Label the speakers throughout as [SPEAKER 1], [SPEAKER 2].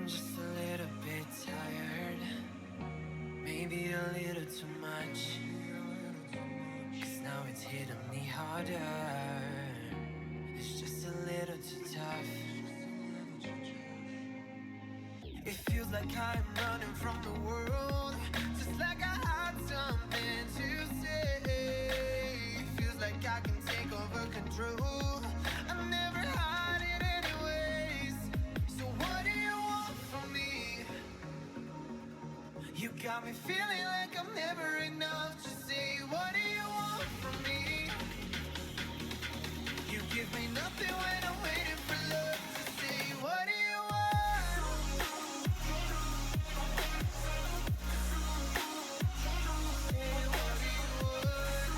[SPEAKER 1] just a little bit tired, maybe a little too much, 'cause now it's hitting me harder. It's just a little too tough. It feels like I'm running from the world, just like I had something to say. It feels like I can take over control. I never had it anyways. So what do you want from me? You got me feeling like I'm never enough. Just say, what do you want from me? You give me nothing when I'm waiting for love. Just say, what do you want? Say, what do you want?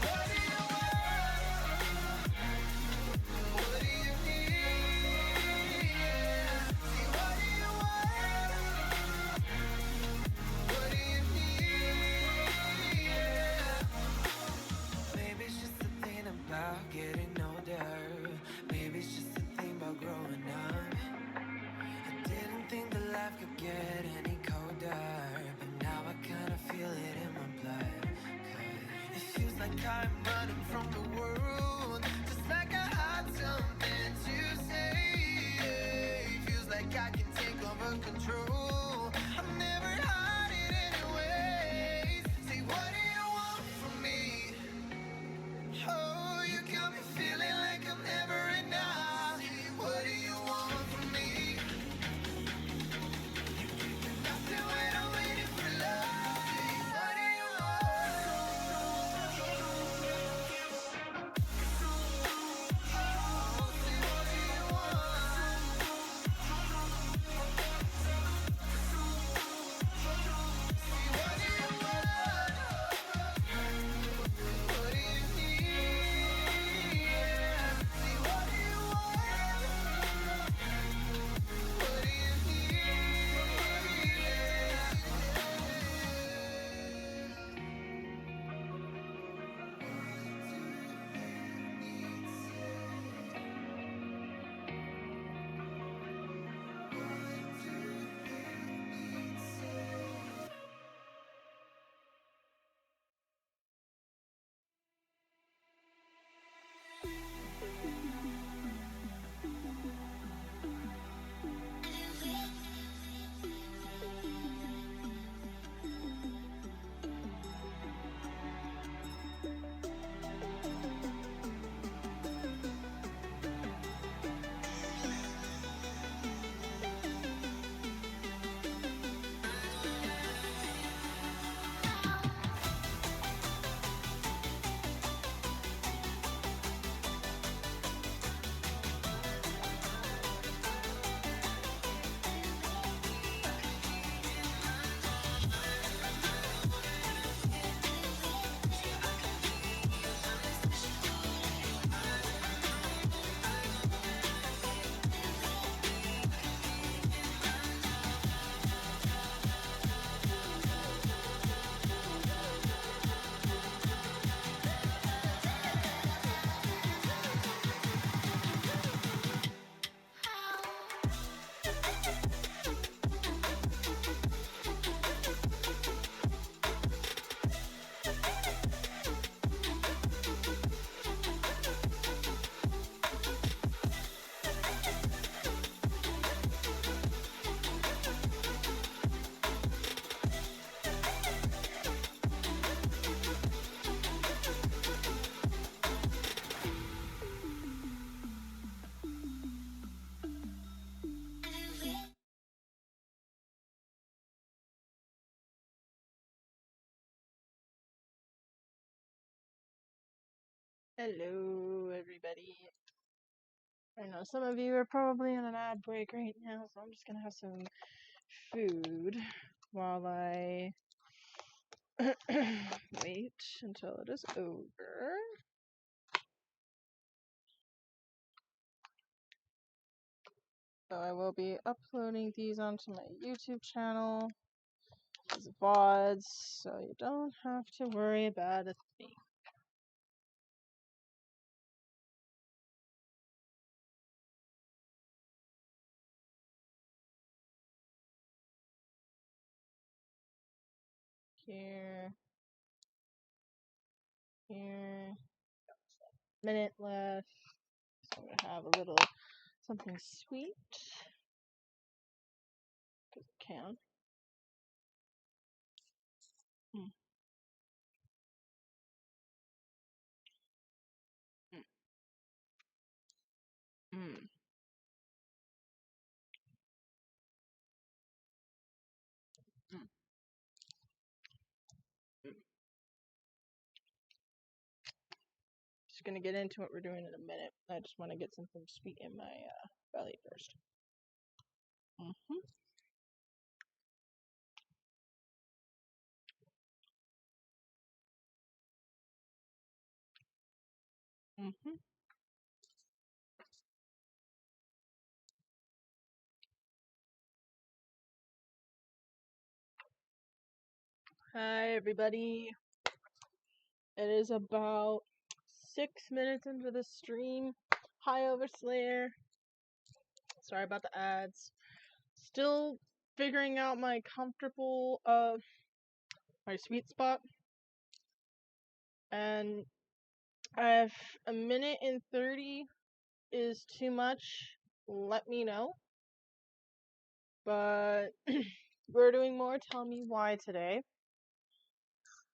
[SPEAKER 1] What do you want? What do you need? Say, what do you want? What do you need? Maybe it's just a thing about getting older. Maybe it's just a thing about growing up. I didn't think that life could get any colder, but now I kinda feel it in my blood. 'Cause it feels like I'm running from the world, just like I had something to say. It feels like I can take over control. I've never had it anyways. Say, what do you want from me? Oh, you got me feeling like I'm never enough. Say, what do you want from me? Nothing when I'm waiting for love. Say, what do you want? Oh, say, what do you want? Say, what do you want? What do you need? Say, what do you want? What do you
[SPEAKER 2] Hello, everybody. I know some of you are probably on an ad break right now, so I'm just gonna have some food while I wait until it is over. So I will be uploading these onto my YouTube channel as VODs, so you don't have to worry about a thing. Here. Here. Minute left. So I'm gonna have a little something sweet. Because I can. Mm. Mm. Mm. Mm. Mm. Just gonna get into what we're doing in a minute. I just want to get something sweet in my belly first. Mm-hmm. Mm-hmm. Hi everybody. It is about 6 minutes into the stream. Hi Overslayer. Sorry about the ads. Still figuring out my comfortable my sweet spot. And if a minute and 30 is too much, let me know. But we're doing more Tell Me Why today.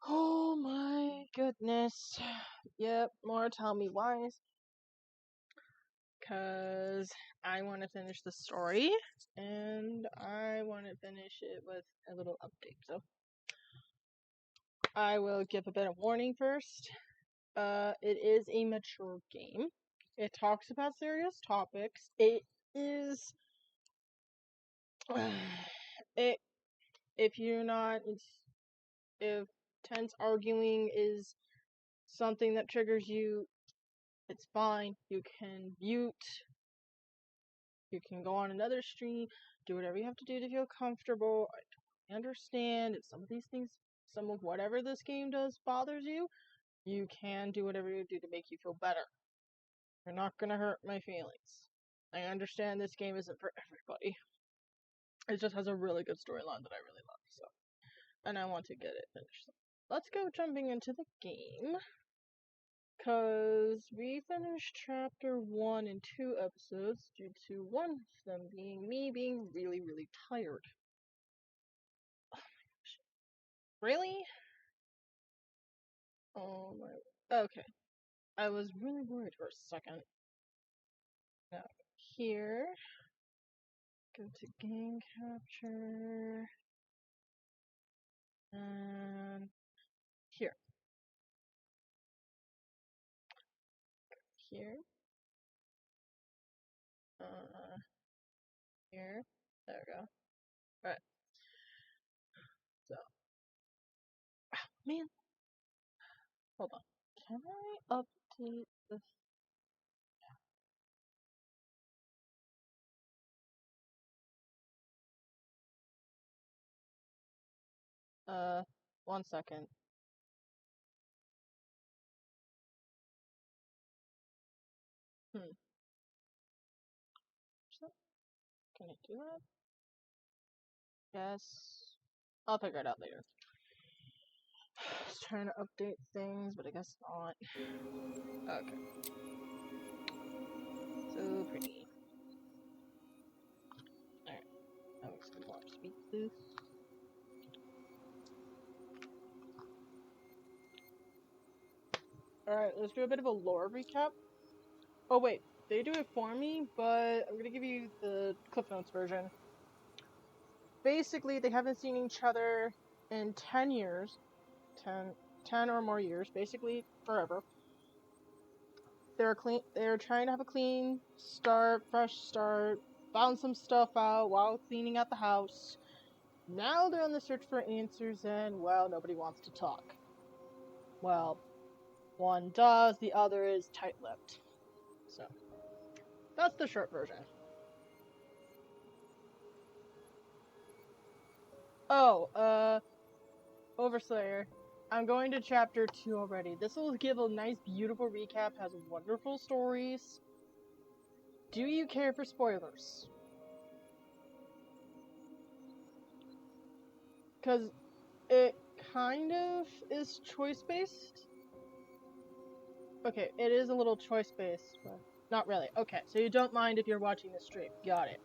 [SPEAKER 2] Oh my goodness. Yep, more Tell Me Whys. Because I want to finish the story, and I want to finish it with a little update. So I will give a bit of warning first. It is a mature game. It talks about serious topics. It is... if you're not... If tense arguing is something that triggers you, it's fine. You can mute. You can go on another stream. Do whatever you have to do to feel comfortable. I totally understand. If some of these things, some of whatever this game does bothers you, you can do whatever you do to make you feel better. You're not gonna hurt my feelings. I understand this game isn't for everybody. It just has a really good storyline that I really love, so. And I want to get it finished. So let's go jumping into the game. Because we finished chapter 1 in 2 episodes due to one of them being me being really, really tired. Oh my gosh. Really? Oh my... Okay. I was really worried for a second. Now, here. Go to game capture. And here. Here. Here. There we go. Alright. So. Ah, man. Hold on. Can I update this? One second. Can I do that? Yes. I'll figure it out later. I was trying to update things, but I guess not. Okay. So pretty. Alright. That was some more sweet tooth. Alright, let's do a bit of a lore recap. Oh wait, they do it for me, but I'm gonna give you the Cliff Notes version. Basically, they haven't seen each other in 10 years. 10 or more years, basically forever. They're trying to have a clean start, fresh start, found some stuff out while cleaning out the house. Now they're on the search for answers, and, well, nobody wants to talk. Well, one does, the other is tight-lipped. So, that's the short version. Oh, Overslayer. I'm going to chapter 2 already. This will give a nice, beautiful recap, has wonderful stories. Do you care for spoilers? Because it kind of is choice-based. Okay, it is a little choice-based, but not really. Okay, so you don't mind if you're watching the stream. Got it.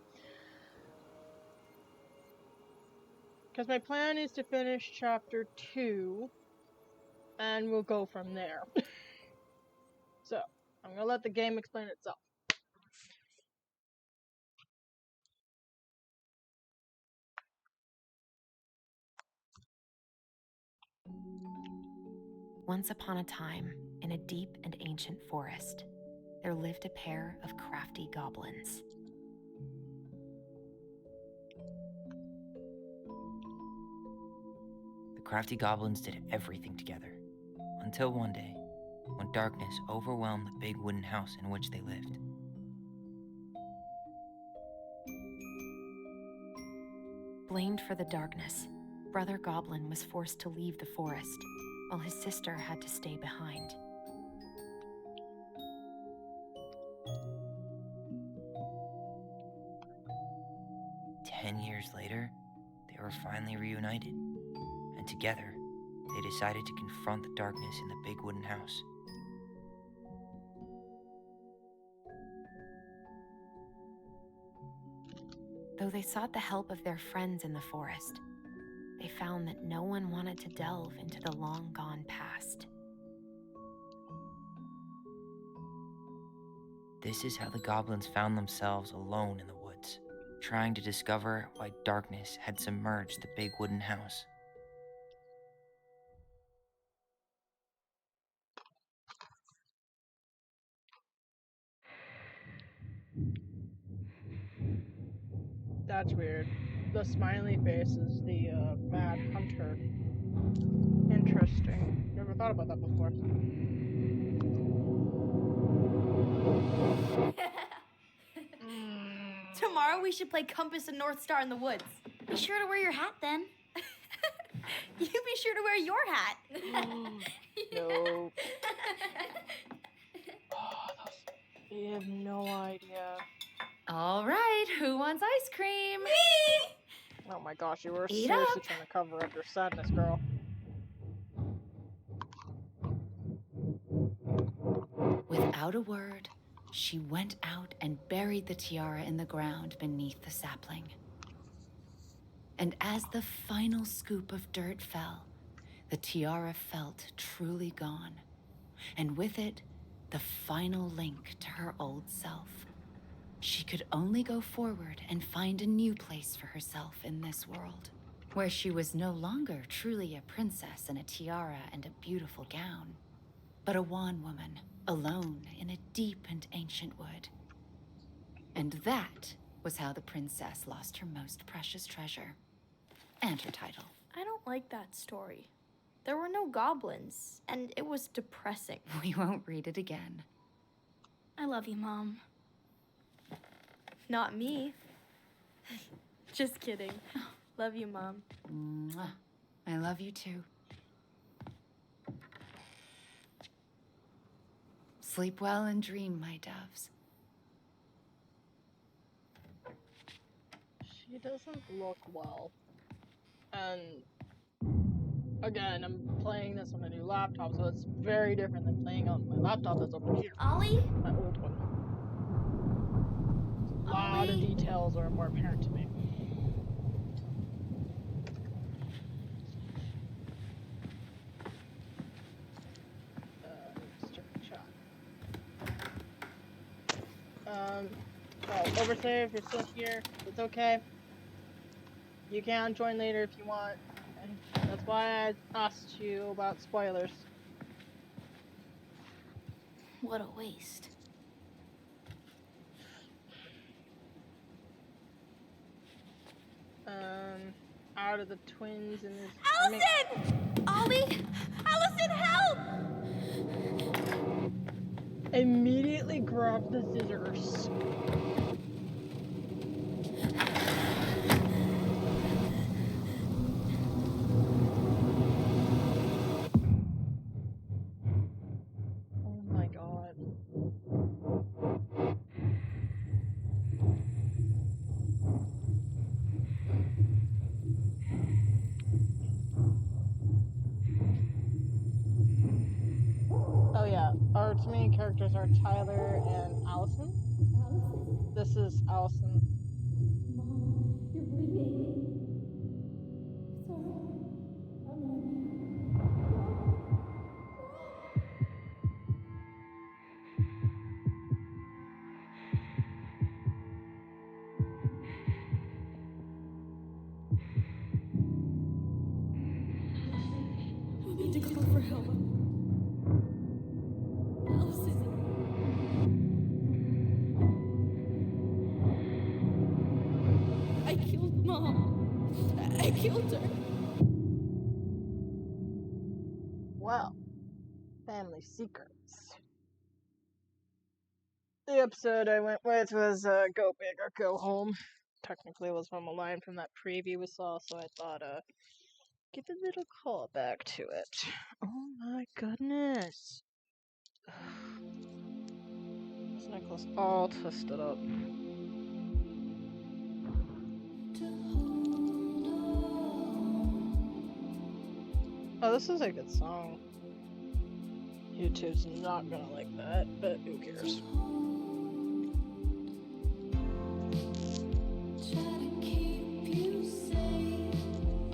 [SPEAKER 2] Because my plan is to finish chapter 2, and we'll go from there. So, I'm gonna let the game explain itself.
[SPEAKER 3] Once upon a time, in a deep and ancient forest, there lived a pair of crafty goblins.
[SPEAKER 4] The crafty goblins did everything together, until one day, when darkness overwhelmed the big wooden house in which they lived.
[SPEAKER 3] Blamed for the darkness, Brother Goblin was forced to leave the forest, while his sister had to stay behind.
[SPEAKER 4] Ten years later, they were finally reunited, and together, they decided to confront the darkness in the big wooden house.
[SPEAKER 3] Though they sought the help of their friends in the forest, they found that no one wanted to delve into the long-gone past.
[SPEAKER 4] This is how the goblins found themselves alone in the woods, trying to discover why darkness had submerged the big wooden house.
[SPEAKER 2] That's weird. The smiley face is the Mad Hunter. Interesting. Never thought about that before.
[SPEAKER 5] Tomorrow we should play Compass and North Star in the woods.
[SPEAKER 6] Be sure to wear your hat then.
[SPEAKER 5] You be sure to wear your hat.
[SPEAKER 2] No. You have no idea.
[SPEAKER 6] All right, who wants ice cream?
[SPEAKER 5] Me!
[SPEAKER 2] Oh my gosh, you were
[SPEAKER 6] Eat
[SPEAKER 2] seriously
[SPEAKER 6] up.
[SPEAKER 2] trying to cover up your sadness, girl.
[SPEAKER 6] Without a word, she went out and buried the tiara in the ground beneath the sapling. And as the final scoop of dirt fell, the tiara felt truly gone, and with it, the final link to her old self. She could only go forward and find a new place for herself in this world, where she was no longer truly a princess in a tiara and a beautiful gown, but a wan woman, alone in a deep and ancient wood. And that was how the princess lost her most precious treasure, and her title.
[SPEAKER 5] I don't like that story. There were no goblins, and it was depressing.
[SPEAKER 6] We won't read it again.
[SPEAKER 5] I love you, Mom. Not me. Just kidding. Love you, Mom.
[SPEAKER 6] Mwah. I love you too. Sleep well and dream, my doves.
[SPEAKER 2] She doesn't look well. And again, I'm playing this on a new laptop, so it's very different than playing on my laptop that's over here.
[SPEAKER 5] Ollie?
[SPEAKER 2] My old one. A lot of details are more apparent to me. Well, Oversave, if you're still here, it's okay. You can join later if you want. And that's why I asked you about spoilers.
[SPEAKER 6] What a waste.
[SPEAKER 2] Out of the twins in this.
[SPEAKER 5] Allison! Ollie! Allison, help!
[SPEAKER 2] Immediately grab the scissors. Oh my god. to me, characters are Tyler and Allison. This is Allison.
[SPEAKER 7] We need to call for help. Allison. I killed Mom. I killed her.
[SPEAKER 2] Well, family secrets. The episode I went with was Go Big or Go Home. Technically, it was from a line from that preview we saw, so I thought, give a little callback to it. Oh my goodness. This necklace all twisted up. Oh, this is a good song. YouTube's not gonna like that, but who cares?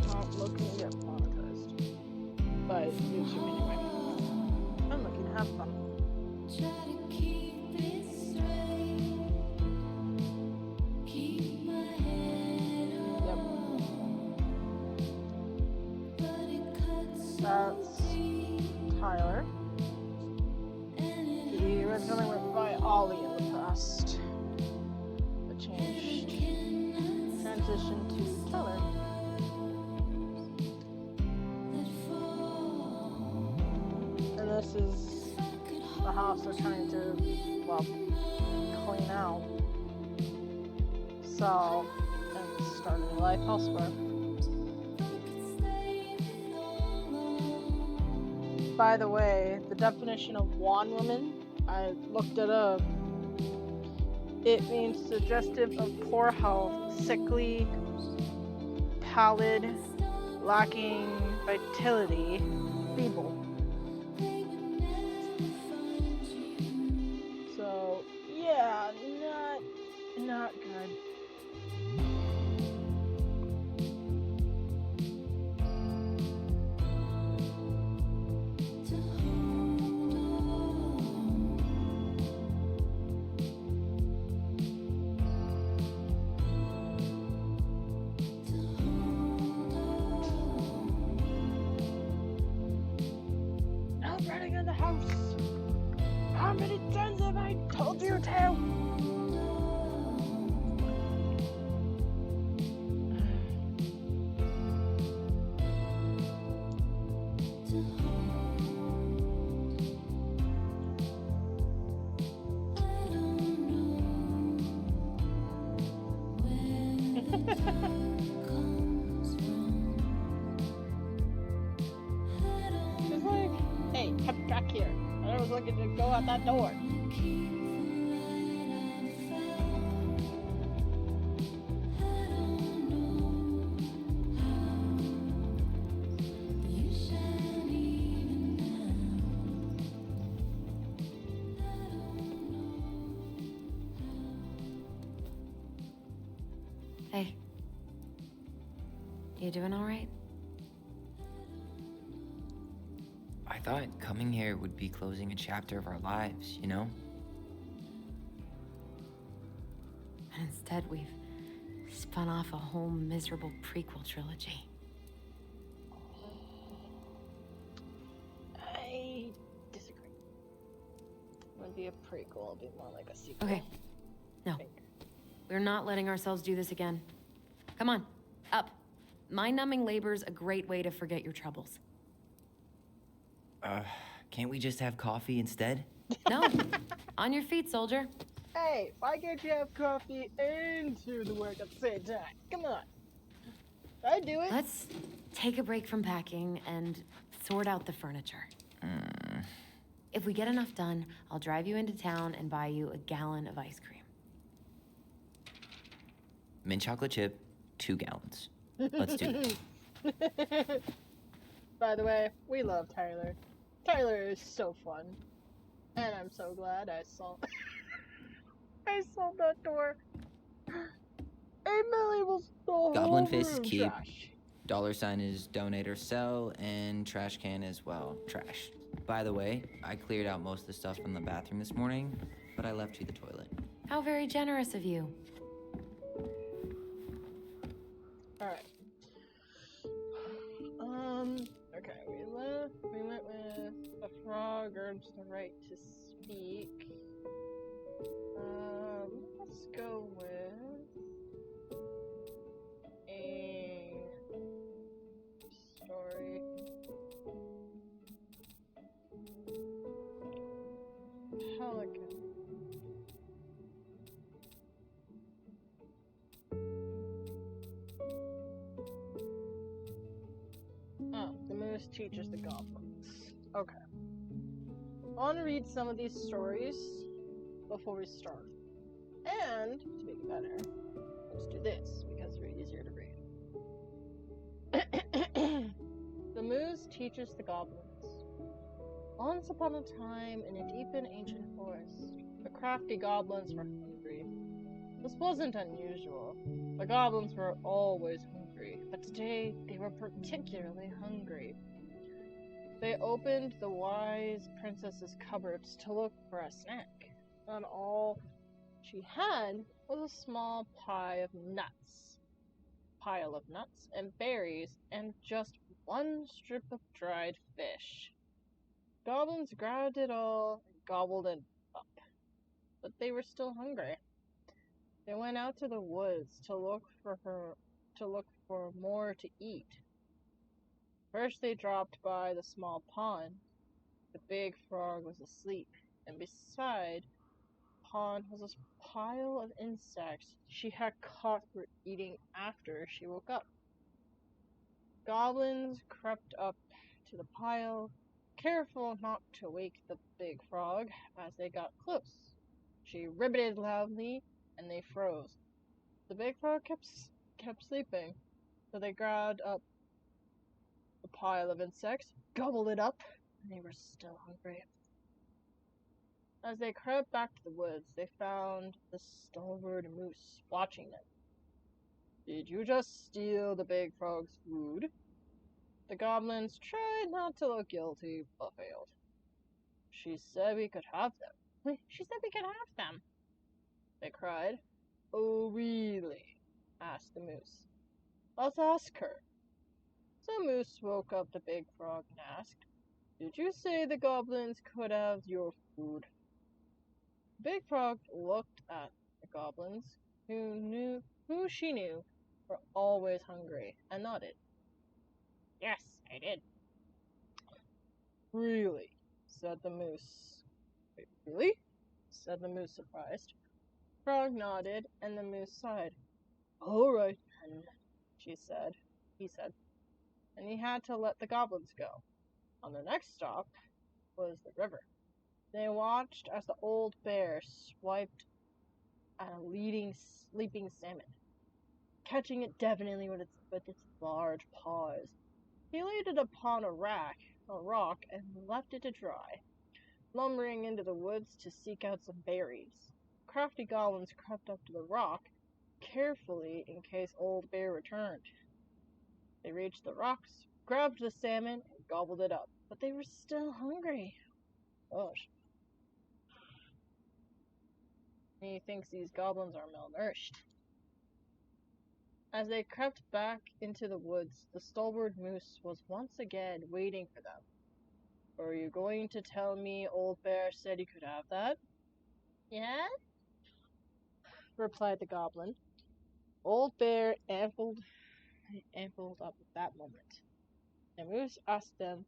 [SPEAKER 2] Not looking to get monetized by YouTube anyway. I'm looking to have fun. That's Tyler. He originally went by Ollie in the past, but changed, transitioned to Tyler. And this is the house they're trying to, well, clean out, sell, and start a new life elsewhere. By the way, the definition of wan woman, I looked it up. It means suggestive of poor health, sickly, pallid, lacking vitality, feeble. So, yeah, not good. Running in the house. How many times have I told you to? She's like, hey, come back here. I was looking to go out that door.
[SPEAKER 3] Hey. You doing all right?
[SPEAKER 4] I thought coming here would be closing a chapter of our lives, you know?
[SPEAKER 3] And instead, we've spun off a whole miserable prequel trilogy.
[SPEAKER 2] I disagree. It would be a prequel, it'd be more like a sequel.
[SPEAKER 3] Okay. No. We're not letting ourselves do this again. Come on, up. Mind-numbing labor's a great way to forget your troubles.
[SPEAKER 4] Can't we just have coffee instead?
[SPEAKER 3] No. On your feet, soldier.
[SPEAKER 2] Hey, why can't you have coffee and do the work at the same time? Come on. I'd do it.
[SPEAKER 3] Let's take a break from packing and sort out the furniture. If we get enough done, I'll drive you into town and buy you a gallon of ice cream.
[SPEAKER 4] Mint chocolate chip, 2 gallons. Let's do it.
[SPEAKER 2] By the way, we love Tyler. Tyler is so fun. And I'm so glad I saw I saw that door. 8 million was the
[SPEAKER 4] Goblin
[SPEAKER 2] whole
[SPEAKER 4] Faces
[SPEAKER 2] room
[SPEAKER 4] Keep.
[SPEAKER 2] trash.
[SPEAKER 4] $sign is donate or sell, and trash can as well. Trash. By the way, I cleared out most of the stuff from the bathroom this morning, but I left you the toilet.
[SPEAKER 3] How very generous of you.
[SPEAKER 2] Alright. Okay, we went with the frog earns the right to speak. Let's go with a story. Pelican. Oh, the moose teaches the goblins. Okay. I want to read some of these stories before we start. And, to make it better, let's do this, because they're easier to read. The moose teaches the goblins. Once upon a time, in a deep and ancient forest, the crafty goblins were hungry. This wasn't unusual. The goblins were always hungry, but today they were particularly hungry. They opened the wise princess's cupboards to look for a snack, and all she had was a small pile of nuts and berries, and just one strip of dried fish. Goblins grabbed it all and gobbled it up, but they were still hungry. They went out to the woods to look for more to eat. First they dropped by the small pond. The big frog was asleep, and beside the pond was a pile of insects she had caught for eating after she woke up. Goblins crept up to the pile, careful not to wake the big frog as they got close. She ribbited loudly, and they froze. The big frog kept sleeping, so they grabbed up the pile of insects, gobbled it up, and they were still hungry. As they crept back to the woods, they found the stalwart moose watching them. Did you just steal the big frog's food? The goblins tried not to look guilty, but failed. She said we could have them. She said we could have them, they cried. Oh, really? Asked the moose. Let's ask her. So Moose woke up the big frog and asked, Did you say the goblins could have your food? The big frog looked at the goblins, who she knew were always hungry, and nodded. Yes, I did. Really? Said the moose. Wait, really? Said the moose, surprised. Frog nodded, and the moose sighed. All right, then, he said, and he had to let the goblins go. On the next stop was the river. They watched as the old bear swiped at a sleeping salmon, catching it deftly with its large paws. He laid it upon a rock, and left it to dry, lumbering into the woods to seek out some berries. Crafty goblins crept up to the rock, carefully in case Old Bear returned. They reached the rocks, grabbed the salmon, and gobbled it up, but they were still hungry. Gosh. He thinks these goblins are malnourished. As they crept back into the woods, the stalwart moose was once again waiting for them. Are you going to tell me Old Bear said you could have that? Yeah, replied the goblin. Old Bear ambled up at that moment. The moose asked them,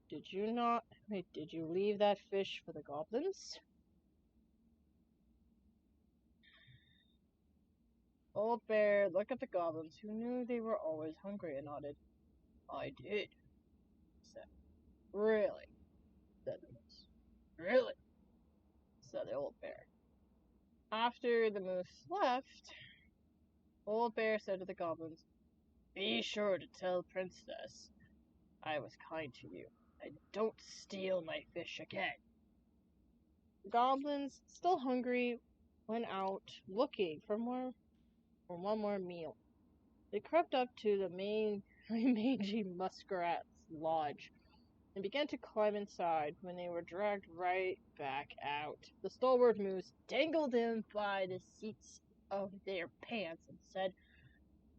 [SPEAKER 2] Did you leave that fish for the goblins? Old Bear looked at the goblins, who knew they were always hungry, and nodded. I did, he said. Really? Said the moose. Really? Said the old bear. After the moose left, Old Bear said to the goblins, Be sure to tell Princess I was kind to you. I don't steal my fish again. Goblins, still hungry, went out looking for one more meal. They crept up to the mangy muskrat's lodge and began to climb inside when they were dragged right back out. The stalwart moose dangled them by the seats of their pants and said,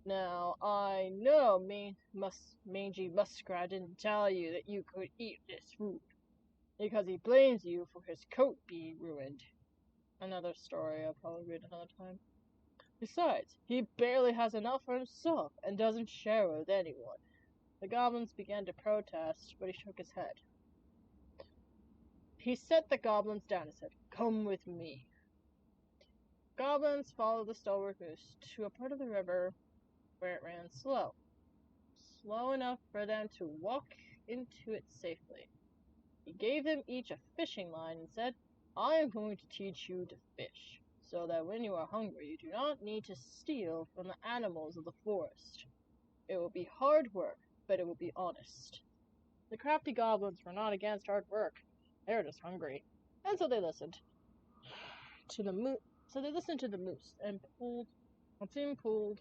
[SPEAKER 2] "Now, I know mangy muskrat didn't tell you that you could eat this food, because he blames you for his coat being ruined." Another story I'll probably read another time. "Besides, he barely has enough for himself and doesn't share with anyone." The goblins began to protest, but he shook his head. He set the goblins down and said, "Come with me." Goblins followed the stalwart moose to a part of the river where it ran slow enough for them to walk into it safely. He gave them each a fishing line and said, "I am going to teach you to fish, so that when you are hungry you do not need to steal from the animals of the forest. It will be hard work, but it will be honest." The crafty goblins were not against hard work. They were just hungry. And so they listened to the moose. And soon pulled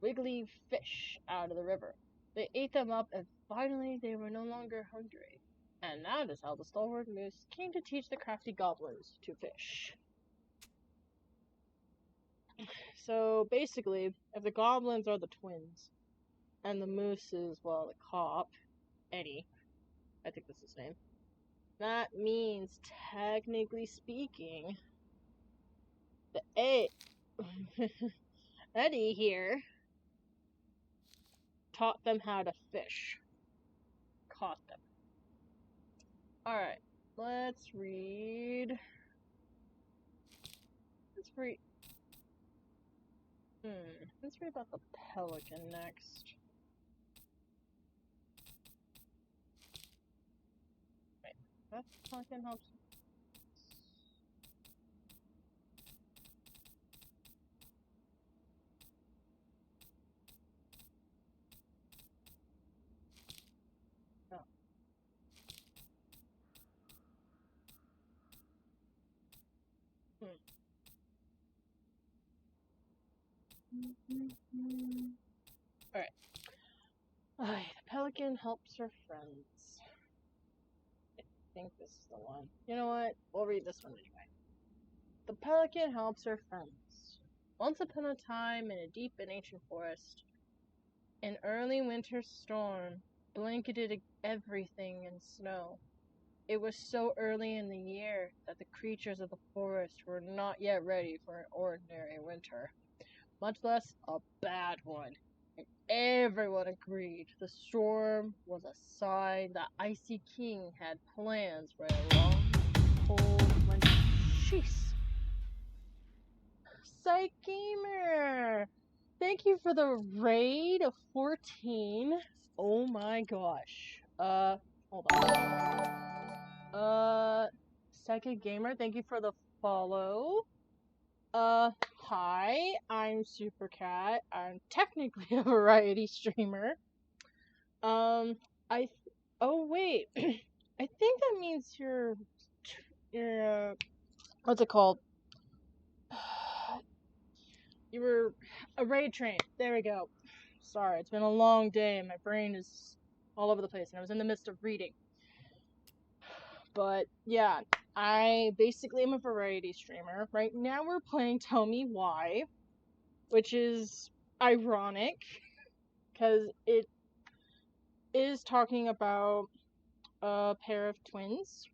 [SPEAKER 2] wiggly fish out of the river. They ate them up, and finally they were no longer hungry. And that is how the stalwart moose came to teach the crafty goblins to fish. So basically, if the goblins are the twins, and the moose is, well, the cop, Eddie, I think that's his name, that means, technically speaking, the Eddie here taught them how to fish. Caught them. Alright, let's read about the pelican next. Wait, that pelican helps. Oh. Alright. The pelican helps her friends. I think this is the one. You know what? We'll read this one anyway. The pelican helps her friends. Once upon a time, in a deep and ancient forest, an early winter storm blanketed everything in snow. It was so early in the year that the creatures of the forest were not yet ready for an ordinary winter, much less a bad one. And everyone agreed the storm was a sign that Icy King had plans for a long, cold winter. Jeez. Psych Gamer! Thank you for the raid of 14. Oh my gosh. Hold on. Psychic Gamer, thank you for the follow. Hi, I'm Supercat. I'm technically a variety streamer. Oh wait. I think that means you're what's it called? You were a raid train. There we go. Sorry, it's been a long day and my brain is all over the place and I was in the midst of reading. But yeah, I basically am a variety streamer. Right now we're playing Tell Me Why, which is ironic because it is talking about a pair of twins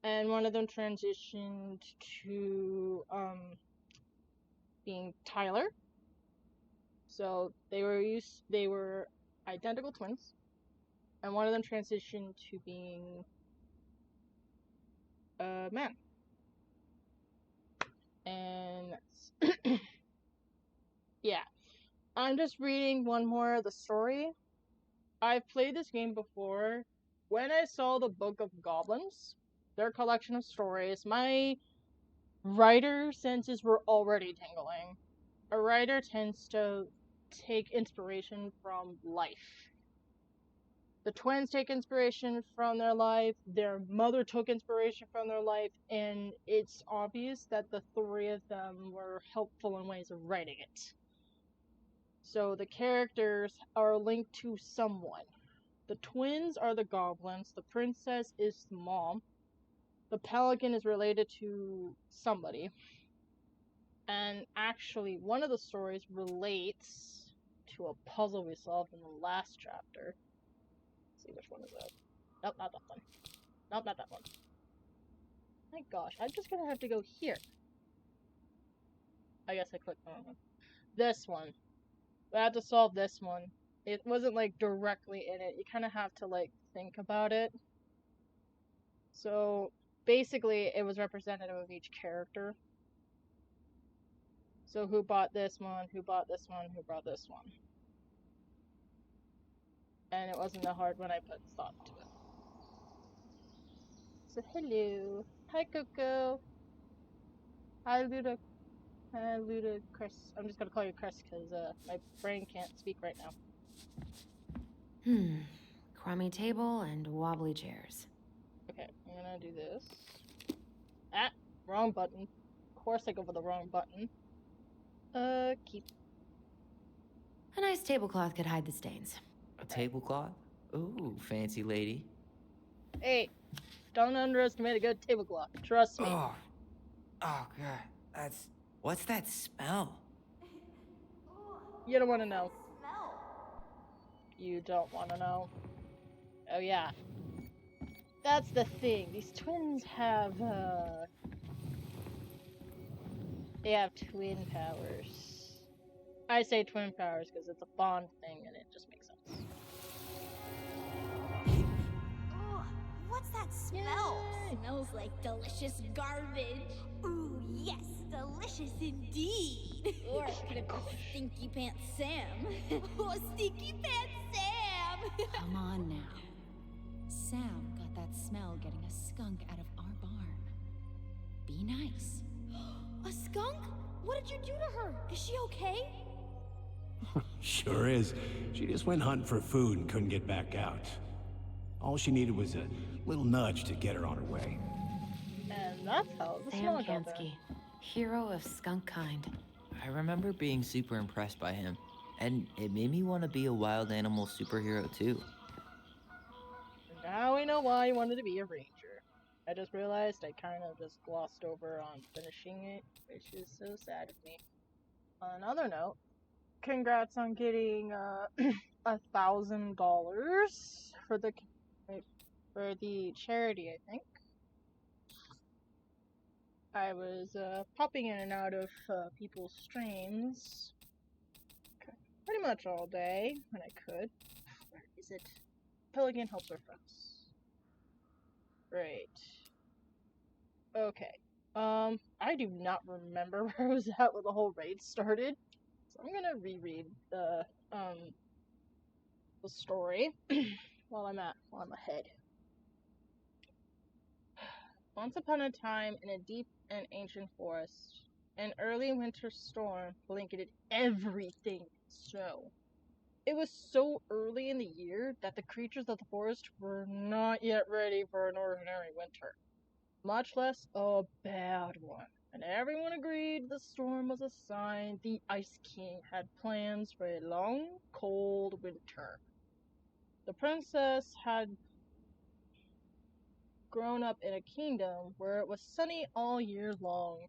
[SPEAKER 2] and one of them transitioned to being Tyler. So they were identical twins, and one of them transitioned to being a man. And yeah, I'm just reading one more of the story. I've played this game before. When I saw the Book of Goblins, their collection of stories, my writer senses were already tingling. A writer tends to take inspiration from life. The twins take inspiration from their life, their mother took inspiration from their life, and it's obvious that the three of them were helpful in ways of writing it. So the characters are linked to someone. The twins are the goblins, the princess is the mom, the pelican is related to somebody. And actually, one of the stories relates to a puzzle we solved in the last chapter. Let's see, which one is that? Nope, not that one. Nope, not that one. My gosh, I'm just gonna have to go here. I guess I clicked the wrong one. This one. We had to solve this one. It wasn't like directly in it. You kind of have to like think about it. So basically, it was representative of each character. So who bought this one? Who bought this one? Who bought this one? And it wasn't that hard when I put thought to it. So hello, hi Coco, hi Luda, Chris. I'm just gonna call you Chris because my brain can't speak right now.
[SPEAKER 3] Crummy table and wobbly chairs.
[SPEAKER 2] Okay, I'm gonna do this. Ah, wrong button. Of course I go for the wrong button. Keep.
[SPEAKER 3] A nice tablecloth could hide the stains.
[SPEAKER 4] A tablecloth? Ooh, fancy lady.
[SPEAKER 2] Hey, don't underestimate a good tablecloth. Trust me.
[SPEAKER 4] Oh God, what's that smell?
[SPEAKER 2] You don't want to know. You don't want to know. Oh yeah. That's the thing. These twins have, they have twin powers. I say twin powers because it's a Bond thing and it just makes sense.
[SPEAKER 5] Ugh, what's that smell?
[SPEAKER 2] Yay.
[SPEAKER 7] Smells like delicious garbage. Ooh, yes, delicious indeed. Or it could have been Stinky Pants Sam. Oh, Stinky Pants Sam!
[SPEAKER 6] Come on now. Sam got that smell getting a skunk out of our barn. Be nice.
[SPEAKER 7] A skunk? What did you do to her? Is she okay?
[SPEAKER 8] Sure is. She just went hunting for food and couldn't get back out. All she needed was a little nudge to get her on her way.
[SPEAKER 2] And that's how the
[SPEAKER 3] Sam
[SPEAKER 2] smell got there.
[SPEAKER 3] Kansky, hero of skunk kind.
[SPEAKER 4] I remember being super impressed by him, and it made me want to be a wild animal superhero too.
[SPEAKER 2] Now we know why you wanted to be a ranger. I just realized I kind of just glossed over on finishing it, which is so sad of me. On another note, congrats on getting $1,000 for the charity, I think. I was popping in and out of people's streams pretty much all day when I could. Where is it? Pelican helps our friends. Right. Okay. I do not remember where I was at when the whole raid started, so I'm gonna reread the story while I'm ahead. Once upon a time, in a deep and ancient forest, an early winter storm blanketed everything with snow. It was so early in the year that the creatures of the forest were not yet ready for an ordinary winter, much less a bad one. And everyone agreed the storm was a sign the Ice King had plans for a long, cold winter. The princess had grown up in a kingdom where it was sunny all year long,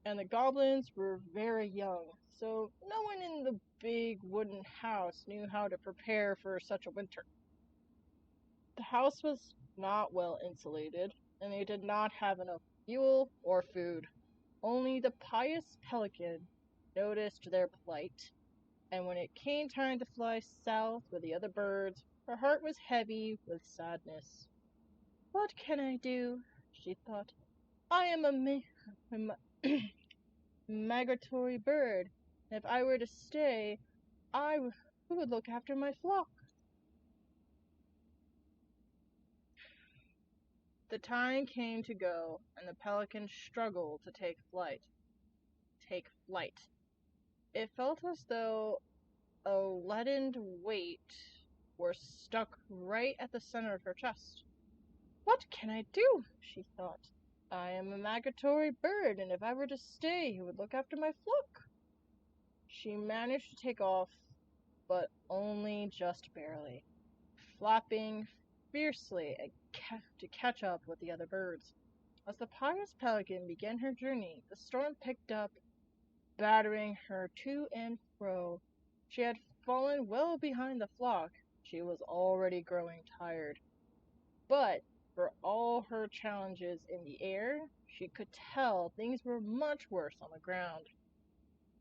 [SPEAKER 2] and the goblins were very young, so no one in the big wooden house knew how to prepare for such a winter. The house was not well insulated, and they did not have enough fuel or food. Only the pious pelican noticed their plight, and when it came time to fly south with the other birds, her heart was heavy with sadness. What can I do? She thought. I am a migratory bird. If I were to stay, who would look after my flock? The time came to go, and the pelican struggled to take flight. It felt as though a leadened weight were stuck right at the center of her chest. What can I do? She thought. I am a migratory bird, and if I were to stay, who would look after my flock? She managed to take off, but only just barely, flapping fiercely to catch up with the other birds. As the pious pelican began her journey, the storm picked up, battering her to and fro. She had fallen well behind the flock. She was already growing tired. But for all her challenges in the air, she could tell things were much worse on the ground.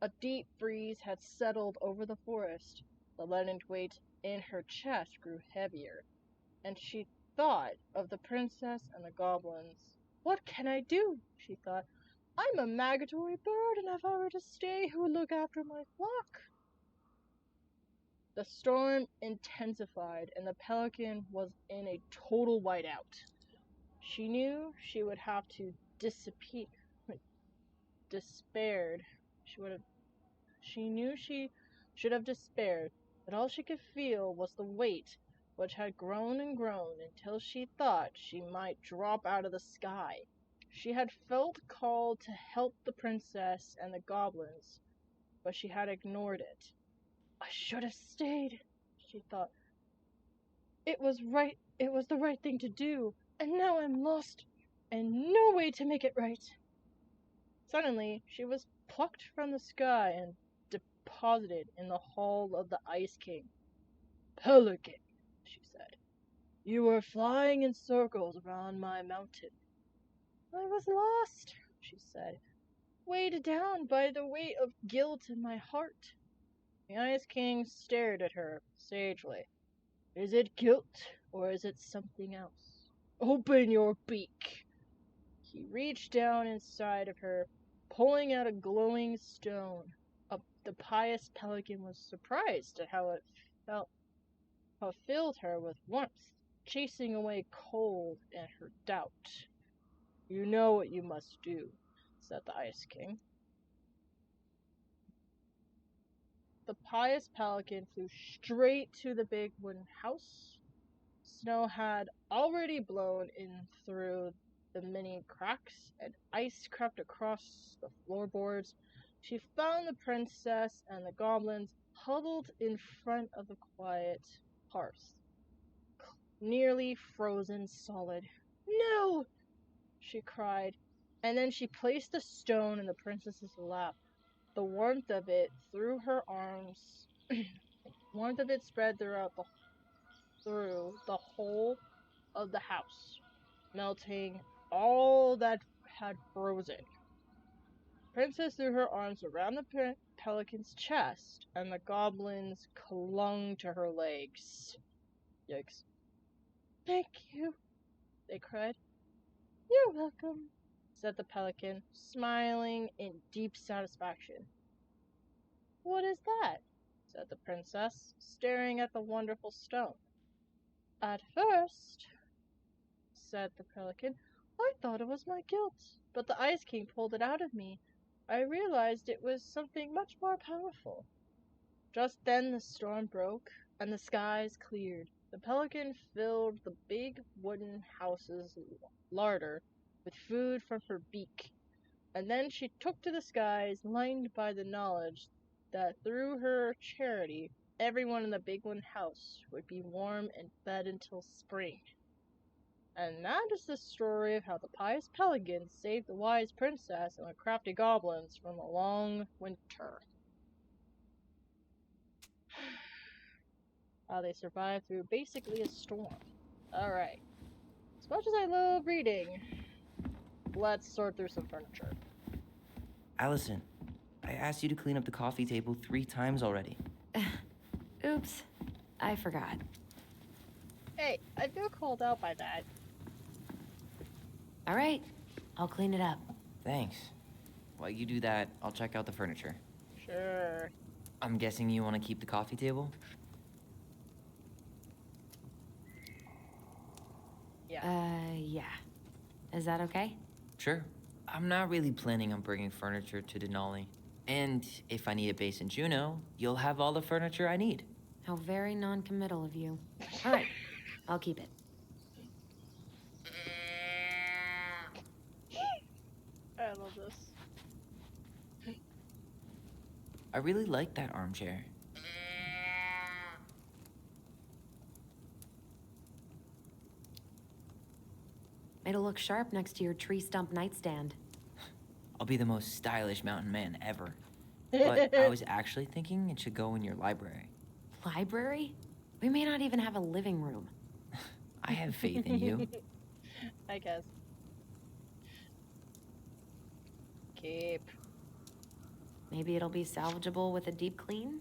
[SPEAKER 2] A deep freeze had settled over the forest. The leaden weight in her chest grew heavier, and she thought of the princess and the goblins. What can I do? She thought. I'm a migratory bird, and if I were to stay, who would look after my flock? The storm intensified, and the pelican was in a total whiteout. She knew she would have to despaired. She knew she should have despaired, but all she could feel was the weight, which had grown and grown until she thought she might drop out of the sky. She had felt called to help the princess and the goblins, but she had ignored it. I should have stayed, she thought. It was the right thing to do, and now I'm lost, and no way to make it right. Suddenly, she was plucked from the sky and deposited in the hall of the Ice King. Pelican, she said, you were flying in circles around my mountain. I was lost, she said, weighed down by the weight of guilt in my heart. The Ice King stared at her sagely. Is it guilt, or is it something else? Open your beak. He reached down inside of her, pulling out a glowing stone. The pious pelican was surprised at how it filled her with warmth, chasing away cold and her doubt. You know what you must do, said the Ice King. The pious pelican flew straight to the big wooden house. Snow had already blown in through the many cracks, and ice crept across the floorboards. She found the princess and the goblins huddled in front of the quiet hearth, nearly frozen solid. No! She cried, and then she placed the stone in the princess's lap. The warmth of it through her arms, warmth of it spread through the whole of the house, melting all that had frozen. Princess threw her arms around the pelican's chest, and the goblins clung to her legs. Yikes. Thank you, they cried. You're welcome, said the pelican, smiling in deep satisfaction. What is that? Said the princess, staring at the wonderful stone. At first, said the pelican, I thought it was my guilt, but the Ice King pulled it out of me. I realized it was something much more powerful. Just then the storm broke, and the skies cleared. The pelican filled the big wooden house's larder with food from her beak, and then she took to the skies, lightened by the knowledge that through her charity, everyone in the big wooden house would be warm and fed until spring. And that is the story of how the pious pelican saved the wise princess and the crafty goblins from a long winter. How they survived through basically a storm. Alright. As much as I love reading, let's sort through some furniture.
[SPEAKER 4] Allison, I asked you to clean up the coffee table 3 times already.
[SPEAKER 3] Oops, I forgot.
[SPEAKER 2] Hey, I feel called out by that.
[SPEAKER 3] All right, I'll clean it up.
[SPEAKER 4] Thanks. While you do that, I'll check out the furniture.
[SPEAKER 2] Sure.
[SPEAKER 4] I'm guessing you want to keep the coffee table?
[SPEAKER 3] Yeah. Is that okay?
[SPEAKER 4] Sure. I'm not really planning on bringing furniture to Denali. And if I need a base in Juneau, you'll have all the furniture I need.
[SPEAKER 3] How very non-committal of you. All right, I'll keep it.
[SPEAKER 2] I love this.
[SPEAKER 4] I really like that armchair.
[SPEAKER 3] It'll look sharp next to your tree stump nightstand.
[SPEAKER 4] I'll be the most stylish mountain man ever. But I was actually thinking it should go in your library.
[SPEAKER 3] Library? We may not even have a living room.
[SPEAKER 4] I have faith in you.
[SPEAKER 2] I guess. Keep.
[SPEAKER 3] Maybe it'll be salvageable with a deep clean?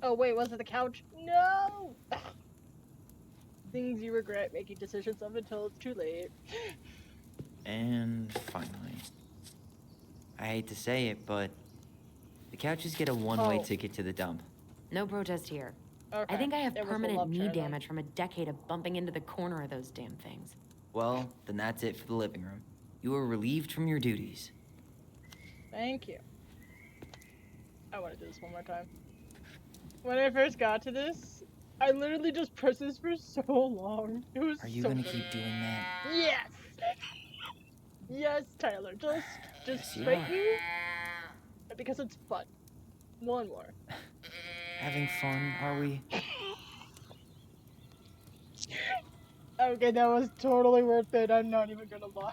[SPEAKER 2] Oh wait, was it the couch? No! Things you regret making decisions of until it's too late.
[SPEAKER 4] And finally, I hate to say it, but the couches get a one-way
[SPEAKER 2] Oh.
[SPEAKER 4] ticket to the dump.
[SPEAKER 3] No protest here.
[SPEAKER 2] Okay.
[SPEAKER 3] I think I have
[SPEAKER 2] it was a
[SPEAKER 3] permanent
[SPEAKER 2] love
[SPEAKER 3] knee
[SPEAKER 2] chair then.
[SPEAKER 3] damage from a decade of bumping into the corner of those damn things.
[SPEAKER 4] Well, then that's it for the living room. You are relieved from your duties.
[SPEAKER 2] Thank you. I want to do this one more time. When I first got to this, I literally just pressed this for so long. It was
[SPEAKER 4] Are you
[SPEAKER 2] so
[SPEAKER 4] gonna
[SPEAKER 2] good.
[SPEAKER 4] keep doing that?
[SPEAKER 2] Yes! Yes, Tyler. Just
[SPEAKER 4] Yes, you
[SPEAKER 2] straighten
[SPEAKER 4] are.
[SPEAKER 2] you. Because it's fun. One more.
[SPEAKER 4] Having fun, are we?
[SPEAKER 2] Okay, that was totally worth it. I'm not even gonna lie.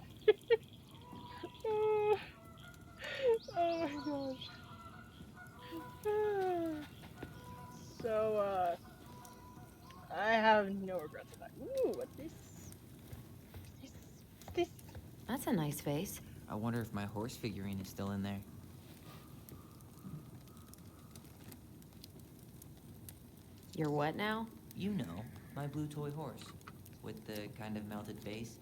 [SPEAKER 2] Oh my gosh. So, I have no regrets about it. Ooh, what's this? What's this?
[SPEAKER 3] That's a nice face.
[SPEAKER 4] I wonder if my horse figurine is still in there.
[SPEAKER 3] You're what now?
[SPEAKER 4] You know, my blue toy horse. With the kind of melted face.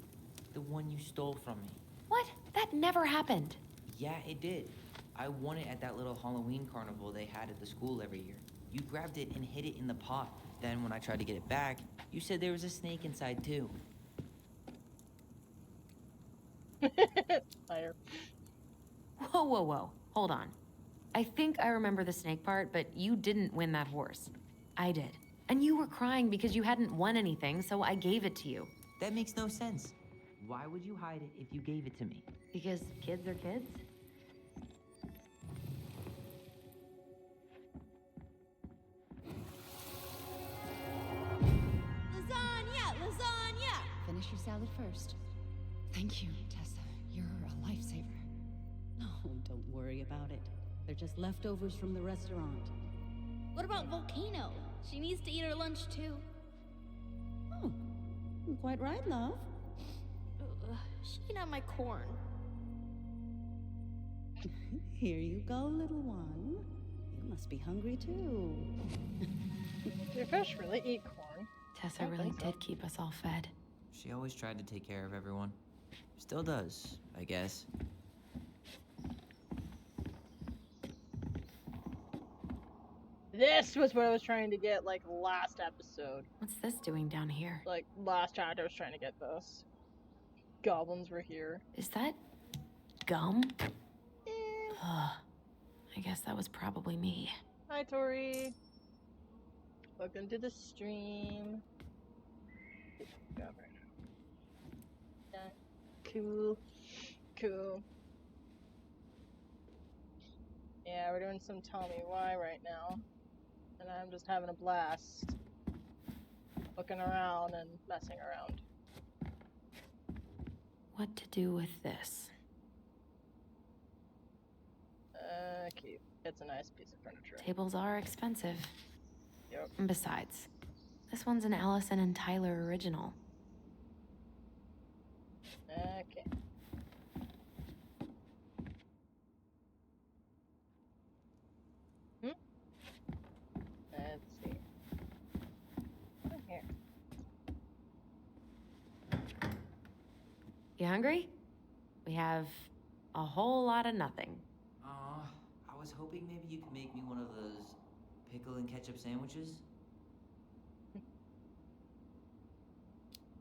[SPEAKER 4] The one you stole from me.
[SPEAKER 3] What? That never happened.
[SPEAKER 4] Yeah, it did. I won it at that little Halloween carnival they had at the school every year. You grabbed it and hid it in the pot. Then when I tried to get it back, you said there was a snake inside too.
[SPEAKER 2] Liar.
[SPEAKER 3] Whoa, whoa, whoa. Hold on. I think I remember the snake part, but you didn't win that horse. I did. And you were crying because you hadn't won anything, so I gave it to you.
[SPEAKER 4] That makes no sense. Why would you hide it if you gave it to me?
[SPEAKER 3] Because kids are kids?
[SPEAKER 7] Lasagna! Lasagna!
[SPEAKER 6] Finish your salad first. Thank you, Tessa. You're a lifesaver.
[SPEAKER 9] No, don't worry about it. They're just leftovers from the restaurant.
[SPEAKER 7] What about Volcano? She needs to eat her lunch too.
[SPEAKER 9] Oh, quite right, love.
[SPEAKER 7] She can have my corn.
[SPEAKER 9] Here you go, little one. You must be hungry too.
[SPEAKER 2] Do fish really eat corn?
[SPEAKER 3] Tessa
[SPEAKER 2] don't
[SPEAKER 3] really
[SPEAKER 2] think so.
[SPEAKER 3] did keep us all fed.
[SPEAKER 4] She always tried to take care of everyone. Still does, I guess.
[SPEAKER 2] This was what I was trying to get, like, last episode.
[SPEAKER 3] What's this doing down here?
[SPEAKER 2] Like, last chapter I was trying to get this. Goblins were here.
[SPEAKER 3] Is that gum? Ugh. I guess that was probably me.
[SPEAKER 2] Hi, Tori. Welcome to the stream. Yeah, cool. Cool. Yeah, we're doing some Tell Me Why right now. And I'm just having a blast. Looking around and messing around.
[SPEAKER 3] What to do with this?
[SPEAKER 2] Cute. It's a nice piece of furniture.
[SPEAKER 3] Tables are expensive.
[SPEAKER 2] Yep.
[SPEAKER 3] And besides, this one's an Allison and Tyler original.
[SPEAKER 2] Okay. Let's see. Oh, here.
[SPEAKER 3] You hungry? We have a whole lot of nothing.
[SPEAKER 4] I was hoping maybe you could make me one of those pickle and ketchup sandwiches.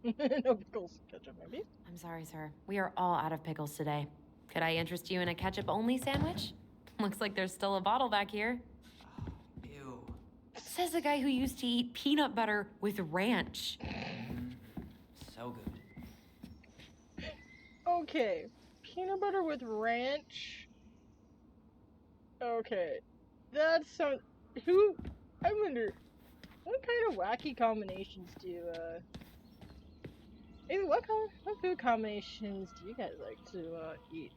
[SPEAKER 2] No pickles. Ketchup, maybe?
[SPEAKER 3] I'm sorry, sir. We are all out of pickles today. Could I interest you in a ketchup-only sandwich? Looks like there's still a bottle back here.
[SPEAKER 4] Ew.
[SPEAKER 3] Says the guy who used to eat peanut butter with ranch.
[SPEAKER 4] So good.
[SPEAKER 2] Okay. Peanut butter with ranch. Okay. That sounds. Who? I wonder. What kind of wacky combinations do, maybe what food combinations do you guys like to, eat?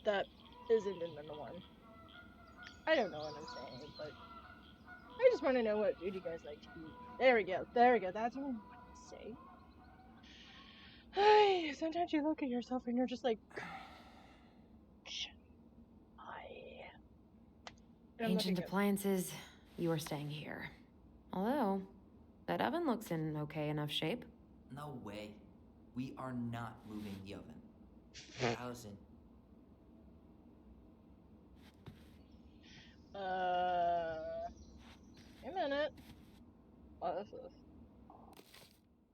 [SPEAKER 2] That isn't in the norm. I don't know what I'm saying, but I just want to know what food you guys like to eat. There we go. That's what I want to say. Ay, sometimes you look at yourself and you're just like,
[SPEAKER 3] Ancient appliances, you are staying here. Although, that oven looks in okay enough shape.
[SPEAKER 4] No way. We are not moving the oven. Allison.
[SPEAKER 2] A minute. What is this?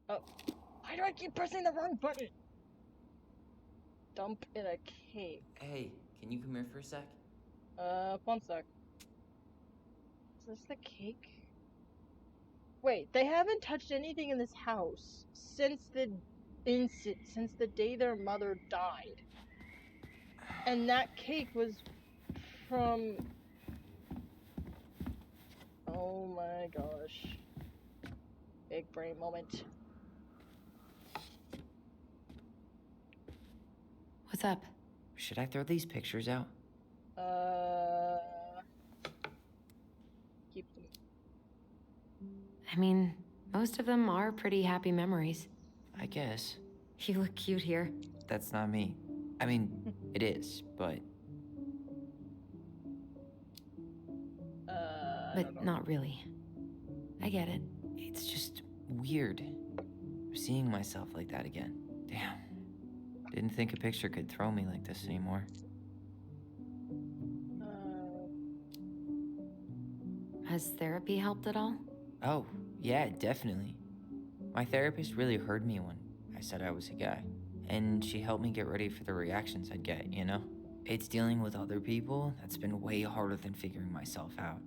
[SPEAKER 2] Oh. Why do I keep pressing the wrong button? Dump in a cake.
[SPEAKER 4] Hey, can you come here for a sec?
[SPEAKER 2] 1 sec. Is this the cake? Wait, they haven't touched anything in this house since the day their mother died. And that cake was from... Oh my gosh. Big brain moment.
[SPEAKER 3] What's up?
[SPEAKER 4] Should I throw these pictures out?
[SPEAKER 2] Keep them.
[SPEAKER 3] I mean, most of them are pretty happy memories.
[SPEAKER 4] I guess.
[SPEAKER 3] You look cute here.
[SPEAKER 4] That's not me. I mean, it is, but...
[SPEAKER 3] But not really. I get it.
[SPEAKER 4] It's just weird. Seeing myself like that again. Damn. Didn't think a picture could throw me like this anymore.
[SPEAKER 3] Has therapy helped at all?
[SPEAKER 4] Oh, yeah, definitely. My therapist really heard me when I said I was a guy. And she helped me get ready for the reactions I'd get, you know? It's dealing with other people that's been way harder than figuring myself out.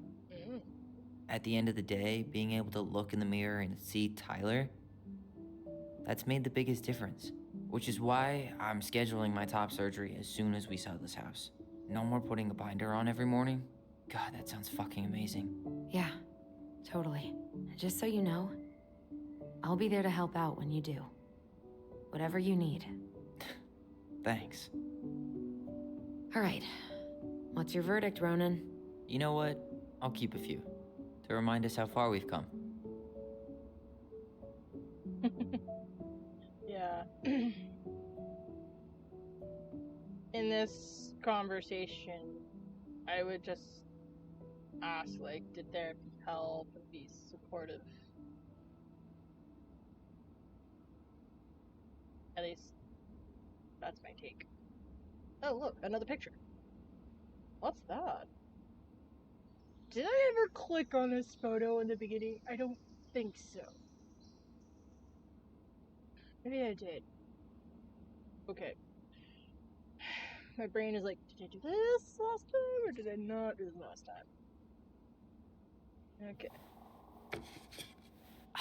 [SPEAKER 4] At the end of the day, being able to look in the mirror and see Tyler, that's made the biggest difference. Which is why I'm scheduling my top surgery as soon as we sell this house. No more putting a binder on every morning. God, that sounds fucking amazing.
[SPEAKER 3] Yeah, totally. Just so you know, I'll be there to help out when you do. Whatever you need.
[SPEAKER 4] Thanks.
[SPEAKER 3] All right. What's your verdict, Ronan?
[SPEAKER 4] You know what? I'll keep a few. To remind us how far we've come.
[SPEAKER 2] Yeah. In this conversation, I would just ask, like, did therapy help and be supportive? At least, that's my take. Oh, look, another picture. What's that? Did I ever click on this photo in the beginning? I don't think so. Maybe I did. Okay. My brain is like, did I do this last time or did I not do this last time? Okay.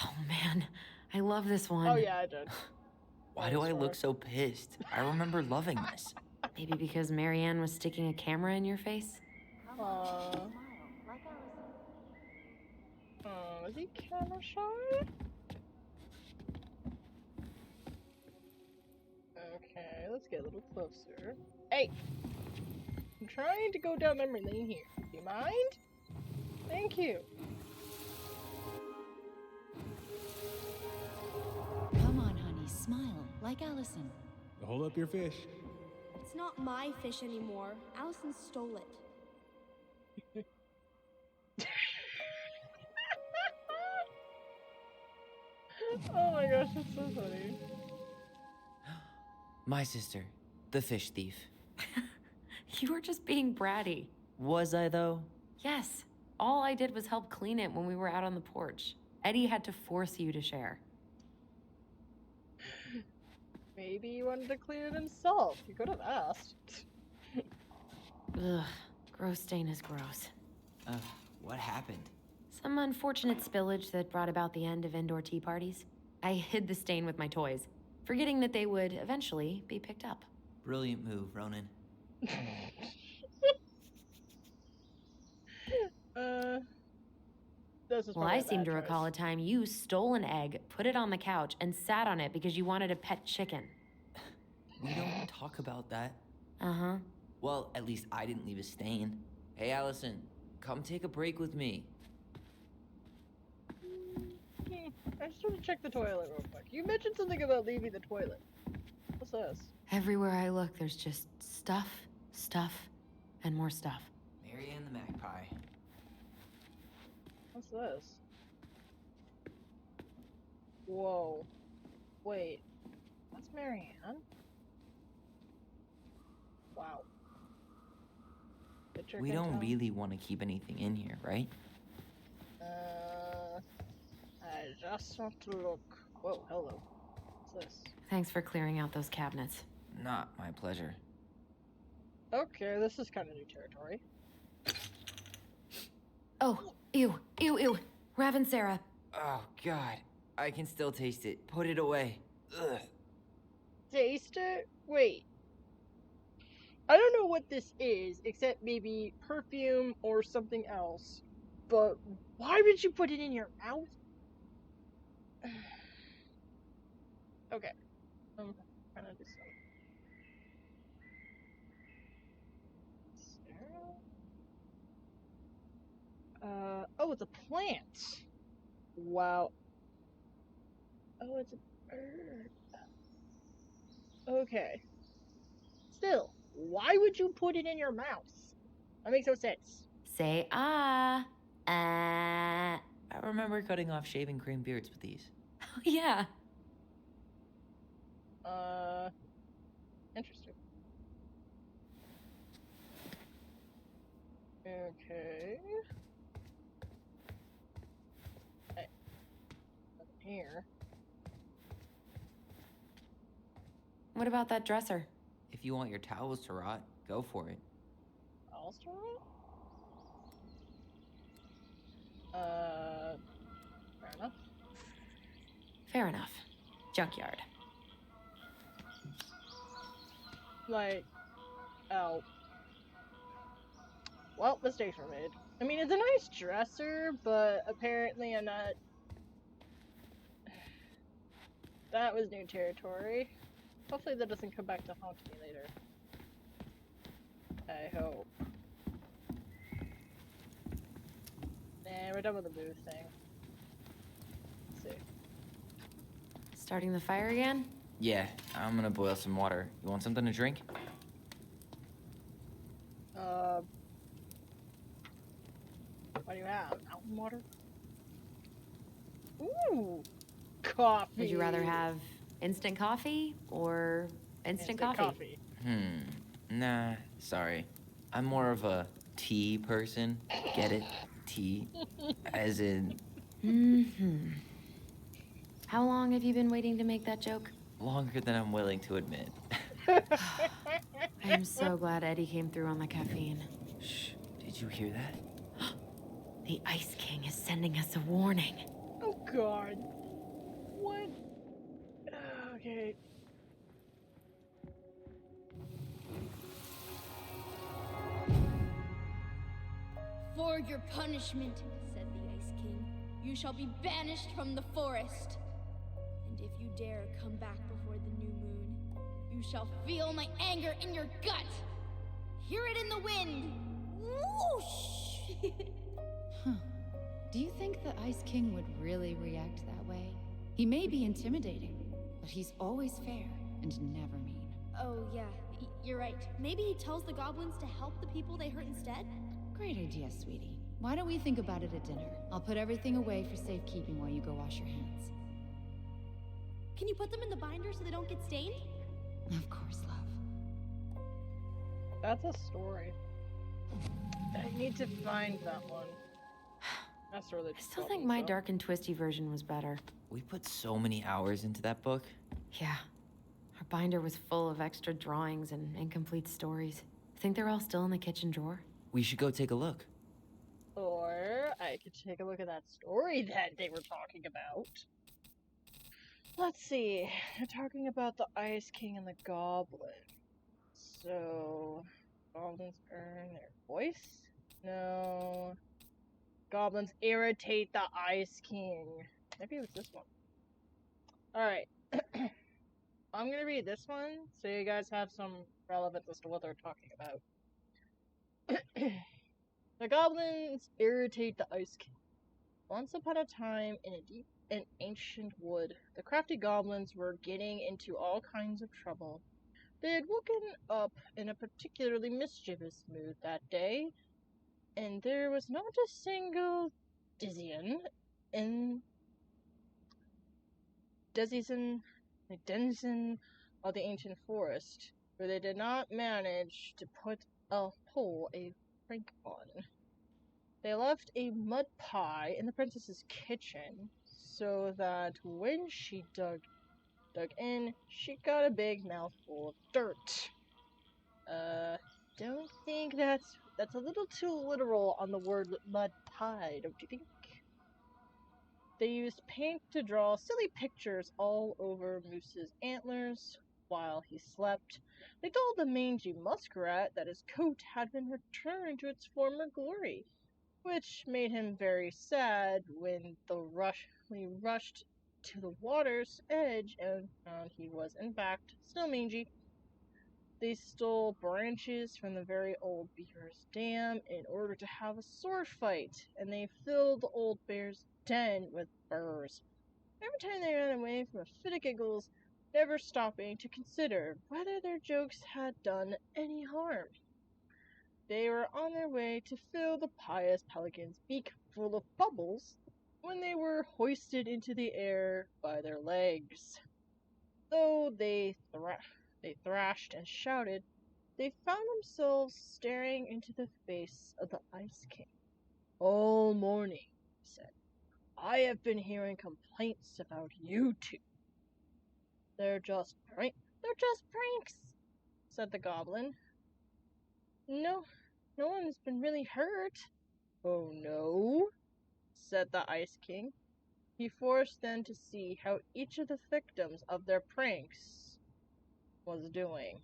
[SPEAKER 3] Oh man, I love this one.
[SPEAKER 2] Oh yeah, I did.
[SPEAKER 4] Why do I look so pissed? I remember loving this.
[SPEAKER 3] Maybe because Marianne was sticking a camera in your face?
[SPEAKER 2] Aww. Oh, is he camera shy? Okay, let's get a little closer. Hey! I'm trying to go down memory lane here. Do you mind? Thank you.
[SPEAKER 9] Come on, honey, smile like Allison.
[SPEAKER 8] Hold up your fish.
[SPEAKER 7] It's not my fish anymore. Allison stole it.
[SPEAKER 2] Oh my gosh, that's so funny.
[SPEAKER 4] My sister, the fish thief.
[SPEAKER 3] You were just being bratty.
[SPEAKER 4] Was I, though?
[SPEAKER 3] Yes. All I did was help clean it when we were out on the porch. Eddie had to force you to share.
[SPEAKER 2] Maybe he wanted to clean it himself. You could have asked.
[SPEAKER 3] Ugh, gross stain is gross.
[SPEAKER 4] What happened?
[SPEAKER 3] Some unfortunate spillage that brought about the end of indoor tea parties. I hid the stain with my toys, forgetting that they would eventually be picked up.
[SPEAKER 4] Brilliant move, Ronan.
[SPEAKER 2] This is
[SPEAKER 3] Well,
[SPEAKER 2] probably
[SPEAKER 3] I
[SPEAKER 2] a
[SPEAKER 3] seem
[SPEAKER 2] bad
[SPEAKER 3] to recall
[SPEAKER 2] choice.
[SPEAKER 3] a time you stole an egg, put it on the couch, and sat on it because you wanted a pet chicken.
[SPEAKER 4] We don't talk about that.
[SPEAKER 3] Uh-huh.
[SPEAKER 4] Well, at least I didn't leave a stain. Hey, Allison, come take a break with me.
[SPEAKER 2] I just want to check the toilet real quick. You mentioned something about leaving the toilet. What's this?
[SPEAKER 3] Everywhere I look, there's just stuff, stuff, and more stuff.
[SPEAKER 4] Marianne the Magpie.
[SPEAKER 2] What's this? Whoa. Wait. That's Marianne? Wow. Picture
[SPEAKER 4] We
[SPEAKER 2] can
[SPEAKER 4] don't
[SPEAKER 2] tell.
[SPEAKER 4] really want to keep anything in here, right?
[SPEAKER 2] I just want to look. Whoa, hello. What's this?
[SPEAKER 3] Thanks for clearing out those cabinets.
[SPEAKER 4] Not my pleasure.
[SPEAKER 2] Okay, this is kind of new territory.
[SPEAKER 3] Oh, ew, ew, ew. Ravensara.
[SPEAKER 4] Oh, God. I can still taste it. Put it away. Ugh.
[SPEAKER 2] Taste it? Wait. I don't know what this is, except maybe perfume or something else. But why would you put it in your mouth? Okay. I'm trying to do something. Oh, it's a plant. Wow. Oh, it's a bird. Okay. Still, why would you put it in your mouth? That makes no sense.
[SPEAKER 3] Say ah.
[SPEAKER 4] I remember cutting off shaving cream beards with these.
[SPEAKER 3] Oh, yeah.
[SPEAKER 2] Interesting. Okay. Hey. Nothing here.
[SPEAKER 3] What about that dresser?
[SPEAKER 4] If you want your towels to rot, go for it.
[SPEAKER 2] Also? Fair enough.
[SPEAKER 3] Fair enough. Junkyard.
[SPEAKER 2] Like, oh. Well, mistakes were made. I mean, it's a nice dresser, but apparently I'm not... That was new territory. Hopefully that doesn't come back to haunt me later. I hope. Nah, we're done with the booth thing. Let's see.
[SPEAKER 3] Starting the fire again?
[SPEAKER 4] Yeah, I'm gonna boil some water. You want something to drink?
[SPEAKER 2] What do you have? Mountain water? Ooh! Coffee!
[SPEAKER 3] Would you rather have instant coffee or instant coffee?
[SPEAKER 4] Nah, sorry. I'm more of a tea person. Get it? Tea. As in,
[SPEAKER 3] Mm-hmm. How long have you been waiting to make that joke?
[SPEAKER 4] longer than I'm willing to admit.
[SPEAKER 3] I'm so glad Eddie came through on the caffeine.
[SPEAKER 4] Shh, did you hear that?
[SPEAKER 3] The Ice King is sending us a warning.
[SPEAKER 2] Oh god. What? Okay.
[SPEAKER 7] For your punishment, said the Ice King, you shall be banished from the forest. And if you dare come back before the new moon, you shall feel my anger in your gut. Hear it in the wind. Whoosh!
[SPEAKER 6] Do you think the Ice King would really react that way? He may be intimidating, but he's always fair and never mean.
[SPEAKER 7] Oh, yeah, you're right. Maybe he tells the goblins to help the people they hurt instead?
[SPEAKER 6] Great idea, sweetie. Why don't we think about it at dinner? I'll put everything away for safekeeping while you go wash your hands.
[SPEAKER 7] Can you put them in the binder so they don't get stained?
[SPEAKER 6] Of course, love.
[SPEAKER 2] That's a story. I need to find that one. That's really
[SPEAKER 3] I still think my dark and twisty version was better.
[SPEAKER 4] We put so many hours into that book.
[SPEAKER 3] Yeah. Our binder was full of extra drawings and incomplete stories. Think they're all still in the kitchen drawer?
[SPEAKER 4] We should go take a look.
[SPEAKER 2] Or I I could take a look at that story that they were talking about. Let's see. They're talking about the Ice King and the Goblin. So, goblins earn their voice? No. Goblins irritate the Ice King. Maybe it was this one. Alright. I'm gonna read this one so you guys have some relevance as to what they're talking about. The goblins irritate the Ice King. Once upon a time, in a deep and ancient wood, the crafty goblins were getting into all kinds of trouble. They had woken up in a particularly mischievous mood that day, and there was not a single denizen of the ancient forest where they did not manage to put a prank on. They left a mud pie in the princess's kitchen so that when she dug in, she got a big mouthful of dirt. Don't think that's a little too literal on the word mud pie, don't you think? They used paint to draw silly pictures all over Moose's antlers while he slept. They told the mangy muskrat that his coat had been returned to its former glory, which made him very sad when he rushed to the water's edge and found he was in fact still mangy. They stole branches from the very old beaver's dam in order to have a sword fight, and they filled the old bear's den with burrs. Every time they ran away from a fit of giggles, never stopping to consider whether their jokes had done any harm. They were on their way to fill the pious pelican's beak full of bubbles when they were hoisted into the air by their legs. Though they thrashed and shouted, they found themselves staring into the face of the Ice King. All morning, he said, I have been hearing complaints about you two. They're just pranks, said the goblin. No one's been really hurt. Oh no, said the Ice King. He forced them to see how each of the victims of their pranks was doing.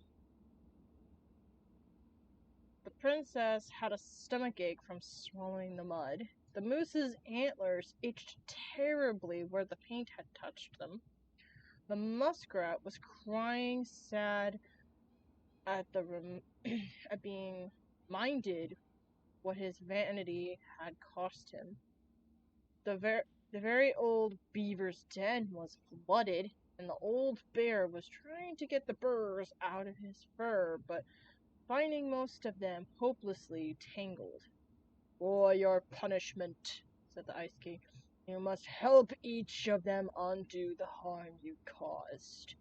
[SPEAKER 2] The princess had a stomachache from swallowing the mud. The moose's antlers itched terribly where the paint had touched them. The muskrat was crying sad at at being minded what his vanity had cost him. The very old beaver's den was flooded, and the old bear was trying to get the burrs out of his fur, but finding most of them hopelessly tangled. For your punishment, said the Ice King, you must help each of them undo the harm you caused.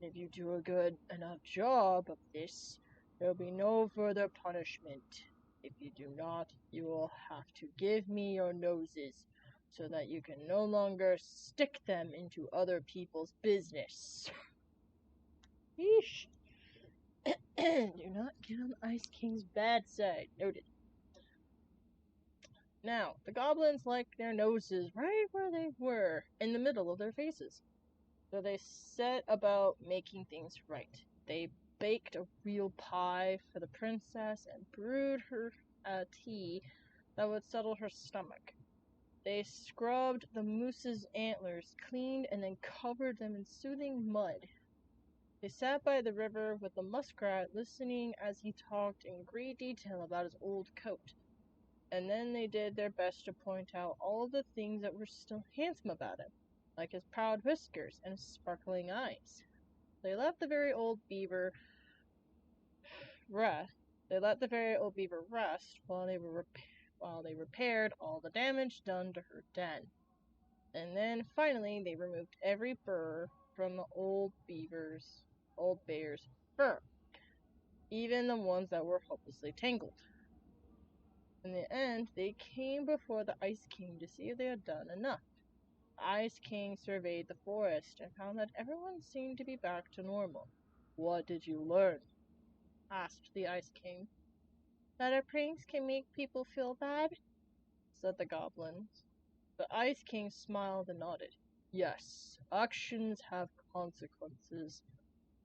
[SPEAKER 2] If you do a good enough job of this, there will be no further punishment. If you do not, you will have to give me your noses, so that you can no longer stick them into other people's business. Yeesh. Do not get on the Ice King's bad side. Noted. Now, the goblins liked their noses right where they were, in the middle of their faces. So they set about making things right. They baked a real pie for the princess and brewed her a tea that would settle her stomach. They scrubbed the moose's antlers, cleaned, and then covered them in soothing mud. They sat by the river with the muskrat, listening as he talked in great detail about his old coat. And then they did their best to point out all the things that were still handsome about him, like his proud whiskers and his sparkling eyes. They let the very old beaver rest. While they repaired all the damage done to her den. And then finally they removed every burr from the old bear's fur, even the ones that were hopelessly tangled. In the end, they came before the Ice King to see if they had done enough. The Ice King surveyed the forest and found that everyone seemed to be back to normal. What did you learn? Asked the Ice King. That our pranks can make people feel bad, said the goblin. The Ice King smiled and nodded. Yes, actions have consequences.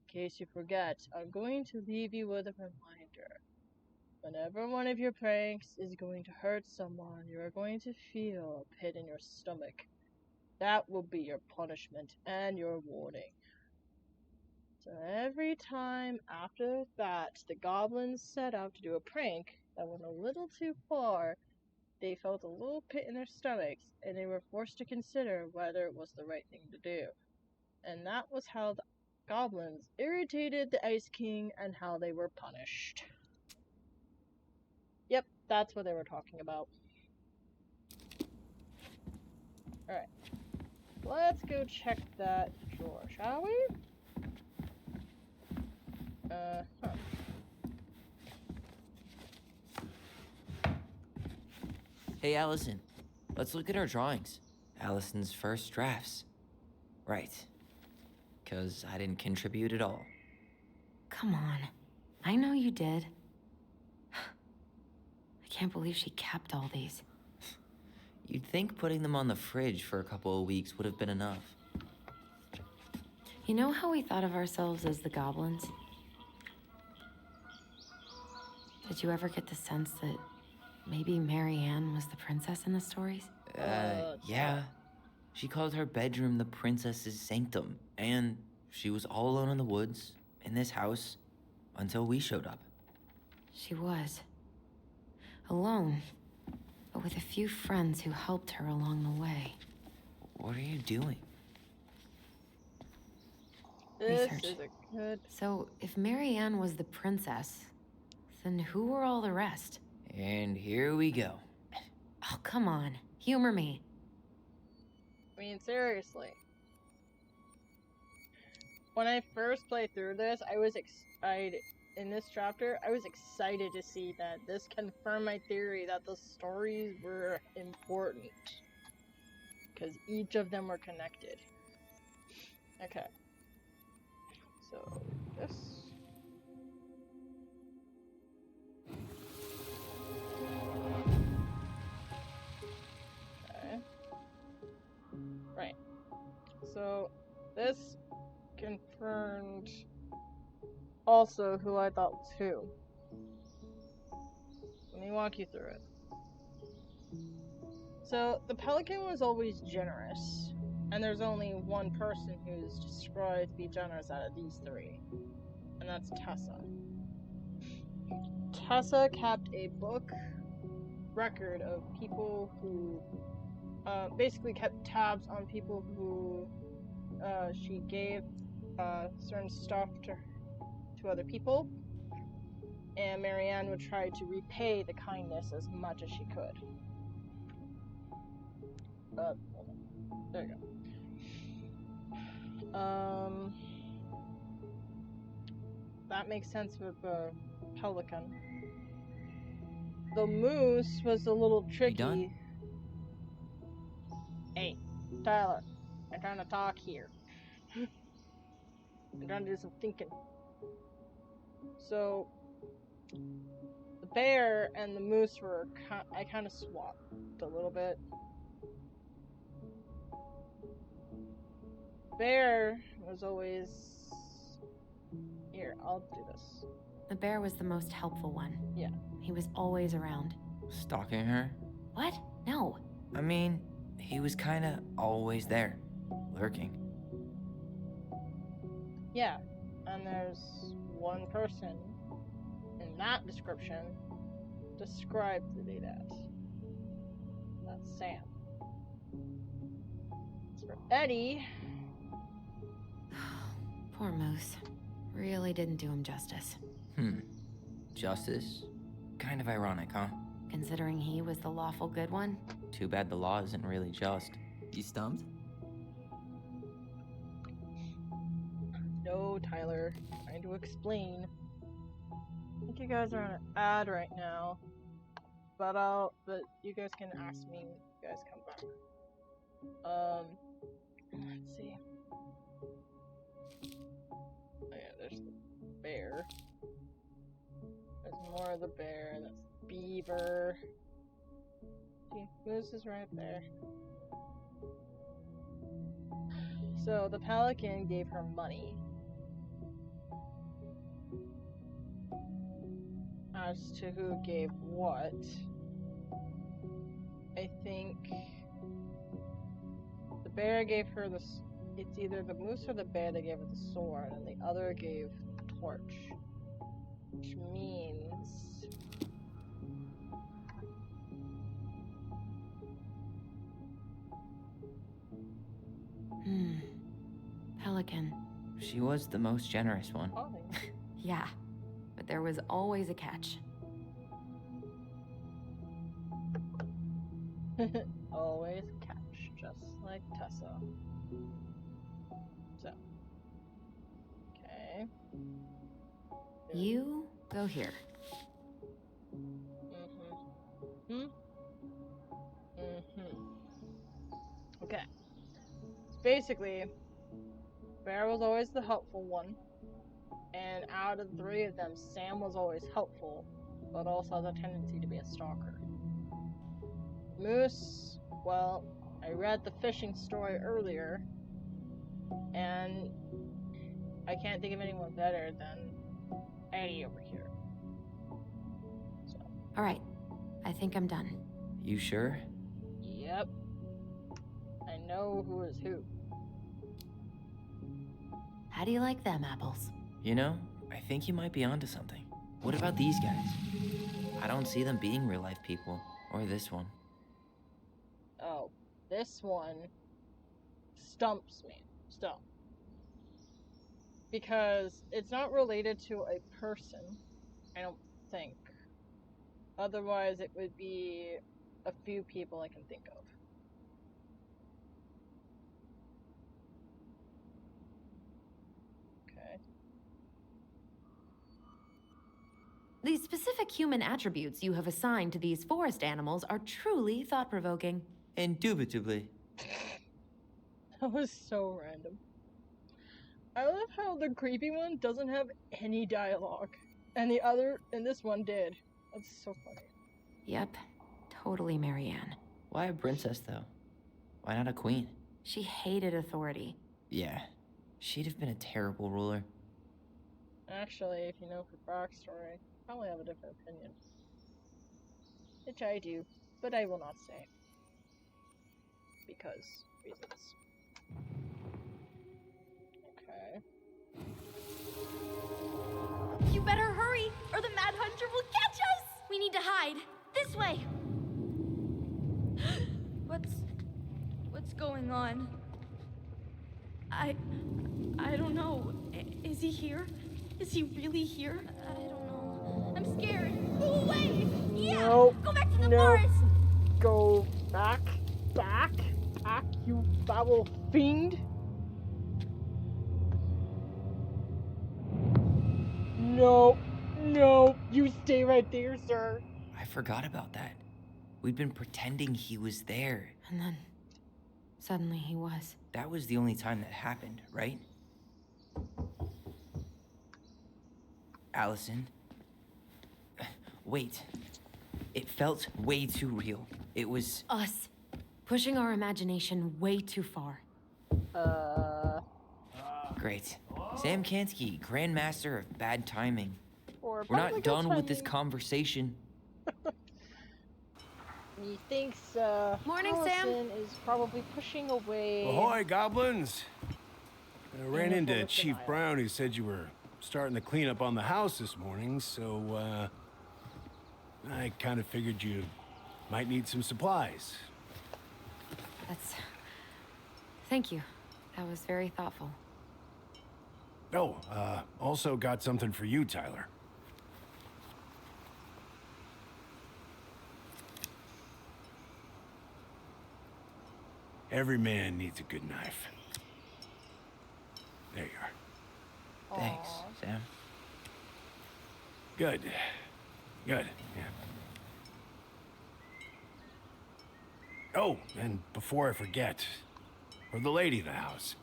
[SPEAKER 2] In case you forget, I'm going to leave you with a reminder. Whenever one of your pranks is going to hurt someone, you are going to feel a pit in your stomach. That will be your punishment and your warning. So every time after that, the goblins set out to do a prank that went a little too far, they felt a little pit in their stomachs, and they were forced to consider whether it was the right thing to do. And that was how the goblins irritated the Ice King and how they were punished. Yep, that's what they were talking about. Alright. Let's go check that drawer, shall we?
[SPEAKER 4] Hey, Allison. Let's look at our drawings. Allison's first drafts. Right. 'Cause I didn't contribute at all.
[SPEAKER 3] Come on. I know you did. I can't believe she kept all these.
[SPEAKER 4] You'd think putting them on the fridge for a couple of weeks would have been enough.
[SPEAKER 3] You know how we thought of ourselves as the goblins? Did you ever get the sense that maybe Marianne was the princess in the stories?
[SPEAKER 4] Yeah. She called her bedroom the princess's sanctum, and she was all alone in the woods, in this house, until we showed up.
[SPEAKER 3] She was. Alone, but with a few friends who helped her along the way.
[SPEAKER 4] What are you doing?
[SPEAKER 2] This
[SPEAKER 3] Research.
[SPEAKER 2] is a good...
[SPEAKER 3] So, if Marianne was the princess, then who were all the rest?
[SPEAKER 4] And here we go.
[SPEAKER 3] Oh, come on. Humor me.
[SPEAKER 2] I mean, seriously. When I first played through this, I was excited. In this chapter, I was excited to see that this confirmed my theory that the stories were important. Because each of them were connected. Okay. So, this... Okay. Right. So, this confirmed also who I thought was who. Let me walk you through it. So, the Pelican was always generous, and there's only one person who's described to be generous out of these three, and that's Tessa. Tessa kept a book record of people who basically kept tabs on people who she gave certain stuff to other people, and Marianne would try to repay the kindness as much as she could. Hold on. There you go. That makes sense with the Pelican. The moose was a little tricky.
[SPEAKER 4] You done?
[SPEAKER 2] Hey, Tyler, I'm trying to talk here. I'm trying to do some thinking. So, the bear and the moose were I kind of swapped a little bit. Bear was always... Here, I'll do this.
[SPEAKER 3] The bear was the most helpful one.
[SPEAKER 2] Yeah.
[SPEAKER 3] He was always around.
[SPEAKER 4] Stalking her?
[SPEAKER 3] What? No.
[SPEAKER 4] I mean, he was kinda always there, lurking.
[SPEAKER 2] Yeah, and there's one person in that description described to be that. That's Sam. As for Eddie...
[SPEAKER 3] Poor Moose. Really didn't do him justice.
[SPEAKER 4] Justice? Kind of ironic, huh?
[SPEAKER 3] Considering he was the lawful good one.
[SPEAKER 4] Too bad the law isn't really just.
[SPEAKER 10] You stumped?
[SPEAKER 2] No, Tyler. Trying to explain. I think you guys are on an ad right now. But you guys can ask me when you guys come back. Let's see. Oh yeah, there's the bear. There's more of the bear, and that's beaver. see. Moose is right there. So the pelican gave her money. As to who gave what, I think the bear gave her it's either the moose or the bear that gave her the sword, and the other gave the torch. Which means...
[SPEAKER 3] Pelican.
[SPEAKER 4] She was the most generous one.
[SPEAKER 3] Yeah, but there was always a catch.
[SPEAKER 2] Always catch, just like Tessa. So. Okay.
[SPEAKER 3] You go here.
[SPEAKER 2] Okay. So basically, Bear was always the helpful one, and out of the three of them, Sam was always helpful, but also has a tendency to be a stalker. Moose, well, I read the fishing story earlier, and I can't think of anyone better than Eddie over here. So.
[SPEAKER 3] All right, I think I'm done.
[SPEAKER 4] You sure?
[SPEAKER 2] Yep. I know who is who.
[SPEAKER 3] How do you like them apples?
[SPEAKER 4] You know, I think you might be onto something. What about these guys? I don't see them being real-life people. Or this one.
[SPEAKER 2] Oh, this one stumps me. Stump. Because it's not related to a person, I don't think. Otherwise, it would be a few people I can think of. Okay.
[SPEAKER 3] The specific human attributes you have assigned to these forest animals are truly thought-provoking.
[SPEAKER 4] Indubitably.
[SPEAKER 2] That was so random. I love how the creepy one doesn't have any dialogue, and this one did. That's so funny.
[SPEAKER 3] Yep, totally Marianne.
[SPEAKER 4] Why a princess, though? Why not a queen?
[SPEAKER 3] She hated authority.
[SPEAKER 4] Yeah, she'd have been a terrible ruler.
[SPEAKER 2] Actually, if you know her backstory, you probably have a different opinion. Which I do, but I will not say. Because reasons. Okay.
[SPEAKER 5] You better hurry, or the Mad Hunter will catch us! We need to hide. This way! What's going on? I don't know. Is he here? Is he really here? I don't know. I'm scared. Go away! Yeah!
[SPEAKER 2] Nope.
[SPEAKER 5] Go back to the
[SPEAKER 2] Nope.
[SPEAKER 5] forest!
[SPEAKER 2] Go back, you foul fiend! No, you stay right there, sir.
[SPEAKER 4] I forgot about that. We'd been pretending he was there.
[SPEAKER 3] And then, suddenly he was.
[SPEAKER 4] That was the only time that happened, right? Allison? Wait. It felt way too real. It was...
[SPEAKER 3] Us. Pushing our imagination way too far.
[SPEAKER 4] Great. Sam Kansky, Grandmaster of Bad Timing.
[SPEAKER 2] Or
[SPEAKER 4] We're not
[SPEAKER 2] probably
[SPEAKER 4] done
[SPEAKER 2] good
[SPEAKER 4] with this
[SPEAKER 2] timing.
[SPEAKER 4] conversation.
[SPEAKER 2] Methinks,
[SPEAKER 3] Morning, Sam.
[SPEAKER 2] Allison is probably pushing away.
[SPEAKER 8] Ahoy, goblins! I ran
[SPEAKER 2] the
[SPEAKER 8] into
[SPEAKER 2] forest
[SPEAKER 8] Chief
[SPEAKER 2] denial.
[SPEAKER 8] Brown, who said you were starting the cleanup on the house this morning, so, I kind of figured you might need some supplies.
[SPEAKER 3] Thank you. That was very thoughtful.
[SPEAKER 8] Oh, also got something for you, Tyler. Every man needs a good knife. There you are.
[SPEAKER 4] Thanks, Sam.
[SPEAKER 8] Good. Good, yeah. Oh, and before I forget, for the lady of the house.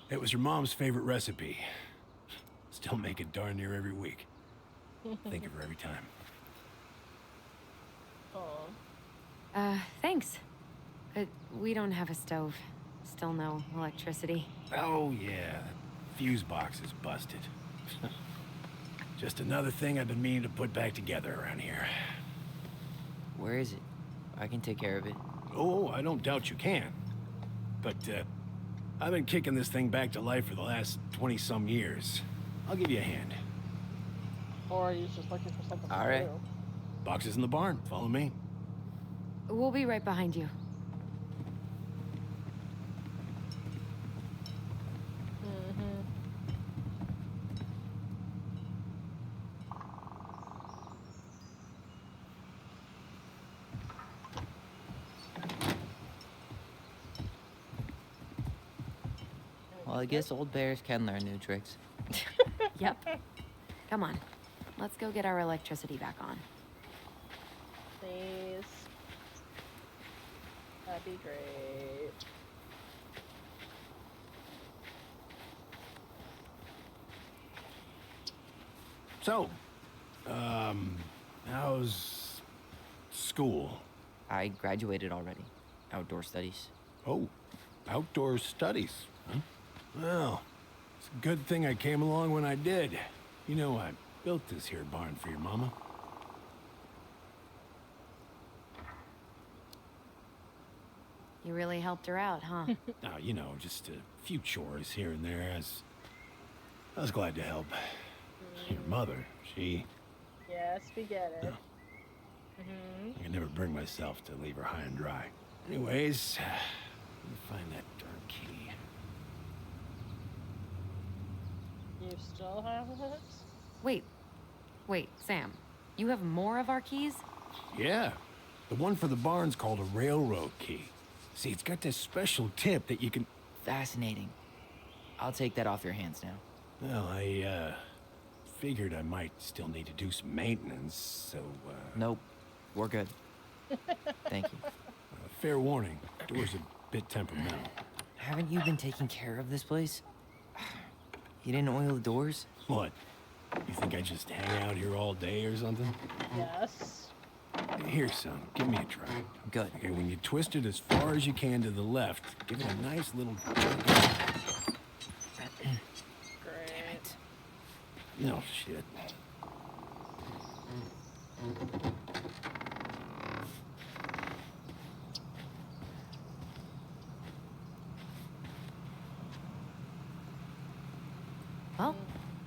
[SPEAKER 8] It was her mom's favorite recipe. still make it darn near every week. Think of her every time.
[SPEAKER 2] Oh.
[SPEAKER 3] Thanks. But we don't have a stove. Still no electricity.
[SPEAKER 8] Oh, yeah. Fuse box is busted. Just another thing I've been meaning to put back together around here.
[SPEAKER 4] Where is it? I can take care of it.
[SPEAKER 8] Oh, I don't doubt you can. But, I've been kicking this thing back to life for the last 20-some years. I'll give you a hand.
[SPEAKER 2] Or he's just looking for something
[SPEAKER 4] All
[SPEAKER 2] to
[SPEAKER 4] right.
[SPEAKER 2] do.
[SPEAKER 8] Box is in the barn. Follow me.
[SPEAKER 3] We'll be right behind you.
[SPEAKER 2] Mm-hmm.
[SPEAKER 4] Well, I guess old bears can learn new tricks.
[SPEAKER 3] Yep. Come on. Let's go get our electricity back on.
[SPEAKER 2] Please. That'd be great.
[SPEAKER 8] So, how's school?
[SPEAKER 4] I graduated already. Outdoor studies.
[SPEAKER 8] Oh, outdoor studies, huh? Well, it's a good thing I came along when I did. You know, I built this here barn for your mama.
[SPEAKER 3] You really helped her out, huh?
[SPEAKER 8] Now, you know, just a few chores here and there. I was glad to help. Your mother, she...
[SPEAKER 2] Yes, we get it.
[SPEAKER 8] No.
[SPEAKER 2] Mm-hmm.
[SPEAKER 8] I can never bring myself to leave her high and dry. Anyways, let me find that darn key.
[SPEAKER 2] You still have it?
[SPEAKER 3] Wait, Sam. You have more of our keys?
[SPEAKER 8] Yeah, the one for the barn's called a railroad key. See, it's got this special tip that you can...
[SPEAKER 4] Fascinating. I'll take that off your hands now.
[SPEAKER 8] Well, I, figured I might still need to do some maintenance, so,
[SPEAKER 4] Nope. We're good. Thank you.
[SPEAKER 8] fair warning, door's a bit temperamental.
[SPEAKER 4] Haven't you been taking care of this place? You didn't oil the doors?
[SPEAKER 8] What? You think I just hang out here all day or something?
[SPEAKER 2] Yes.
[SPEAKER 8] Here, son, give me a try.
[SPEAKER 4] Good.
[SPEAKER 8] Okay, when you twist it as far as you can to the left, give it a nice little jerk.
[SPEAKER 2] Great.
[SPEAKER 8] No shit.
[SPEAKER 3] Well,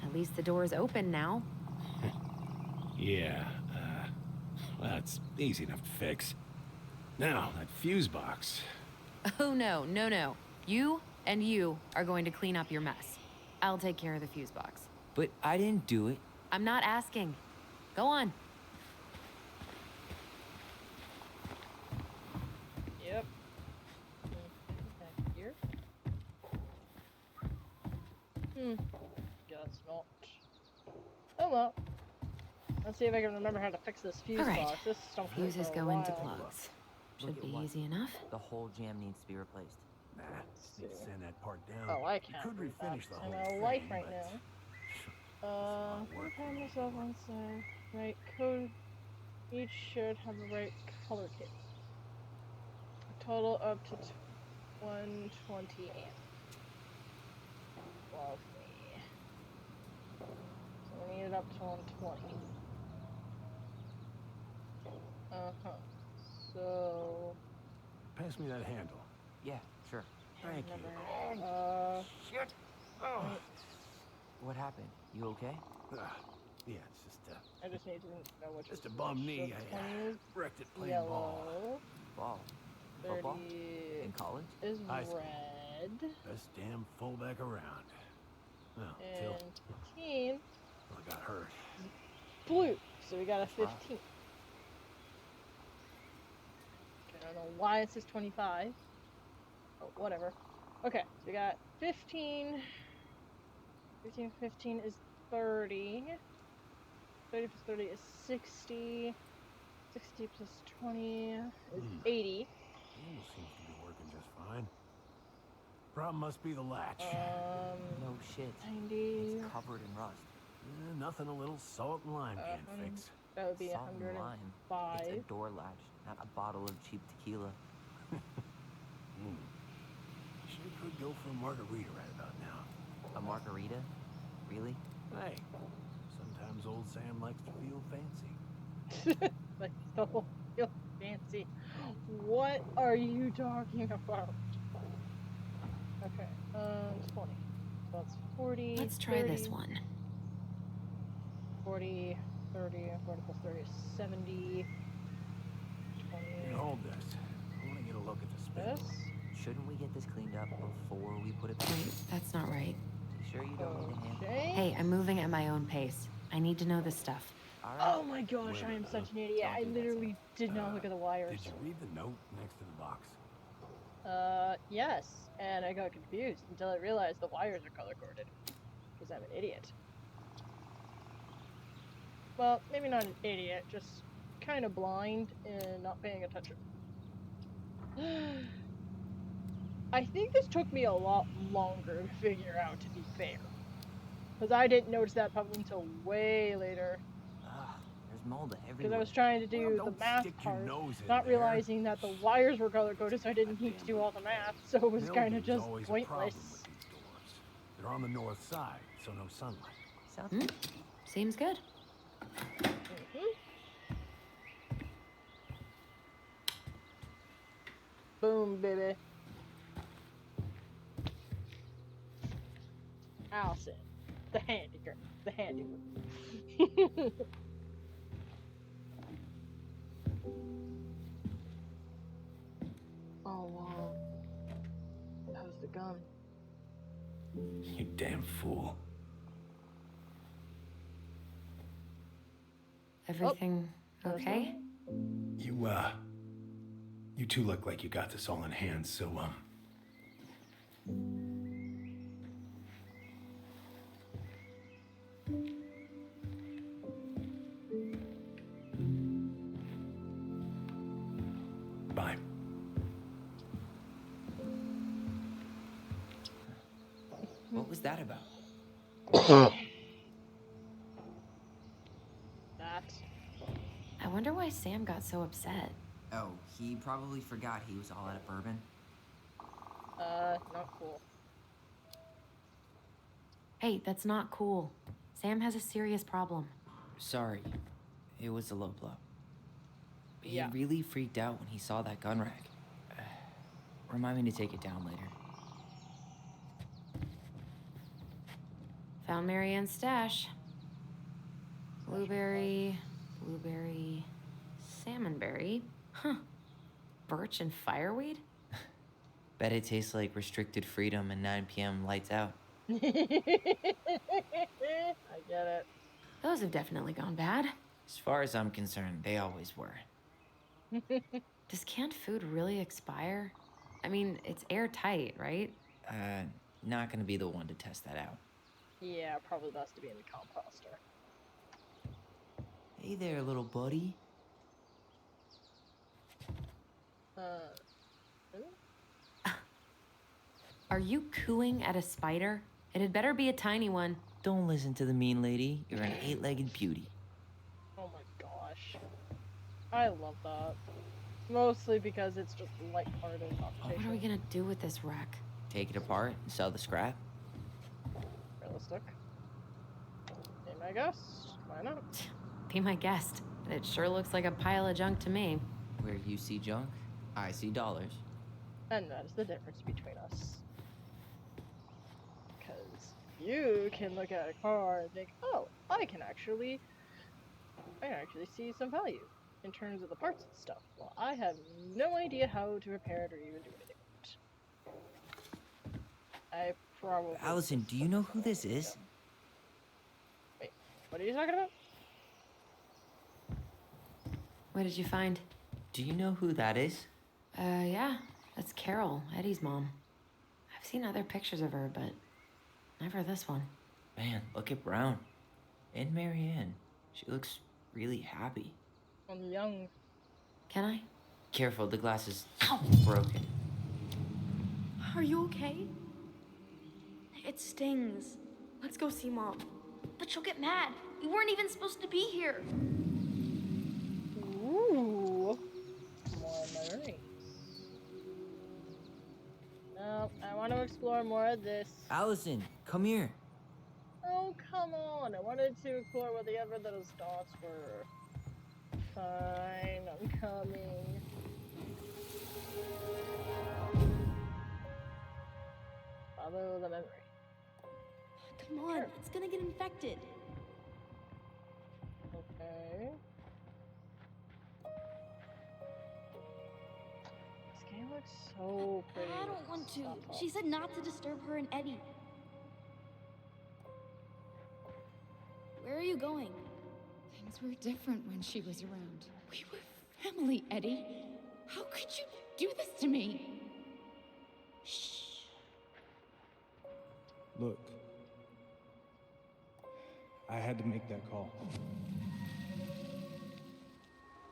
[SPEAKER 3] at least the door's open now.
[SPEAKER 8] Yeah, that's easy enough to fix. Now, that fuse box.
[SPEAKER 3] Oh, no. You and you are going to clean up your mess. I'll take care of the fuse box.
[SPEAKER 4] But I didn't do it.
[SPEAKER 3] I'm not asking. Go on.
[SPEAKER 2] Yep. Back here. Guess not. Oh well. Let's see if I can remember how to fix this fuse
[SPEAKER 3] All right.
[SPEAKER 2] box. This is something
[SPEAKER 3] Fuses
[SPEAKER 2] for a
[SPEAKER 3] go into
[SPEAKER 2] while.
[SPEAKER 3] plugs.
[SPEAKER 4] Look
[SPEAKER 3] Should
[SPEAKER 4] at
[SPEAKER 3] be
[SPEAKER 4] one.
[SPEAKER 3] easy enough.
[SPEAKER 4] The whole jam needs to be replaced.
[SPEAKER 8] Nah, just send that part down.
[SPEAKER 2] Oh, I
[SPEAKER 8] You
[SPEAKER 2] can't.
[SPEAKER 8] could
[SPEAKER 2] read that
[SPEAKER 8] refinish the
[SPEAKER 2] because
[SPEAKER 8] whole
[SPEAKER 2] I'm
[SPEAKER 8] thing,
[SPEAKER 2] a life right
[SPEAKER 8] but
[SPEAKER 2] now.
[SPEAKER 8] work.
[SPEAKER 2] Put myself on side. Right code. Each should have the right color kit. A total up to 120 amp. Lovely. So we need it up to 120. Uh-huh. So...
[SPEAKER 8] Pass me that handle.
[SPEAKER 4] Yeah, sure.
[SPEAKER 8] Thank you.
[SPEAKER 2] Shit!
[SPEAKER 8] Oh.
[SPEAKER 4] What happened? You okay?
[SPEAKER 8] Yeah, it's just
[SPEAKER 2] I just need to know which
[SPEAKER 8] just a
[SPEAKER 2] is
[SPEAKER 8] bum
[SPEAKER 2] which.
[SPEAKER 8] knee.
[SPEAKER 2] So
[SPEAKER 8] I
[SPEAKER 2] 20 is
[SPEAKER 8] wrecked it playing ball.
[SPEAKER 2] yellow.
[SPEAKER 4] Ball.
[SPEAKER 2] 30
[SPEAKER 4] Football? In college?
[SPEAKER 2] is
[SPEAKER 8] High school.
[SPEAKER 2] red.
[SPEAKER 8] Best damn fullback around. Well, till
[SPEAKER 2] And 15
[SPEAKER 8] I got hurt.
[SPEAKER 2] blue. So we got a 15. I don't know why it says 25. Oh, whatever. Okay, so we got 15. 15 is 30. 30 plus 30 is 60. 60 plus 20 is 80.
[SPEAKER 8] Almost seems to be working just fine. Problem must be the latch.
[SPEAKER 4] No shit.
[SPEAKER 2] 90.
[SPEAKER 4] It's covered in rust.
[SPEAKER 8] Nothing a little salt and lime can't fix.
[SPEAKER 2] That would be
[SPEAKER 4] Salt and lime.
[SPEAKER 2] 105.
[SPEAKER 4] It's a door latch, not a bottle of cheap tequila.
[SPEAKER 8] Sure could go for a margarita right about now.
[SPEAKER 4] A margarita? Really?
[SPEAKER 8] Hey, sometimes old Sam likes to feel fancy.
[SPEAKER 2] Like, the whole feel fancy. What are you talking about? Okay, it's 20. So that's 40.
[SPEAKER 3] Let's try
[SPEAKER 2] 30,
[SPEAKER 3] this one.
[SPEAKER 2] 40, 30, 40 plus 30 is 70. 20.
[SPEAKER 8] Here, hold this. I want to get a look at the
[SPEAKER 2] This.
[SPEAKER 8] spindle.
[SPEAKER 4] Shouldn't we get this cleaned up before we put it back?
[SPEAKER 3] Wait, that's not right.
[SPEAKER 4] You sure you don't need a hand?
[SPEAKER 2] Okay.
[SPEAKER 3] Hey, I'm moving at my own pace. I need to know this stuff.
[SPEAKER 4] All right.
[SPEAKER 2] Oh my gosh, I am such an idiot.
[SPEAKER 4] Don't
[SPEAKER 2] I
[SPEAKER 4] do that,
[SPEAKER 2] literally did not look at the wires.
[SPEAKER 8] Did you read the note next to the box?
[SPEAKER 2] Yes. And I got confused until I realized the wires are color coded. Because I'm an idiot. Well, maybe not an idiot, just kind of blind and not paying attention. I think this took me a lot longer to figure out, to be fair. Because I didn't notice that probably until way later.
[SPEAKER 4] There's mold
[SPEAKER 2] Because
[SPEAKER 4] everywhere.
[SPEAKER 2] I was trying to do
[SPEAKER 8] Well,
[SPEAKER 2] the
[SPEAKER 8] don't
[SPEAKER 2] math
[SPEAKER 8] stick your
[SPEAKER 2] part,
[SPEAKER 8] nose in
[SPEAKER 2] not
[SPEAKER 8] there.
[SPEAKER 2] realizing that the wires were color coded, so I didn't need to do all the math, so it was kind of
[SPEAKER 8] Mildew's
[SPEAKER 2] just
[SPEAKER 8] always a problem
[SPEAKER 2] pointless.
[SPEAKER 8] with these doors. They're on the north side, so no sunlight.
[SPEAKER 4] Sounds
[SPEAKER 3] Seems good.
[SPEAKER 2] Boom, baby. Allison, the handy girl, the handy girl. Oh wow, that was the gun.
[SPEAKER 8] You damn fool.
[SPEAKER 3] Everything okay?
[SPEAKER 8] You two look like you got this all in hand, so, bye.
[SPEAKER 4] What was that about?
[SPEAKER 2] That.
[SPEAKER 3] I wonder why Sam got so upset.
[SPEAKER 4] Oh, he probably forgot he was all out of bourbon.
[SPEAKER 2] Not cool.
[SPEAKER 3] Hey, that's not cool. Sam has a serious problem.
[SPEAKER 4] Sorry. It was a low blow. He
[SPEAKER 2] Yeah.
[SPEAKER 4] really freaked out when he saw that gun rack. Remind me to take it down later.
[SPEAKER 3] Found Marianne's stash. Blueberry, blueberry, salmonberry. Huh. Birch and fireweed?
[SPEAKER 4] Bet it tastes like restricted freedom and 9 p.m. lights out.
[SPEAKER 2] I get it.
[SPEAKER 3] Those have definitely gone bad.
[SPEAKER 4] As far as I'm concerned, they always were.
[SPEAKER 3] Does canned food really expire? I mean, it's airtight, right?
[SPEAKER 4] Not gonna be the one to test that out.
[SPEAKER 2] Yeah, probably best to be in the composter.
[SPEAKER 4] Hey there, little buddy.
[SPEAKER 3] Are you cooing at a spider? It had better be a tiny one.
[SPEAKER 4] Don't listen to the mean lady. You're an 8-legged beauty.
[SPEAKER 2] Oh my gosh. I love that. Mostly because it's just lighthearted
[SPEAKER 3] What
[SPEAKER 2] conversation.
[SPEAKER 3] are we gonna do with this wreck?
[SPEAKER 4] Take it apart and sell the scrap.
[SPEAKER 2] Realistic. Be my guest. Why not?
[SPEAKER 3] Be my guest. It sure looks like a pile of junk to me.
[SPEAKER 4] Where you see junk, I see dollars.
[SPEAKER 2] And that is the difference between us. Because you can look at a car and think, oh, I can actually see some value in terms of the parts and stuff. Well, I have no idea how to repair it or even do anything with it. I probably...
[SPEAKER 4] Allison, do you know who this is?
[SPEAKER 2] Wait, what are you talking about?
[SPEAKER 3] What did you find?
[SPEAKER 4] Do you know who that is?
[SPEAKER 3] Yeah. That's Carol, Eddie's mom. I've seen other pictures of her, but never this one.
[SPEAKER 4] Man, look at Brown. And Marianne. She looks really happy.
[SPEAKER 2] I'm young.
[SPEAKER 3] Can I?
[SPEAKER 4] Careful, the glass is
[SPEAKER 3] Ow!
[SPEAKER 4] broken.
[SPEAKER 5] Are you okay? It stings. Let's go see Mom. But she'll get mad. We weren't even supposed to be here.
[SPEAKER 2] Ooh. More memories. No, I want to explore more of this.
[SPEAKER 4] Allison, come here.
[SPEAKER 2] Oh, come on. I wanted to explore whatever those dots were. Fine, I'm coming. Follow the memory.
[SPEAKER 5] Come on, it's gonna get infected.
[SPEAKER 2] Okay. This game looks so pretty.
[SPEAKER 5] I don't want to.
[SPEAKER 2] Stop.
[SPEAKER 5] She said not to disturb her and Eddie. Where are you going?
[SPEAKER 6] Things were different when she was around. We were family, Eddie. How could you do this to me?
[SPEAKER 5] Shh.
[SPEAKER 10] Look, I had to make that call.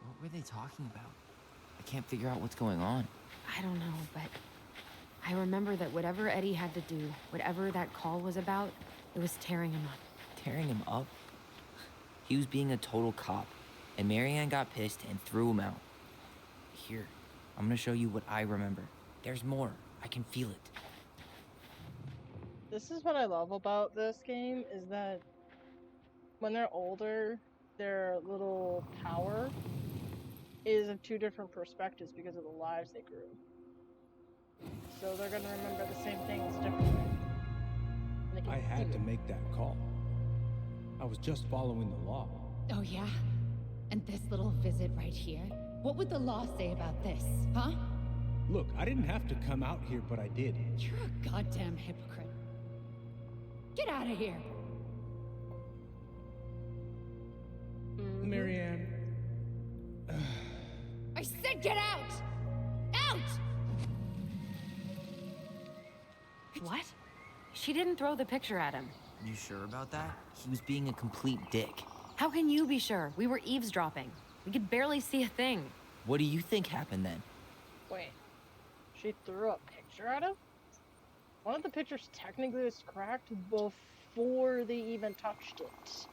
[SPEAKER 4] What were they talking about? I can't figure out what's going on.
[SPEAKER 3] I don't know, but I remember that whatever Eddie had to do, whatever that call was about, it was tearing him up.
[SPEAKER 4] Tearing him up? He was being a total cop, and Marianne got pissed and threw him out. Here, I'm gonna show you what I remember. There's more. I can feel it.
[SPEAKER 2] This is what I love about this game, is that when they're older, their little power is of two different perspectives because of the lives they grew. So they're gonna remember the same things differently. And they can
[SPEAKER 10] I had
[SPEAKER 2] feel
[SPEAKER 10] to
[SPEAKER 2] it.
[SPEAKER 10] make that call. I was just following the law.
[SPEAKER 6] Oh, yeah? And this little visit right here? What would the law say about this, huh?
[SPEAKER 10] Look, I didn't have to come out here, but I did.
[SPEAKER 6] You're a goddamn hypocrite. Get out of here!
[SPEAKER 10] Marianne.
[SPEAKER 6] I said get out! Out!
[SPEAKER 3] What? She didn't throw the picture at him.
[SPEAKER 4] You sure about that? He was being a complete dick.
[SPEAKER 3] How can you be sure? We were eavesdropping. We could barely see a thing.
[SPEAKER 4] What do you think happened then?
[SPEAKER 2] Wait, she threw a picture at him? One of the pictures technically was cracked before they even touched it.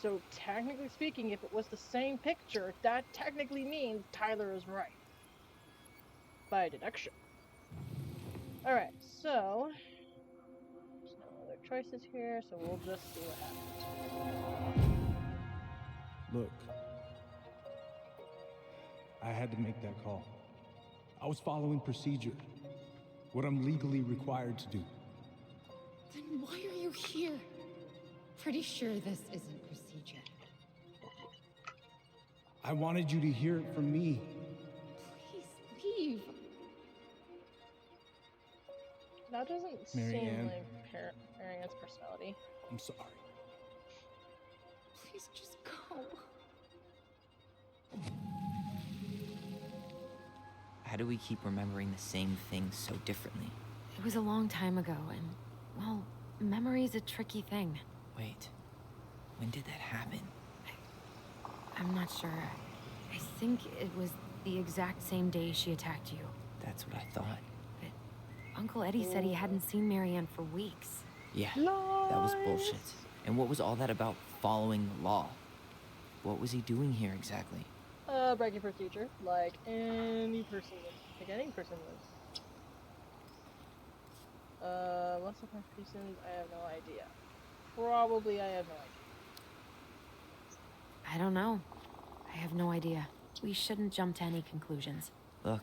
[SPEAKER 2] So technically speaking, if it was the same picture, that technically means Tyler is right. By deduction. Alright, so there's no other choices here, so we'll just see what happens.
[SPEAKER 10] Look, I had to make that call. I was following procedure, what I'm legally required to do.
[SPEAKER 6] Then why are you here? Pretty sure this isn't procedure.
[SPEAKER 10] I wanted you to hear it from me.
[SPEAKER 6] Please leave.
[SPEAKER 2] That doesn't seem
[SPEAKER 10] Marianne.
[SPEAKER 2] like Marianne's personality.
[SPEAKER 10] I'm sorry.
[SPEAKER 6] Please just go.
[SPEAKER 4] How do we keep remembering the same things so differently?
[SPEAKER 3] It was a long time ago, and, well, memory's a tricky thing.
[SPEAKER 4] Wait, when did that happen?
[SPEAKER 3] I'm not sure. I think it was the exact same day she attacked you.
[SPEAKER 4] That's what I thought.
[SPEAKER 3] But Uncle Eddie said he hadn't seen Marianne for weeks.
[SPEAKER 4] Yeah, that was bullshit. And what was all that about following the law? What was he doing here exactly?
[SPEAKER 2] Breaking procedure, like any person would. Like any person would. What's the point of reasons? I have no idea. Probably I have no idea.
[SPEAKER 3] I don't know. I have no idea. We shouldn't jump to any conclusions.
[SPEAKER 4] Look,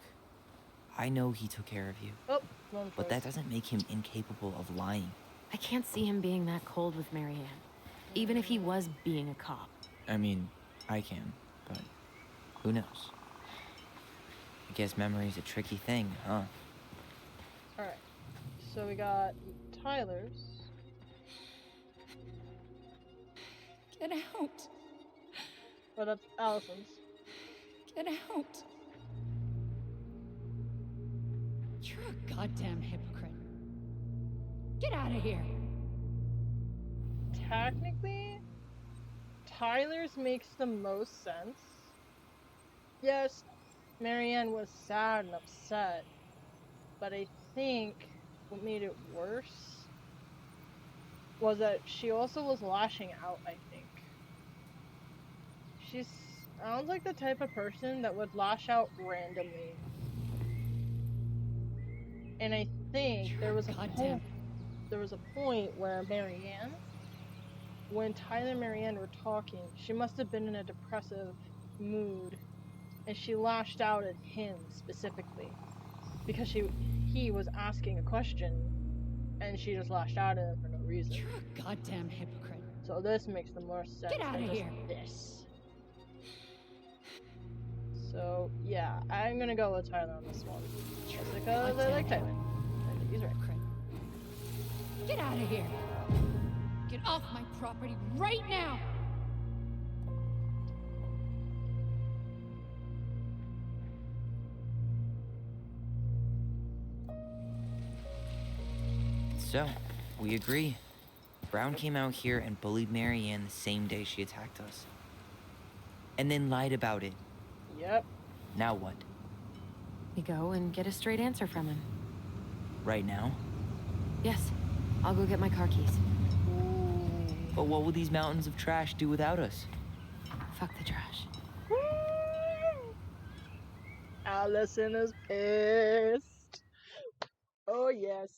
[SPEAKER 4] I know he took care of you,
[SPEAKER 2] Oh, one
[SPEAKER 4] but that
[SPEAKER 2] choice.
[SPEAKER 4] doesn't make him incapable of lying.
[SPEAKER 3] I can't see him being that cold with Marianne. Even if he was being a cop.
[SPEAKER 4] I mean, I can, but who knows? I guess memory's a tricky thing, huh?
[SPEAKER 2] Alright. So we got Tyler's.
[SPEAKER 6] Get out.
[SPEAKER 2] But that's Allison's.
[SPEAKER 6] Get out. You're a goddamn hypocrite. Get out of here.
[SPEAKER 2] Technically, Tyler's makes the most sense. Yes, Marianne was sad and upset, but I think what made it worse was that she also was lashing out, I think. She sounds like the type of person that would lash out randomly. And I think there was a point where Marianne, when Tyler and Marianne were talking, she must have been in a depressive mood, and she lashed out at him specifically because he was asking a question, and she just lashed out at him for no reason.
[SPEAKER 6] You're a goddamn hypocrite.
[SPEAKER 2] So this makes the more sense
[SPEAKER 6] Get out
[SPEAKER 2] than
[SPEAKER 6] of
[SPEAKER 2] just
[SPEAKER 6] here.
[SPEAKER 2] this. So yeah, I'm gonna go with Tyler on this one. Just because I like Tyler. I think he's right.
[SPEAKER 5] Get out of here! Get off my property right now!
[SPEAKER 4] So, we agree. Brown came out here and bullied Marianne the same day she attacked us. And then lied about it.
[SPEAKER 2] Yep.
[SPEAKER 4] Now what?
[SPEAKER 3] We go and get a straight answer from him.
[SPEAKER 4] Right now?
[SPEAKER 3] Yes. I'll go get my car keys.
[SPEAKER 4] But what will these mountains of trash do without us?
[SPEAKER 3] Fuck the trash.
[SPEAKER 2] Allison is pissed. Oh yes.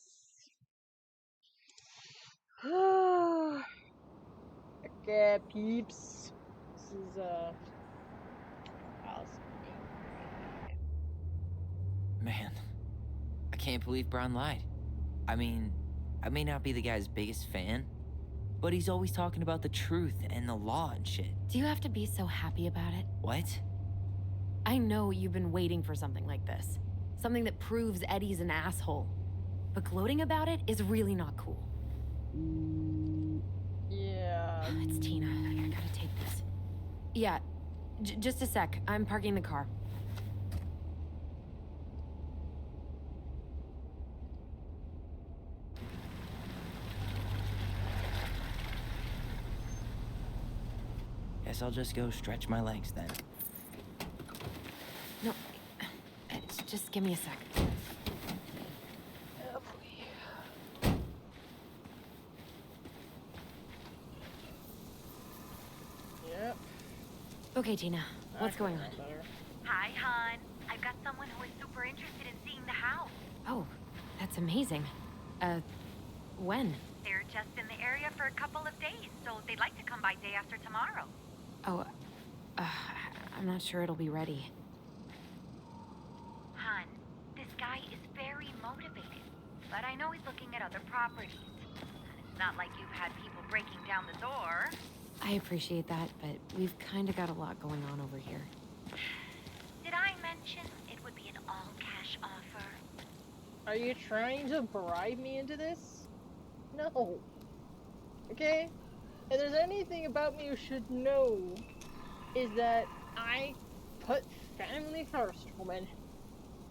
[SPEAKER 2] Okay, peeps. This is Allison.
[SPEAKER 4] Man, I can't believe Brown lied. I mean, I may not be the guy's biggest fan, but he's always talking about the truth and the law and shit.
[SPEAKER 3] Do you have to be so happy about it?
[SPEAKER 4] What?
[SPEAKER 3] I know you've been waiting for something like this. Something that proves Eddie's an asshole. But gloating about it is really not cool.
[SPEAKER 2] Yeah.
[SPEAKER 3] It's Tina. I gotta take this. Yeah, just a sec. I'm parking the car.
[SPEAKER 4] Guess I'll just go stretch my legs then.
[SPEAKER 3] No, just give me a sec.
[SPEAKER 2] Yep.
[SPEAKER 3] Okay, Tina. What's going on?
[SPEAKER 11] Hi, hon. I've got someone who is super interested in seeing the house.
[SPEAKER 3] Oh, that's amazing. When?
[SPEAKER 11] They're just in the area for a couple of days, so they'd like to come by day after tomorrow.
[SPEAKER 3] Oh, I'm not sure it'll be ready.
[SPEAKER 11] Hon, this guy is very motivated, but I know he's looking at other properties. It's not like you've had people breaking down the door.
[SPEAKER 3] I appreciate that, but we've kind of got a lot going on over here.
[SPEAKER 11] Did I mention it would be an all-cash offer?
[SPEAKER 2] Are you trying to bribe me into this? No. Okay? If there's anything about me you should know, is that I put family first, woman.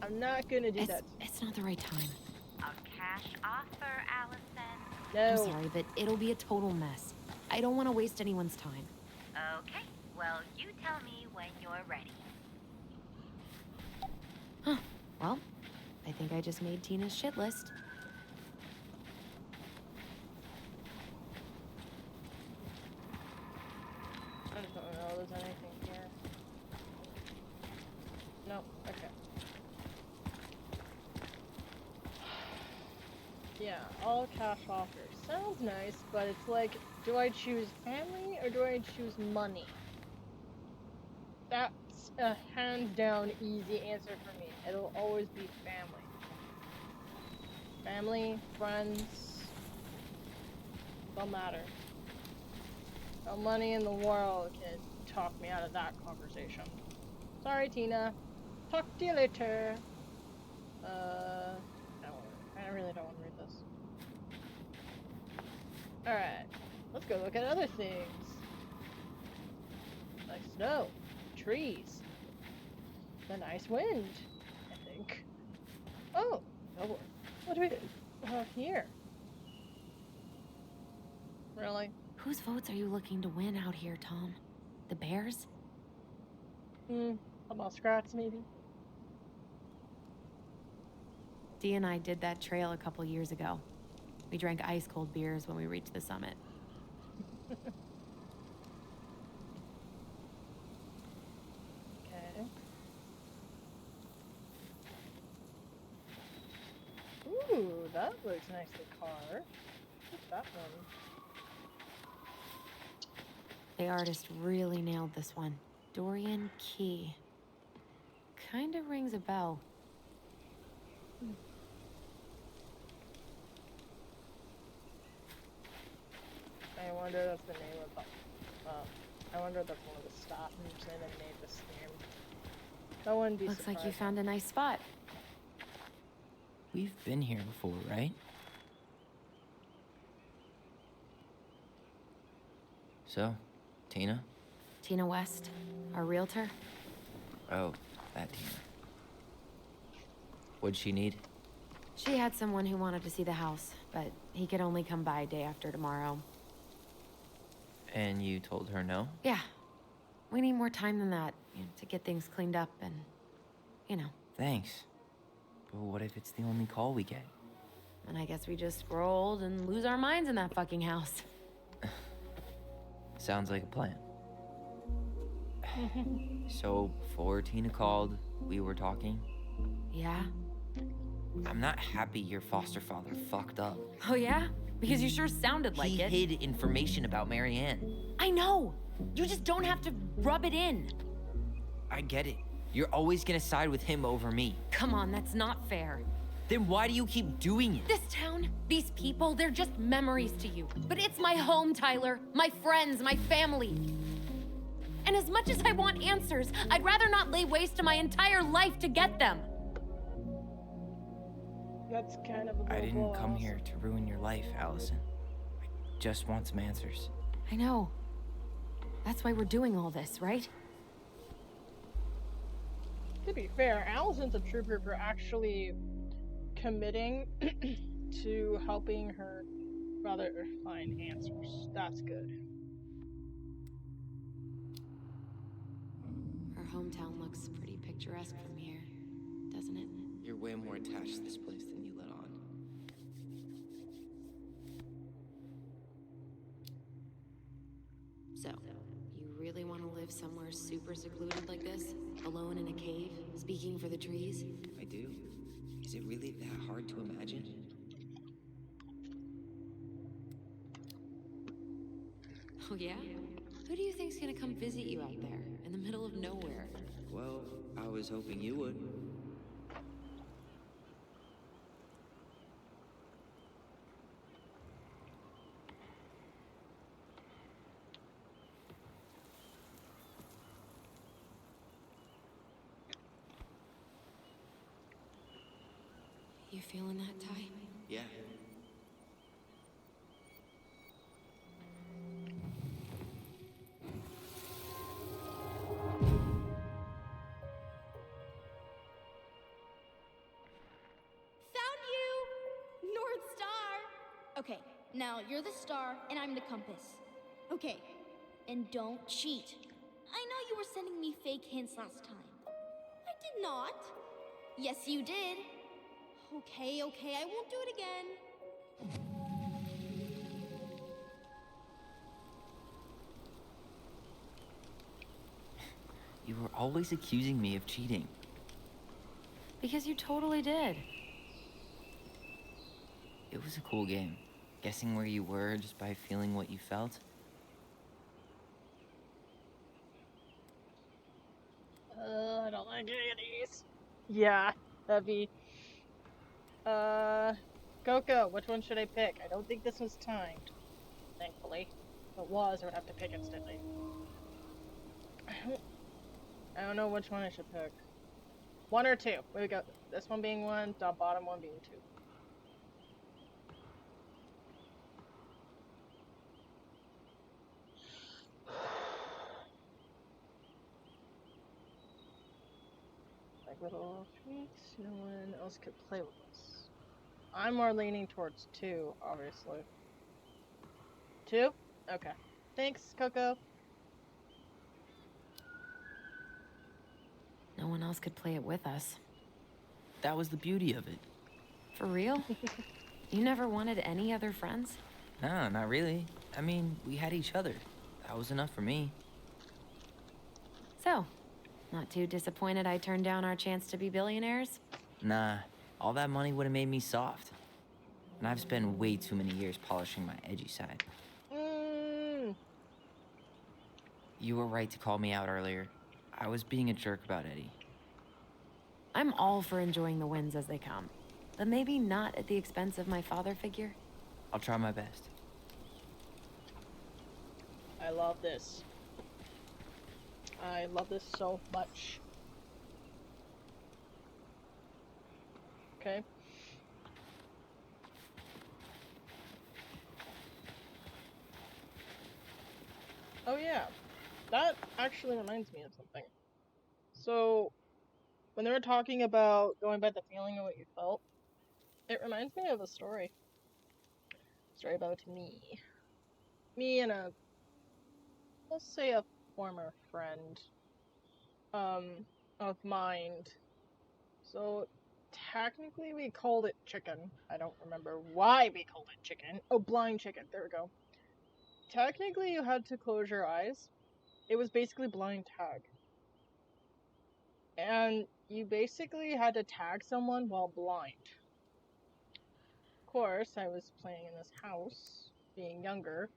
[SPEAKER 2] I'm not gonna do that.
[SPEAKER 3] It's not the right time.
[SPEAKER 11] A cash offer, Allison.
[SPEAKER 2] No.
[SPEAKER 3] I'm sorry, but it'll be a total mess. I don't want to waste anyone's time.
[SPEAKER 11] Okay, well, you tell me when you're ready.
[SPEAKER 3] Huh. Well, I think I just made Tina's shit list.
[SPEAKER 2] I just don't know if there's anything here. Nope, okay. Yeah, all cash offers. Sounds nice, but it's like, do I choose family or do I choose money? That's a hands down easy answer for me. It'll always be family. Family, friends, don't matter. No money in the world can talk me out of that conversation. Sorry, Tina. Talk to you later. No, I really don't want to read this. Alright, let's go look at other things. Like snow, trees, the nice wind, I think. Oh, no, what do we have here? Really?
[SPEAKER 3] Whose votes are you looking to win out here, Tom? The Bears?
[SPEAKER 2] A muskrats, maybe?
[SPEAKER 3] Dee and I did that trail a couple years ago. We drank ice-cold beers when we reached the summit.
[SPEAKER 2] Okay. Ooh, that looks nicely carved. What's that one?
[SPEAKER 3] The artist really nailed this one. Dorian Key. Kinda rings a bell.
[SPEAKER 2] I wonder if the name of the, I wonder if that's one of the staff members that made this game. That wouldn't be
[SPEAKER 3] Looks like you
[SPEAKER 2] surprising.
[SPEAKER 3] found a nice spot.
[SPEAKER 4] We've been here before, right? So, Tina?
[SPEAKER 3] Tina West, our realtor.
[SPEAKER 4] Oh, that Tina. What'd she need?
[SPEAKER 3] She had someone who wanted to see the house, but he could only come by day after tomorrow.
[SPEAKER 4] And you told her no?
[SPEAKER 3] Yeah. We need more time than that, to get things cleaned up and,
[SPEAKER 4] Thanks. But what if it's the only call we get?
[SPEAKER 3] And I guess we just grow old and lose our minds in that fucking house.
[SPEAKER 4] Sounds like a plan. So, before Tina called, we were talking.
[SPEAKER 3] Yeah?
[SPEAKER 4] I'm not happy your foster father fucked up.
[SPEAKER 3] Oh yeah? Because you sure sounded like
[SPEAKER 4] He
[SPEAKER 3] it.
[SPEAKER 4] hid information about Marianne.
[SPEAKER 3] I know! You just don't have to rub it in.
[SPEAKER 4] I get it. You're always gonna side with him over me.
[SPEAKER 3] Come on, that's not fair.
[SPEAKER 4] Then why do you keep doing it?
[SPEAKER 3] This town, these people, they're just memories to you. But it's my home, Tyler. My friends, my family. And as much as I want answers, I'd rather not lay waste to my entire life to get them.
[SPEAKER 2] That's kind of a
[SPEAKER 4] I
[SPEAKER 2] low
[SPEAKER 4] didn't
[SPEAKER 2] blow,
[SPEAKER 4] come
[SPEAKER 2] Allison.
[SPEAKER 4] here to ruin your life, Allison. I just want some answers.
[SPEAKER 3] I know. That's why we're doing all this, right?
[SPEAKER 2] To be fair, Allison's a trooper for actually committing to helping her brother find answers. That's good.
[SPEAKER 3] Our hometown looks pretty picturesque from here, doesn't it?
[SPEAKER 4] You're way more attached to this place than you let on.
[SPEAKER 3] So, you really want to live somewhere super secluded like this? Alone in a cave, speaking for the trees?
[SPEAKER 4] I do. Is it really that hard to imagine?
[SPEAKER 3] Oh yeah? Who do you think's gonna come visit you out there, in the middle of nowhere?
[SPEAKER 4] Well, I was hoping you would.
[SPEAKER 3] You feeling that, Ty?
[SPEAKER 4] Yeah.
[SPEAKER 7] Found you! North Star! Okay, now you're the star and I'm the compass. Okay, and don't cheat. I know you were sending me fake hints last time. I did not. Yes, you did. Okay, I won't do it again.
[SPEAKER 4] You were always accusing me of cheating.
[SPEAKER 3] Because you totally did.
[SPEAKER 4] It was a cool game. Guessing where you were just by feeling what you felt.
[SPEAKER 2] I don't like any of these. Yeah, that'd be... Coco, which one should I pick? I don't think this was timed. Thankfully. If it was, I would have to pick instantly. I don't know which one I should pick. One or two. Here we go. This one being one, the bottom one being two. Like little tweaks, no one else could play with us. I'm more leaning towards two, obviously. Two? Okay. Thanks, Coco.
[SPEAKER 3] No one else could play it with us.
[SPEAKER 4] That was the beauty of it.
[SPEAKER 3] For real? You never wanted any other friends?
[SPEAKER 4] No, not really. I mean, we had each other. That was enough for me.
[SPEAKER 3] So, not too disappointed I turned down our chance to be billionaires?
[SPEAKER 4] Nah, all that money would have made me soft. And I've spent way too many years polishing my edgy side. You were right to call me out earlier. I was being a jerk about Eddie.
[SPEAKER 3] I'm all for enjoying the wins as they come, but maybe not at the expense of my father figure.
[SPEAKER 4] I'll try my best.
[SPEAKER 2] I love this. I love this so much. Okay. Oh yeah, that actually reminds me of something. So, when they were talking about going by the feeling of what you felt, it reminds me of a story. Story about me. Me and let's say a former friend, of mine. So, technically we called it chicken. I don't remember why we called it chicken. Oh, blind chicken, there we go. Technically you had to close your eyes. It was basically blind tag. And you basically had to tag someone while blind. Of course, I was playing in this house, being younger.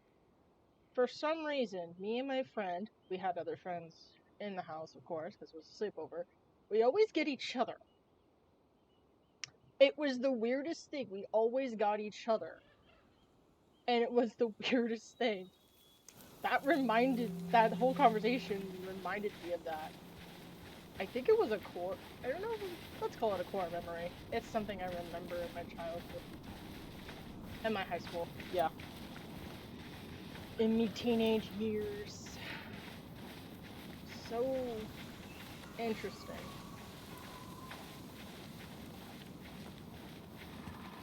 [SPEAKER 2] For some reason, me and my friend, we had other friends in the house, of course, because it was a sleepover, we always get each other. It was the weirdest thing. We always got each other. And it was the weirdest thing. That whole conversation reminded me of that. I think it was a core, I don't know, let's call it a core memory. It's something I remember in my childhood. In my high school, yeah. In me teenage years. So interesting.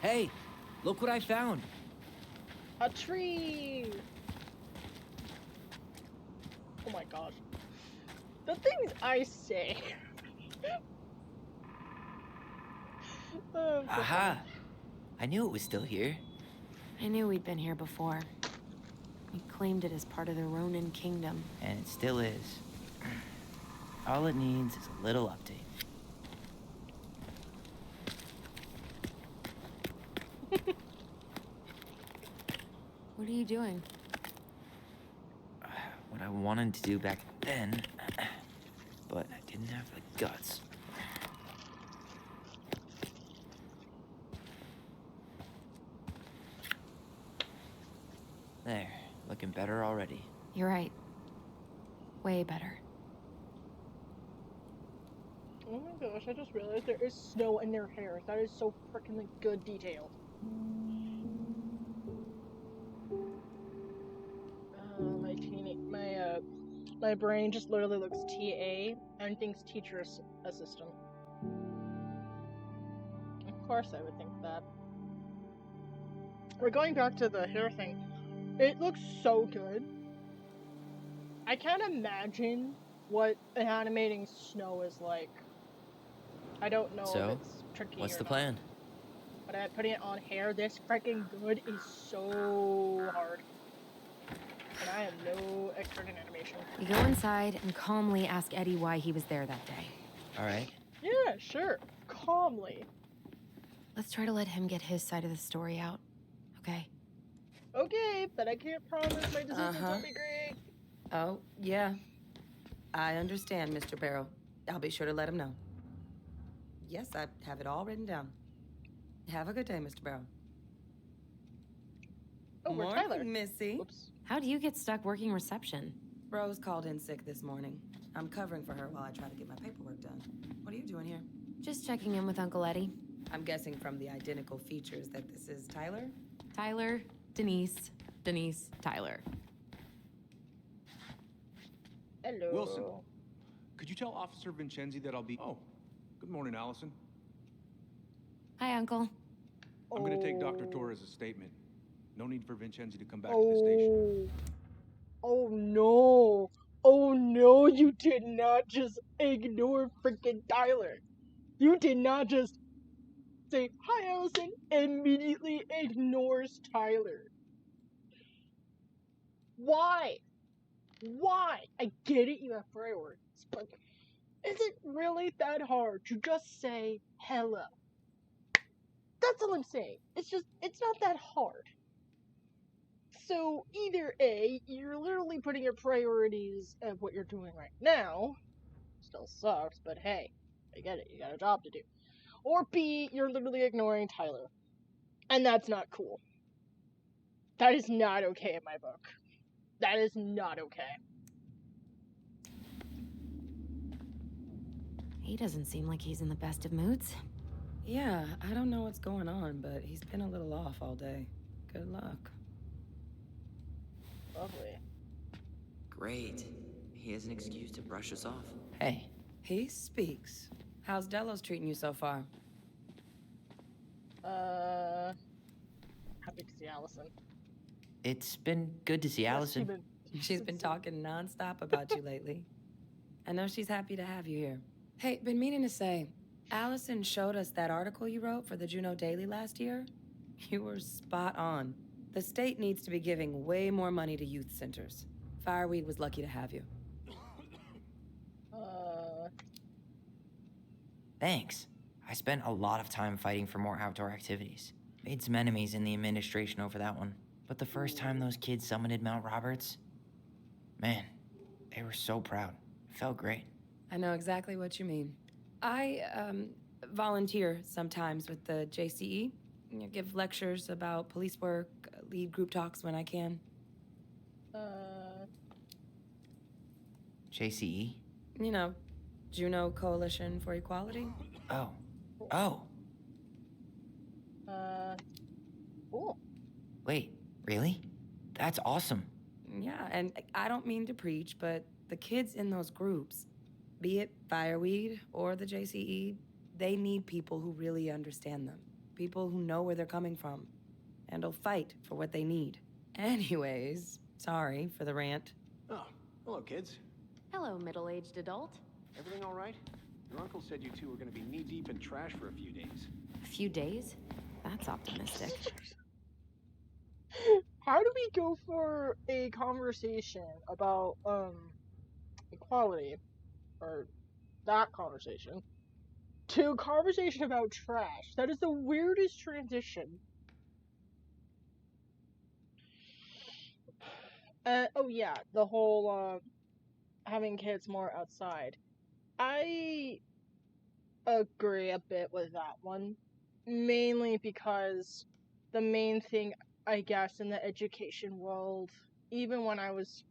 [SPEAKER 4] Hey, look what I found.
[SPEAKER 2] A tree! Oh my gosh. The things I say. Oh,
[SPEAKER 4] Aha! I knew it was still here.
[SPEAKER 3] I knew we'd been here before. We claimed it as part of the Ronin Kingdom.
[SPEAKER 4] And it still is. All it needs is a little update.
[SPEAKER 3] What are you doing?
[SPEAKER 4] What I wanted to do back then, but I didn't have the guts. There, looking better already.
[SPEAKER 3] You're right. Way better.
[SPEAKER 2] Oh my gosh, I just realized there is snow in their hair. That is so freaking good detail. My brain just literally looks TA and thinks teacher assistant. Of course I would think that. We're going back to the hair thing. It looks so good. I can't imagine what animating snow is like. I don't know
[SPEAKER 4] So,
[SPEAKER 2] if it's tricky
[SPEAKER 4] what's
[SPEAKER 2] or
[SPEAKER 4] the
[SPEAKER 2] not.
[SPEAKER 4] plan?
[SPEAKER 2] But putting it on hair this freaking good is so hard. And I am no expert in animation.
[SPEAKER 3] We go inside and calmly ask Eddie why he was there that day.
[SPEAKER 4] All right.
[SPEAKER 2] Yeah, sure. Calmly.
[SPEAKER 3] Let's try to let him get his side of the story out, okay?
[SPEAKER 2] Okay, but I can't promise my decisions will be great.
[SPEAKER 12] Oh, yeah. I understand, Mr. Barrow. I'll be sure to let him know. Yes, I have it all written down. Have a good day, Mr. Barrow.
[SPEAKER 2] Oh, we're
[SPEAKER 12] Morning,
[SPEAKER 2] Tyler.
[SPEAKER 12] Missy.
[SPEAKER 2] Whoops.
[SPEAKER 3] How'd you get stuck working reception?
[SPEAKER 12] Rose called in sick this morning. I'm covering for her while I try to get my paperwork done. What are you doing here?
[SPEAKER 3] Just checking in with Uncle Eddie.
[SPEAKER 12] I'm guessing from the identical features that this is Tyler?
[SPEAKER 3] Tyler, Denise, Denise, Tyler.
[SPEAKER 2] Hello.
[SPEAKER 10] Wilson, could you tell Officer Vincenzi that I'll be... Oh, good morning, Allison.
[SPEAKER 3] Hi, Uncle.
[SPEAKER 10] I'm gonna take Dr. Torres' statement. No need for Vincenzi to come back to the station.
[SPEAKER 2] Oh no. Oh no, you did not just ignore freaking Tyler. You did not just... say, "Hi, Allison," immediately ignores Tyler. Why? Why? I get it, you have priorities, but is it really that hard to just say hello? That's all I'm saying. It's not that hard. So either A, you're literally putting your priorities of what you're doing right now, still sucks, but hey, I get it, you got a job to do. Or B, you're literally ignoring Tyler. And that's not cool. That is not okay in my book. That is not okay.
[SPEAKER 3] He doesn't seem like he's in the best of moods.
[SPEAKER 12] Yeah, I don't know what's going on, but he's been a little off all day. Good luck.
[SPEAKER 2] Lovely.
[SPEAKER 13] Great. He has an excuse to brush us off.
[SPEAKER 4] Hey.
[SPEAKER 12] He speaks. How's Delos treating you so far?
[SPEAKER 2] Happy to see Allison.
[SPEAKER 4] It's been good to see Allison.
[SPEAKER 12] She's been talking nonstop about you lately. I know she's happy to have you here. Hey, been meaning to say, Allison showed us that article you wrote for the Juneau Daily last year. You were spot on. The state needs to be giving way more money to youth centers. Fireweed was lucky to have you.
[SPEAKER 4] Thanks. I spent a lot of time fighting for more outdoor activities. Made some enemies in the administration over that one. But the first time those kids summited Mount Roberts, man, they were so proud. It felt great.
[SPEAKER 12] I know exactly what you mean. I, volunteer sometimes with the JCE. You know, give lectures about police work, lead group talks when I can.
[SPEAKER 4] JCE?
[SPEAKER 12] You know, Juneau Coalition for Equality.
[SPEAKER 4] Oh. Oh.
[SPEAKER 2] Cool.
[SPEAKER 4] Wait, really? That's awesome.
[SPEAKER 12] Yeah, and I don't mean to preach, but the kids in those groups, be it Fireweed or the JCE, they need people who really understand them. People who know where they're coming from and will fight for what they need. Anyways, sorry for the rant.
[SPEAKER 8] Oh, hello, kids.
[SPEAKER 3] Hello, middle-aged adult.
[SPEAKER 8] Everything all right? Your uncle said you two were going to be knee-deep in trash for a few days.
[SPEAKER 3] A few days? That's optimistic.
[SPEAKER 2] How do we go for a conversation about equality, or that conversation, to a conversation about trash? That is the weirdest transition. Oh yeah, the whole having kids more outside. I agree a bit with that one, mainly because the main thing, I guess, in the education world, even when I was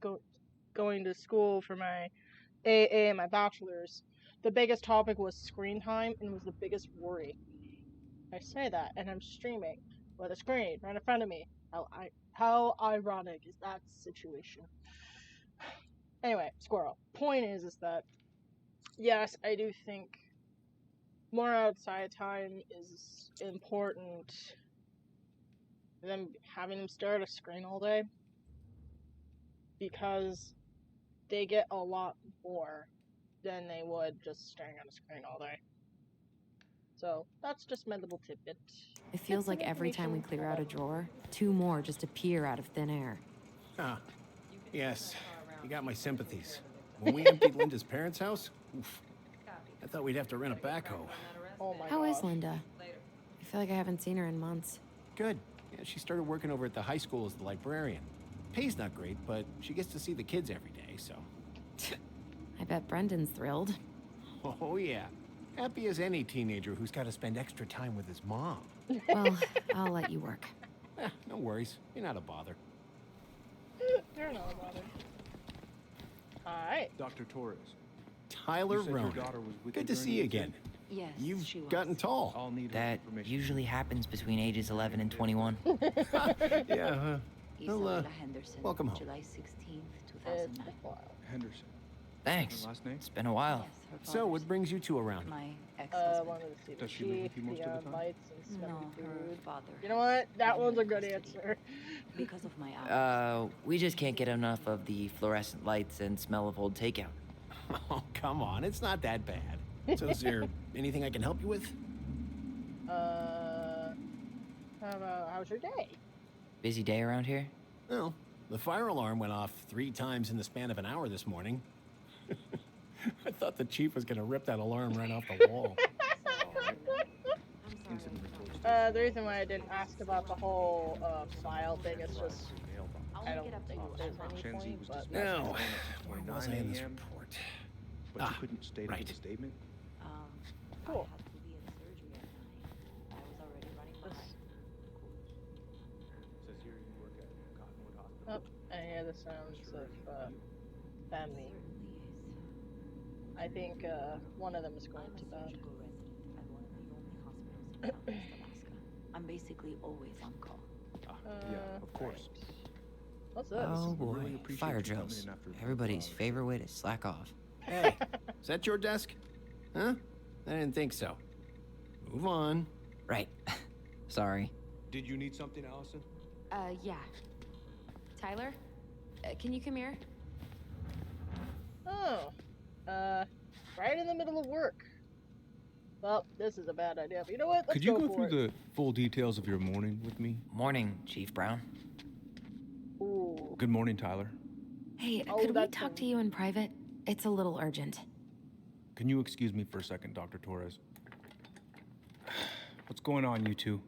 [SPEAKER 2] going to school for my AA and my bachelor's, the biggest topic was screen time and was the biggest worry. I say that, and I'm streaming with a screen right in front of me. How ironic is that situation? Anyway, squirrel. Point is that, yes, I do think more outside time is important than having them stare at a screen all day, because they get a lot more than they would just staring at a screen all day. So that's just my little tidbit.
[SPEAKER 3] It feels like every time we clear out a drawer, two more just appear out of thin air.
[SPEAKER 8] Ah, yes. You got my sympathies. When we emptied Linda's parents' house, oof, I thought we'd have to rent a backhoe.
[SPEAKER 2] Oh my
[SPEAKER 3] How
[SPEAKER 2] God.
[SPEAKER 3] is Linda? I feel like I haven't seen her in months.
[SPEAKER 8] Good. Yeah, she started working over at the high school as the librarian. Pay's not great, but she gets to see the kids every day, so.
[SPEAKER 3] I bet Brendan's thrilled.
[SPEAKER 8] Oh, yeah. Happy as any teenager who's got to spend extra time with his mom.
[SPEAKER 3] Well, I'll let you work.
[SPEAKER 8] No worries. You're not a bother.
[SPEAKER 2] You're not bothered. Alright.
[SPEAKER 10] Dr. Torres.
[SPEAKER 8] Tyler
[SPEAKER 10] You said your
[SPEAKER 8] Ronan.
[SPEAKER 10] daughter was with
[SPEAKER 8] Good
[SPEAKER 10] you
[SPEAKER 8] to
[SPEAKER 10] during
[SPEAKER 8] see
[SPEAKER 10] the
[SPEAKER 8] you again.
[SPEAKER 6] Yes,
[SPEAKER 8] You've
[SPEAKER 6] she was.
[SPEAKER 8] gotten tall.
[SPEAKER 10] I'll need her
[SPEAKER 4] That
[SPEAKER 10] information.
[SPEAKER 4] usually happens between ages 11 and 21.
[SPEAKER 8] Yeah,
[SPEAKER 6] Isabella Henderson,
[SPEAKER 8] welcome home.
[SPEAKER 6] July 16th,
[SPEAKER 2] It's
[SPEAKER 6] 2009.
[SPEAKER 10] Henderson.
[SPEAKER 4] Thanks.
[SPEAKER 10] Her last name?
[SPEAKER 4] It's been a while.
[SPEAKER 6] Yes, her
[SPEAKER 8] So, what brings you two around?
[SPEAKER 6] My ex-husband.
[SPEAKER 2] Wanted to see the
[SPEAKER 10] Does she live with
[SPEAKER 2] sheep,
[SPEAKER 10] you most
[SPEAKER 2] the
[SPEAKER 10] of the time?
[SPEAKER 2] lights and
[SPEAKER 6] No,
[SPEAKER 2] smelly
[SPEAKER 6] her
[SPEAKER 2] food.
[SPEAKER 6] father.
[SPEAKER 2] You know what? That
[SPEAKER 6] had
[SPEAKER 2] one's a
[SPEAKER 6] her
[SPEAKER 2] good
[SPEAKER 6] custody.
[SPEAKER 2] answer.
[SPEAKER 6] Because of my hours.
[SPEAKER 4] We just can't get enough of the fluorescent lights and smell of old takeout.
[SPEAKER 8] Oh, come on. It's not that bad. So, is there anything I can help you with?
[SPEAKER 2] How's your day?
[SPEAKER 4] Busy day around here?
[SPEAKER 8] Well, the fire alarm went off 3 times in the span of an hour this morning. I thought the chief was gonna rip that alarm right off the wall.
[SPEAKER 2] The reason why I didn't ask about the whole file thing is just I don't think there's any point. But
[SPEAKER 8] Now, where was I in this report?
[SPEAKER 14] But you couldn't state
[SPEAKER 8] right.
[SPEAKER 14] it in the statement?
[SPEAKER 2] cool.
[SPEAKER 14] Says here you work at Cottonwood Hospital.
[SPEAKER 2] Oh, I hear the sounds of family. I think one of them is going to bed.
[SPEAKER 15] I'm basically always on call.
[SPEAKER 14] Yeah, of course.
[SPEAKER 2] What's this?
[SPEAKER 4] Oh
[SPEAKER 14] We
[SPEAKER 4] boy,
[SPEAKER 14] really appreciate
[SPEAKER 4] fire
[SPEAKER 14] you coming
[SPEAKER 4] drills.
[SPEAKER 14] in after the
[SPEAKER 4] Everybody's
[SPEAKER 14] fire.
[SPEAKER 4] favorite way to slack off.
[SPEAKER 8] Hey, is that your desk? Huh? I didn't think so. Move on.
[SPEAKER 4] Right. Sorry.
[SPEAKER 14] Did you need something, Allison?
[SPEAKER 3] Yeah. Tyler? Can you come here?
[SPEAKER 2] Oh, right in the middle of work. Well, this is a bad idea, but you know what? Let's
[SPEAKER 10] Could you go
[SPEAKER 2] for
[SPEAKER 10] through the full details of your morning with me?
[SPEAKER 4] Morning, Chief Brown.
[SPEAKER 2] it. Ooh.
[SPEAKER 10] Good morning, Tyler.
[SPEAKER 3] Hey,
[SPEAKER 2] Oh,
[SPEAKER 3] could we
[SPEAKER 2] that's
[SPEAKER 3] talk to you in private? It's a little urgent.
[SPEAKER 10] Can you excuse me for a second, Dr. Torres? What's going on, you two?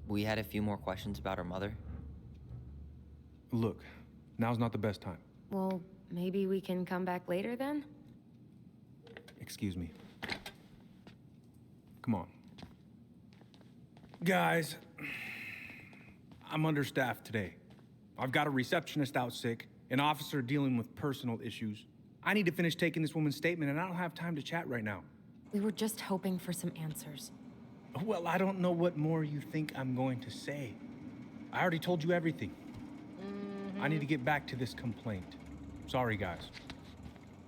[SPEAKER 4] We had a few more questions about her mother.
[SPEAKER 10] Look, now's not the best time.
[SPEAKER 3] Well, maybe we can come back later then?
[SPEAKER 10] Excuse me. Come on. Guys, I'm understaffed today. I've got a receptionist out sick, an officer dealing with personal issues. I need to finish taking this woman's statement, and I don't have time to chat right now.
[SPEAKER 3] We were just hoping for some answers.
[SPEAKER 10] Well, I don't know what more you think I'm going to say. I already told you everything. I need to get back to this complaint. Sorry, guys.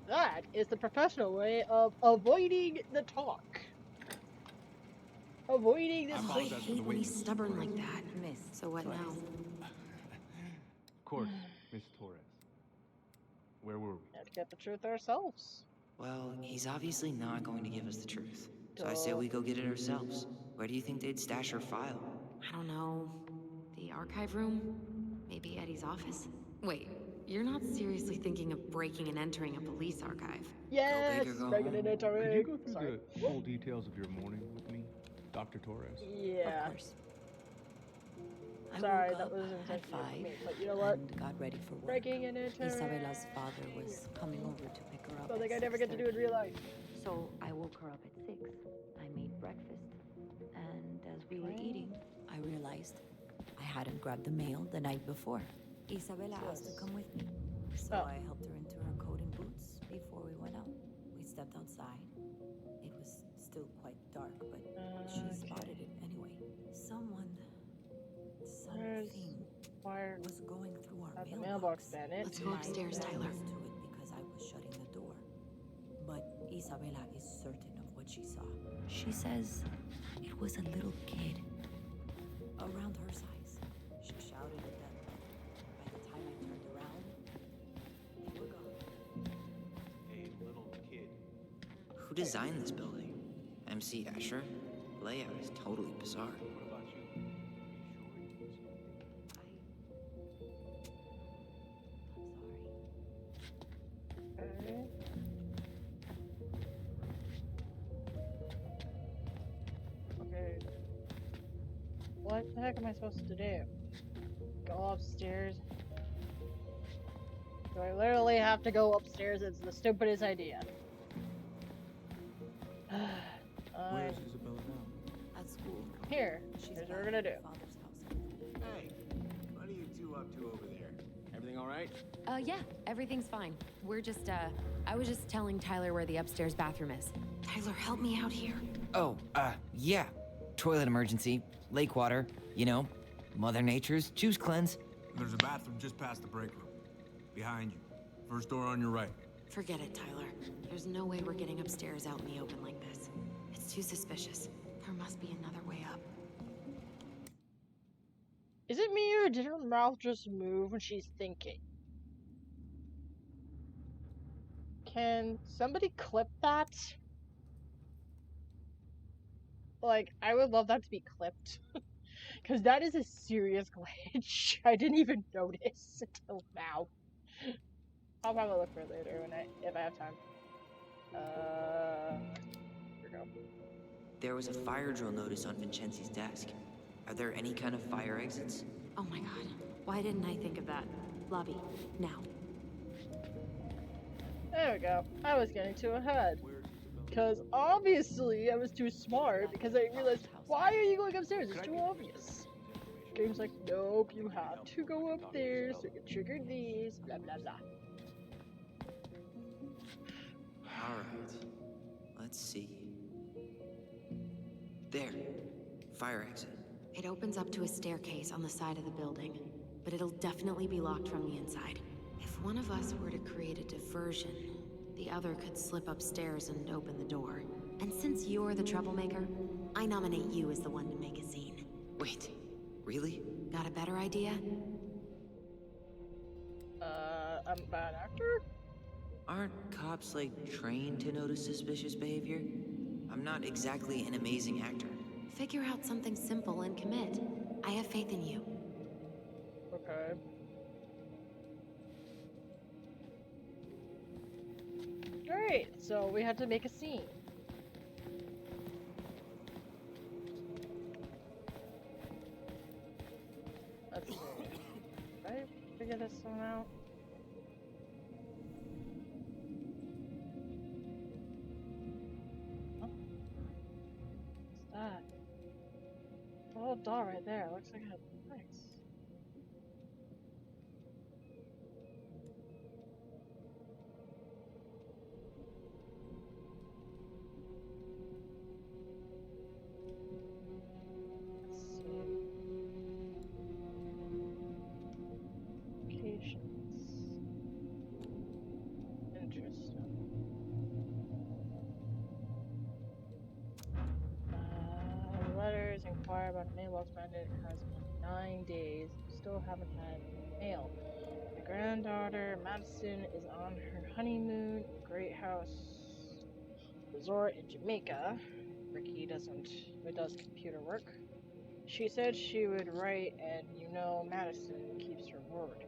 [SPEAKER 2] That is the professional way of avoiding the talk. Avoiding this.
[SPEAKER 15] I hate when he's stubborn like that. Miss. So what now?
[SPEAKER 14] Of course, Miss Torres. Where were we?
[SPEAKER 2] Have to get the truth ourselves.
[SPEAKER 13] Well, he's obviously not going to give us the truth. So I say we go get it ourselves. Where do you think they'd stash her file?
[SPEAKER 3] I don't know. The archive room? Maybe Eddie's office? Wait, you're not seriously thinking of breaking and entering a police archive?
[SPEAKER 2] Yes,
[SPEAKER 13] big or go
[SPEAKER 2] breaking
[SPEAKER 13] home.
[SPEAKER 2] and entering.
[SPEAKER 10] Could you go through
[SPEAKER 2] Sorry.
[SPEAKER 10] the full details of your morning with me, Dr. Torres?
[SPEAKER 2] Yeah.
[SPEAKER 15] Of course. I
[SPEAKER 2] Sorry,
[SPEAKER 15] woke
[SPEAKER 2] that
[SPEAKER 15] up
[SPEAKER 2] was
[SPEAKER 15] at
[SPEAKER 2] intentional
[SPEAKER 15] 5
[SPEAKER 2] for me, but you know what?
[SPEAKER 15] and got ready for work.
[SPEAKER 2] Breaking and entering.
[SPEAKER 15] Isabella's father was coming over to pick her up.
[SPEAKER 2] Something I
[SPEAKER 15] at
[SPEAKER 2] never get to do in
[SPEAKER 15] 6:30.
[SPEAKER 2] real life.
[SPEAKER 15] So I woke her up at 6. I made breakfast. And as we were eating, I realized I hadn't grabbed the mail the night before. Isabella asked to come with me. So I helped her into her coat and boots before we went out. We stepped outside. It was still quite dark, but she spotted it anyway. Something
[SPEAKER 2] Wire
[SPEAKER 15] was going through our
[SPEAKER 2] at the
[SPEAKER 15] mailbox.
[SPEAKER 2] mailbox, Bennett.
[SPEAKER 3] Let's go upstairs,
[SPEAKER 15] I
[SPEAKER 3] Tyler.
[SPEAKER 15] was to it because I was shutting the door. But Isabella is certain of what she saw. She says it was a little kid. Around her size. She shouted at them. By the time I turned around, they were gone.
[SPEAKER 14] A little kid.
[SPEAKER 13] Who designed this building? MC Escher? Layout is totally bizarre.
[SPEAKER 14] What about you?
[SPEAKER 2] Okay. Okay. What the heck am I supposed to do? Go upstairs? Do I literally have to go upstairs? It's the stupidest idea.
[SPEAKER 14] Where's Isabella now?
[SPEAKER 15] At school.
[SPEAKER 2] Here.
[SPEAKER 15] She's
[SPEAKER 2] Here's what
[SPEAKER 15] back
[SPEAKER 2] we're gonna
[SPEAKER 15] at
[SPEAKER 2] do.
[SPEAKER 15] her father's house.
[SPEAKER 8] Hey, what are you two up to over there? Everything all right?
[SPEAKER 3] Yeah, everything's fine. We're just, I was just telling Tyler where the upstairs bathroom is. Tyler, help me out here.
[SPEAKER 4] Oh, yeah. Toilet emergency, lake water, you know, Mother Nature's juice cleanse.
[SPEAKER 16] There's a bathroom just past the break room. Behind you. First door on your right.
[SPEAKER 3] Forget it, Tyler. There's no way we're getting upstairs out in the open like this. It's too suspicious. There must be another way up.
[SPEAKER 2] Is it me or did her mouth just move when she's thinking? Can somebody clip that? Like, I would love that to be clipped. Because that is a serious glitch. I didn't even notice until now. I'll probably look for it later if I have time. Here we go.
[SPEAKER 13] There was a fire drill notice on Vincenzi's desk. Are there any kind of fire exits?
[SPEAKER 3] Oh my god. Why didn't I think of that? Lobby. Now.
[SPEAKER 2] There we go. I was getting too ahead. Because obviously I was too smart because I realized, why are you going upstairs? It's too obvious. Game's like, nope, you have to go up there so you can trigger these, blah blah blah.
[SPEAKER 13] Alright. Let's see. There. Fire exit.
[SPEAKER 3] It opens up to a staircase on the side of the building, but it'll definitely be locked from the inside. If one of us were to create a diversion, the other could slip upstairs and open the door. And since you're the troublemaker, I nominate you as the one to make a scene.
[SPEAKER 13] Wait, really?
[SPEAKER 3] Got a better idea?
[SPEAKER 2] I'm a bad actor?
[SPEAKER 13] Aren't cops, like, trained to notice suspicious behavior? I'm not exactly an amazing actor.
[SPEAKER 3] Figure out something simple and commit. I have faith in you.
[SPEAKER 2] Okay. Alright, so we had to make a scene. Let's see. Did I figure this one out? Huh? What's that? The little doll right there. Looks like a nice. Inquire about a mailbox bandit. It has been 9 days. Still haven't had mail. The granddaughter, Madison, is on her honeymoon at the Great House Resort in Jamaica. Ricky does computer work. She said she would write, and you know Madison keeps her word.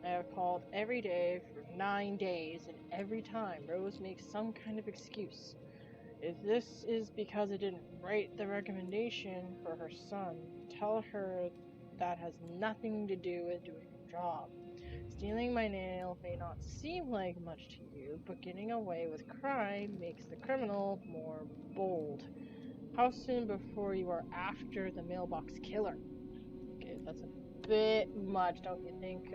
[SPEAKER 2] I have called every day for 9 days, and every time Rose makes some kind of excuse. If this is because I didn't write the recommendation for her son, tell her that has nothing to do with doing her job. Stealing my nail may not seem like much to you, but getting away with crime makes the criminal more bold. How soon before you are after the mailbox killer? Okay, that's a bit much, don't you think,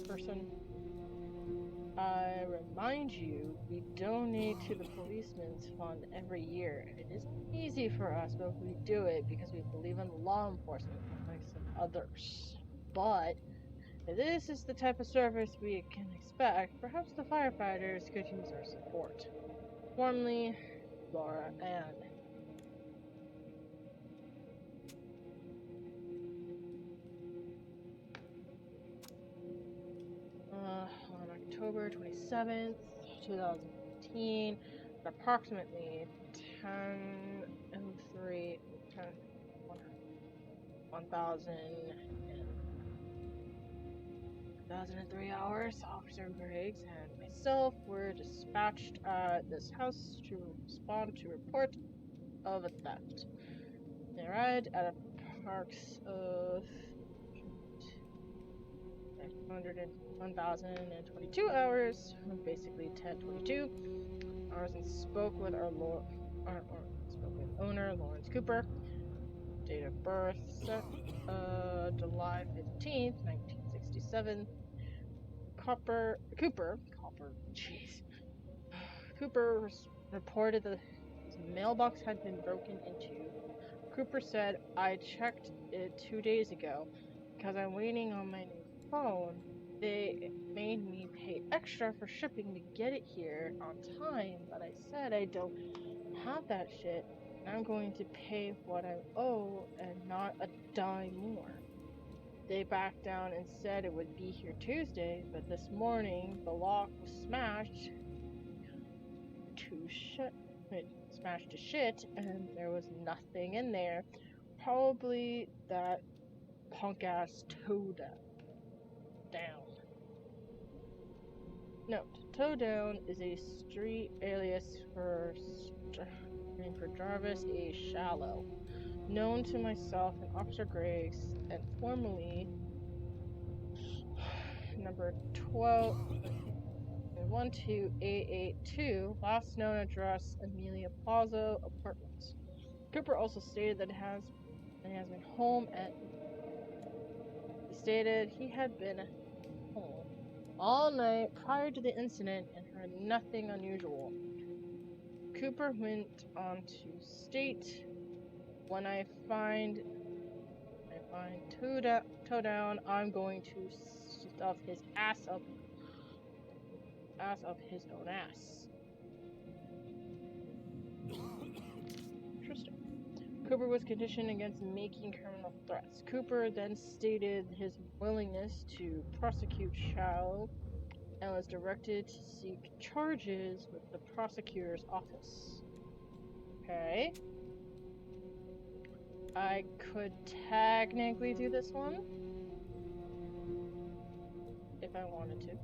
[SPEAKER 2] person? I remind you, we donate to the Policeman's Fund every year. It isn't easy for us, but we do it because we believe in law enforcement, like some others. But if this is the type of service we can expect, perhaps the firefighters could use our support. Warmly, Laura Ann. On October 27th, 2015, at approximately 1003 hours, Officer Briggs and myself were dispatched at this house to respond to a report of a theft. They arrived at a parks of 1,022 hours, basically 1022 hours, and spoke with owner Lawrence Cooper. Date of birth set July 15th, 1967. Cooper reported that his mailbox had been broken into. Cooper said, I checked it 2 days ago because I'm waiting on my new phone. They made me pay extra for shipping to get it here on time, but I said I don't have that shit, and I'm going to pay what I owe and not a dime more. They backed down and said it would be here Tuesday, but this morning the lock was smashed. smashed to shit, and there was nothing in there. Probably that punk-ass Toad Down. Note, Toe Down is a street alias for Jarvis A. Shallow, known to myself and Officer Grace, and formerly number 12882, last known address Amelia Plaza Apartments. Cooper also stated that he has been home at. He stated he had been home all night prior to the incident and heard nothing unusual. Cooper went on to state, when I find Toe Down, I'm going to stuff his ass up his own ass. Interesting. Cooper was conditioned against making criminal threats. Cooper then stated his willingness to prosecute Shallow and was directed to seek charges with the prosecutor's office. Okay. I could technically do this one if I wanted to.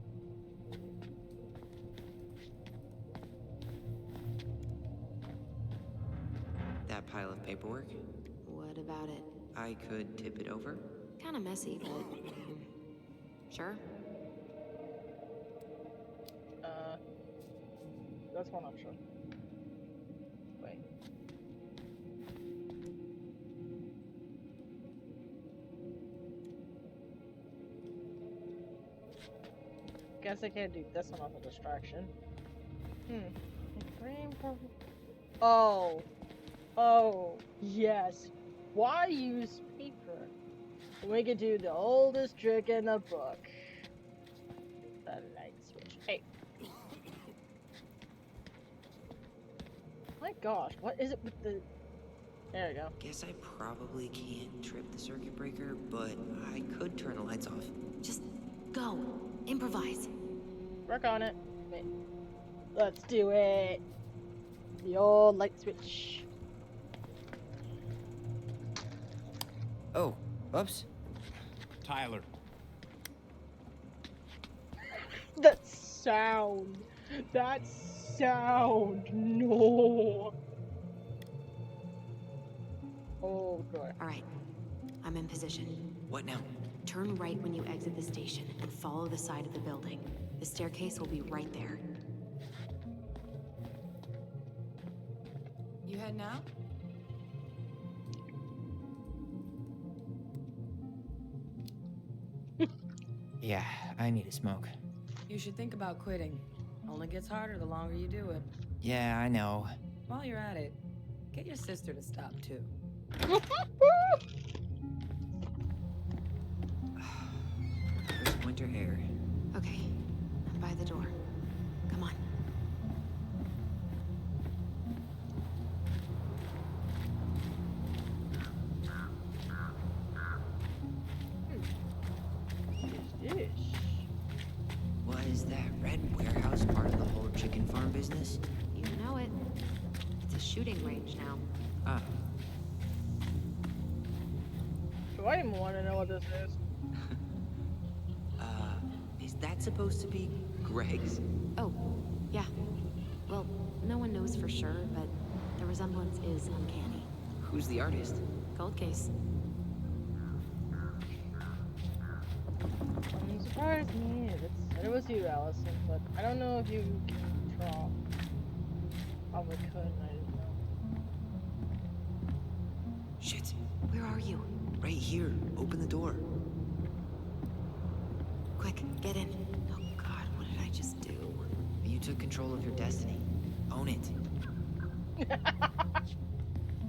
[SPEAKER 13] That pile of paperwork?
[SPEAKER 15] What about it?
[SPEAKER 13] I could tip it over?
[SPEAKER 15] Kinda messy, but sure.
[SPEAKER 2] That's one option. Wait. Guess I can't do this one off a distraction. Oh, yes. Why use paper? We could do the oldest trick in the book. The light switch. Hey. My gosh, what is it with the... There we go.
[SPEAKER 13] Guess I probably can't trip the circuit breaker, but I could turn the lights off.
[SPEAKER 15] Just go. Improvise.
[SPEAKER 2] Work on it. Wait. Let's do it. The old light switch.
[SPEAKER 4] Oh, oops.
[SPEAKER 10] Tyler.
[SPEAKER 2] That sound. No. Oh, God.
[SPEAKER 15] All right. I'm in position.
[SPEAKER 13] What now?
[SPEAKER 15] Turn right when you exit the station and follow the side of the building. The staircase will be right there.
[SPEAKER 12] You heading out?
[SPEAKER 4] Yeah, I need a smoke.
[SPEAKER 12] You should think about quitting. Only gets harder the longer you do it.
[SPEAKER 4] Yeah, I know.
[SPEAKER 12] While you're at it, get your sister to stop too.
[SPEAKER 13] There's winter air.
[SPEAKER 15] Okay, I'm by the door. Come on.
[SPEAKER 13] Was that red warehouse part of the whole chicken farm business?
[SPEAKER 15] You know it. It's a shooting range now.
[SPEAKER 13] Ah.
[SPEAKER 2] Do I even want to know what this is?
[SPEAKER 13] Is that supposed to be Greg's?
[SPEAKER 15] Oh, yeah. Well, no one knows for sure, but the resemblance is uncanny.
[SPEAKER 13] Who's the artist?
[SPEAKER 15] Cold case.
[SPEAKER 2] Wouldn't surprise me if it was you, Allison, but I don't know if you can draw. Probably could, I didn't know.
[SPEAKER 13] Shit.
[SPEAKER 15] Where are you?
[SPEAKER 13] Right here. Open the door.
[SPEAKER 15] Quick, get in. Oh God, what did I just do?
[SPEAKER 13] You took control of your destiny. Own it.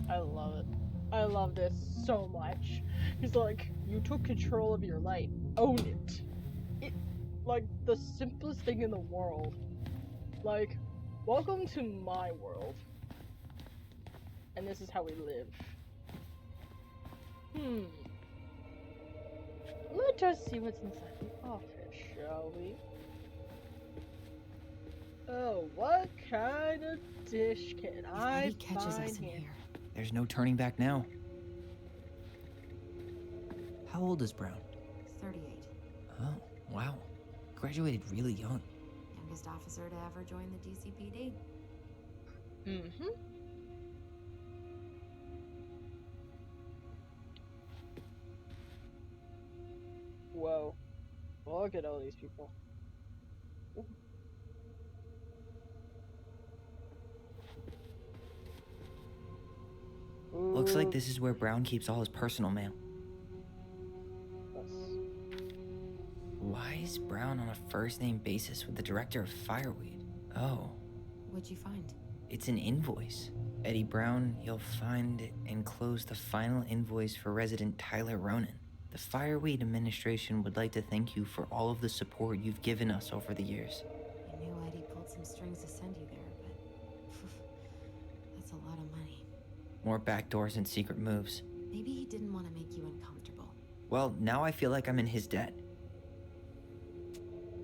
[SPEAKER 2] I love it. I love this so much. He's like, you took control of your life. Own it. It, like, the simplest thing in the world. Like, welcome to my world. And this is how we live. Let us see what's inside the office, shall we? Oh, what kind of dish can I
[SPEAKER 12] Eddie catches
[SPEAKER 2] find
[SPEAKER 12] us in
[SPEAKER 2] here?
[SPEAKER 12] here.
[SPEAKER 4] There's no turning back now. How old is Brown?
[SPEAKER 15] 38.
[SPEAKER 4] Oh, wow. Graduated really young.
[SPEAKER 15] Youngest officer to ever join the DCPD.
[SPEAKER 2] Mm-hmm. Whoa. Look at all these people.
[SPEAKER 4] Looks like this is where Brown keeps all his personal mail. Why is Brown on a first-name basis with the director of Fireweed? Oh,
[SPEAKER 15] What'd you find?
[SPEAKER 4] it's an invoice. Eddie Brown, you'll find enclosed the final invoice for resident Tyler Ronan. The Fireweed administration would like to thank you for all of the support you've given us over the years.
[SPEAKER 15] I knew Eddie pulled some strings to send you there, but that's a lot of money.
[SPEAKER 4] More backdoors and secret moves.
[SPEAKER 15] Maybe he didn't want to make you uncomfortable.
[SPEAKER 4] Well, now I feel like I'm in his debt.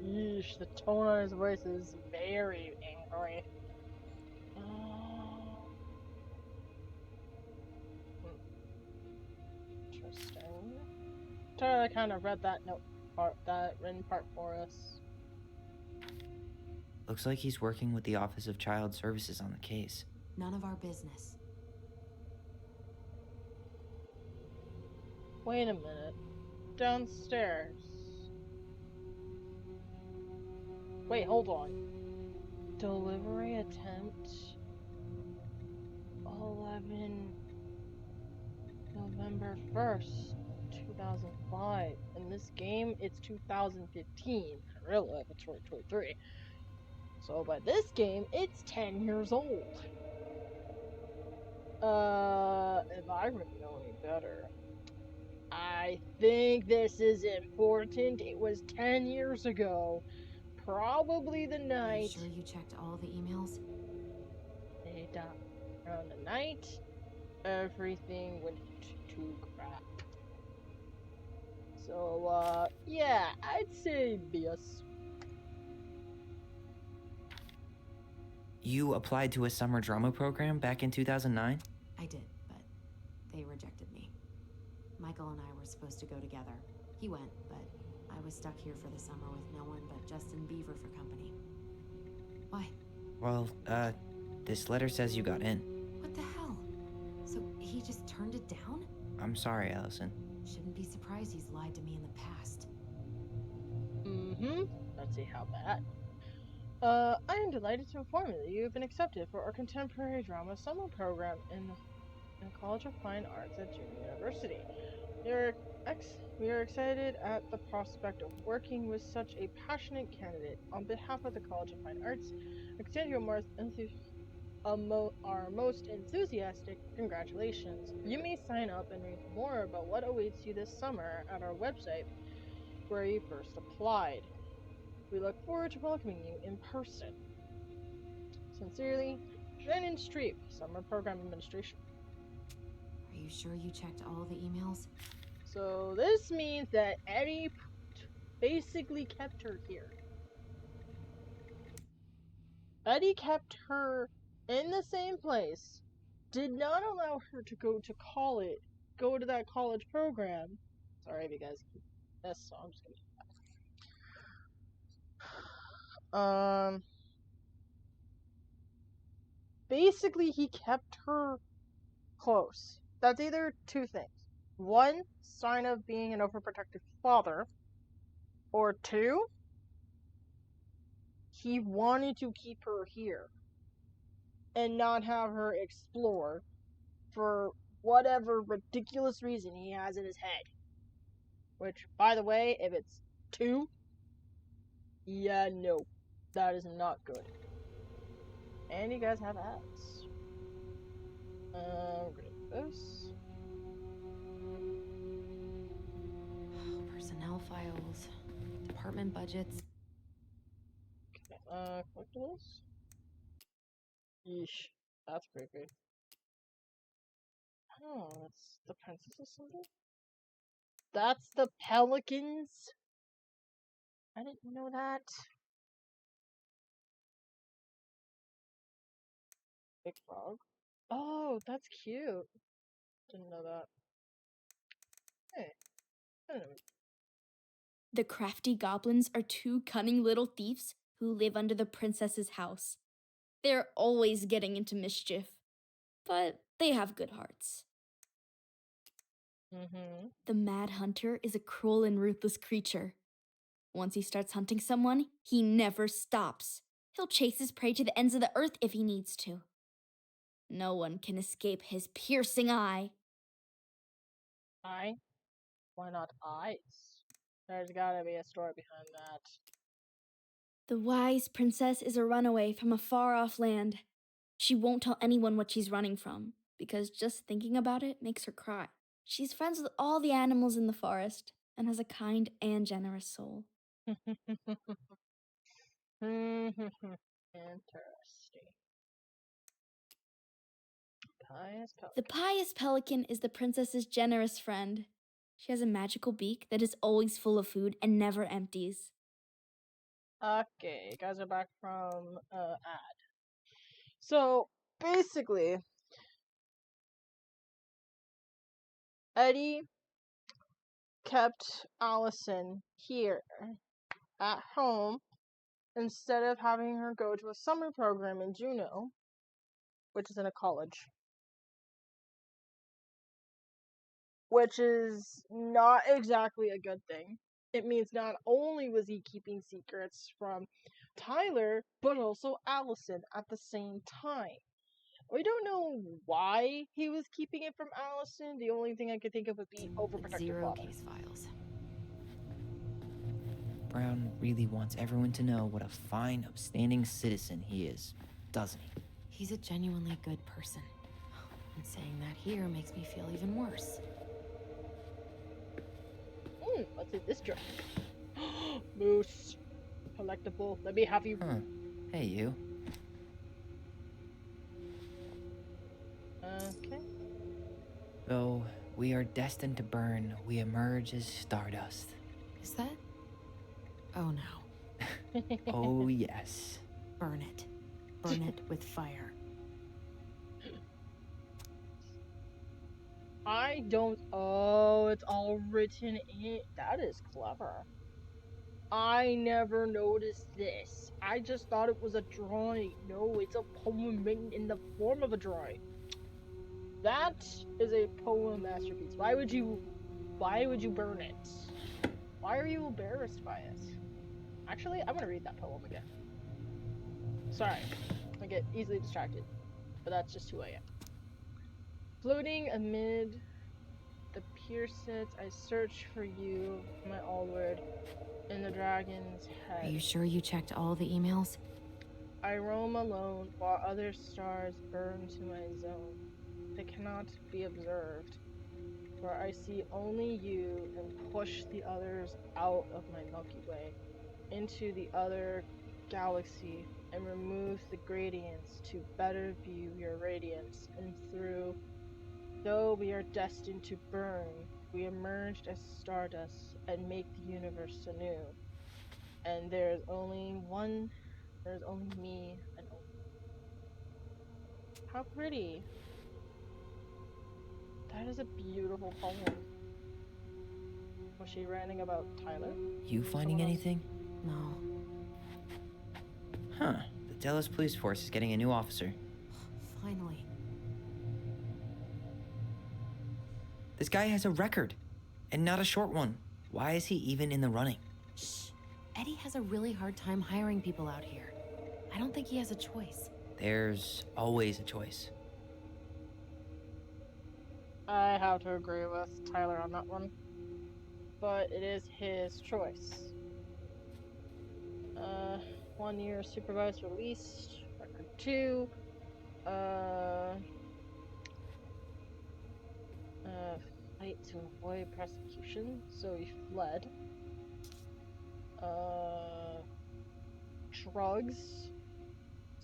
[SPEAKER 2] Yeesh, the tone on his voice is very angry. Interesting. Tyler kind of read that note part, that written part for us.
[SPEAKER 4] Looks like he's working with the Office of Child Services on the case.
[SPEAKER 15] None of our business.
[SPEAKER 2] Wait a minute. Downstairs. Wait, hold on. Delivery attempt 11 November 1st, 2005. In this game, it's 2015. In real life, it's 2023. So by this game, it's 10 years old. If I would know any better. I think this is important. It was 10 years ago. Probably the night.
[SPEAKER 15] Are you sure you checked all the emails?
[SPEAKER 2] They died. Around the night, everything went to crap. So, yeah, I'd say BS.
[SPEAKER 4] You applied to a summer drama program back in 2009?
[SPEAKER 15] I did, but they rejected me. Michael and I were supposed to go together. He went, but I was stuck here for the summer with no one but Justin Beaver for company. Why?
[SPEAKER 4] Well, this letter says you got in.
[SPEAKER 15] What the hell? So he just turned it down?
[SPEAKER 4] I'm sorry, Allison.
[SPEAKER 15] Shouldn't be surprised he's lied to me in the past.
[SPEAKER 2] Mm-hmm. Let's see how bad. I am delighted to inform you that you have been accepted for our contemporary drama summer program in the College of Fine Arts at Junior University. We are excited at the prospect of working with such a passionate candidate. On behalf of the College of Fine Arts, extend your our most enthusiastic congratulations. You may sign up and read more about what awaits you this summer at our website where you first applied. We look forward to welcoming you in person. Sincerely, Shannon Streep, Summer Program Administration.
[SPEAKER 15] Are you sure you checked all the emails?
[SPEAKER 2] So this means that Eddie basically kept her here. Eddie kept her in the same place, did not allow her to go to college, go to that college program. Sorry if you guys keep this, so I'm just gonna basically he kept her close. That's either two things. One, sign of being an overprotective father, or two, he wanted to keep her here and not have her explore for whatever ridiculous reason he has in his head. Which, by the way, if it's two, yeah, no, that is not good. And you guys have ads. We're gonna do this.
[SPEAKER 12] Personnel files, department budgets.
[SPEAKER 2] Okay, collectibles. Yeesh, that's creepy. Oh, that's the princess symbol? That's the pelicans? I didn't know that. Big frog. Oh, that's cute. Didn't know that. Hey, I don't know.
[SPEAKER 5] The crafty goblins are two cunning little thieves who live under the princess's house. They're always getting into mischief, but they have good hearts.
[SPEAKER 2] Mm-hmm.
[SPEAKER 5] The Mad Hunter is a cruel and ruthless creature. Once he starts hunting someone, he never stops. He'll chase his prey to the ends of the earth if he needs to. No one can escape his piercing eye.
[SPEAKER 2] Eye? Why not eyes? There's gotta be a story behind that.
[SPEAKER 5] The wise princess is a runaway from a far-off land. She won't tell anyone what she's running from, because just thinking about it makes her cry. She's friends with all the animals in the forest, and has a kind and generous soul.
[SPEAKER 2] Interesting. Pious pelican.
[SPEAKER 5] The pious pelican is the princess's generous friend. She has a magical beak that is always full of food and never empties.
[SPEAKER 2] Okay, you guys are back from ad. So basically, Eddie kept Allison here at home instead of having her go to a summer program in Juneau, which is in a college. Which is not exactly a good thing. It means not only was he keeping secrets from Tyler, but also Allison at the same time. We don't know why he was keeping it from Allison. The only thing I could think of would be overprotective
[SPEAKER 3] Zero
[SPEAKER 2] father.
[SPEAKER 3] case files.
[SPEAKER 4] Brown really wants everyone to know what a fine, upstanding citizen he is, doesn't he?
[SPEAKER 3] He's a genuinely good person. And saying that here makes me feel even worse.
[SPEAKER 2] What's in this jar? Moose. Collectible. Let me have you.
[SPEAKER 4] Huh. Hey, you.
[SPEAKER 2] Okay.
[SPEAKER 4] Though we are destined to burn, we emerge as stardust.
[SPEAKER 3] Is that? Oh no.
[SPEAKER 4] Oh, yes.
[SPEAKER 3] Burn it. Burn it with fire.
[SPEAKER 2] I don't. Oh, it's all written in. That is clever. I never noticed this. I just thought it was a drawing. No, it's a poem written in the form of a drawing. That is a poem masterpiece. Why would you burn it? Why are you embarrassed by it? Actually, I'm gonna read that poem again. Sorry, I get easily distracted, but that's just who I am. Floating amid the piercets, I search for you, my Allward, in the dragon's head.
[SPEAKER 3] Are you sure you checked all the emails?
[SPEAKER 2] I roam alone while other stars burn to my zone. They cannot be observed, for I see only you and push the others out of my Milky Way, into the other galaxy, and remove the gradients to better view your radiance, and through. Though we are destined to burn, we emerged as stardust and make the universe anew. And there's only me and only. How pretty. That is a beautiful poem. Was she writing about Tyler?
[SPEAKER 4] You finding anything?
[SPEAKER 3] No.
[SPEAKER 4] Huh. The Delos police force is getting a new officer.
[SPEAKER 3] Finally.
[SPEAKER 4] This guy has a record, and not a short one. Why is he even in the running?
[SPEAKER 3] Shh. Eddie has a really hard time hiring people out here. I don't think he has a choice.
[SPEAKER 4] There's always a choice.
[SPEAKER 2] I have to agree with Tyler on that one. But it is his choice. 1 year supervised release, record 2. Fight to avoid prosecution, so he fled. Drugs.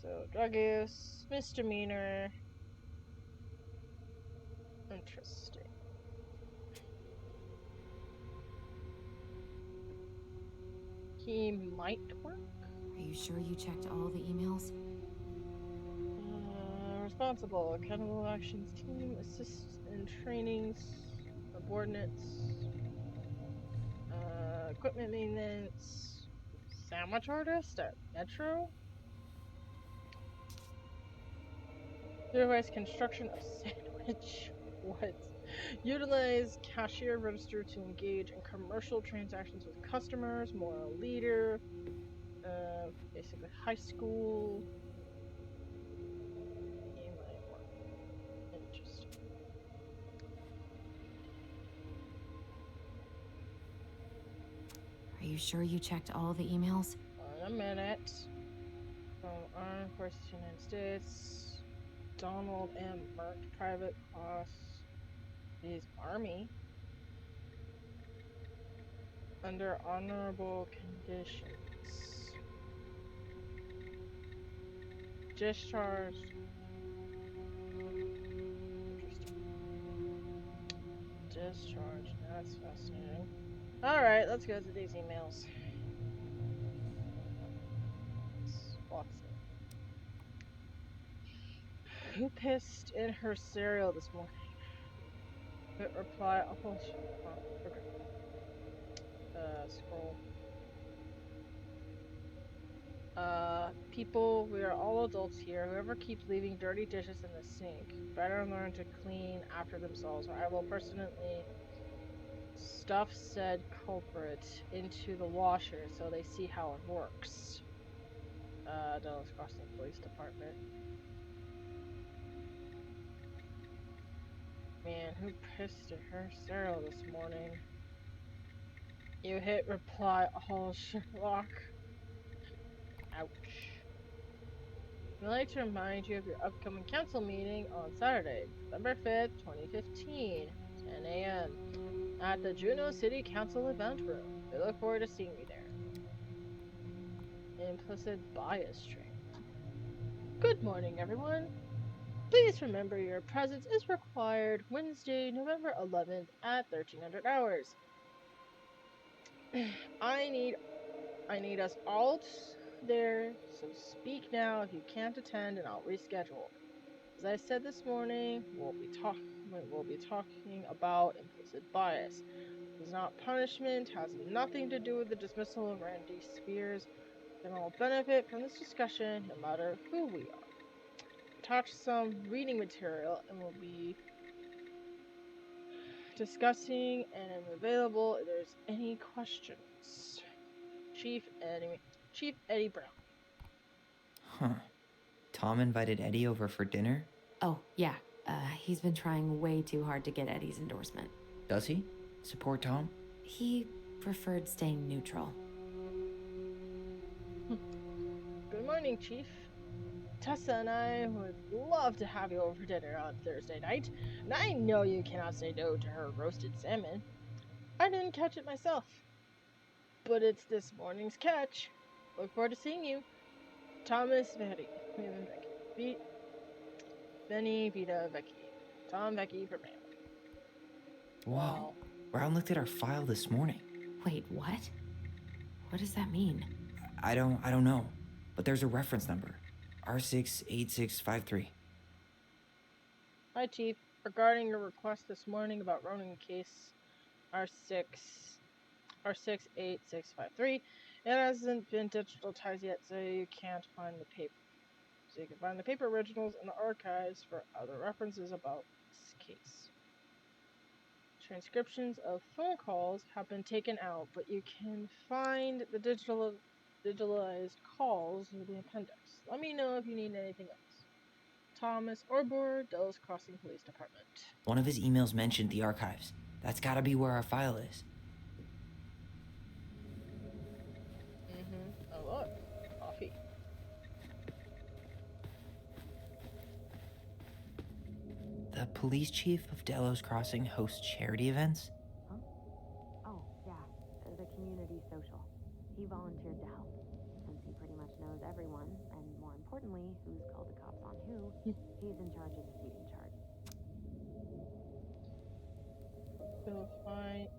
[SPEAKER 2] So drug use, misdemeanor. Interesting. He might work.
[SPEAKER 3] Are you sure you checked all the emails?
[SPEAKER 2] responsible. Accountable actions team assists in trainings, subordinates, equipment maintenance, sandwich artist at Metro. Supervise construction of sandwich. What? Utilize cashier register to engage in commercial transactions with customers. Moral leader. Basically high school. Interesting.
[SPEAKER 3] Are you sure you checked all the emails?
[SPEAKER 2] A minute. From Armed Forces of the United States. Donald M. Merck, private class. He's Army. Under honorable conditions. Discharged. Discharged. That's fascinating. Alright, let's go to these emails. Who pissed in her cereal this morning? Hit reply. Oh, okay. Scroll. People, we are all adults here. Whoever keeps leaving dirty dishes in the sink better learn to clean after themselves, or I will personally stuff said culprit into the washer so they see how it works. Dallas Crossing Police Department. Man, who pissed in her cereal this morning? You hit reply all, Sherlock. Ouch. We'd like to remind you of your upcoming council meeting on Saturday, November 5th, 2015, 10 a.m. at the Juneau City Council event room. We look forward to seeing you there. Implicit bias training. Good morning, everyone. Please remember your presence is required Wednesday, November 11th at 1300 hours. I need us all there, so speak now if you can't attend and I'll reschedule. As I said this morning, we'll be talking about implicit bias. It's not punishment, has nothing to do with the dismissal of Randy Spears. Then will benefit from this discussion no matter who we are. Attach some reading material and we'll be discussing and am available if there's any questions. Chief Eddie Brown.
[SPEAKER 4] Huh. Tom invited Eddie over for dinner?
[SPEAKER 3] Oh, yeah. He's been trying way too hard to get Eddie's endorsement.
[SPEAKER 4] Does he? Support Tom?
[SPEAKER 3] He preferred staying neutral.
[SPEAKER 2] Good morning, Chief. Tessa and I would love to have you over for dinner on Thursday night, and I know you cannot say no to her roasted salmon. I didn't catch it myself, but it's this morning's catch. Look forward to seeing you. Thomas Vetti. Benny Vita Vecchi. Tom Vecchi for mail.
[SPEAKER 4] Wow. Brown looked at our file this morning.
[SPEAKER 3] Wait, what? What does that mean?
[SPEAKER 4] I don't know, but there's a reference number. R68653.
[SPEAKER 2] Hi, Chief. Regarding your request this morning about Ronan case R68653, it hasn't been digitalized yet, so you can't find the paper. So you can find the paper originals in the archives for other references about this case. Transcriptions of phone calls have been taken out, but you can find the digitalized calls in the appendix. Let me know if you need anything else. Thomas Orbor, Dallas Crossing Police Department.
[SPEAKER 4] One of his emails mentioned the archives. That's gotta be where our file is.
[SPEAKER 2] Oh look, coffee.
[SPEAKER 4] The police chief of Delos Crossing hosts charity events?
[SPEAKER 15] Huh? Oh, yeah, the community social. He volunteered to help, since he pretty much knows everyone, and more importantly, who's called the cops on who, he's in charge of the seating chart.
[SPEAKER 2] Go find...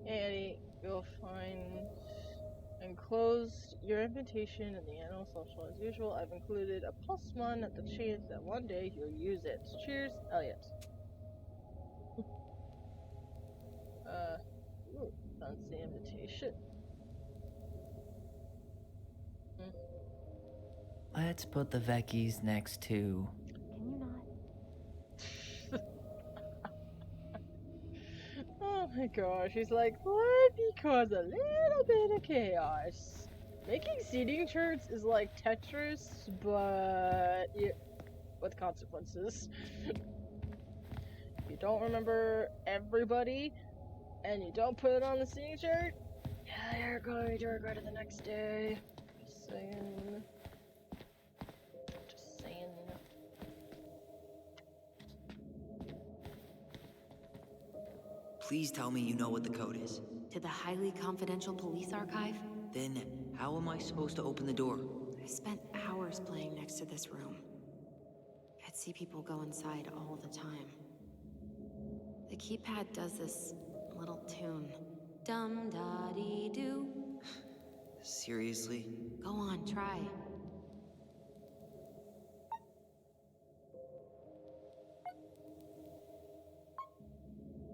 [SPEAKER 2] Eddie, you'll find enclosed your invitation in the annual social as usual. I've included a +1 at the chance that one day you'll use it. Cheers, Elliot. Ooh, fancy invitation.
[SPEAKER 4] Let's put the Vecchies next to.
[SPEAKER 3] Can you not?
[SPEAKER 2] Oh my gosh, he's like, what? Because a little bit of chaos. Making seating charts is like Tetris, but with consequences. If you don't remember everybody, and you don't put it on the seating chart, yeah, you're going to regret it the next day. Just saying. Just saying.
[SPEAKER 13] Please tell me you know what the code is.
[SPEAKER 6] To the highly confidential police archive?
[SPEAKER 13] Then, how am I supposed to open the door?
[SPEAKER 6] I spent hours playing next to this room. I'd see people go inside all the time. The keypad does this little tune. Dum-da-dee-doo.
[SPEAKER 13] Seriously?
[SPEAKER 6] Go on, try.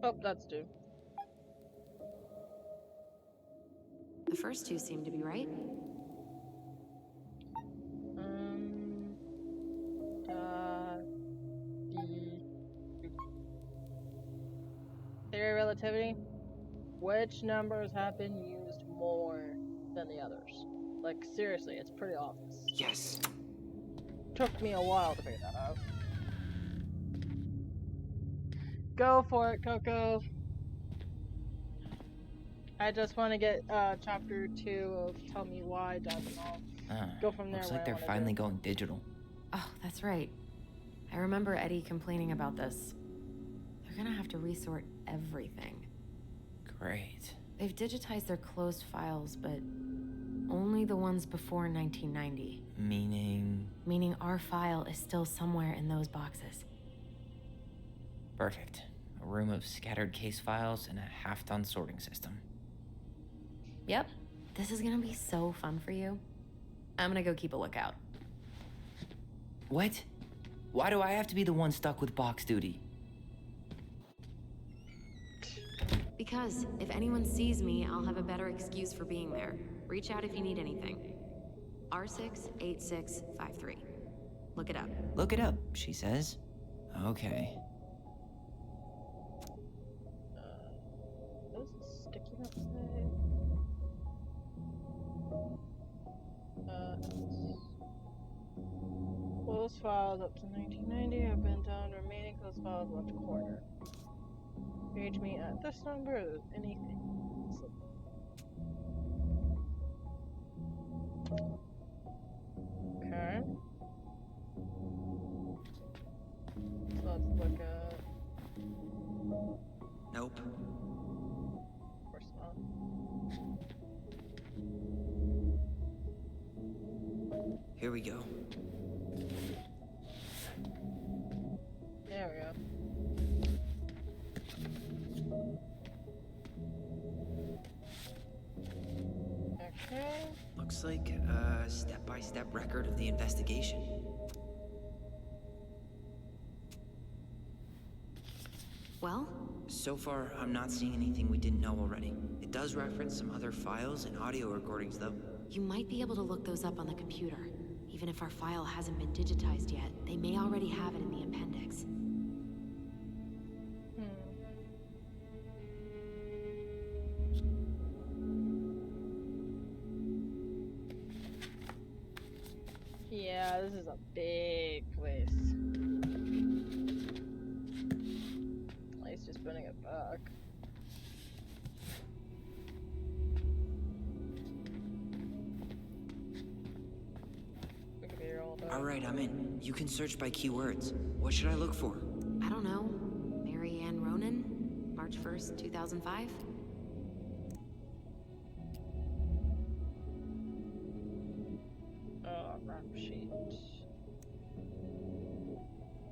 [SPEAKER 2] Oh, that's due.
[SPEAKER 6] The first two seem to be right.
[SPEAKER 2] Theory of relativity. Which numbers have been used more than the others? Like, seriously, it's pretty obvious.
[SPEAKER 13] Yes.
[SPEAKER 2] Took me a while to figure that out. Go for it, Coco. I just want to get chapter 2 of Tell Me Why done and all. Go from there.
[SPEAKER 4] Looks like they're finally going digital.
[SPEAKER 6] Oh, that's right. I remember Eddie complaining about this. They're gonna have to resort everything.
[SPEAKER 4] Great.
[SPEAKER 6] They've digitized their closed files, but only the ones before 1990.
[SPEAKER 4] Meaning?
[SPEAKER 6] Meaning our file is still somewhere in those boxes.
[SPEAKER 4] Perfect. A room of scattered case files and a half-done sorting system.
[SPEAKER 6] Yep. This is gonna be so fun for you. I'm gonna go keep a lookout.
[SPEAKER 4] What? Why do I have to be the one stuck with box duty?
[SPEAKER 6] Because if anyone sees me, I'll have a better excuse for being there. Reach out if you need anything. R68653. Look it up.
[SPEAKER 4] Look it up, she says. Okay.
[SPEAKER 2] What does the sticky note say? Closed files up to 1990 have been done. Remaining closed files left corner. Page me at this number or anything. Okay. So let's look at.
[SPEAKER 13] Nope.
[SPEAKER 2] Of course not.
[SPEAKER 13] Here we go.
[SPEAKER 2] There we go. Okay.
[SPEAKER 13] Looks like a step-by-step record of the investigation.
[SPEAKER 6] Well?
[SPEAKER 13] So far, I'm not seeing anything we didn't know already. It does reference some other files and audio recordings, though.
[SPEAKER 6] You might be able to look those up on the computer. Even if our file hasn't been digitized yet, they may already have it in the appendix.
[SPEAKER 2] Yeah, this is a big place. At least just putting it back. We could be here all day.
[SPEAKER 13] Alright, I'm in. You can search by keywords. What should I look for?
[SPEAKER 6] I don't know. Mary Ann Ronan? March 1st, 2005?
[SPEAKER 2] Rap sheet.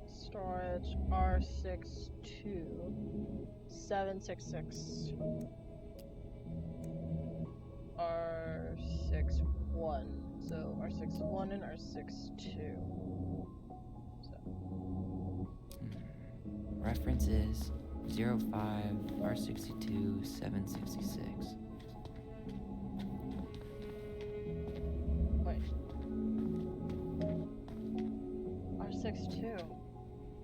[SPEAKER 2] Storage R62766. R61. R6-1. So R6-1 and R6-2.
[SPEAKER 4] References 05 R62 766.
[SPEAKER 2] Wait. R6-2.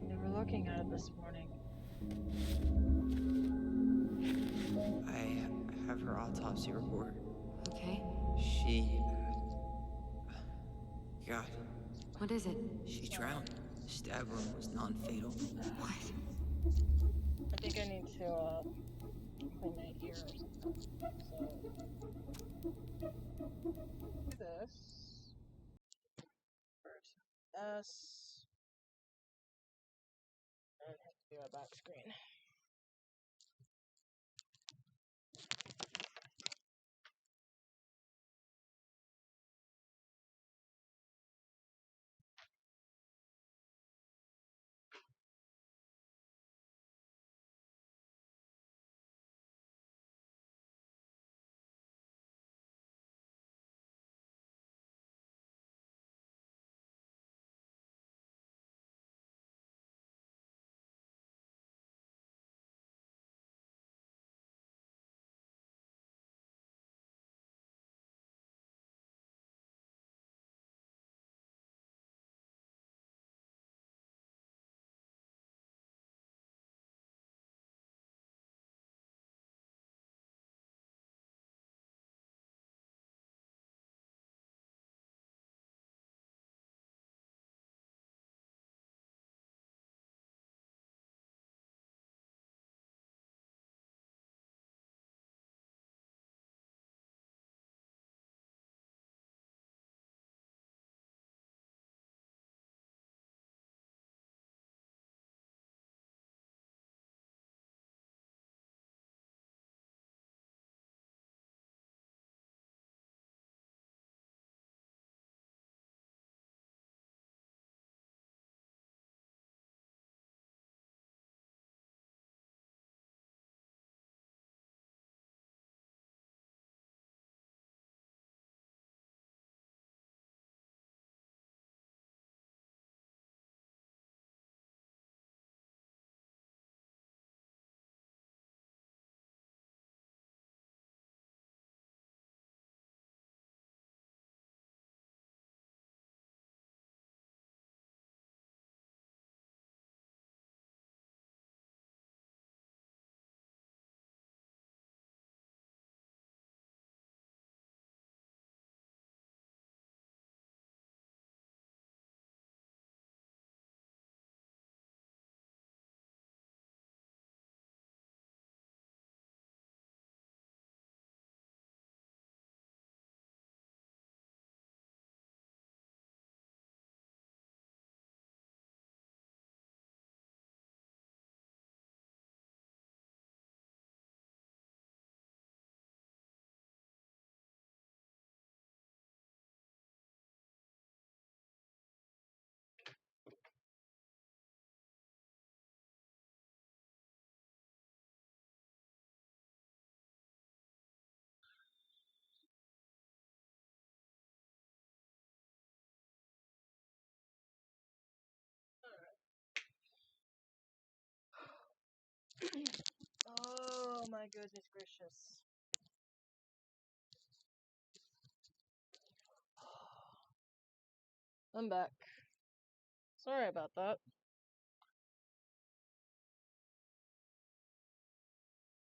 [SPEAKER 2] We were looking at it this morning.
[SPEAKER 13] I have her autopsy report.
[SPEAKER 3] Okay.
[SPEAKER 13] She... God.
[SPEAKER 3] What is it?
[SPEAKER 13] She drowned. The stab wound was non-fatal.
[SPEAKER 3] What?
[SPEAKER 2] I think I need to, clean my ear or something. So... do this. First, S. And have to do a back screen. Oh my goodness gracious. I'm back. Sorry about that.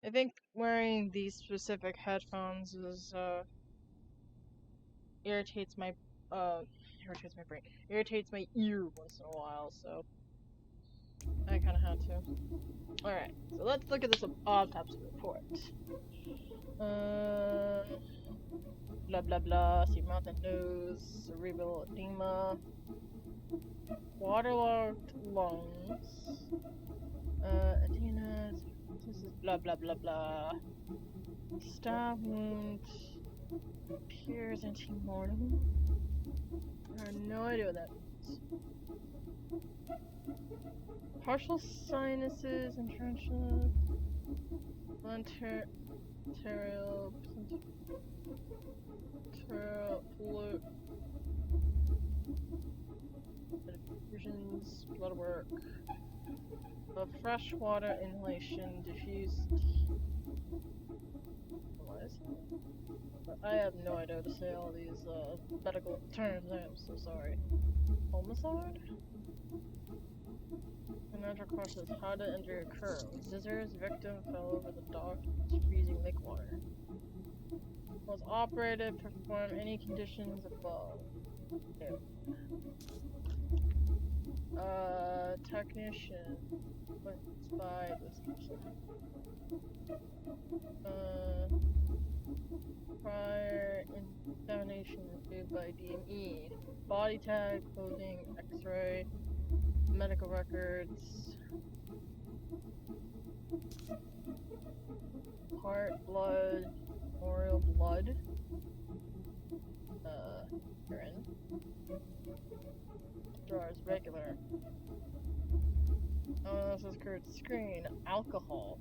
[SPEAKER 2] I think wearing these specific headphones is, irritates my brain. Irritates my ear once in a while, so I kinda had to. Alright, so let's look at this autopsy report. Blah blah blah, see mouth and nose, cerebral edema, waterlogged lungs, edema, this is blah blah blah blah. Stab wound appears antemortem. I have no idea what that means. Partial sinuses, internship, arterial, Diffusions, blood work. Of freshwater inhalation, diffused. What is it? I have no idea how to say all these medical terms. I am so sorry. Homicide? The natural causes. How did injury occur? Scissors, victim fell over the dock using lake water. Was operated, perform any conditions above. Ew. Technician. By this person. Prior examination reviewed by DME. Body tag, clothing, x-ray, medical records. Heart, blood, memorial blood. Urine. Drawers, regular. Oh, this is Kurt's screen. Alcohol.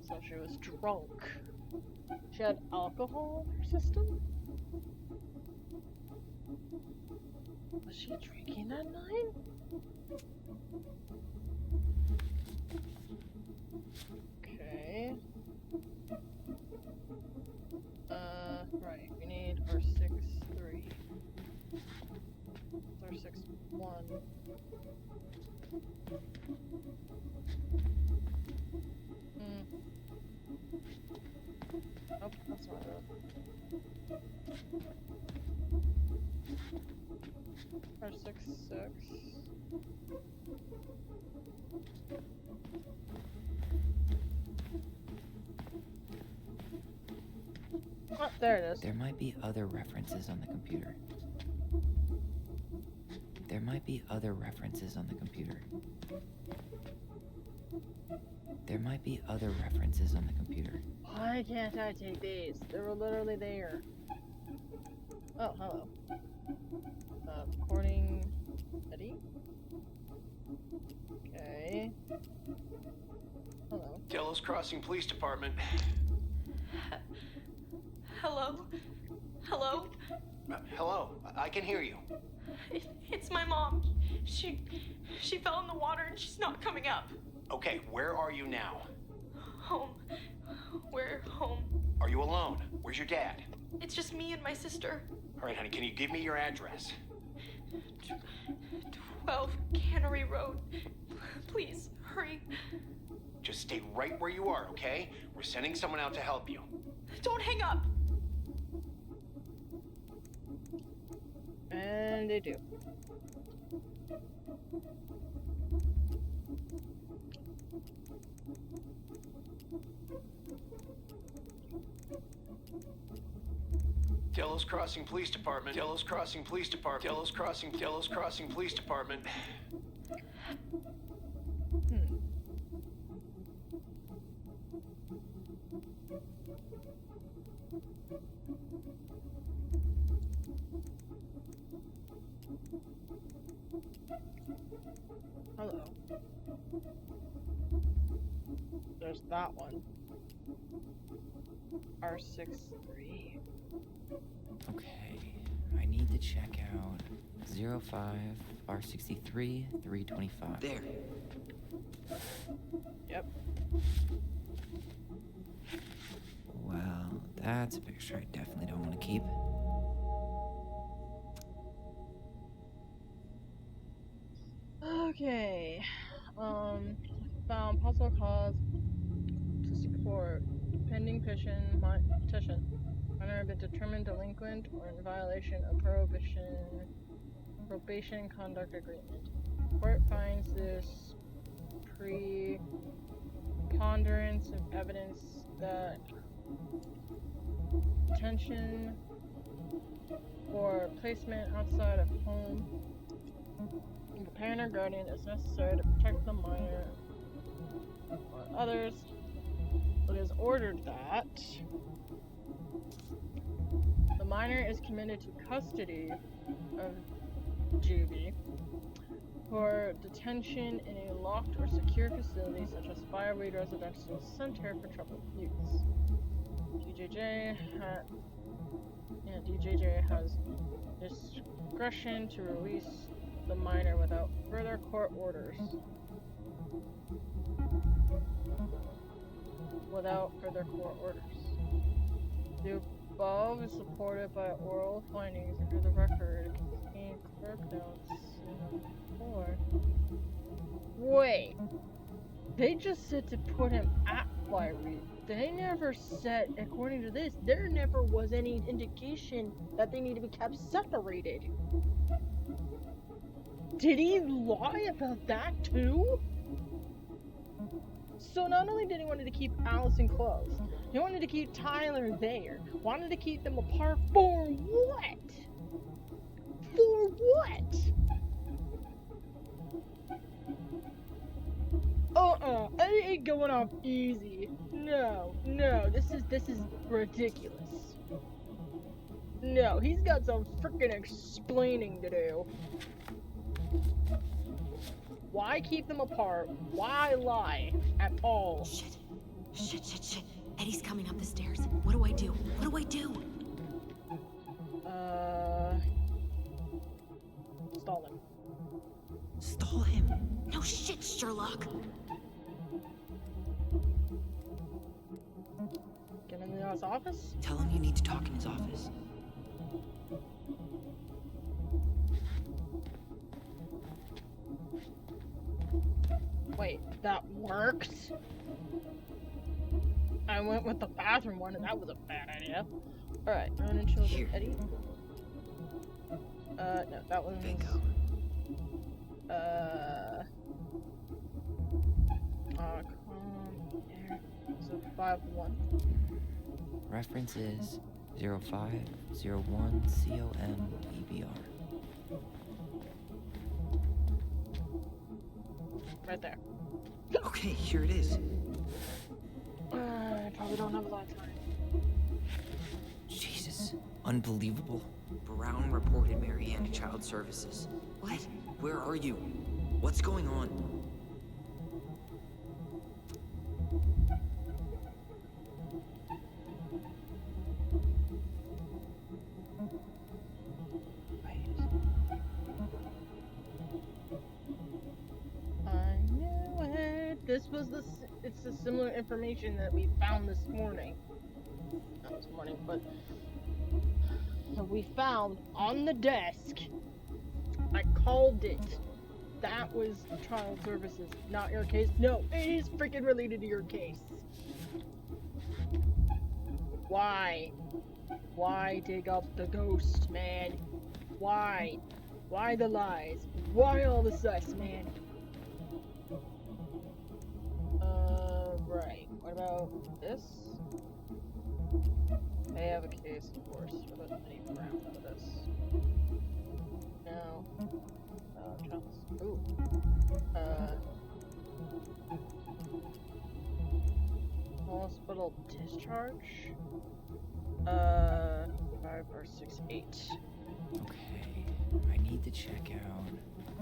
[SPEAKER 2] So she was drunk. She had alcohol in her system? Was she drinking that night? Okay. Right, we need our 6-3. It's our 6-1. Oh, that's not it. Our 6-6. Oh, there it is.
[SPEAKER 4] There might be other references on the computer. There might be other references on the computer. There might be other references on the computer.
[SPEAKER 2] Why can't I take these? They were literally there. Oh, hello. Recording Eddie? Okay. Hello.
[SPEAKER 17] Delos Crossing Police Department.
[SPEAKER 18] Hello? Hello?
[SPEAKER 17] Hello, I can hear you.
[SPEAKER 18] It's my mom. She fell in the water and she's not coming up.
[SPEAKER 17] Okay, where are you now?
[SPEAKER 18] Home. We're home.
[SPEAKER 17] Are you alone? Where's your dad?
[SPEAKER 18] It's just me and my sister.
[SPEAKER 17] All right, honey, can you give me your address?
[SPEAKER 18] 12 Cannery Road. Please, hurry.
[SPEAKER 17] Just stay right where you are, okay? We're sending someone out to help you.
[SPEAKER 18] Don't hang up.
[SPEAKER 2] And they do.
[SPEAKER 17] Delos Crossing Police Department. Delos Crossing Police Department. Delos Crossing Police Department.
[SPEAKER 2] Hello. There's that one. R63.
[SPEAKER 4] Okay, I need to check out 05 R63 325.
[SPEAKER 13] There.
[SPEAKER 2] Yep.
[SPEAKER 4] Well, that's a picture I definitely don't want to keep.
[SPEAKER 2] Okay. Found possible cause to support pending petition. Minor have been determined delinquent or in violation of probation conduct agreement. Court finds this preponderance of evidence that detention or placement outside of home the parent or guardian is necessary to protect the minor or others. It is ordered that the minor is committed to custody of juvie for detention in a locked or secure facility such as Fireweed Residential Center for Troubled Youths. TJJ Yeah, DJJ has discretion to release the minor without further court orders. Without further court orders. The above is supported by oral findings under the record containing clerk notes in the court. Wait. They just said to put him at Flyway. They never said, according to this, there never was any indication that they need to be kept separated. Did he lie about that too? So not only did he want to keep Allison close, he wanted to keep Tyler there. Wanted to keep them apart for what? For what? I ain't going off easy. No, this is ridiculous. No, he's got some freaking explaining to do. Why keep them apart? Why lie at all?
[SPEAKER 15] Shit. Eddie's coming up the stairs. What do I do?
[SPEAKER 2] Stall him.
[SPEAKER 15] Stall him? No shit, Sherlock.
[SPEAKER 2] Get him in his office?
[SPEAKER 13] Tell him you need to talk in his office.
[SPEAKER 2] Wait, that worked? I went with the bathroom one and that was a bad idea. Alright, run and chill with Eddie. No, that one's...
[SPEAKER 13] Bingo.
[SPEAKER 2] So 5-1.
[SPEAKER 4] Reference is 0501 COM-EBR.
[SPEAKER 2] Right there.
[SPEAKER 13] Okay, here it is.
[SPEAKER 2] I probably don't have a lot of time.
[SPEAKER 4] Jesus, unbelievable.
[SPEAKER 13] Brown reported Marianne to Child Services. What? Where are you? What's going on?
[SPEAKER 2] I knew it. It's the similar information that we found this morning. Not this morning, but that we found on the desk. I called it. That was Child Services, not your case. No, it is freaking related to your case. Why? Why dig up the ghost, man? Why? Why the lies? Why all the sus, man? Right. What about this? They have a case, of course. What about Eddie Brown for this? No. Charles. Ooh. Hospital discharge? 5 or 6-8.
[SPEAKER 4] Okay, I need to check out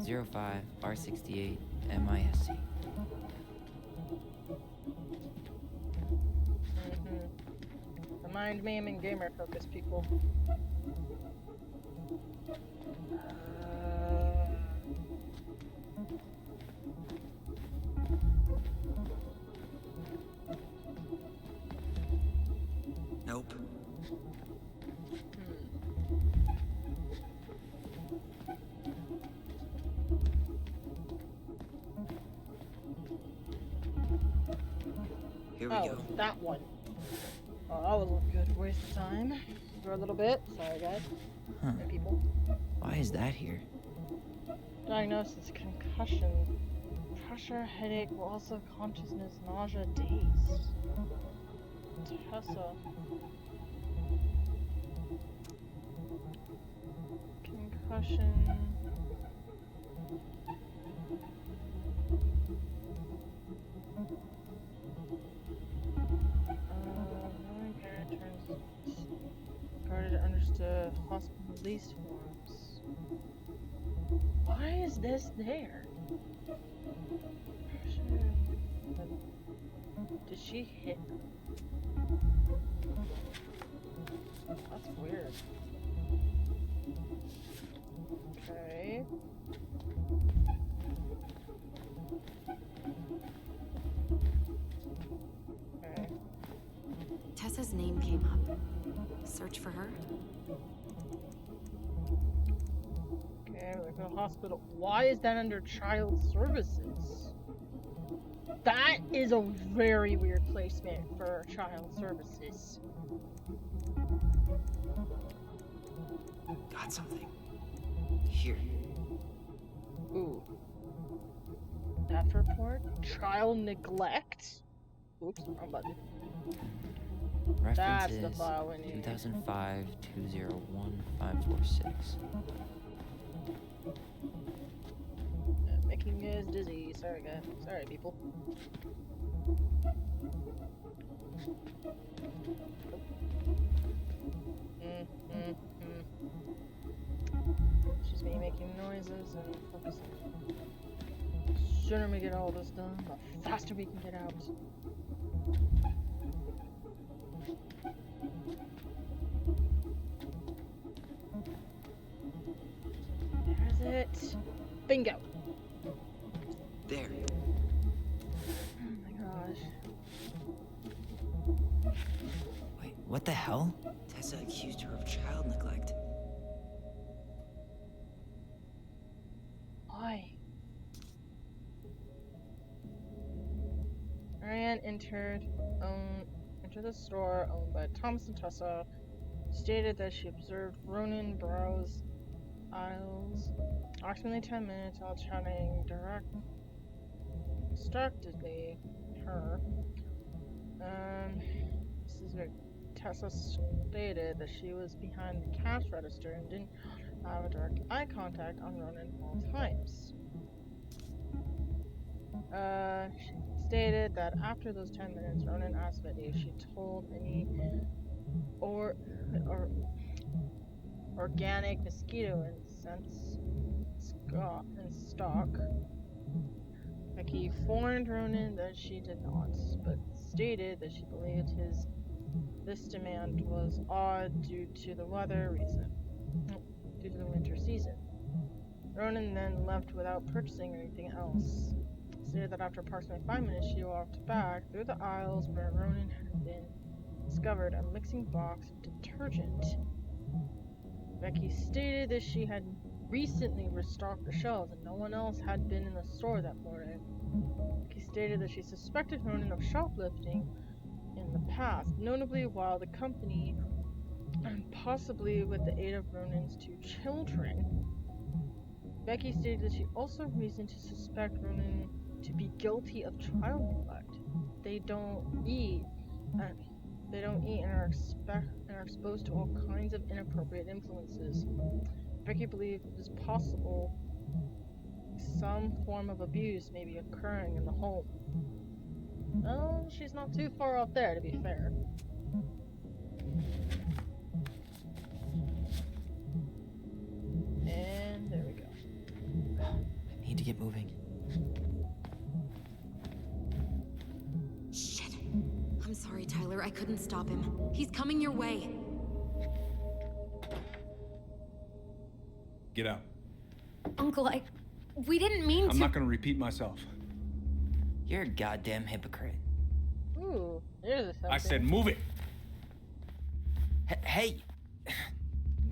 [SPEAKER 4] 05 R68 MISC.
[SPEAKER 2] The mind meme and gamer focus, people.
[SPEAKER 13] Nope. Here we go.
[SPEAKER 2] That one. Oh, that was a good waste of time for a little bit. Sorry, guys.
[SPEAKER 4] Huh.
[SPEAKER 2] Hey, people.
[SPEAKER 4] Why is that here?
[SPEAKER 2] Diagnosis: concussion, pressure, headache, loss of consciousness, nausea, daze. Tessa. Concussion. Guarded understood hospital release forms. Why is this there? Did she hit? That's weird. Okay. Okay.
[SPEAKER 3] Tessa's name came up. Search for her?
[SPEAKER 2] Okay, we're going to the hospital. Why is that under child services? That is a very weird placement for child services.
[SPEAKER 13] Got something. Here.
[SPEAKER 2] Ooh. Death report? Child neglect? Oops, wrong button. That's the
[SPEAKER 4] References
[SPEAKER 2] file we need.
[SPEAKER 4] 2005 201 546.
[SPEAKER 2] Making us dizzy. Sorry, guys. Sorry, people. It's just me making noises and focusing. The sooner we get all this done, the faster we can get out. There's it. Bingo.
[SPEAKER 13] There.
[SPEAKER 2] Oh my gosh.
[SPEAKER 4] Wait, what the hell?
[SPEAKER 13] Tessa accused her of child neglect.
[SPEAKER 2] Why? Ryan entered the store owned by Thomas and Tessa. Stated that she observed Ronan browse aisles approximately 10 minutes while chatting distractedly her. This is where Tessa stated that she was behind the cash register and didn't have a direct eye contact on Ronan at all times. She stated that after those 10 minutes, Ronan asked Betty if she told any or organic mosquito incense in stock. Becky warned Ronan that she did not, but stated that she believed this demand was odd due to the winter season. Ronan then left without purchasing anything else. Stated that after approximately 5 minutes, she walked back through the aisles where Ronan had been discovered a mixing box of detergent. Becky stated that she had recently restocked the shelves and no one else had been in the store that morning. Becky stated that she suspected Ronan of shoplifting in the past, notably while the company and possibly with the aid of Ronan's 2 children. Becky stated that she also had reason to suspect Ronan to be guilty of child neglect. They don't eat and are exposed to all kinds of inappropriate influences. Becky believed it is possible some form of abuse may be occurring in the home. Well, she's not too far off there, to be fair. And there we go.
[SPEAKER 4] I need to get moving.
[SPEAKER 3] Shit. I'm sorry, Tyler. I couldn't stop him. He's coming your way.
[SPEAKER 10] Get out.
[SPEAKER 3] Uncle, we didn't mean to.
[SPEAKER 10] I'm not gonna repeat myself.
[SPEAKER 4] You're a goddamn hypocrite.
[SPEAKER 2] Ooh, there's a something.
[SPEAKER 10] I said move it.
[SPEAKER 4] Hey!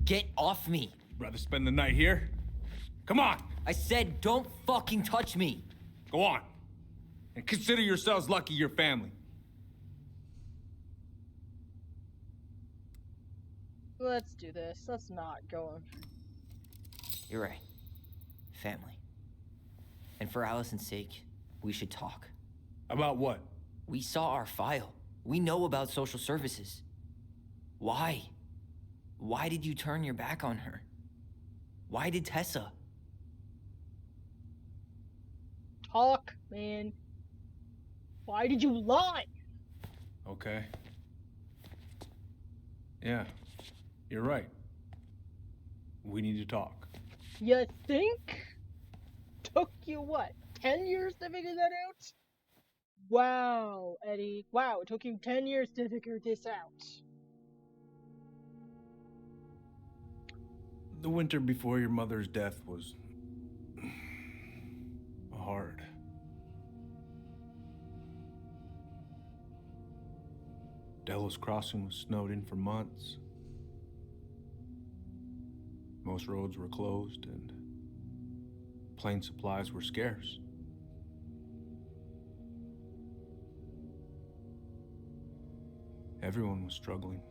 [SPEAKER 4] Get off me!
[SPEAKER 10] Rather spend the night here? Come on!
[SPEAKER 4] I said don't fucking touch me!
[SPEAKER 10] Go on. And consider yourselves lucky you're family.
[SPEAKER 2] Let's do this. Let's not go.
[SPEAKER 4] You're right. Family. And for Allison's sake, we should talk.
[SPEAKER 10] About what?
[SPEAKER 4] We saw our file. We know about social services. Why? Why did you turn your back on her? Why did Tessa?
[SPEAKER 2] Talk, man. Why did you lie?
[SPEAKER 10] Okay. Yeah, you're right. We need to talk.
[SPEAKER 2] You think? Took you what, 10 years to figure that out? Wow, Eddie. Wow, it took you 10 years to figure this out.
[SPEAKER 10] The winter before your mother's death was hard. Delos Crossing was snowed in for months. Most roads were closed and plane supplies were scarce. Everyone was struggling.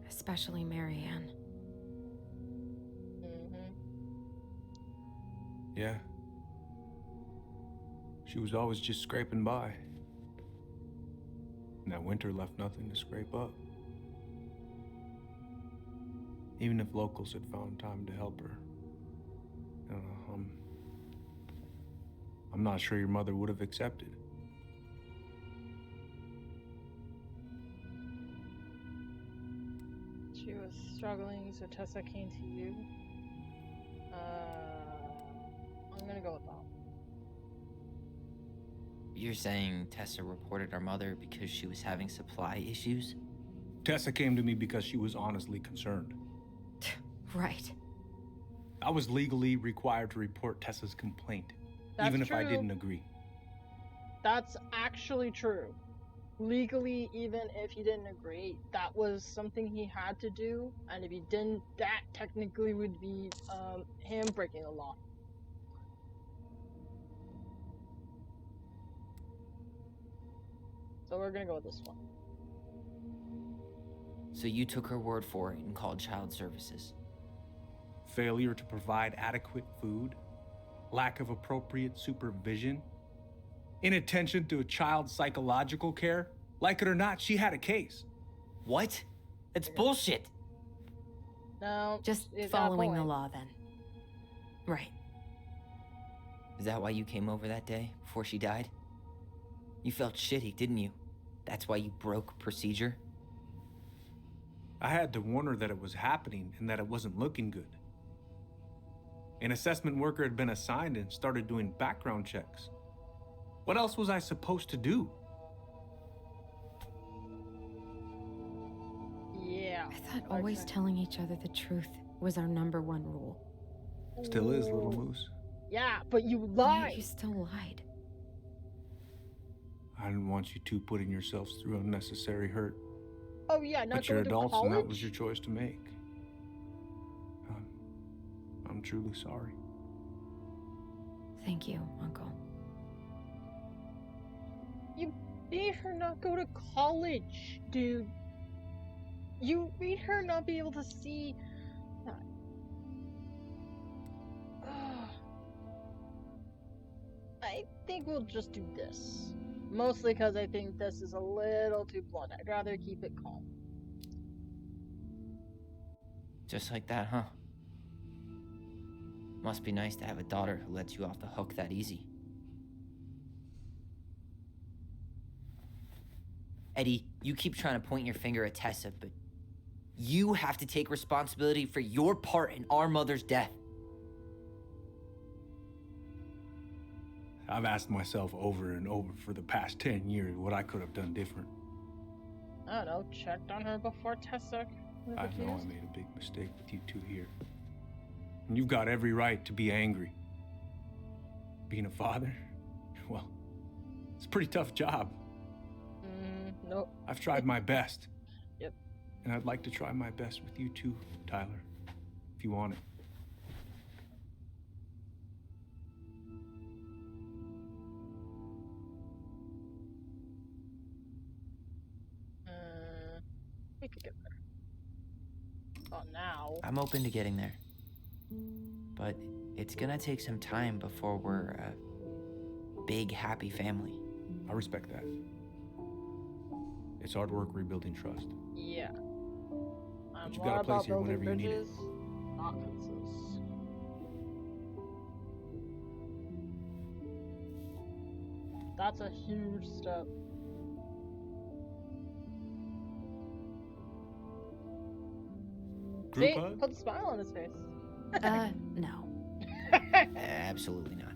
[SPEAKER 3] Especially Marianne.
[SPEAKER 10] Yeah. She was always just scraping by. And that winter left nothing to scrape up. Even if locals had found time to help her. I'm not sure your mother would have accepted.
[SPEAKER 2] She was struggling, so Tessa came to you. I'm gonna go with that.
[SPEAKER 4] You're saying Tessa reported our mother because she was having supply issues?
[SPEAKER 10] Tessa came to me because she was honestly concerned.
[SPEAKER 3] Right.
[SPEAKER 10] I was legally required to report Tessa's complaint,
[SPEAKER 2] That's
[SPEAKER 10] even if I
[SPEAKER 2] true.
[SPEAKER 10] didn't agree.
[SPEAKER 2] That's actually true. Legally, even if he didn't agree, that was something he had to do, and if he didn't, that technically would be him breaking the law. So we're gonna go with this one.
[SPEAKER 4] So you took her word for it and called child services.
[SPEAKER 10] Failure to provide adequate food, lack of appropriate supervision, inattention to a child's psychological care. Like it or not, she had a case.
[SPEAKER 4] What? That's bullshit.
[SPEAKER 2] No,
[SPEAKER 3] Just
[SPEAKER 2] you got a
[SPEAKER 3] following the
[SPEAKER 2] point.
[SPEAKER 3] law then. Right.
[SPEAKER 4] Is that why you came over that day, before she died? You felt shitty, didn't you? That's why you broke procedure?
[SPEAKER 10] I had to warn her that it was happening and that it wasn't looking good. An assessment worker had been assigned and started doing background checks. What else was I supposed to do?
[SPEAKER 2] Yeah.
[SPEAKER 3] I thought always telling each other the truth was our #1 rule.
[SPEAKER 10] Still is, little moose.
[SPEAKER 2] Yeah, but you
[SPEAKER 3] Yet
[SPEAKER 2] lied.
[SPEAKER 3] you still lied.
[SPEAKER 10] I didn't want you two putting yourselves through unnecessary hurt.
[SPEAKER 2] Oh yeah, not
[SPEAKER 10] But you're
[SPEAKER 2] going to
[SPEAKER 10] adults
[SPEAKER 2] college.
[SPEAKER 10] and that was your choice to make. I'm truly sorry.
[SPEAKER 3] Thank you, Uncle.
[SPEAKER 2] You made her not go to college, dude. You made her not be able to see that. I think we'll just do this. Mostly because I think this is a little too blunt. I'd rather keep it calm.
[SPEAKER 4] Just like that, huh? Must be nice to have a daughter who lets you off the hook that easy. Eddie, you keep trying to point your finger at Tessa, but you have to take responsibility for your part in our mother's death.
[SPEAKER 10] I've asked myself over and over for the past 10 years what I could have done different.
[SPEAKER 2] I don't know, checked on her before Tessa was
[SPEAKER 10] I know I
[SPEAKER 2] accused.
[SPEAKER 10] made a big mistake with you two here. And you've got every right to be angry. Being a father, well, it's a pretty tough job.
[SPEAKER 2] Nope.
[SPEAKER 10] I've tried my best.
[SPEAKER 2] Yep.
[SPEAKER 10] And I'd like to try my best with you too, Tyler, if you want it.
[SPEAKER 2] We could get there. Oh, now.
[SPEAKER 4] I'm open to getting there. But it's gonna take some time before we're a big, happy family.
[SPEAKER 10] I respect that. It's hard work rebuilding trust.
[SPEAKER 2] Yeah. I'm
[SPEAKER 10] you've
[SPEAKER 2] more
[SPEAKER 10] got a place
[SPEAKER 2] about
[SPEAKER 10] here
[SPEAKER 2] building
[SPEAKER 10] whenever you need it.
[SPEAKER 2] bridges, not fences. That's a huge step.
[SPEAKER 10] Group
[SPEAKER 2] See?
[SPEAKER 10] hug?
[SPEAKER 2] Put a smile on his face.
[SPEAKER 3] No.
[SPEAKER 4] Absolutely not.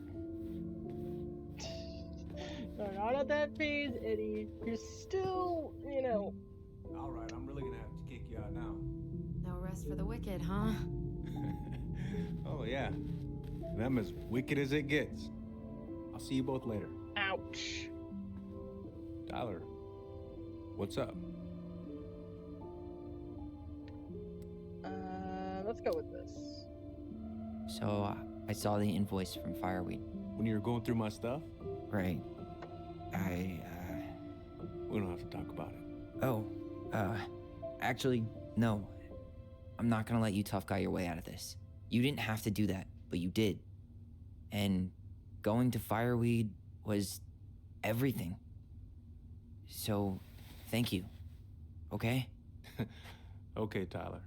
[SPEAKER 2] No, not at that phase, Eddie. You're still, you know.
[SPEAKER 16] All right, I'm really gonna have to kick you out now.
[SPEAKER 3] No forest for the wicked, huh?
[SPEAKER 10] Oh, yeah. Them as wicked as it gets. I'll see you both later.
[SPEAKER 2] Ouch.
[SPEAKER 10] Tyler, what's up?
[SPEAKER 2] Let's go with this.
[SPEAKER 4] So, I saw the invoice from Fireweed.
[SPEAKER 10] When you were going through my stuff?
[SPEAKER 4] Right.
[SPEAKER 10] We don't have to talk about it.
[SPEAKER 4] Oh, actually, no. I'm not gonna let you tough guy your way out of this. You didn't have to do that, but you did. And going to Fireweed was everything. So, thank you. Okay?
[SPEAKER 10] Okay, Tyler.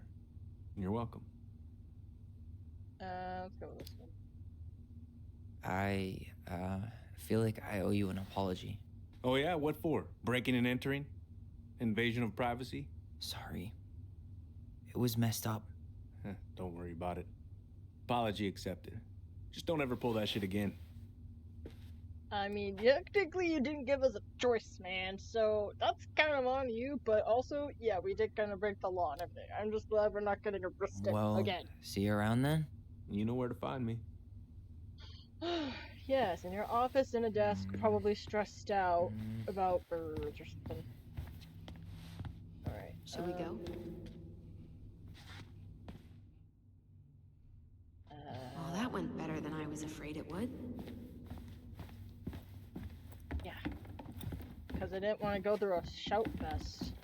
[SPEAKER 10] You're welcome.
[SPEAKER 2] Let's go with this one.
[SPEAKER 4] I feel like I owe you an apology.
[SPEAKER 10] Oh, yeah? What for? Breaking and entering? Invasion of privacy?
[SPEAKER 4] Sorry. It was messed up.
[SPEAKER 10] Don't worry about it. Apology accepted. Just don't ever pull that shit again.
[SPEAKER 2] I mean, technically you didn't give us a choice, man, so that's kind of on you, but also, yeah, we did kind of break the law and everything. I'm just glad we're not getting arrested again.
[SPEAKER 4] See you around then?
[SPEAKER 10] You know where to find me.
[SPEAKER 2] Yes, in your office in a desk, probably stressed out about birds or something. Alright.
[SPEAKER 3] Should we go? Well, that went better than I was afraid it would.
[SPEAKER 2] Yeah. Because I didn't want to go through a shout fest.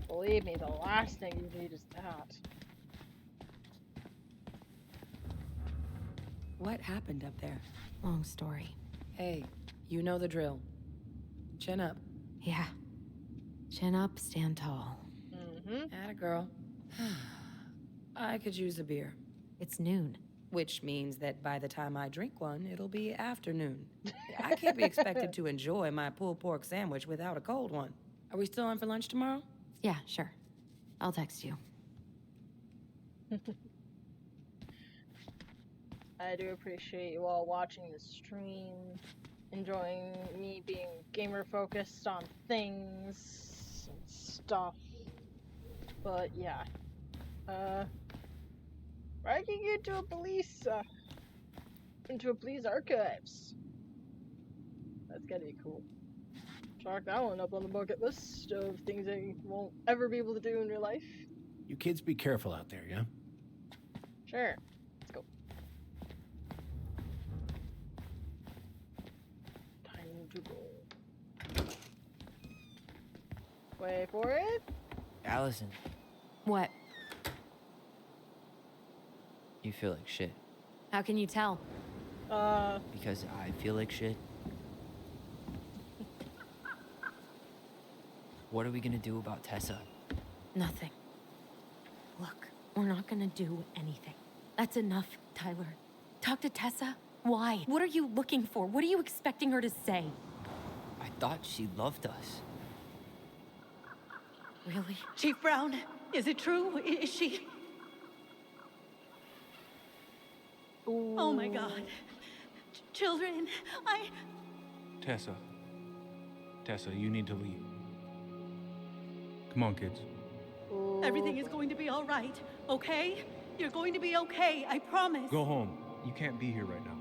[SPEAKER 2] Believe me, the last thing you need is that.
[SPEAKER 12] What happened up there?
[SPEAKER 3] Long story.
[SPEAKER 12] Hey, you know the drill. Chin up.
[SPEAKER 3] Yeah. Chin up, stand tall.
[SPEAKER 2] Mm-hmm.
[SPEAKER 12] Atta girl. I could use a beer.
[SPEAKER 3] It's noon.
[SPEAKER 12] Which means that by the time I drink one, it'll be afternoon. I can't be expected to enjoy my pulled pork sandwich without a cold one. Are we still on for lunch tomorrow?
[SPEAKER 3] Yeah, sure. I'll text you.
[SPEAKER 2] I do appreciate you all watching the stream, enjoying me being gamer focused on things and stuff. But yeah, breaking into a police archives. That's gotta be cool. Chalk that one up on the bucket list of things that you won't ever be able to do in your life.
[SPEAKER 8] You kids be careful out there, yeah?
[SPEAKER 2] Sure. Let's go. Time to go. Wait for it.
[SPEAKER 4] Allison,
[SPEAKER 3] What?
[SPEAKER 4] you feel like shit.
[SPEAKER 3] How can you tell?
[SPEAKER 4] Because I feel like shit. What are we gonna do about Tessa?
[SPEAKER 3] Nothing. Look, we're not gonna do anything. That's enough, Tyler. Talk to Tessa? Why? What are you looking for? What are you expecting her to say?
[SPEAKER 4] I thought she loved us.
[SPEAKER 3] Really?
[SPEAKER 9] Chief Brown, is it true? Is she...
[SPEAKER 2] Ooh.
[SPEAKER 9] Oh my God. Children,
[SPEAKER 10] Tessa, you need to leave. Come on, kids.
[SPEAKER 9] Everything is going to be all right, okay? You're going to be okay, I promise.
[SPEAKER 10] Go home. You can't be here right now.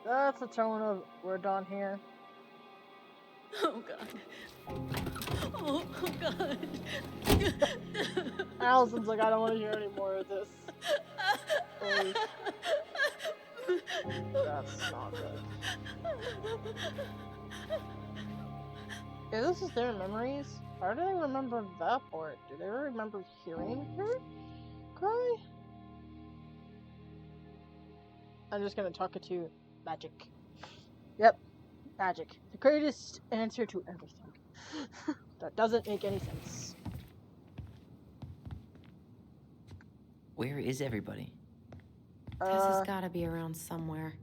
[SPEAKER 2] That's the tone of we're done here.
[SPEAKER 9] Oh God. Oh God.
[SPEAKER 2] Allison's like, I don't want to hear any more of this. Please. That's not good. Yeah, this is their memories. How do they remember that part? Do they remember hearing her cry? I'm just gonna talk it to magic. Yep, magic. The greatest answer to everything. That doesn't make any sense.
[SPEAKER 4] Where is everybody?
[SPEAKER 3] Tessa's gotta be around somewhere.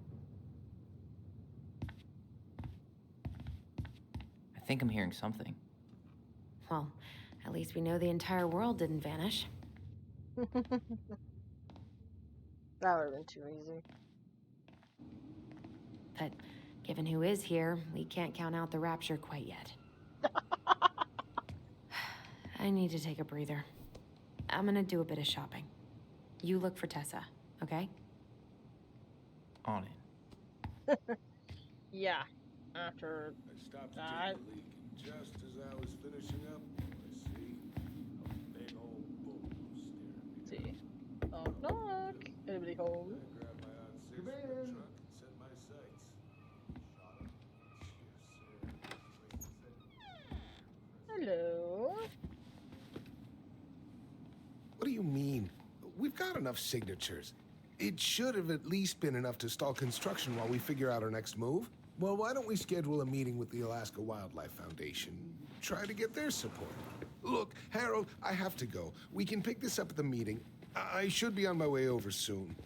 [SPEAKER 4] I think I'm hearing something.
[SPEAKER 3] Well, at least we know the entire world didn't vanish.
[SPEAKER 2] That would have been too easy.
[SPEAKER 3] But given who is here, we can't count out the rapture quite yet. I need to take a breather. I'm gonna do a bit of shopping. You look for Tessa, okay?
[SPEAKER 4] On it.
[SPEAKER 2] Yeah. After
[SPEAKER 8] I stopped to
[SPEAKER 2] that.
[SPEAKER 8] take a leak, and just as I was finishing up, I see a big old bull staring me.
[SPEAKER 2] See. Knock knock. Anybody home?
[SPEAKER 8] I grabbed my odd six from the truck and set my sights. Shot him.
[SPEAKER 2] Hello.
[SPEAKER 19] What do you mean? We've got enough signatures. It should have at least been enough to stall construction while we figure out our next move. Well, why don't we schedule a meeting with the Alaska Wildlife Foundation? Try to get their support. Look, Harold, I have to go. We can pick this up at the meeting. I should be on my way over soon.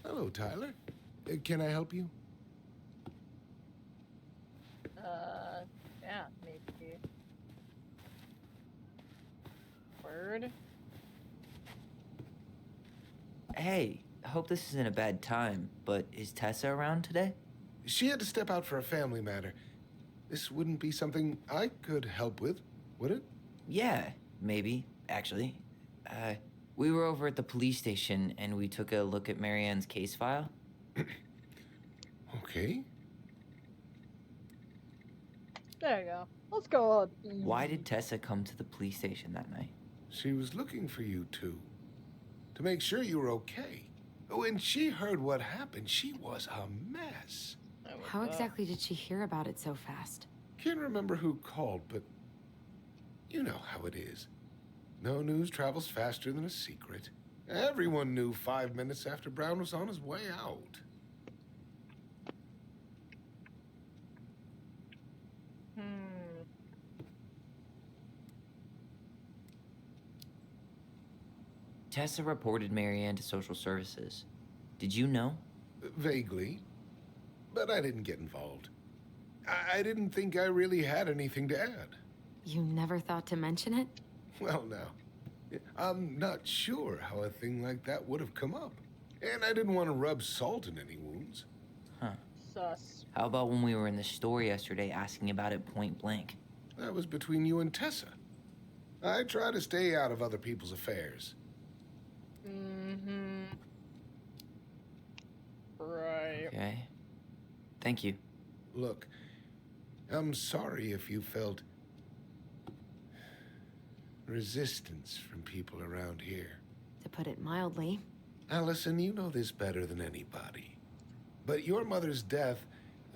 [SPEAKER 19] Hello, Tyler. Can I help you?
[SPEAKER 2] Yeah, maybe. Word.
[SPEAKER 4] Hey, I hope this isn't a bad time, but is Tessa around today?
[SPEAKER 19] She had to step out for a family matter. This wouldn't be something I could help with, would it?
[SPEAKER 4] Yeah, maybe, actually. We were over at the police station and we took a look at Marianne's case file.
[SPEAKER 19] Okay.
[SPEAKER 2] There you go. Let's go on.
[SPEAKER 4] Why did Tessa come to the police station that night?
[SPEAKER 19] She was looking for you two. To make sure you were okay. When she heard what happened, she was a mess.
[SPEAKER 3] How exactly did she hear about it so fast?
[SPEAKER 19] Can't remember who called, but you know how it is. No news travels faster than a secret. Everyone knew 5 minutes after Brown was on his way out.
[SPEAKER 4] Tessa reported Marianne to social services. Did you know?
[SPEAKER 19] Vaguely. But I didn't get involved. I didn't think I really had anything to add.
[SPEAKER 3] You never thought to mention it?
[SPEAKER 19] Well, now, I'm not sure how a thing like that would have come up. And I didn't want to rub salt in any wounds.
[SPEAKER 4] Huh.
[SPEAKER 2] Sus.
[SPEAKER 4] How about when we were in the store yesterday asking about it point blank?
[SPEAKER 19] That was between you and Tessa. I try to stay out of other people's affairs.
[SPEAKER 2] Mm-hmm. Right.
[SPEAKER 4] Okay. Thank you.
[SPEAKER 19] Look, I'm sorry if you felt resistance from people around here.
[SPEAKER 3] To put it mildly.
[SPEAKER 19] Allison, you know this better than anybody. But your mother's death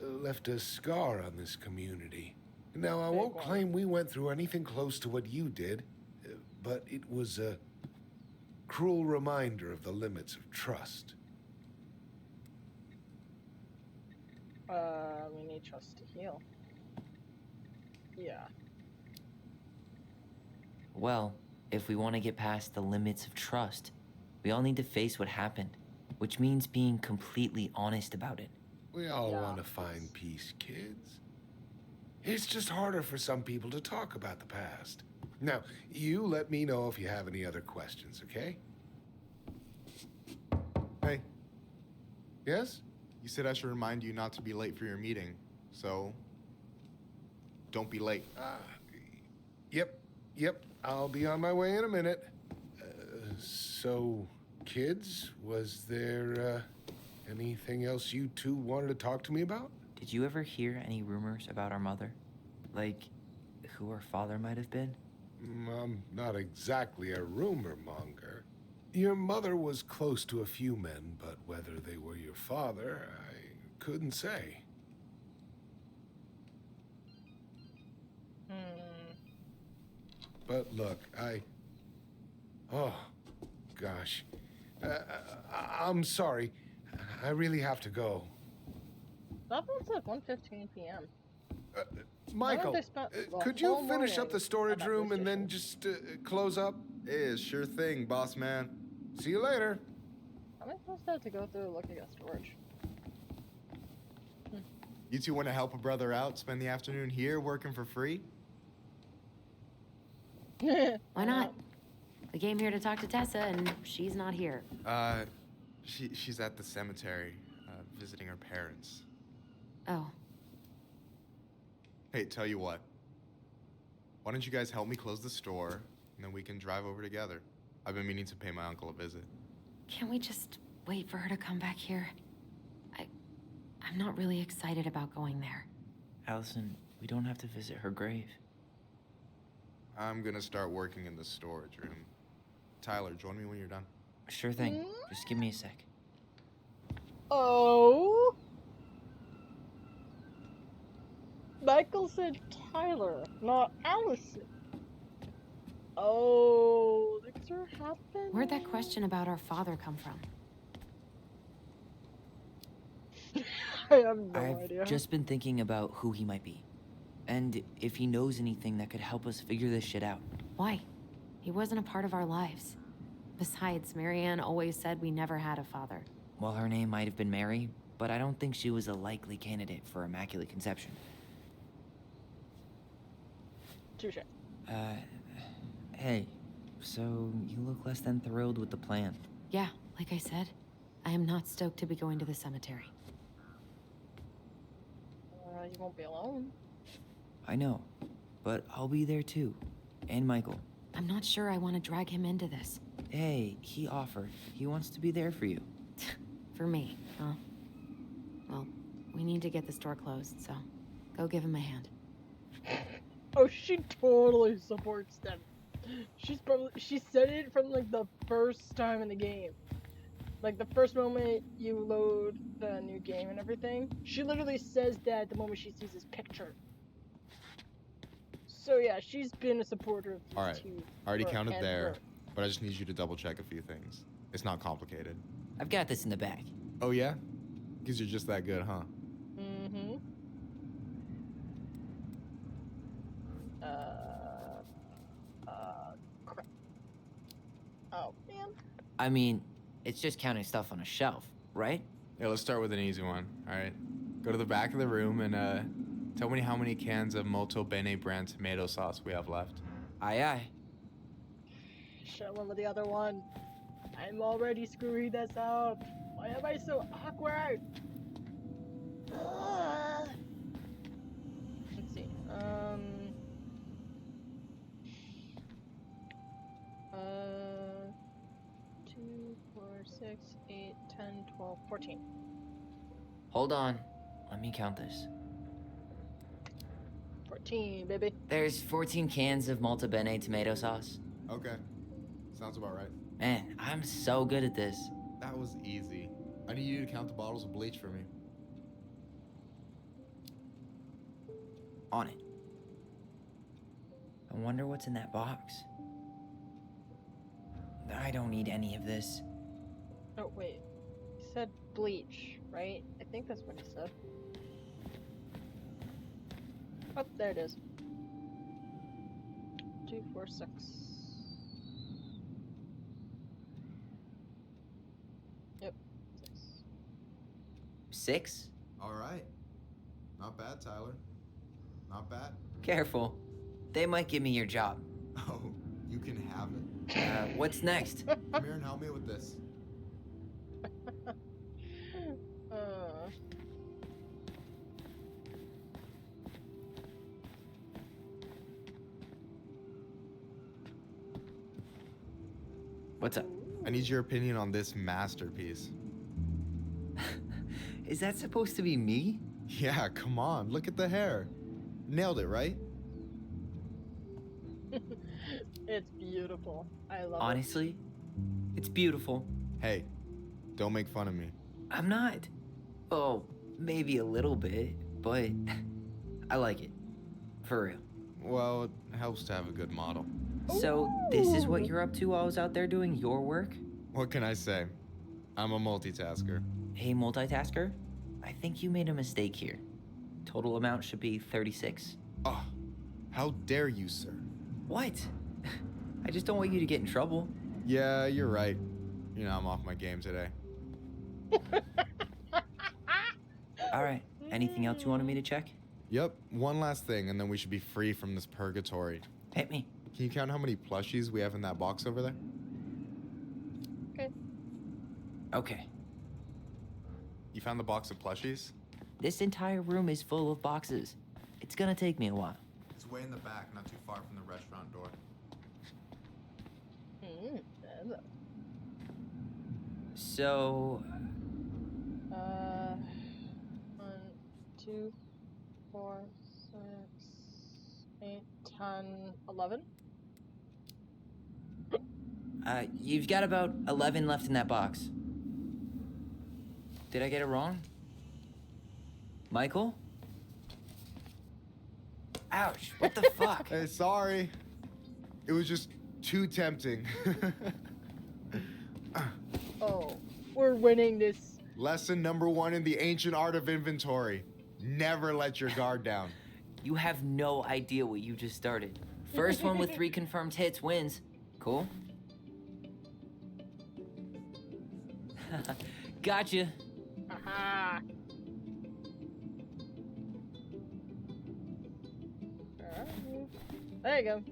[SPEAKER 19] left a scar on this community. Now, I won't claim we went through anything close to what you did, but it was a cruel reminder of the limits of trust.
[SPEAKER 2] We need trust to heal. Yeah.
[SPEAKER 4] Well, if we want to get past the limits of trust, we all need to face what happened, which means being completely honest about it.
[SPEAKER 19] We all want to find peace, kids. It's just harder for some people to talk about the past. Now, you let me know if you have any other questions, okay?
[SPEAKER 20] Hey.
[SPEAKER 19] Yes?
[SPEAKER 20] You said I should remind you not to be late for your meeting, so don't be late.
[SPEAKER 19] Yep. I'll be on my way in a minute. So, kids, was there anything else you two wanted to talk to me about?
[SPEAKER 4] Did you ever hear any rumors about our mother? Like, who her father might have been?
[SPEAKER 19] I'm not exactly a rumor monger. Your mother was close to a few men, but whether they were your father, I couldn't say. But look, oh, gosh. I'm sorry. I really have to go.
[SPEAKER 2] That was like 1:15 p.m.
[SPEAKER 19] Michael, could you finish up the storage room and then just close up?
[SPEAKER 20] Yeah, sure thing, boss man.
[SPEAKER 19] See you later.
[SPEAKER 2] How am I supposed to go through looking at storage?
[SPEAKER 20] You two want to help a brother out, spend the afternoon here working for free?
[SPEAKER 3] Why not? We came here to talk to Tessa, and she's not here.
[SPEAKER 20] She's at the cemetery, visiting her parents.
[SPEAKER 3] Oh.
[SPEAKER 20] Hey, tell you what. Why don't you guys help me close the store, and then we can drive over together? I've been meaning to pay my uncle a visit.
[SPEAKER 3] Can't we just wait for her to come back here? I'm not really excited about going there.
[SPEAKER 4] Allison, we don't have to visit her grave.
[SPEAKER 20] I'm gonna start working in the storage room. Tyler, join me when you're done.
[SPEAKER 4] Sure thing. Just give me a sec.
[SPEAKER 2] Oh. Michael said Tyler, not Allison. Oh, things are happening.
[SPEAKER 3] Where'd that question about our father come from?
[SPEAKER 2] I have no idea.
[SPEAKER 4] I've just been thinking about who he might be. And if he knows anything that could help us figure this shit out.
[SPEAKER 3] Why? He wasn't a part of our lives. Besides, Marianne always said we never had a father.
[SPEAKER 4] Well, her name might have been Mary, but I don't think she was a likely candidate for Immaculate Conception.
[SPEAKER 2] Touche.
[SPEAKER 4] Hey, so you look less than thrilled with the plan.
[SPEAKER 3] Yeah, like I said, I am not stoked to be going to the cemetery.
[SPEAKER 2] You won't be alone.
[SPEAKER 4] I know, but I'll be there too. And Michael.
[SPEAKER 3] I'm not sure I want to drag him into this.
[SPEAKER 4] Hey, he offered. He wants to be there for you.
[SPEAKER 3] For me, huh? Well, we need to get the store closed, so go give him a hand.
[SPEAKER 2] Oh, she totally supports them. She said it from like the first time in the game. Like the first moment you load the new game and everything. She literally says that the moment she sees his picture. So yeah, she's been a supporter of these
[SPEAKER 20] All right,
[SPEAKER 2] two.
[SPEAKER 20] I already
[SPEAKER 2] for-
[SPEAKER 20] counted
[SPEAKER 2] and
[SPEAKER 20] there,
[SPEAKER 2] her.
[SPEAKER 20] but I just need you to double check a few things. It's not complicated.
[SPEAKER 4] I've got this in the bag.
[SPEAKER 20] Oh yeah? Because you're just that good, huh?
[SPEAKER 2] Mm-hmm. Crap. Oh, man.
[SPEAKER 4] I mean, it's just counting stuff on a shelf, right?
[SPEAKER 20] Yeah, let's start with an easy one, all right? Go to the back of the room and tell me how many cans of Molto Bene brand tomato sauce we have left.
[SPEAKER 4] Aye, aye.
[SPEAKER 2] Should've went with the other one. I'm already screwing this up. Why am I so awkward? Ugh. Let's see. 2, 4, 6, 8, 10, 12, 14.
[SPEAKER 4] Hold on. Let me count this.
[SPEAKER 2] 14, baby.
[SPEAKER 4] There's 14 cans of Malta Bene tomato sauce.
[SPEAKER 20] Okay. Sounds about right.
[SPEAKER 4] Man, I'm so good at this.
[SPEAKER 20] That was easy. I need you to count the bottles of bleach for me.
[SPEAKER 4] On it. I wonder what's in that box. I don't need any of this.
[SPEAKER 2] Oh, wait. He said bleach, right? I think that's what he said. Oh, there it is. 2, 4, 6. Yep, 6.
[SPEAKER 4] 6?
[SPEAKER 20] All right. Not bad, Tyler. Not bad.
[SPEAKER 4] Careful. They might give me your job.
[SPEAKER 20] Oh, you can have it.
[SPEAKER 4] What's next?
[SPEAKER 20] Come here and help me with this.
[SPEAKER 4] What's up?
[SPEAKER 20] I need your opinion on this masterpiece.
[SPEAKER 4] Is that supposed to be me?
[SPEAKER 20] Yeah, come on. Look at the hair. Nailed it, right?
[SPEAKER 2] It's beautiful. I love
[SPEAKER 4] Honestly, it's beautiful.
[SPEAKER 20] Hey, don't make fun of me.
[SPEAKER 4] I'm not. Oh, maybe a little bit, but I like it. For real.
[SPEAKER 20] Well, it helps to have a good model.
[SPEAKER 4] So, this is what you're up to while I was out there doing your work?
[SPEAKER 20] What can I say? I'm a multitasker.
[SPEAKER 4] Hey, multitasker? I think you made a mistake here. Total amount should be 36.
[SPEAKER 20] Oh, how dare you, sir?
[SPEAKER 4] What? I just don't want you to get in trouble.
[SPEAKER 20] Yeah, you're right. You know, I'm off my game today.
[SPEAKER 4] All right. Anything else you wanted me to check?
[SPEAKER 20] Yep, one last thing, and then we should be free from this purgatory.
[SPEAKER 4] Hit me.
[SPEAKER 20] Can you count how many plushies we have in that box over there?
[SPEAKER 2] Okay.
[SPEAKER 4] Okay.
[SPEAKER 20] You found the box of plushies?
[SPEAKER 4] This entire room is full of boxes. It's gonna take me a while.
[SPEAKER 20] It's way in the back, not too far from the restaurant door.
[SPEAKER 4] So,
[SPEAKER 2] 1, 2, 4, 6, 8, 10, 11.
[SPEAKER 4] you've got about 11 left in that box. Did I get it wrong? Michael? Ouch, what the fuck?
[SPEAKER 20] Hey, sorry. It was just too tempting.
[SPEAKER 2] Oh, we're winning this.
[SPEAKER 20] Lesson number 1 in the ancient art of inventory. Never let your guard down.
[SPEAKER 4] You have no idea what you just started. First one with 3 confirmed hits wins. Cool? Gotcha.
[SPEAKER 2] Aha. There you go.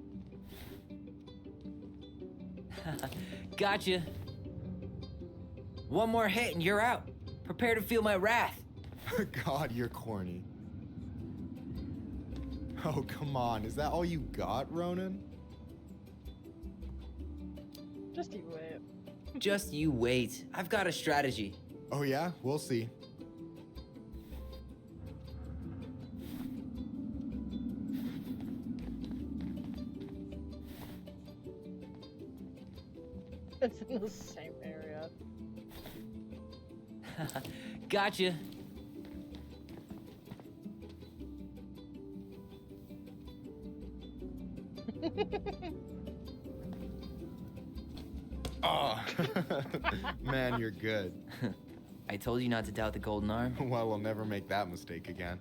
[SPEAKER 4] Gotcha. One more hit and you're out. Prepare to feel my wrath.
[SPEAKER 20] God, you're corny. Oh, come on. Is that all you got, Ronan?
[SPEAKER 2] Just you wait.
[SPEAKER 4] Just you wait. I've got a strategy.
[SPEAKER 20] Oh, yeah? We'll see.
[SPEAKER 2] It's in the same area.
[SPEAKER 4] Gotcha.
[SPEAKER 20] Oh, man, you're good.
[SPEAKER 4] I told you not to doubt the golden arm.
[SPEAKER 20] Well, we'll never make that mistake again.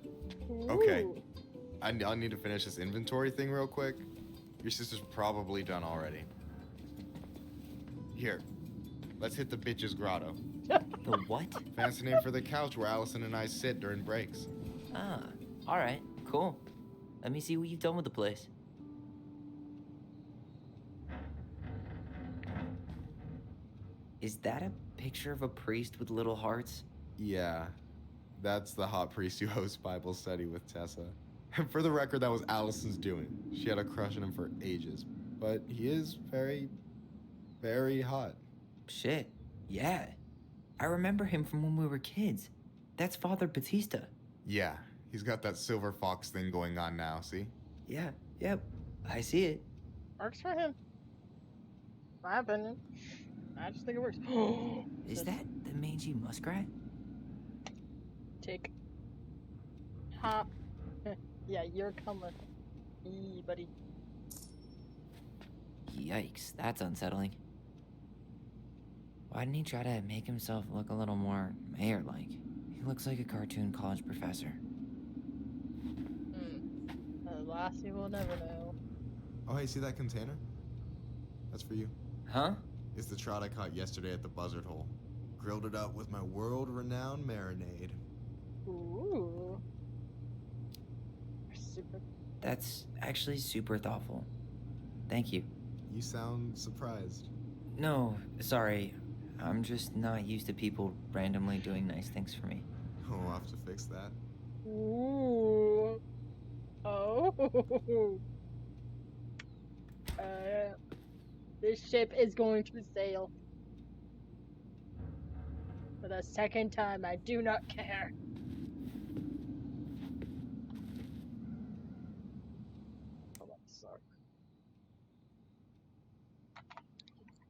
[SPEAKER 20] Okay.
[SPEAKER 2] Ooh.
[SPEAKER 20] I'll need to finish this inventory thing real quick. Your sister's probably done already. Here, let's hit the bitch's grotto.
[SPEAKER 4] The what?
[SPEAKER 20] Fancy name for the couch where Allison and I sit during breaks.
[SPEAKER 4] Ah, alright, cool. Let me see what you've done with the place. Is that a picture of a priest with little hearts?
[SPEAKER 20] Yeah, that's the hot priest who hosts Bible study with Tessa. And for the record, that was Allison's doing. She had a crush on him for ages. But he is very, very hot.
[SPEAKER 4] Shit, yeah. I remember him from when we were kids. That's Father Batista.
[SPEAKER 20] Yeah, he's got that silver fox thing going on now, see?
[SPEAKER 4] Yeah, yep, I see it.
[SPEAKER 2] Works for him. My opinion. I just think it works.
[SPEAKER 4] Is that the mangy muskrat?
[SPEAKER 2] Tick. Hop. Yeah, you're coming. Eee, buddy.
[SPEAKER 4] Yikes, that's unsettling. Why didn't he try to make himself look a little more mayor-like? He looks like a cartoon college professor.
[SPEAKER 2] Lassie will never know.
[SPEAKER 20] Oh, hey, see that container? That's for you.
[SPEAKER 4] Huh?
[SPEAKER 20] It's the trout I caught yesterday at the Buzzard Hole. Grilled it up with my world-renowned marinade.
[SPEAKER 2] Ooh. Super.
[SPEAKER 4] That's actually super thoughtful. Thank you.
[SPEAKER 20] You sound surprised.
[SPEAKER 4] No, sorry. I'm just not used to people randomly doing nice things for me.
[SPEAKER 20] Oh, we'll have to fix that.
[SPEAKER 2] Ooh. Oh. This ship is going to sail. For the second time, I do not care. Oh, that sucks.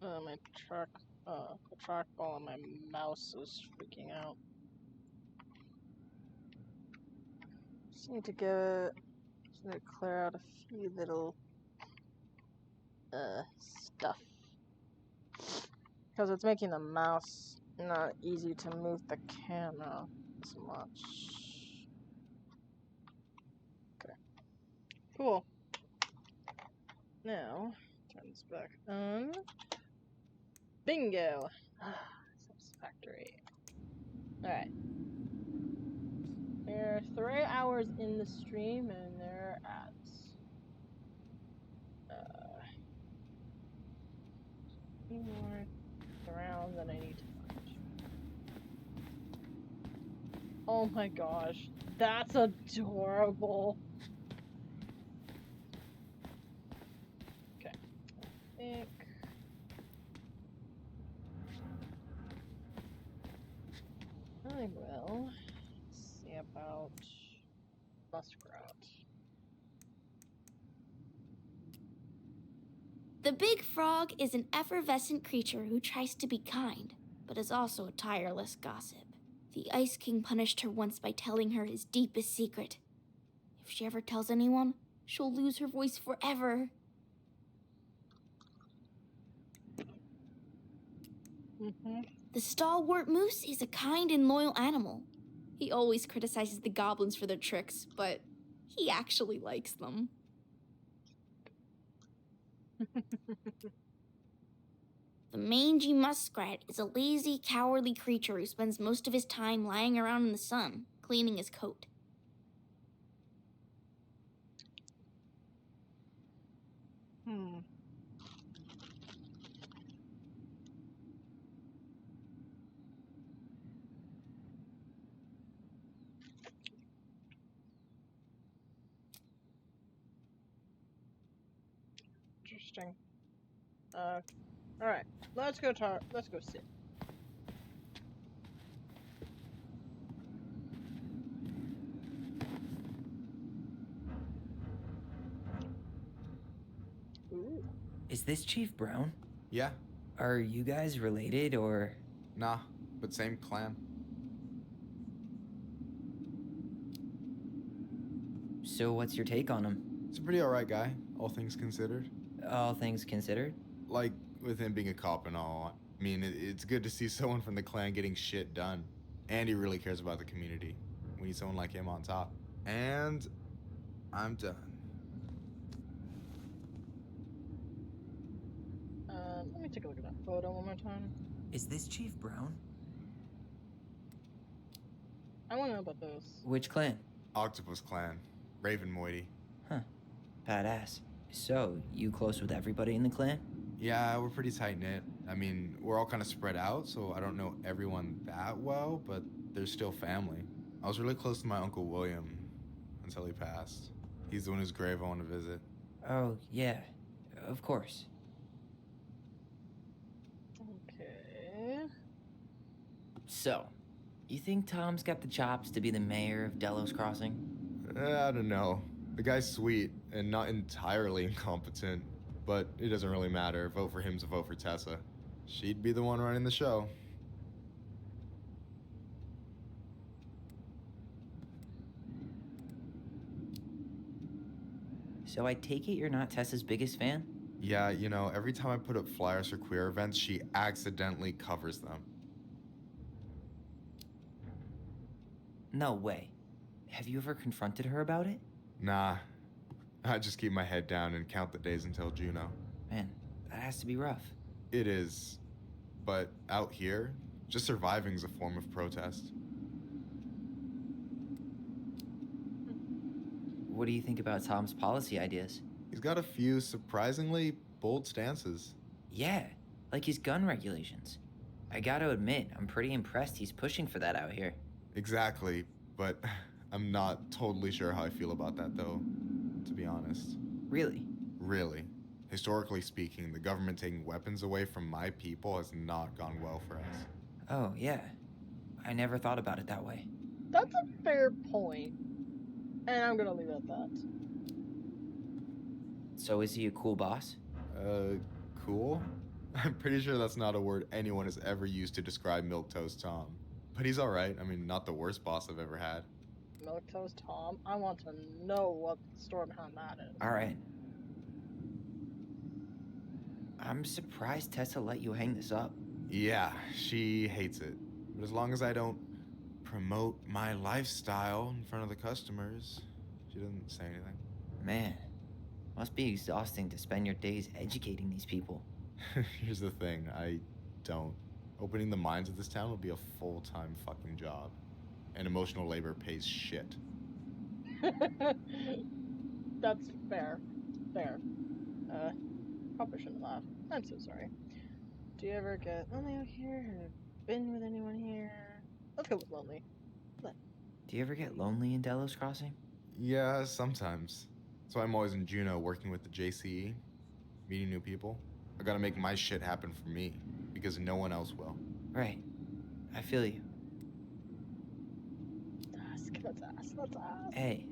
[SPEAKER 2] My the trackball on my mouse is freaking out. Just need to clear out a few little stuff, because it's making the mouse not easy to move the camera as much. Okay, cool. Now turn this back on. Bingo. Satisfactory. All right. They're 3 hours in the stream, and they're at 2 more rounds than I need to find. Oh my gosh, that's adorable. well, let's see about Muskrat.
[SPEAKER 7] The big frog is an effervescent creature who tries to be kind, but is also a tireless gossip. The Ice King punished her once by telling her his deepest secret. If she ever tells anyone, she'll lose her voice forever. The stalwart moose is a kind and loyal animal. He always criticizes the goblins for their tricks, but he actually likes them. The mangy muskrat is a lazy, cowardly creature who spends most of his time lying around in the sun, cleaning his coat.
[SPEAKER 2] Interesting. Alright. Let's go sit. Ooh.
[SPEAKER 4] Is this Chief Brown?
[SPEAKER 20] Yeah.
[SPEAKER 4] Are you guys related or?
[SPEAKER 20] Nah, but same clan.
[SPEAKER 4] So what's your take on him?
[SPEAKER 20] He's a pretty alright guy, all things considered.
[SPEAKER 4] All things considered?
[SPEAKER 20] Like, with him being a cop and all. I mean, it's good to see someone from the clan getting shit done. And he really cares about the community. We need someone like him on top. And I'm done.
[SPEAKER 2] Let me take a look at that photo one more time.
[SPEAKER 4] Is this Chief Brown?
[SPEAKER 2] I want to know about those.
[SPEAKER 4] Which clan?
[SPEAKER 20] Octopus Clan. Raven Moiety.
[SPEAKER 4] Huh. Badass. So, you close with everybody in the clan?
[SPEAKER 20] Yeah, we're pretty tight-knit. I mean, we're all kind of spread out, so I don't know everyone that well, but they're still family. I was really close to my Uncle William until he passed. He's the one whose grave I want to visit.
[SPEAKER 4] Oh, yeah. Of course.
[SPEAKER 2] Okay.
[SPEAKER 4] So, you think Tom's got the chops to be the mayor of Delos Crossing?
[SPEAKER 20] I don't know. The guy's sweet and not entirely incompetent, but it doesn't really matter. Vote for him's a vote for Tessa. She'd be the one running the show.
[SPEAKER 4] So I take it you're not Tessa's biggest fan?
[SPEAKER 20] Yeah, you know, every time I put up flyers for queer events, she accidentally covers them.
[SPEAKER 4] No way. Have you ever confronted her about it?
[SPEAKER 20] Nah. I just keep my head down and count the days until Juno.
[SPEAKER 4] Man, that has to be rough.
[SPEAKER 20] It is. But out here, just surviving's a form of protest.
[SPEAKER 4] What do you think about Tom's policy ideas?
[SPEAKER 20] He's got a few surprisingly bold stances.
[SPEAKER 4] Yeah, like his gun regulations. I gotta admit, I'm pretty impressed he's pushing for that out here.
[SPEAKER 20] Exactly, but I'm not totally sure how I feel about that, though, to be honest.
[SPEAKER 4] Really?
[SPEAKER 20] Really. Historically speaking, the government taking weapons away from my people has not gone well for us.
[SPEAKER 4] Oh, yeah. I never thought about it that way.
[SPEAKER 2] That's a fair point. And I'm gonna leave it at that.
[SPEAKER 4] So is he a cool boss?
[SPEAKER 20] Cool? I'm pretty sure that's not a word anyone has ever used to describe Milquetoast Tom. But he's alright. I mean, not the worst boss I've ever had.
[SPEAKER 2] Milquetoast Tom? I want to know what the story behind that is.
[SPEAKER 4] Alright. I'm surprised Tessa let you hang this up.
[SPEAKER 20] Yeah, she hates it. But as long as I don't promote my lifestyle in front of the customers, she doesn't say anything.
[SPEAKER 4] Man, must be exhausting to spend your days educating these people.
[SPEAKER 20] Here's the thing, I don't. Opening the mines of this town would be a full-time fucking job. And emotional labor pays shit.
[SPEAKER 2] That's fair. Fair. Probably shouldn't laugh. I'm so sorry. Do you ever get lonely out here? Have been with anyone here? Let's go with lonely.
[SPEAKER 4] Do you ever get lonely in Delos Crossing?
[SPEAKER 20] Yeah, sometimes. So I'm always in Juno working with the JCE, meeting new people. I gotta make my shit happen for me, because no one else will.
[SPEAKER 4] Right. I feel you.
[SPEAKER 2] Let's ask.
[SPEAKER 4] Hey,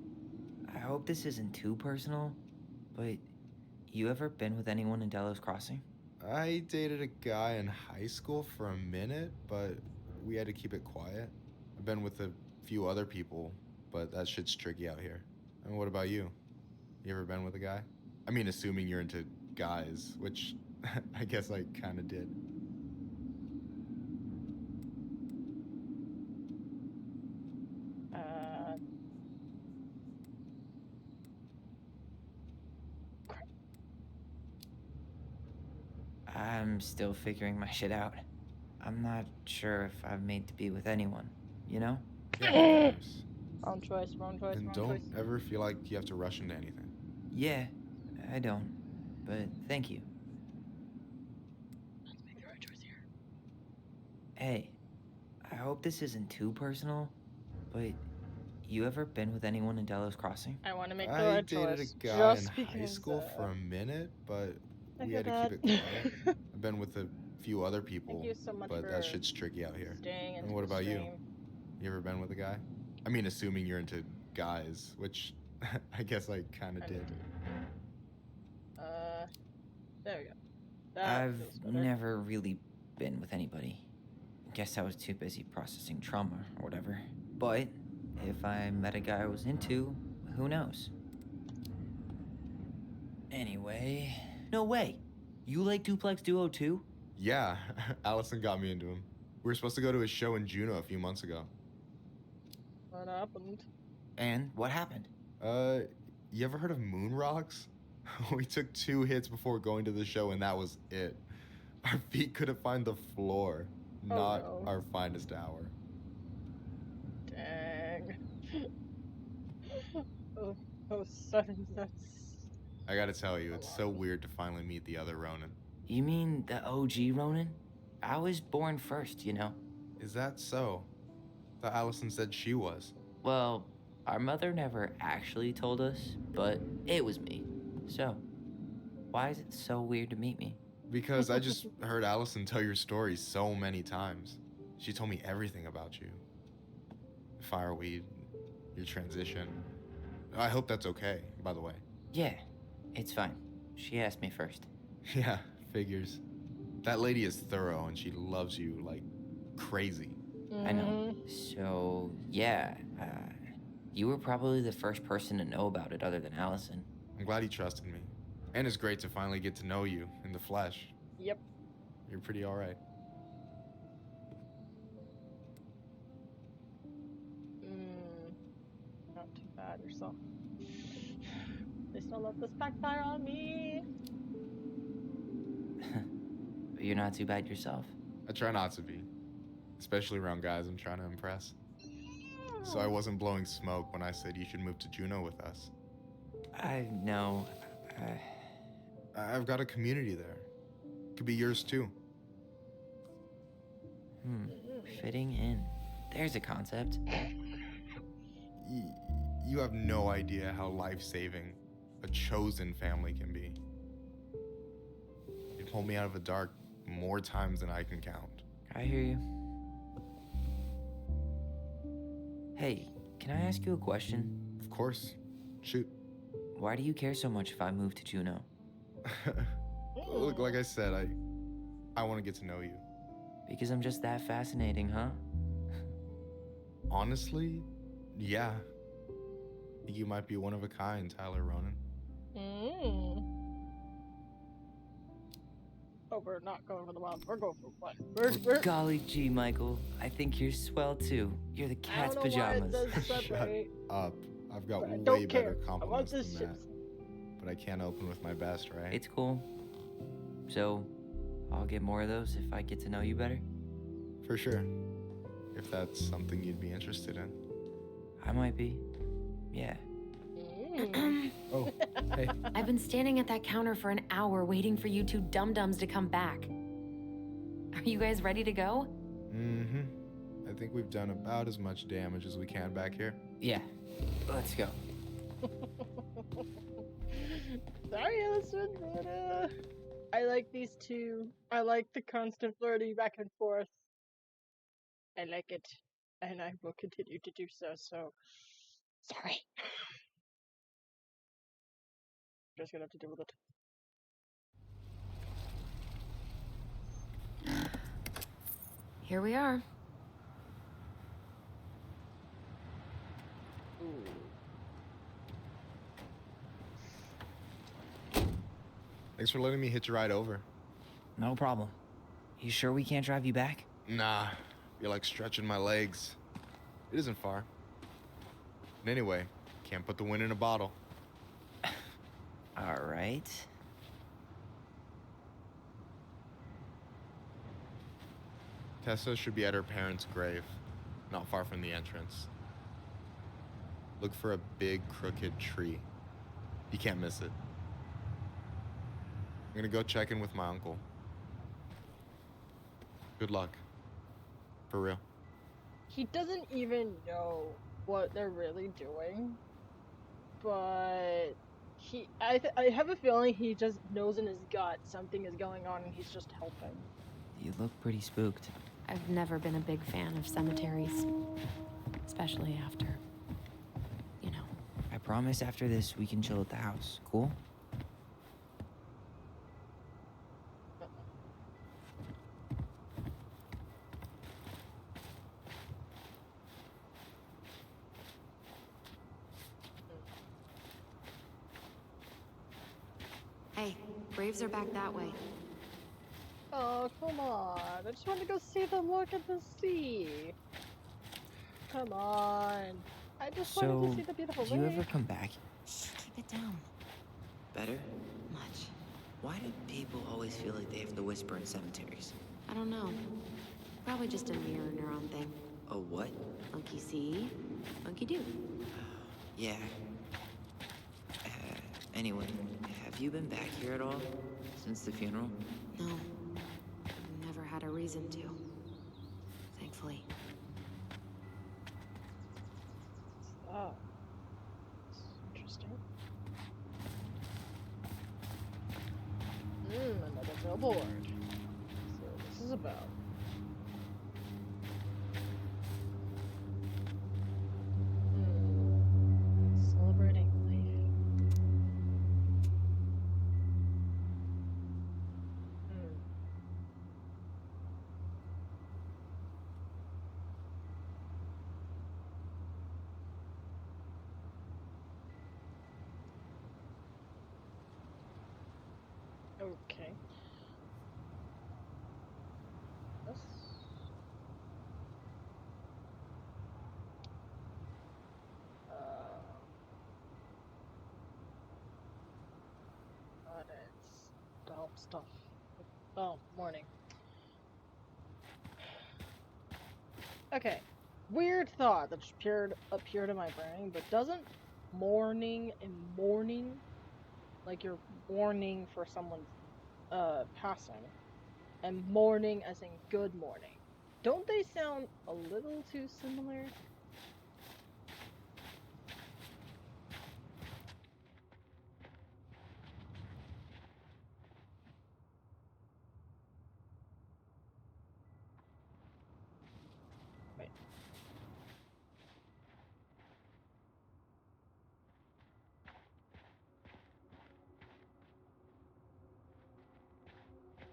[SPEAKER 4] I hope this isn't too personal, but you ever been with anyone in Delos Crossing?
[SPEAKER 20] I dated a guy in high school for a minute, but we had to keep it quiet. I've been with a few other people, but that shit's tricky out here. And what about you? You ever been with a guy? I mean, assuming you're into guys, which I guess I kind of did.
[SPEAKER 4] I'm still figuring my shit out. I'm not sure if I'm made to be with anyone, you know?
[SPEAKER 20] Yeah, of course.
[SPEAKER 2] Wrong choice.
[SPEAKER 20] And don't ever feel like you have to rush into anything.
[SPEAKER 4] Yeah, I don't. But thank you.
[SPEAKER 2] Let's make the right choice here.
[SPEAKER 4] Hey, I hope this isn't too personal, but you ever been with anyone in Delos Crossing?
[SPEAKER 2] I want to make the
[SPEAKER 20] I
[SPEAKER 2] right
[SPEAKER 20] dated
[SPEAKER 2] choice.
[SPEAKER 20] a guy
[SPEAKER 2] Just
[SPEAKER 20] in high
[SPEAKER 2] because,
[SPEAKER 20] school for a minute, but we
[SPEAKER 2] look
[SPEAKER 20] had to
[SPEAKER 2] at
[SPEAKER 20] keep it quiet. I've been with a few other people,
[SPEAKER 2] Thank you so much
[SPEAKER 20] but
[SPEAKER 2] for
[SPEAKER 20] that shit's tricky out here.
[SPEAKER 2] staying into
[SPEAKER 20] And what
[SPEAKER 2] the
[SPEAKER 20] about you?
[SPEAKER 2] stream.
[SPEAKER 20] You ever been with a guy? I mean, assuming you're into guys, which I guess I kind of did.
[SPEAKER 2] There we go. That
[SPEAKER 4] I've
[SPEAKER 2] feels better.
[SPEAKER 4] never really been with anybody. Guess I was too busy processing trauma or whatever. But if I met a guy I was into, who knows? Anyway, no way. You like Duplex Duo too?
[SPEAKER 20] Yeah, Allison got me into him. We were supposed to go to his show in Juneau a few months ago.
[SPEAKER 2] What happened?
[SPEAKER 4] And what happened?
[SPEAKER 20] You ever heard of Moon Rocks? We took 2 hits before going to the show, and that was it. Our feet couldn't find the floor. Not
[SPEAKER 2] no.
[SPEAKER 20] our finest hour.
[SPEAKER 2] Dang. oh, sudden that's...
[SPEAKER 20] I gotta tell you, it's so weird to finally meet the other Ronin.
[SPEAKER 4] You mean the OG Ronin? I was born first, you know?
[SPEAKER 20] Is that so? Thought Allison said she was.
[SPEAKER 4] Well, our mother never actually told us, but it was me. So, why is it so weird to meet me?
[SPEAKER 20] Because I just heard Allison tell your story so many times. She told me everything about you. Fireweed, your transition. I hope that's okay, by the way.
[SPEAKER 4] Yeah, it's fine. She asked me first.
[SPEAKER 20] Yeah, figures. That lady is thorough and she loves you like crazy.
[SPEAKER 4] I know. So, yeah, you were probably the first person to know about it other than Allison.
[SPEAKER 20] I'm glad he trusted me. And it's great to finally get to know you in the flesh.
[SPEAKER 2] Yep.
[SPEAKER 20] You're pretty alright.
[SPEAKER 2] Not too bad yourself. Please don't let this backfire on me.
[SPEAKER 4] But you're not too bad yourself.
[SPEAKER 20] I try not to be. Especially around guys I'm trying to impress. So I wasn't blowing smoke when I said you should move to Juneau with us.
[SPEAKER 4] I know.
[SPEAKER 20] I've got a community there. Could be yours too.
[SPEAKER 4] Fitting in. There's a concept.
[SPEAKER 20] You have no idea how life-saving a chosen family can be. It pulled me out of the dark more times than I can count.
[SPEAKER 4] I hear you. Hey, can I ask you a question?
[SPEAKER 20] Of course. Shoot.
[SPEAKER 4] Why do you care so much if I move to Juneau?
[SPEAKER 20] Look, like I said, I want to get to know you.
[SPEAKER 4] Because I'm just that fascinating, huh?
[SPEAKER 20] Honestly, yeah. You might be one of a kind, Tyler Ronin.
[SPEAKER 2] Oh, we're not going for the wild. We're going for what? We're...
[SPEAKER 4] Golly gee, Michael. I think you're swell too. You're the cat's pajamas.
[SPEAKER 20] Shut up. I've got
[SPEAKER 2] I
[SPEAKER 20] way better compliments
[SPEAKER 2] this
[SPEAKER 20] than that. But I can't open with my best, right?
[SPEAKER 4] It's cool. So, I'll get more of those if I get to know you better?
[SPEAKER 20] For sure. If that's something you'd be interested in.
[SPEAKER 4] I might be. Yeah.
[SPEAKER 20] Oh, hey.
[SPEAKER 3] I've been standing at that counter for an hour waiting for you two dum-dums to come back. Are you guys ready to go?
[SPEAKER 20] Mm-hmm. I think we've done about as much damage as we can back here.
[SPEAKER 4] Yeah. Let's go.
[SPEAKER 2] Sorry, Allison, but I like these two. I like the constant flirting back and forth. I like it. and I will continue to do so. So, sorry. Just gonna have to deal with it.
[SPEAKER 3] Here we are.
[SPEAKER 20] Thanks for letting me hitch a ride over.
[SPEAKER 4] No problem. You sure we can't drive you back?
[SPEAKER 20] Nah, you're like stretching my legs. It isn't far. And anyway, can't put the wind in a bottle.
[SPEAKER 4] All right.
[SPEAKER 20] Tessa should be at her parents' grave, not far from the entrance. Look for a big crooked tree. You can't miss it. I'm gonna go check in with my uncle. Good luck. For real.
[SPEAKER 2] He doesn't even know what they're really doing, but I have a feeling he just knows in his gut something is going on and he's just helping.
[SPEAKER 4] You look pretty spooked.
[SPEAKER 3] I've never been a big fan of cemeteries, especially after, you know.
[SPEAKER 4] I promise after this we can chill at the house. Cool?
[SPEAKER 3] Hey, Braves are back that way.
[SPEAKER 2] Oh, come on. I just want to go see the look at the sea. Come on. I just wanted to see the beautiful
[SPEAKER 4] do you
[SPEAKER 2] lake.
[SPEAKER 4] ever come back?
[SPEAKER 6] Keep it down.
[SPEAKER 13] Better?
[SPEAKER 6] Much.
[SPEAKER 13] Why do people always feel like they have to whisper in cemeteries?
[SPEAKER 3] I don't know. Probably just a mirror neuron thing.
[SPEAKER 13] A what?
[SPEAKER 3] Monkey see, monkey do.
[SPEAKER 13] Yeah. Anyway, have you been back here at all? Since the funeral?
[SPEAKER 3] No. Never had a reason to. Thankfully.
[SPEAKER 2] Oh. Interesting. Another billboard. So this is about. Celebrating life. Okay. This. But it's stuff. Oh, morning. Okay. Weird thought that just appeared in my brain, but doesn't mourning and mourning like you're mourning for someone's passing, and morning as in good morning, don't they sound a little too similar? Wait.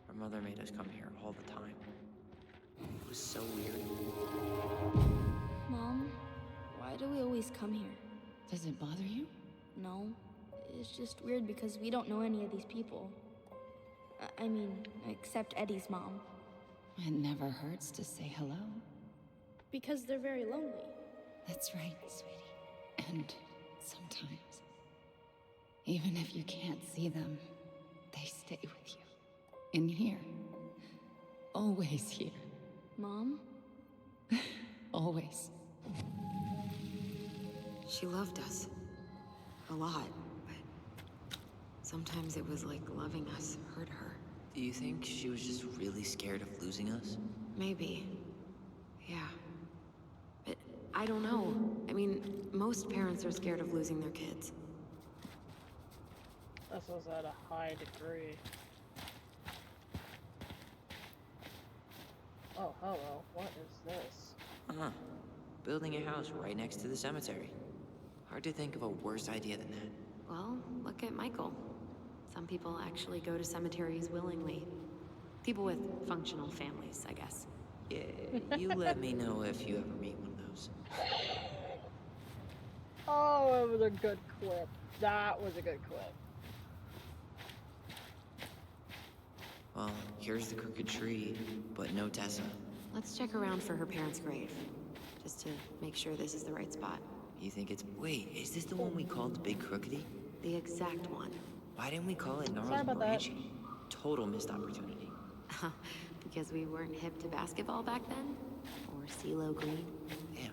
[SPEAKER 13] Our mother made us come here all the time. It was so weird.
[SPEAKER 7] Mom, why do we always come here?
[SPEAKER 6] Does it bother you?
[SPEAKER 7] No. It's just weird because we don't know any of these people. I mean, except Eddie's mom.
[SPEAKER 6] It never hurts to say hello.
[SPEAKER 7] Because they're very lonely.
[SPEAKER 6] That's right, sweetie. And sometimes, even if you can't see them, they stay with you. In here. Always here.
[SPEAKER 7] Mom?
[SPEAKER 6] Always.
[SPEAKER 3] She loved us. A lot, but sometimes it was like loving us hurt her.
[SPEAKER 13] Do you think she was just really scared of losing us?
[SPEAKER 3] Maybe. Yeah. But I don't know. I mean, most parents are scared of losing their kids.
[SPEAKER 2] This was at a high degree. Oh, hello. What is this?
[SPEAKER 13] Building a house right next to the cemetery. Hard to think of a worse idea than that.
[SPEAKER 15] Well, look at Michael. Some people actually go to cemeteries willingly. People with functional families, I guess.
[SPEAKER 13] Yeah, you let me know if you ever meet one of those.
[SPEAKER 2] Oh, it was a good clip. That was a good clip.
[SPEAKER 13] Well, here's the crooked tree, but no Tessa.
[SPEAKER 15] Let's check around for her parents' grave, just to make sure this is the right spot.
[SPEAKER 13] You think it's... Wait, is this the one we called the Big Crookedy?
[SPEAKER 15] The exact one.
[SPEAKER 13] Why didn't we call it
[SPEAKER 2] Sorry
[SPEAKER 13] Gnarls
[SPEAKER 2] about that.
[SPEAKER 13] Ranching? Total missed opportunity.
[SPEAKER 15] Because we weren't hip to basketball back then? Or CeeLo Green?
[SPEAKER 13] Damn.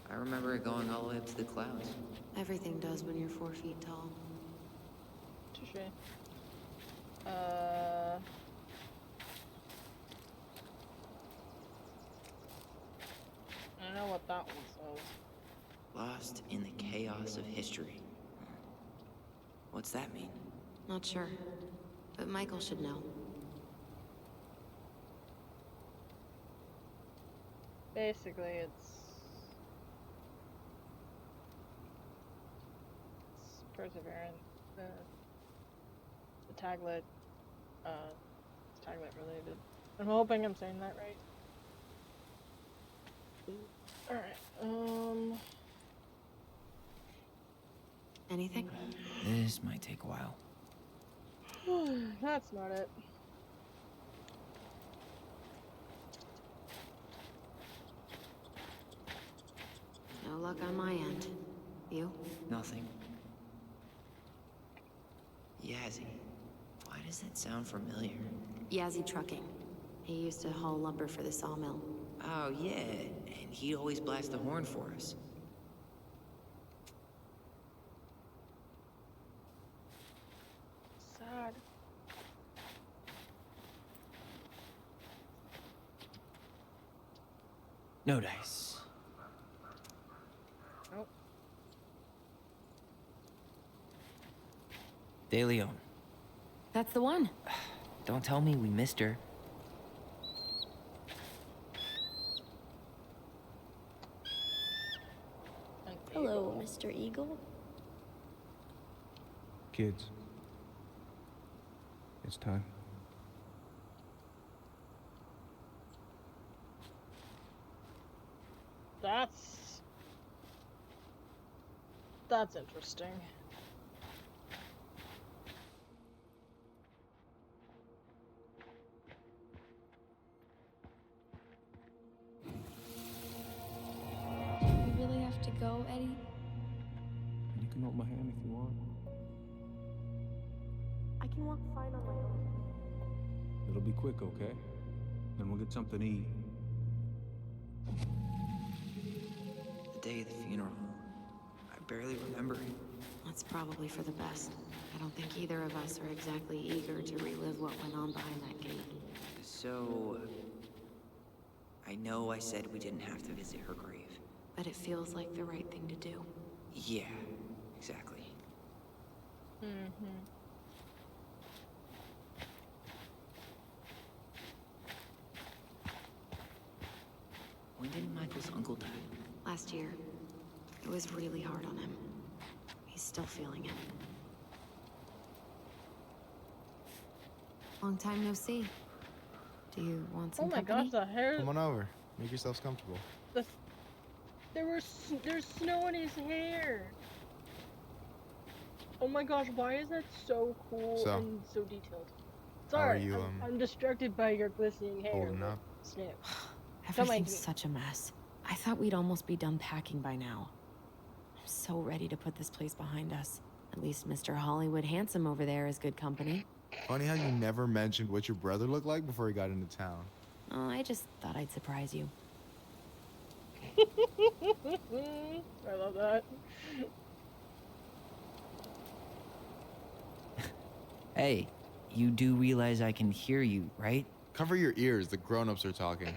[SPEAKER 13] I remember it going all the way up to the clouds.
[SPEAKER 15] Everything does when you're 4 feet tall.
[SPEAKER 2] Touché. I know what that one says.
[SPEAKER 13] Lost in the chaos of history. What's that mean?
[SPEAKER 15] Not sure. But Michael should know.
[SPEAKER 2] Basically, it's perseverance. The taglet. It's taglet related. I'm hoping I'm saying that right. Alright,
[SPEAKER 15] Anything?
[SPEAKER 4] This might take a while.
[SPEAKER 2] that's not it.
[SPEAKER 15] No luck on my end. You?
[SPEAKER 13] Nothing. Yazzie. Why does that sound familiar?
[SPEAKER 15] Yazzie Trucking. He used to haul lumber for the sawmill.
[SPEAKER 13] Oh, yeah. And he'd always blast the horn for us.
[SPEAKER 2] Sad.
[SPEAKER 4] No dice.
[SPEAKER 2] Nope.
[SPEAKER 4] De Leon.
[SPEAKER 3] That's the one.
[SPEAKER 4] Don't tell me we missed her.
[SPEAKER 7] Hello, Mr. Eagle.
[SPEAKER 10] Kids. It's time.
[SPEAKER 2] That's interesting.
[SPEAKER 7] Do we really have to go, Eddie?
[SPEAKER 10] You can hold my hand if you want.
[SPEAKER 18] I can walk fine on my own.
[SPEAKER 10] It'll be quick, okay? Then we'll get something to eat.
[SPEAKER 13] The day of the funeral. I barely remember it.
[SPEAKER 15] That's probably for the best. I don't think either of us are exactly eager to relive what went on behind that gate.
[SPEAKER 13] So... I know I said we didn't have to visit her grave.
[SPEAKER 15] But it feels like the right thing to do.
[SPEAKER 13] Yeah, exactly.
[SPEAKER 2] Mm-hmm.
[SPEAKER 13] When did Michael's uncle die?
[SPEAKER 15] Last year. It was really hard on him. He's still feeling it. Long time no see. Do you want some
[SPEAKER 2] Oh my
[SPEAKER 15] company?
[SPEAKER 2] gosh, the hair.
[SPEAKER 20] Come on over. Make yourselves comfortable.
[SPEAKER 2] There's snow in his hair. Oh my gosh, why is that so cool
[SPEAKER 20] So,
[SPEAKER 2] and so detailed?
[SPEAKER 20] how are
[SPEAKER 2] Sorry,
[SPEAKER 20] you,
[SPEAKER 2] I'm distracted by your glistening hair.
[SPEAKER 20] holding
[SPEAKER 2] but
[SPEAKER 20] up?
[SPEAKER 2] Snap.
[SPEAKER 15] Everything's such a mess. I thought we'd almost be done packing by now. I'm so ready to put this place behind us. At least Mr. Hollywood Handsome over there is good company.
[SPEAKER 20] Funny how you never mentioned what your brother looked like before he got into town.
[SPEAKER 15] Oh, I just thought I'd surprise you.
[SPEAKER 2] I love that.
[SPEAKER 4] Hey, you do realize I can hear you, right?
[SPEAKER 20] Cover your ears, the grown-ups are talking.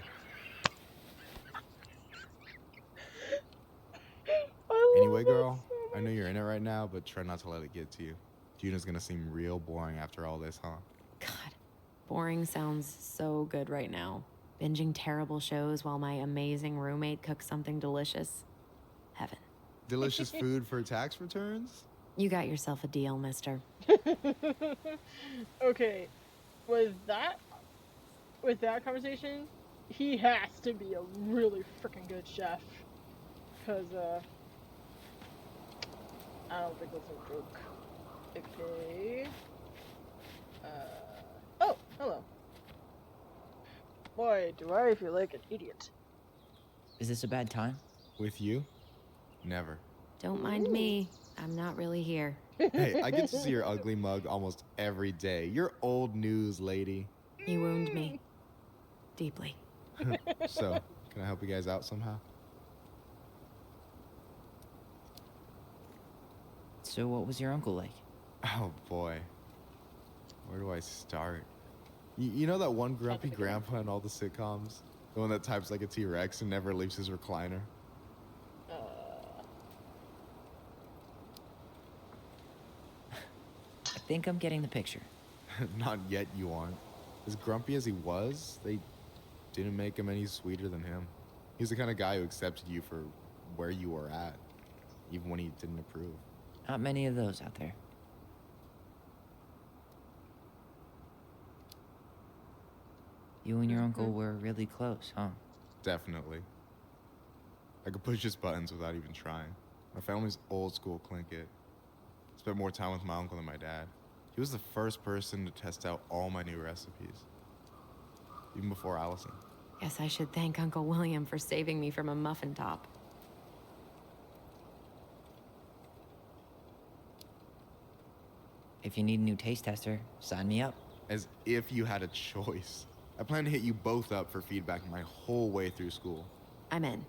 [SPEAKER 20] Anyway, girl, I know you're in it right now, but try not to let it get to you. Juna's gonna seem real boring after all this, huh?
[SPEAKER 15] God, boring sounds so good right now.
[SPEAKER 3] Binging terrible shows while my amazing roommate cooks something delicious. Heaven.
[SPEAKER 20] Delicious food for tax returns?
[SPEAKER 3] You got yourself a deal, mister.
[SPEAKER 2] Okay, with that conversation, he has to be a really freaking good chef. Cause I don't think that's a joke. Okay. Oh, hello. Boy, do I feel like an idiot.
[SPEAKER 4] Is this a bad time?
[SPEAKER 20] With you? Never.
[SPEAKER 3] Don't mind me. I'm not really here.
[SPEAKER 20] Hey, I get to see your ugly mug almost every day. You're old news, lady.
[SPEAKER 3] You wound me. Deeply.
[SPEAKER 20] So, can I help you guys out somehow?
[SPEAKER 4] So what was your uncle like?
[SPEAKER 20] Oh boy. Where do I start? You know that one grumpy grandpa in all the sitcoms? The one that types like a T-Rex and never leaves his recliner?
[SPEAKER 4] I think I'm getting the picture.
[SPEAKER 20] Not yet, you aren't. As grumpy as he was, they didn't make him any sweeter than him. He's the kind of guy who accepted you for where you were at, even when he didn't approve.
[SPEAKER 4] Not many of those out there. You and your uncle were really close, huh?
[SPEAKER 20] Definitely. I could push his buttons without even trying. My family's old school Tlingit. Spent more time with my uncle than my dad. He was the first person to test out all my new recipes. Even before Allison.
[SPEAKER 3] Guess I should thank Uncle William for saving me from a muffin top.
[SPEAKER 4] If you need a new taste tester, sign me up.
[SPEAKER 20] As if you had a choice. I plan to hit you both up for feedback my whole way through school.
[SPEAKER 3] I'm in.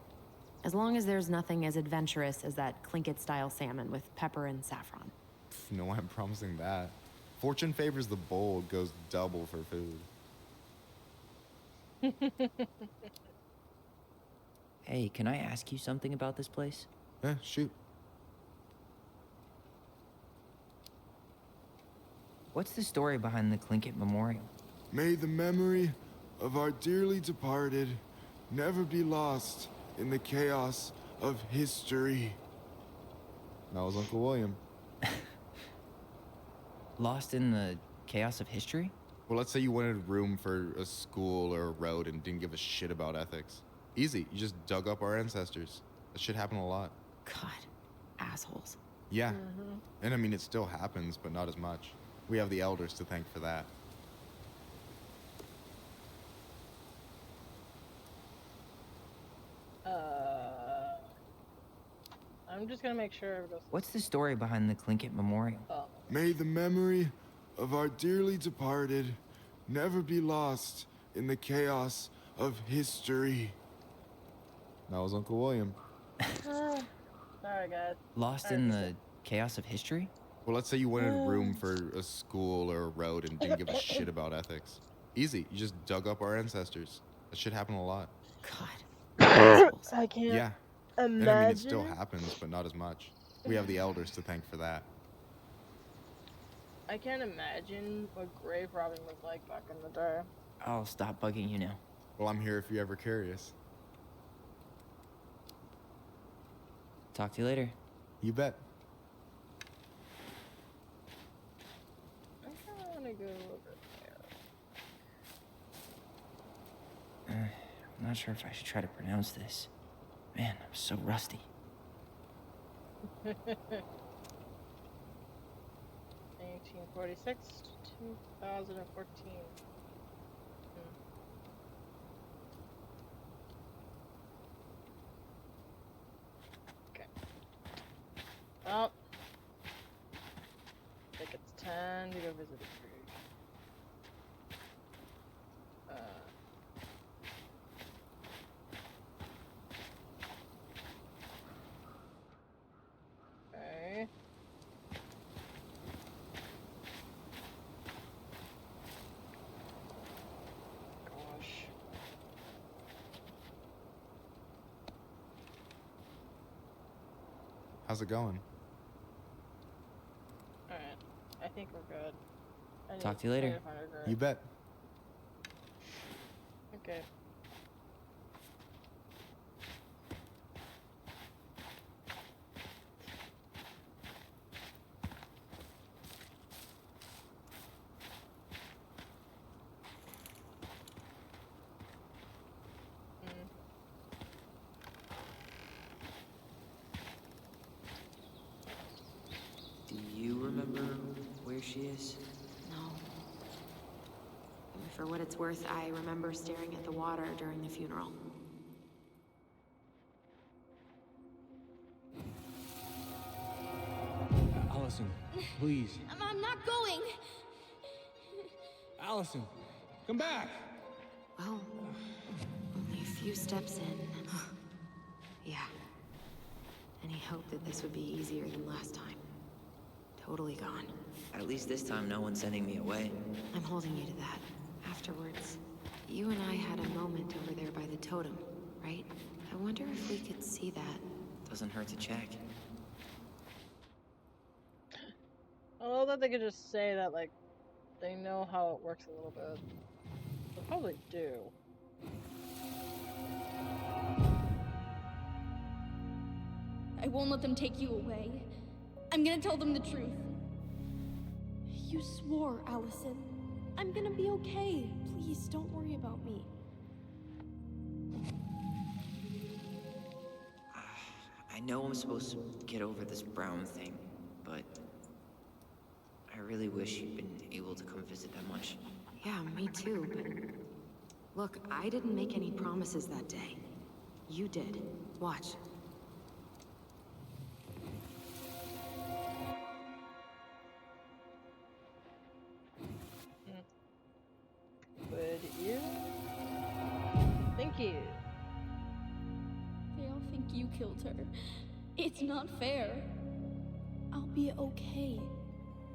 [SPEAKER 3] As long as there's nothing as adventurous as that Tlingit-style salmon with pepper and saffron.
[SPEAKER 20] No way I'm promising that. Fortune favors the bold, goes double for food.
[SPEAKER 4] Hey, can I ask you something about this place?
[SPEAKER 20] Yeah, shoot.
[SPEAKER 4] What's the story behind the Tlingit Memorial?
[SPEAKER 21] May the memory of our dearly departed never be lost in the chaos of history.
[SPEAKER 20] That was Uncle William.
[SPEAKER 4] Lost in the chaos of history?
[SPEAKER 20] Well, let's say you wanted room for a school or a road and didn't give a shit about ethics. Easy, you just dug up our ancestors. That shit happened a lot.
[SPEAKER 3] God, assholes.
[SPEAKER 20] Yeah, and I mean, it still happens, but not as much. We have the elders to thank for that.
[SPEAKER 2] I'm just gonna make sure it goes.
[SPEAKER 4] What's the story behind the Tlingit Memorial?
[SPEAKER 21] May the memory of our dearly departed never be lost in the chaos of history.
[SPEAKER 20] That was Uncle William.
[SPEAKER 2] Sorry, guys.
[SPEAKER 4] Lost in the chaos of history?
[SPEAKER 20] Well, let's say you wanted room for a school or a road and didn't give a shit about ethics. Easy, you just dug up our ancestors. That shit happened a lot.
[SPEAKER 3] God.
[SPEAKER 2] I can't
[SPEAKER 20] Yeah,
[SPEAKER 2] imagine.
[SPEAKER 20] and I mean, it still happens, but not as much. We have the elders to thank for that.
[SPEAKER 2] I can't imagine what grave robbing was like back in the day.
[SPEAKER 4] I'll stop bugging you now.
[SPEAKER 20] Well, I'm here if you're ever curious.
[SPEAKER 4] Talk to you later.
[SPEAKER 20] You bet.
[SPEAKER 2] I kinda wanna go over
[SPEAKER 4] I'm not sure if I should try to pronounce this. Man, I'm so rusty.
[SPEAKER 2] there. 1846 to 2014. Okay. Well, I think it's time to go visit a tree. Okay. Gosh.
[SPEAKER 20] How's it going?
[SPEAKER 2] Alright. I think we're good. I
[SPEAKER 4] Talk
[SPEAKER 2] need-
[SPEAKER 4] to you later.
[SPEAKER 2] I need to find a grave.
[SPEAKER 20] You bet.
[SPEAKER 2] Okay.
[SPEAKER 13] she is?
[SPEAKER 15] No. For what it's worth, I remember staring at the water during the funeral.
[SPEAKER 10] Allison, please.
[SPEAKER 7] I'm not going.
[SPEAKER 10] Allison, come back.
[SPEAKER 15] Well, only a few steps in. Yeah. Any hope that this would be easier than last time? Totally gone.
[SPEAKER 13] At least this time no one's sending me away.
[SPEAKER 15] I'm holding you to that. Afterwards, you and I had a moment over there by the totem, right? I wonder if we could see that.
[SPEAKER 13] Doesn't hurt to check.
[SPEAKER 2] I love that they could just say that, like, they know how it works a little bit. They probably do.
[SPEAKER 7] I won't let them take you away. I'm gonna tell them the truth. You swore, Allison. I'm gonna be okay. Please, don't worry about me.
[SPEAKER 13] I know I'm supposed to get over this Brown thing, but I really wish you'd been able to come visit that much.
[SPEAKER 15] Yeah, me too, but... Look, I didn't make any promises that day. You did. Watch.
[SPEAKER 2] Would you? Thank you.
[SPEAKER 7] They all think you killed her. It's not fair. I'll be okay.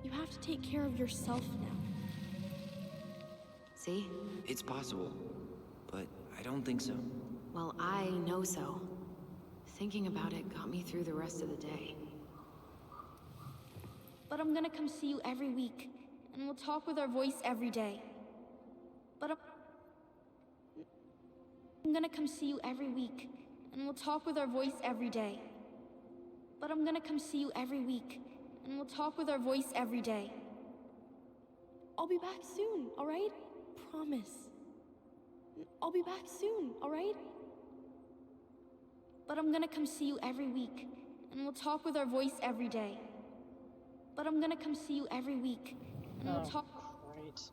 [SPEAKER 7] You have to take care of yourself now.
[SPEAKER 15] See?
[SPEAKER 13] It's possible, but I don't think so.
[SPEAKER 15] Well, I know so. Thinking about it got me through the rest of the day.
[SPEAKER 7] But I'm gonna come see you every week, and we'll talk with our voice every day. But I'm gonna come see you every week, and we'll talk with our voice every day. But I'm gonna come see you every week, and we'll talk with our voice every day. I'll be back soon, alright? Promise. I'll be back soon, alright? But I'm gonna come see you every week, and we'll talk with our voice every day. But I'm gonna come see you every week, and we'll talk...
[SPEAKER 2] Great.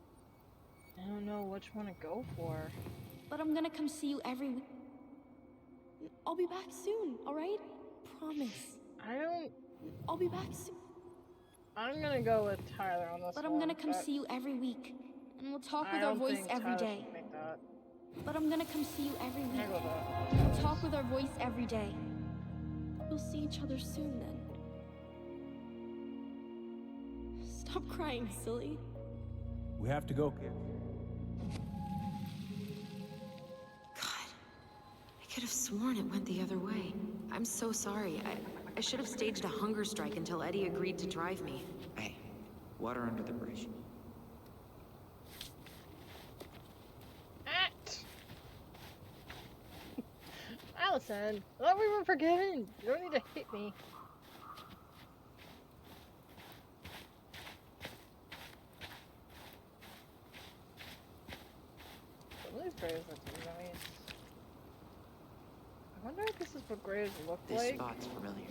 [SPEAKER 2] I don't know which one to go for.
[SPEAKER 7] But I'm gonna come see you every week. I'll be back soon, alright? Promise. I'll be back soon.
[SPEAKER 2] I'm gonna go with Tyler on this
[SPEAKER 7] But
[SPEAKER 2] one.
[SPEAKER 7] I'm gonna come see you every week, and we'll talk with our voice every day. But I'm gonna come see you every week, and we'll talk with our voice every day. We'll see each other soon then. Stop crying, silly.
[SPEAKER 10] We have to go, kid.
[SPEAKER 15] I could have sworn it went the other way. I'm so sorry. I should have staged a hunger strike until Eddie agreed to drive me.
[SPEAKER 13] Hey, water under the bridge.
[SPEAKER 2] Allison, I thought we were forgiven. You don't need to hit me. These graves look nice. I wonder if this is what graves look
[SPEAKER 13] This
[SPEAKER 2] like.
[SPEAKER 13] spot's familiar.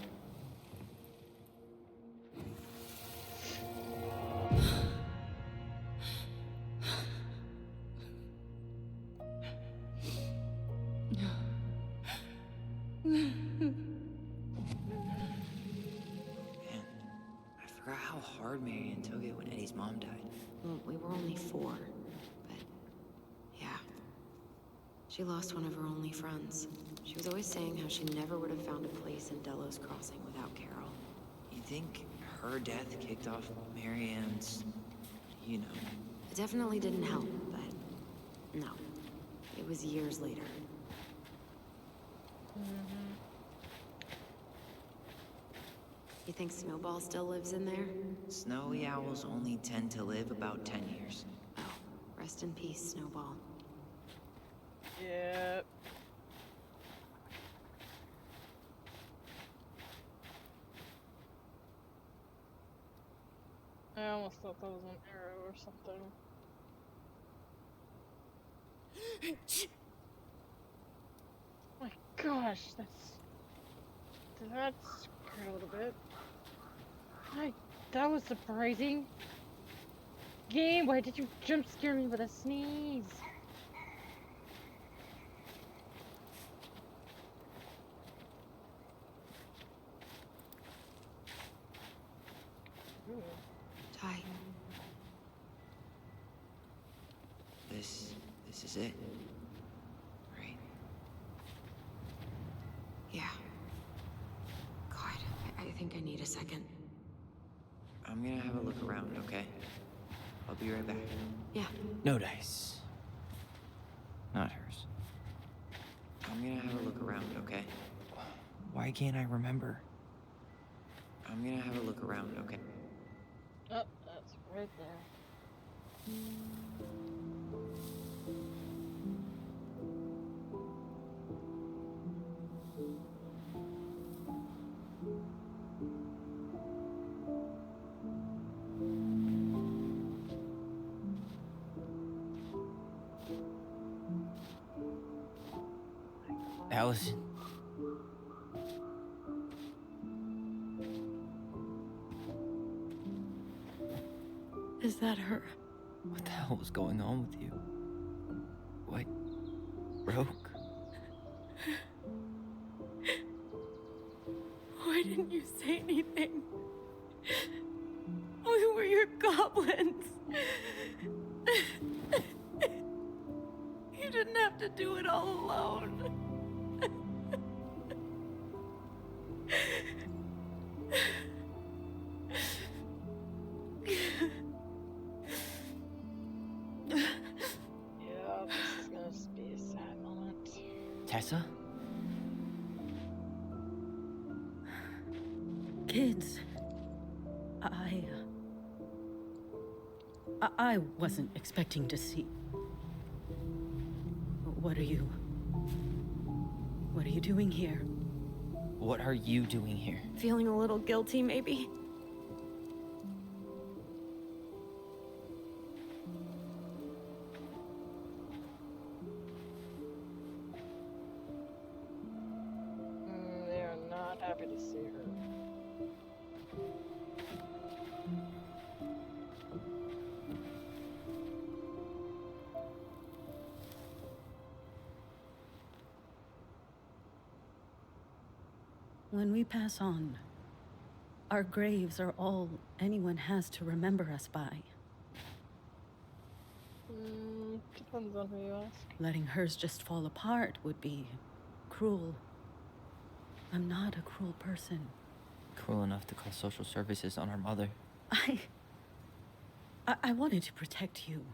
[SPEAKER 13] Man, I forgot how hard Marion took it when Eddie's mom died.
[SPEAKER 15] Well, we were only 4, but yeah. She lost one of her only friends. She was always saying how she never would have found a place in Delos Crossing without Carol.
[SPEAKER 13] You think her death kicked off Marianne's, you know?
[SPEAKER 15] It definitely didn't help, but no. It was years later. You think Snowball still lives in there?
[SPEAKER 13] Snowy owls only tend to live about 10 years.
[SPEAKER 15] Oh, rest in peace, Snowball.
[SPEAKER 2] Yep. I almost thought that was an arrow or something. Oh my gosh, that scared a little bit. That was surprising. Game, why did you jump scare me with a sneeze?
[SPEAKER 13] Ty. This is it. Right?
[SPEAKER 3] Yeah. God, I think I need a second.
[SPEAKER 13] I'm gonna have a look around, okay? I'll be right back.
[SPEAKER 3] Yeah.
[SPEAKER 4] No dice. Not hers.
[SPEAKER 13] I'm gonna have a look around, okay?
[SPEAKER 4] Why can't I remember?
[SPEAKER 13] I'm gonna have a look around, okay?
[SPEAKER 2] Oh, that's right there.
[SPEAKER 4] Allison.
[SPEAKER 3] Is that her?
[SPEAKER 4] What the hell was going on with you? What broke?
[SPEAKER 3] Why didn't you say anything? We were your goblins. You didn't have to do it all alone.
[SPEAKER 2] Yeah, this is gonna be a sad moment.
[SPEAKER 4] Tessa?
[SPEAKER 9] Kids, I wasn't expecting to see. What are you doing here?
[SPEAKER 4] What are you doing here?
[SPEAKER 3] Feeling a little guilty, maybe?
[SPEAKER 2] They are not happy to see her.
[SPEAKER 9] When we pass on, our graves are all anyone has to remember us by.
[SPEAKER 2] Depends on who you ask.
[SPEAKER 9] Letting hers just fall apart would be cruel. I'm not a cruel person.
[SPEAKER 4] Cruel enough to call social services on our mother.
[SPEAKER 9] I wanted to protect you.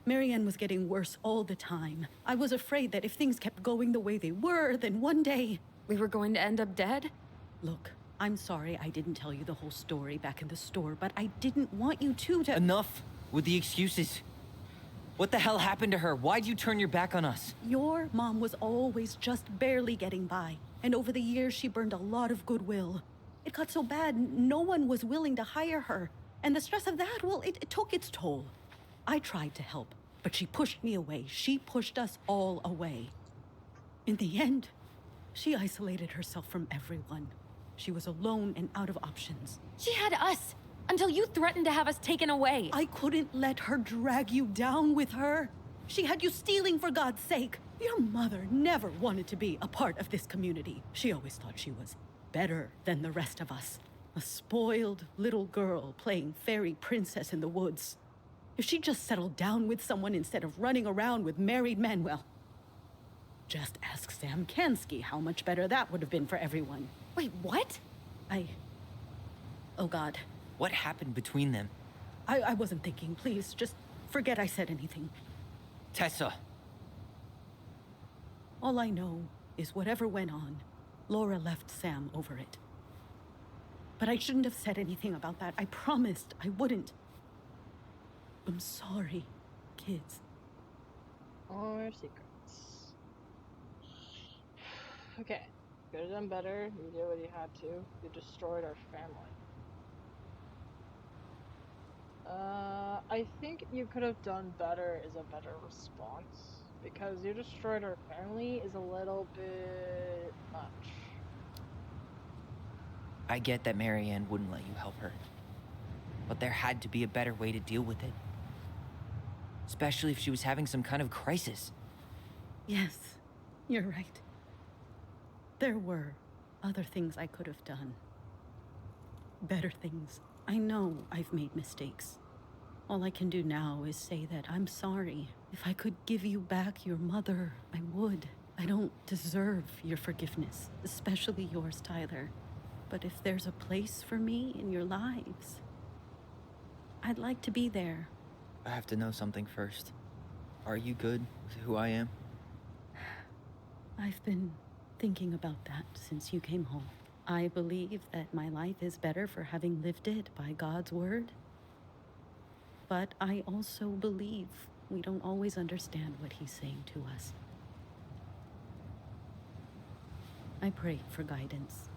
[SPEAKER 9] Marianne was getting worse all the time. I was afraid that if things kept going the way they were, then one day...
[SPEAKER 3] We were going to end up dead?
[SPEAKER 9] Look, I'm sorry I didn't tell you the whole story back in the store, but I didn't want you to...
[SPEAKER 4] Enough with the excuses. What the hell happened to her? Why'd you turn your back on us?
[SPEAKER 9] Your mom was always just barely getting by, and over the years she burned a lot of goodwill. It got so bad, no one was willing to hire her. And the stress of that, well, it took its toll. I tried to help, but she pushed me away. She pushed us all away. In the end, she isolated herself from everyone. She was alone and out of options.
[SPEAKER 3] She had us, until you threatened to have us taken away.
[SPEAKER 9] I couldn't let her drag you down with her. She had you stealing for God's sake. Your mother never wanted to be a part of this community. She always thought she was better than the rest of us. A spoiled little girl playing fairy princess in the woods. If she just settled down with someone instead of running around with married men, well, just ask Sam Kansky how much better that would have been for everyone.
[SPEAKER 3] Wait, what?
[SPEAKER 9] Oh God.
[SPEAKER 4] What happened between them?
[SPEAKER 9] I wasn't thinking. Please, just forget I said anything.
[SPEAKER 4] Tessa!
[SPEAKER 9] All I know is whatever went on, Laura left Sam over it. But I shouldn't have said anything about that. I promised I wouldn't. I'm sorry, kids.
[SPEAKER 2] All our secrets. Okay. Could have done better. You did what you had to. You destroyed our family. I think you could have done better is a better response. Because you destroyed our family is a little bit much.
[SPEAKER 4] I get that Marianne wouldn't let you help her. But there had to be a better way to deal with it. especially if she was having some kind of crisis.
[SPEAKER 9] Yes, you're right. There were other things I could have done. Better things. I know I've made mistakes. All I can do now is say that I'm sorry. If I could give you back your mother, I would. I don't deserve your forgiveness, especially yours, Tyler. But if there's a place for me in your lives, I'd like to be there.
[SPEAKER 4] I have to know something first. Are you good with who I am?
[SPEAKER 9] I've been thinking about that since you came home. I believe that my life is better for having lived it by God's word. But I also believe we don't always understand what he's saying to us. I pray for guidance,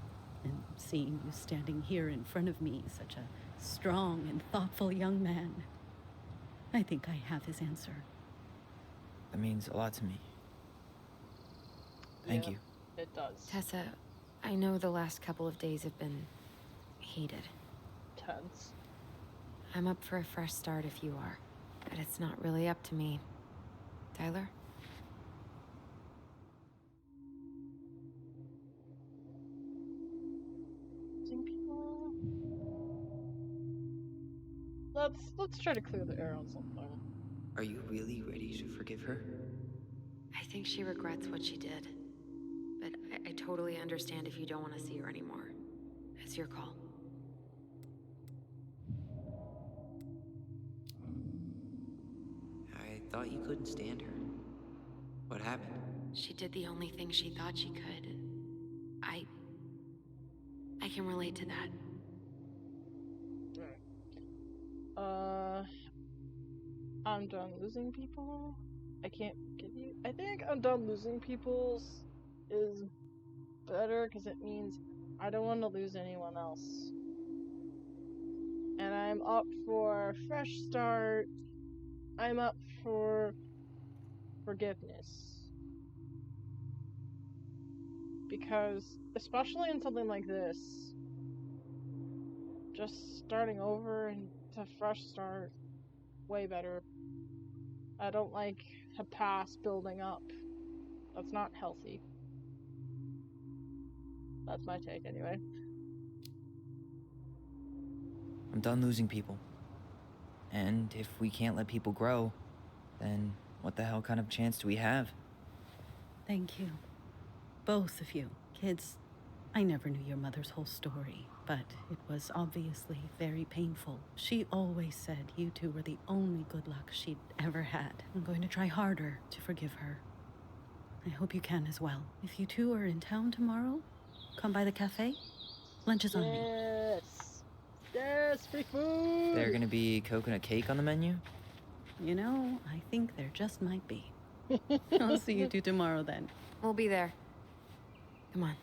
[SPEAKER 9] and seeing you standing here in front of me, such a strong and thoughtful young man, I think I have his answer.
[SPEAKER 4] That means a lot to me. Thank you.
[SPEAKER 2] It does.
[SPEAKER 3] Tessa, I know the last couple of days have been heated.
[SPEAKER 2] Tense.
[SPEAKER 3] I'm up for a fresh start if you are, but it's not really up to me. Tyler?
[SPEAKER 2] Let's try to clear the air on something.
[SPEAKER 13] Are you really ready to forgive her?
[SPEAKER 3] I think she regrets what she did. But I totally understand if you don't want to see her anymore. It's your call.
[SPEAKER 13] I thought you couldn't stand her. What happened?
[SPEAKER 3] She did the only thing she thought she could. I can relate to that.
[SPEAKER 2] I'm done losing people. I can't give you. I think I'm done losing people is better because it means I don't want to lose anyone else. And I'm up for a fresh start. I'm up for forgiveness. Because, especially in something like this, just starting over and it's a fresh start, way better. I don't like a past building up. That's not healthy. That's my take anyway.
[SPEAKER 4] I'm done losing people. And if we can't let people grow, then what the hell kind of chance do we have?
[SPEAKER 9] Thank you. Both of you. Kids, I never knew your mother's whole story, but it was obviously very painful. She always said you two were the only good luck she'd ever had. I'm going to try harder to forgive her. I hope you can as well. If you two are in town tomorrow, come by the cafe. Lunch is on me.
[SPEAKER 2] Yes, free food!
[SPEAKER 4] There gonna be coconut cake on the menu?
[SPEAKER 9] You know, I think there just might be. I'll see you two tomorrow then.
[SPEAKER 3] We'll be there. Come on.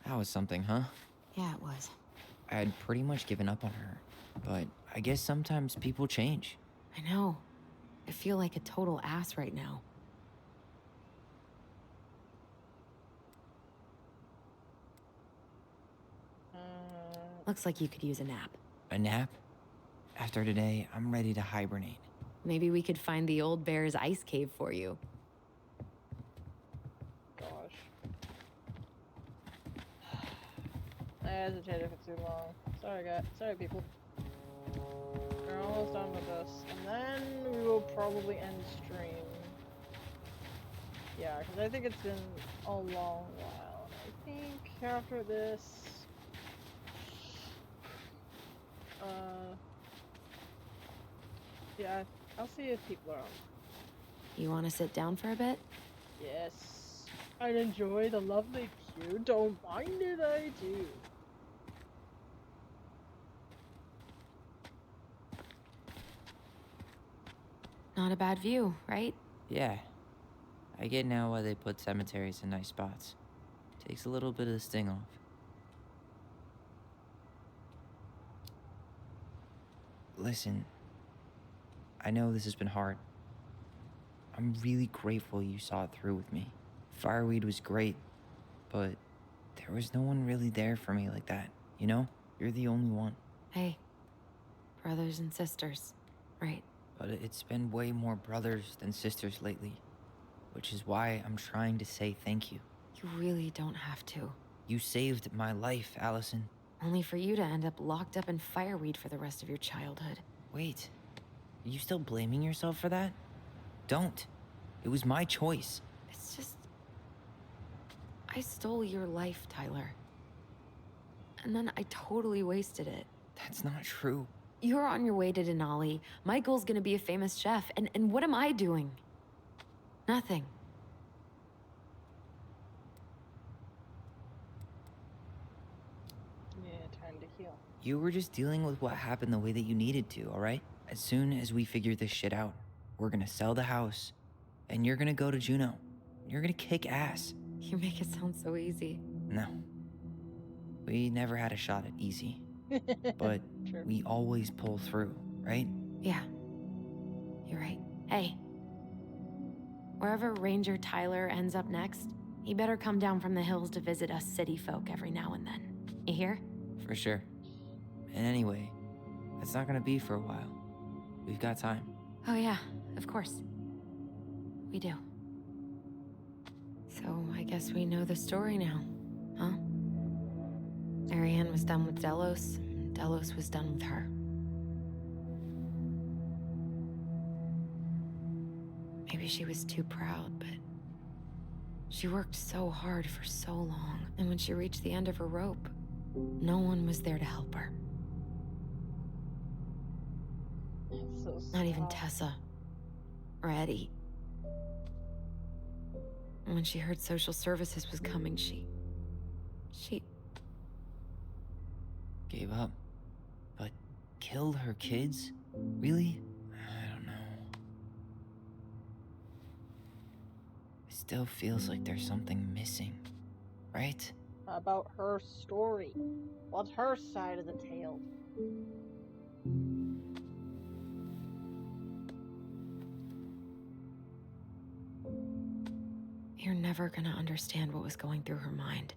[SPEAKER 4] That was something, huh?
[SPEAKER 3] Yeah, it was.
[SPEAKER 4] I had pretty much given up on her, but I guess sometimes people change.
[SPEAKER 3] I know. I feel like a total ass right now. Looks like you could use a nap.
[SPEAKER 4] A nap? After today, I'm ready to hibernate.
[SPEAKER 3] Maybe we could find the old bear's ice cave for you.
[SPEAKER 2] Gosh. I hesitated for too long. Sorry, guys. Sorry, people. We're almost done with this. And then we will probably end stream. Yeah, because I think it's been a long while. I think after this... yeah, I'll see if people are on.
[SPEAKER 3] You want to sit down for a bit?
[SPEAKER 2] Yes. I'd enjoy the lovely view. Don't mind if I do.
[SPEAKER 3] Not a bad view, right?
[SPEAKER 4] Yeah. I get now why they put cemeteries in nice spots. Takes a little bit of the sting off. Listen, I know this has been hard. I'm really grateful you saw it through with me. Fireweed was great, but there was no one really there for me like that, you know? You're the only one.
[SPEAKER 3] Hey, brothers and sisters, right?
[SPEAKER 4] But it's been way more brothers than sisters lately, which is why I'm trying to say thank you.
[SPEAKER 3] You really don't have to.
[SPEAKER 4] You saved my life, Allison.
[SPEAKER 3] Only for you to end up locked up in fireweed for the rest of your childhood.
[SPEAKER 4] Wait, are you still blaming yourself for that? Don't. It was my choice.
[SPEAKER 3] It's just... I stole your life, Tyler. And then I totally wasted it.
[SPEAKER 4] That's not true.
[SPEAKER 3] You're on your way to Denali. Michael's gonna be a famous chef, and what am I doing? Nothing.
[SPEAKER 2] Yeah, time to heal.
[SPEAKER 4] You were just dealing with what happened the way that you needed to, all right? As soon as we figure this shit out, we're gonna sell the house, and you're gonna go to Juneau. You're gonna kick ass.
[SPEAKER 3] You make it sound so easy.
[SPEAKER 4] No. We never had a shot at easy. But
[SPEAKER 2] True.
[SPEAKER 4] we always pull through, right?
[SPEAKER 3] Yeah. You're right. Hey. Wherever Ranger Tyler ends up next, he better come down from the hills to visit us city folk every now and then. You hear?
[SPEAKER 4] For sure. And anyway, that's not gonna be for a while. We've got time.
[SPEAKER 3] Oh yeah, of course. We do. So I guess we know the story now, huh? Marianne was done with Delos, and Delos was done with her. Maybe she was too proud, but she worked so hard for so long, and when she reached the end of her rope, no one was there to help her.
[SPEAKER 2] So
[SPEAKER 3] Not even
[SPEAKER 2] sad.
[SPEAKER 3] Tessa or Eddie. And when she heard social services was coming, she
[SPEAKER 4] Gave up. But killed her kids? Really? I don't know. It still feels like there's something missing, right?
[SPEAKER 2] About her story. What's her side of the tale?
[SPEAKER 3] You're never gonna understand what was going through her mind.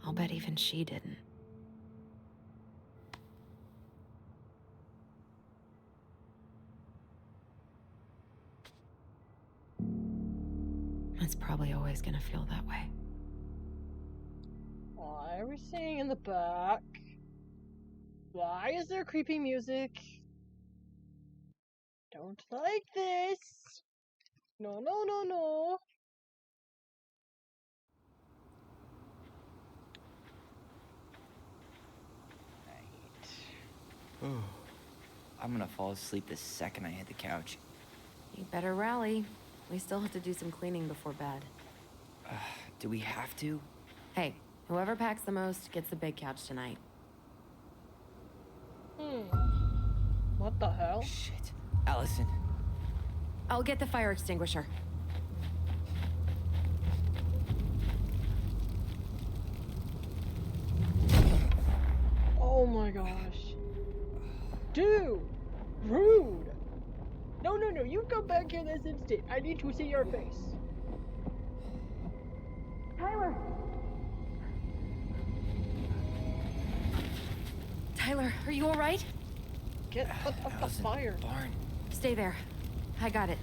[SPEAKER 3] I'll bet even she didn't. It's probably always gonna feel that way.
[SPEAKER 2] Why are we singing in the back? Why is there creepy music? Don't like this. No, no, no, no.
[SPEAKER 4] I'm gonna fall asleep the second I hit the couch.
[SPEAKER 3] You better rally. We still have to do some cleaning before bed.
[SPEAKER 4] Do we have to?
[SPEAKER 3] Hey, whoever packs the most gets the big couch tonight.
[SPEAKER 2] What the hell?
[SPEAKER 4] Shit. Allison.
[SPEAKER 3] I'll get the fire extinguisher.
[SPEAKER 2] Oh my gosh. Dude! Rude! No, no, no, you come back here this instant. I need to see your face.
[SPEAKER 3] Tyler! Tyler, are you alright?
[SPEAKER 2] Get put up the fire.
[SPEAKER 4] Barn.
[SPEAKER 3] Stay there. I got it.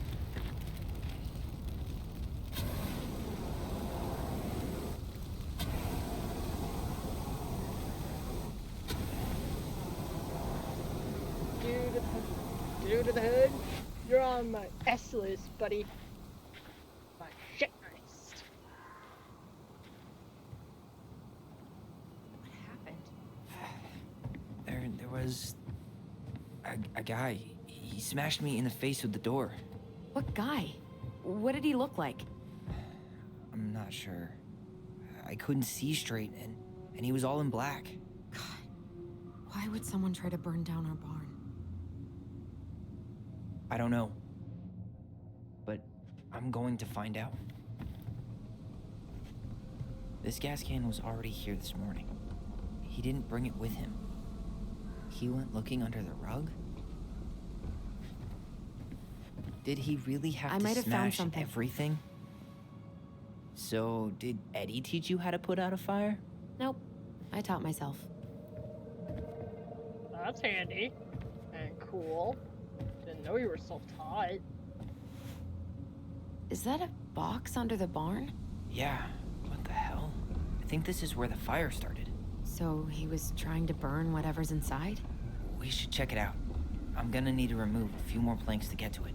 [SPEAKER 2] Dude to the hood, you're on my S list, buddy. My shit list.
[SPEAKER 3] What happened?
[SPEAKER 4] There was a guy. He smashed me in the face with the door.
[SPEAKER 3] What guy? What did he look like?
[SPEAKER 4] I'm not sure. I couldn't see straight, and he was all in black.
[SPEAKER 3] God, why would someone try to burn down our barn?
[SPEAKER 4] I don't know. But I'm going to find out. This gas can was already here this morning. He didn't bring it with him. He went looking under the rug? Did he really have to
[SPEAKER 3] might have found
[SPEAKER 4] smash
[SPEAKER 3] something.
[SPEAKER 4] everything? So, did Eddie teach you how to put out a fire?
[SPEAKER 3] Nope. I taught myself.
[SPEAKER 2] That's handy. And cool. Didn't know you were self-taught.
[SPEAKER 3] Is that a box under the barn?
[SPEAKER 4] Yeah. What the hell? I think this is where the fire started.
[SPEAKER 3] So he was trying to burn whatever's inside?
[SPEAKER 4] We should check it out. I'm gonna need to remove a few more planks to get to it.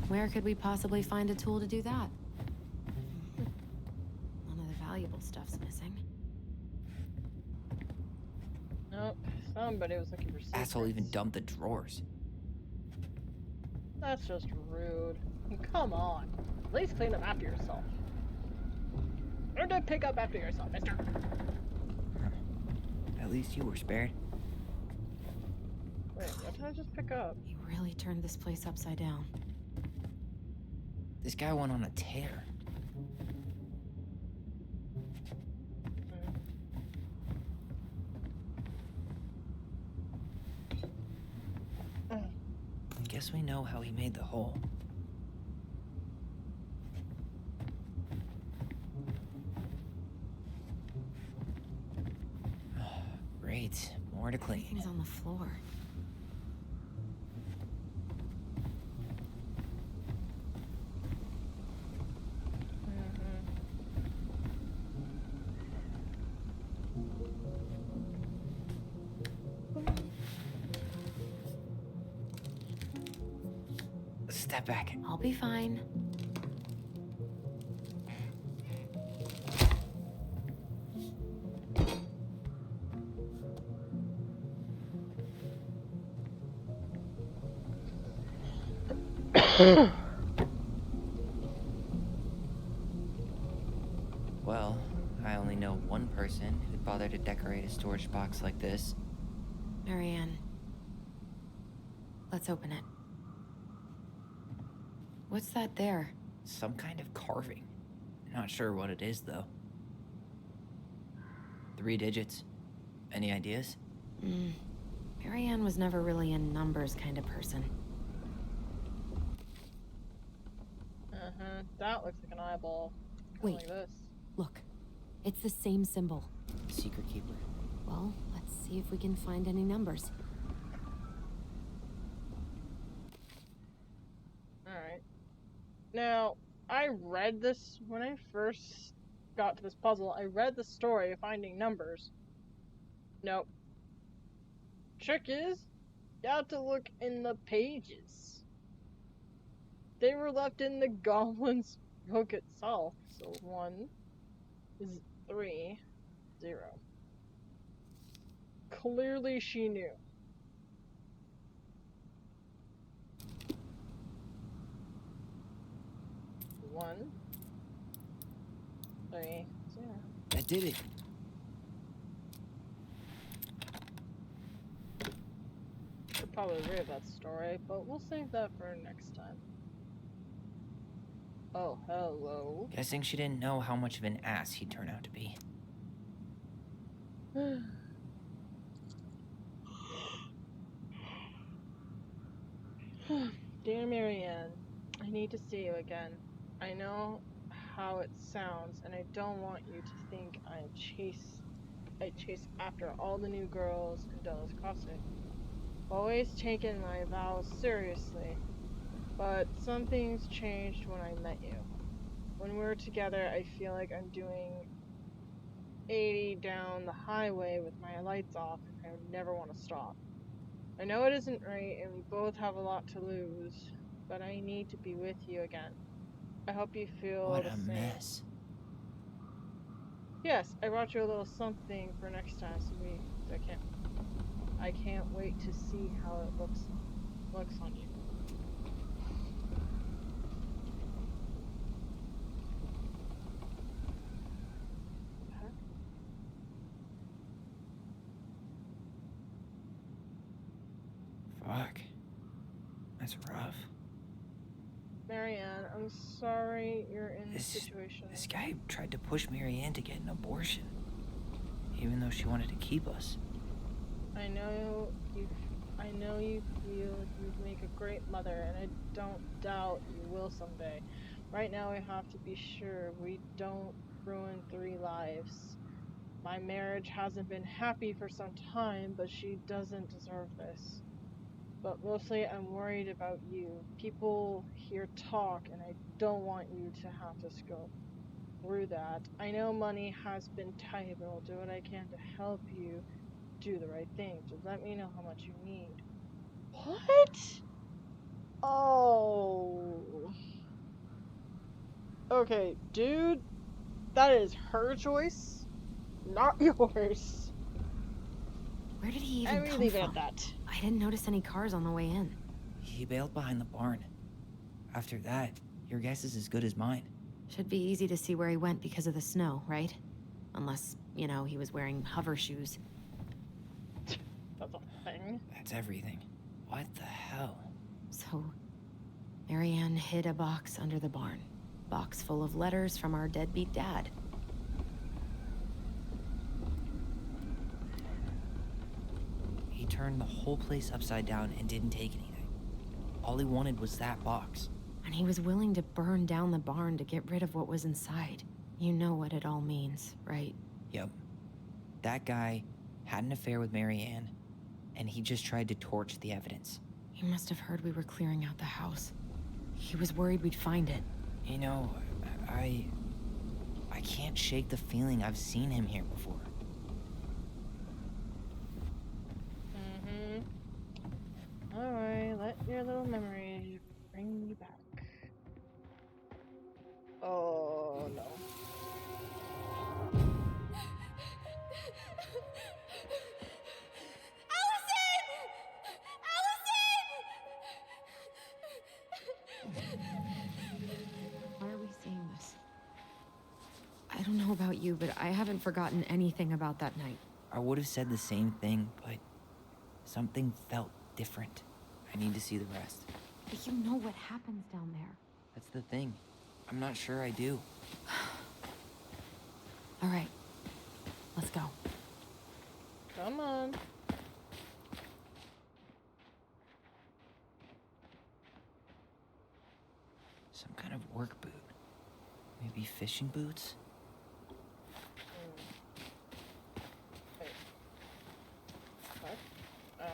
[SPEAKER 3] Where could we possibly find a tool to do that? None of the valuable stuff's missing.
[SPEAKER 2] Nope. Somebody was looking for secrets.
[SPEAKER 4] Asshole even dumped the drawers.
[SPEAKER 2] That's just rude. Come on. At least clean up after yourself. Learn to pick up after yourself, mister.
[SPEAKER 4] At least you were spared.
[SPEAKER 2] Wait, what did I just pick up?
[SPEAKER 3] He really turned this place upside down.
[SPEAKER 4] This guy went on a tear. Guess we know how he made the hole. Great. More to clean.
[SPEAKER 3] Things on the floor.
[SPEAKER 4] Step back.
[SPEAKER 3] I'll be fine.
[SPEAKER 4] Well, I only know one person who'd bother to decorate a storage box like this.
[SPEAKER 3] Marianne. Let's open it. What's that there?
[SPEAKER 4] Some kind of carving. Not sure what it is, though. 3 digits. Any ideas?
[SPEAKER 3] Marianne was never really a numbers kind of person.
[SPEAKER 2] That looks like an eyeball.
[SPEAKER 3] Wait.
[SPEAKER 2] Like this.
[SPEAKER 3] Look. It's the same symbol.
[SPEAKER 4] Secret keeper.
[SPEAKER 3] Well, let's see if we can find any numbers.
[SPEAKER 2] Alright. Now, I read this when I first got to this puzzle. I read the story of finding numbers. Nope. Trick is, you have to look in the pages. They were left in the goblin's book itself. So 1 is 3, 0. Clearly she knew. One, 3, 0.
[SPEAKER 4] That did it.
[SPEAKER 2] Could probably read that story, but we'll save that for next time. Oh, hello.
[SPEAKER 4] Guessing she didn't know how much of an ass he'd turn out to be.
[SPEAKER 2] Dear Marianne, I need to see you again. I know how it sounds, and I don't want you to think I chase after all the new girls in Delos Crossing. Always taken my vows seriously, but some things changed when I met you. When we're together, I feel like I'm doing 80 down the highway with my lights off, and I would never want to stop. I know it isn't right, and we both have a lot to lose, but I need to be with you again. I hope you feel
[SPEAKER 4] What
[SPEAKER 2] the
[SPEAKER 4] a
[SPEAKER 2] same.
[SPEAKER 4] mess.
[SPEAKER 2] Yes, I brought you a little something for next time, so I can't wait to see how it looks on you.
[SPEAKER 4] Fuck. That's rough.
[SPEAKER 2] Marianne, I'm sorry you're in this situation.
[SPEAKER 4] This guy tried to push Marianne to get an abortion. Even though she wanted to keep us.
[SPEAKER 2] I know you feel you'd make a great mother, and I don't doubt you will someday. Right now we have to be sure we don't ruin 3 lives. My marriage hasn't been happy for some time, but she doesn't deserve this. But mostly I'm worried about you. People here talk, and I don't want you to have to go through that. I know money has been tight, but I'll do what I can to help you do the right thing. Just let me know how much you need. What? Oh. Okay, dude. That is her choice, not yours.
[SPEAKER 3] Where did he even
[SPEAKER 2] And we
[SPEAKER 3] come
[SPEAKER 2] leave it
[SPEAKER 3] from?
[SPEAKER 2] at that.
[SPEAKER 3] I didn't notice any cars on the way in.
[SPEAKER 4] He bailed behind the barn. After that, your guess is as good as mine.
[SPEAKER 3] Should be easy to see where he went because of the snow, right? Unless, you know, he was wearing hover shoes.
[SPEAKER 2] That's a thing.
[SPEAKER 4] That's everything. What the hell?
[SPEAKER 3] So, Marianne hid a box under the barn. Box full of letters from our deadbeat dad.
[SPEAKER 4] He turned the whole place upside down and didn't take anything. All he wanted was that box.
[SPEAKER 3] And he was willing to burn down the barn to get rid of what was inside. You know what it all means, right?
[SPEAKER 4] Yep. That guy had an affair with Marianne, and he just tried to torch the evidence.
[SPEAKER 3] He must have heard we were clearing out the house. He was worried we'd find it.
[SPEAKER 4] You know, I can't shake the feeling I've seen him here before.
[SPEAKER 2] Alright, let your little memories bring you back. Oh no.
[SPEAKER 3] Why are we seeing this? I don't know about you, but I haven't forgotten anything about that night.
[SPEAKER 4] I would have said the same thing, but something felt different. I need to see the rest.
[SPEAKER 3] But you know what happens down there.
[SPEAKER 4] That's the thing. I'm not sure I do.
[SPEAKER 3] All right, let's go.
[SPEAKER 2] Come on.
[SPEAKER 4] Some kind of work boot. Maybe fishing boots?
[SPEAKER 2] Wait. What? Oh.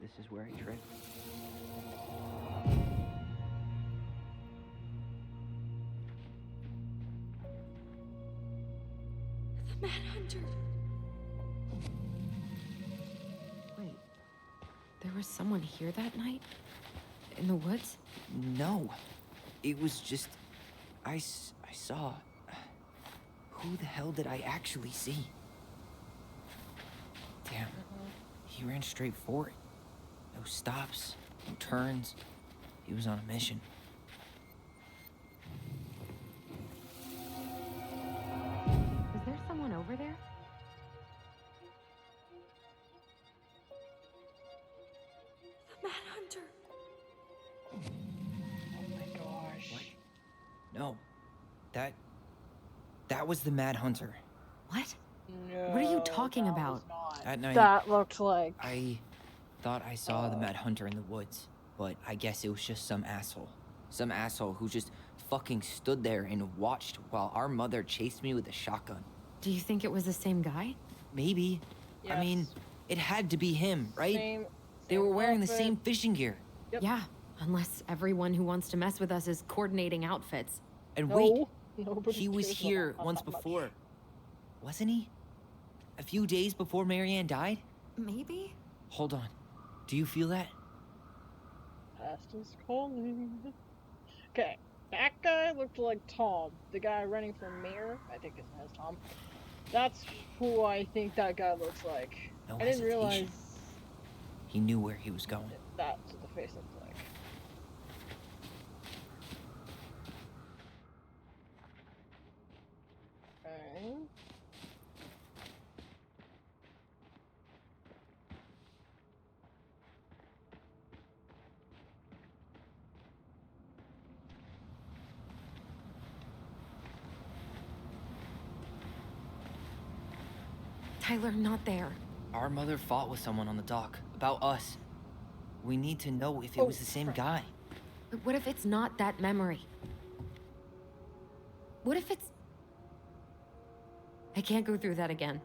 [SPEAKER 4] This is where I tripped.
[SPEAKER 5] The Mad Hunter.
[SPEAKER 3] Wait, there was someone here that night? In the woods?
[SPEAKER 4] No. It was just... I saw... Who the hell did I actually see? Damn. He ran straight for it. No stops, no turns. He was on a mission.
[SPEAKER 3] Was there someone over there?
[SPEAKER 5] The Mad Hunter.
[SPEAKER 2] Oh my gosh.
[SPEAKER 4] What? No. That was the Mad Hunter.
[SPEAKER 3] What?
[SPEAKER 2] No,
[SPEAKER 3] What are you talking
[SPEAKER 2] that
[SPEAKER 3] about?
[SPEAKER 2] was not.
[SPEAKER 4] That night,
[SPEAKER 2] That looked like...
[SPEAKER 4] I thought I saw the Mad Hunter in the woods, but I guess it was just some asshole. Some asshole who just fucking stood there and watched while our mother chased me with a shotgun.
[SPEAKER 3] Do you think it was the same guy?
[SPEAKER 4] Maybe. I mean,
[SPEAKER 2] Yes.
[SPEAKER 4] it had to be him, right?
[SPEAKER 2] Same
[SPEAKER 4] They were wearing the
[SPEAKER 2] outfit.
[SPEAKER 4] same fishing gear.
[SPEAKER 2] Yep.
[SPEAKER 3] Yeah, unless everyone who wants to mess with us is coordinating outfits.
[SPEAKER 4] And
[SPEAKER 2] No,
[SPEAKER 4] wait,
[SPEAKER 2] nobody
[SPEAKER 4] he was
[SPEAKER 2] cares
[SPEAKER 4] here
[SPEAKER 2] about
[SPEAKER 4] once
[SPEAKER 2] that much.
[SPEAKER 4] before. Wasn't he? A few days before Marianne died?
[SPEAKER 3] Maybe?
[SPEAKER 4] Hold on. Do you feel that?
[SPEAKER 2] Past is calling. Okay, that guy looked like Tom, the guy running for mayor. I think his name is Tom. That's who I think that guy looks like.
[SPEAKER 4] No
[SPEAKER 2] I didn't
[SPEAKER 4] hesitation.
[SPEAKER 2] realize
[SPEAKER 4] He knew where he was going.
[SPEAKER 2] that's what the face looked like. Okay.
[SPEAKER 3] Tyler, not there.
[SPEAKER 4] Our mother fought with someone on the dock about us. We need to know if it was the same guy.
[SPEAKER 3] But what if it's not that memory? What if it's... I can't go through that again.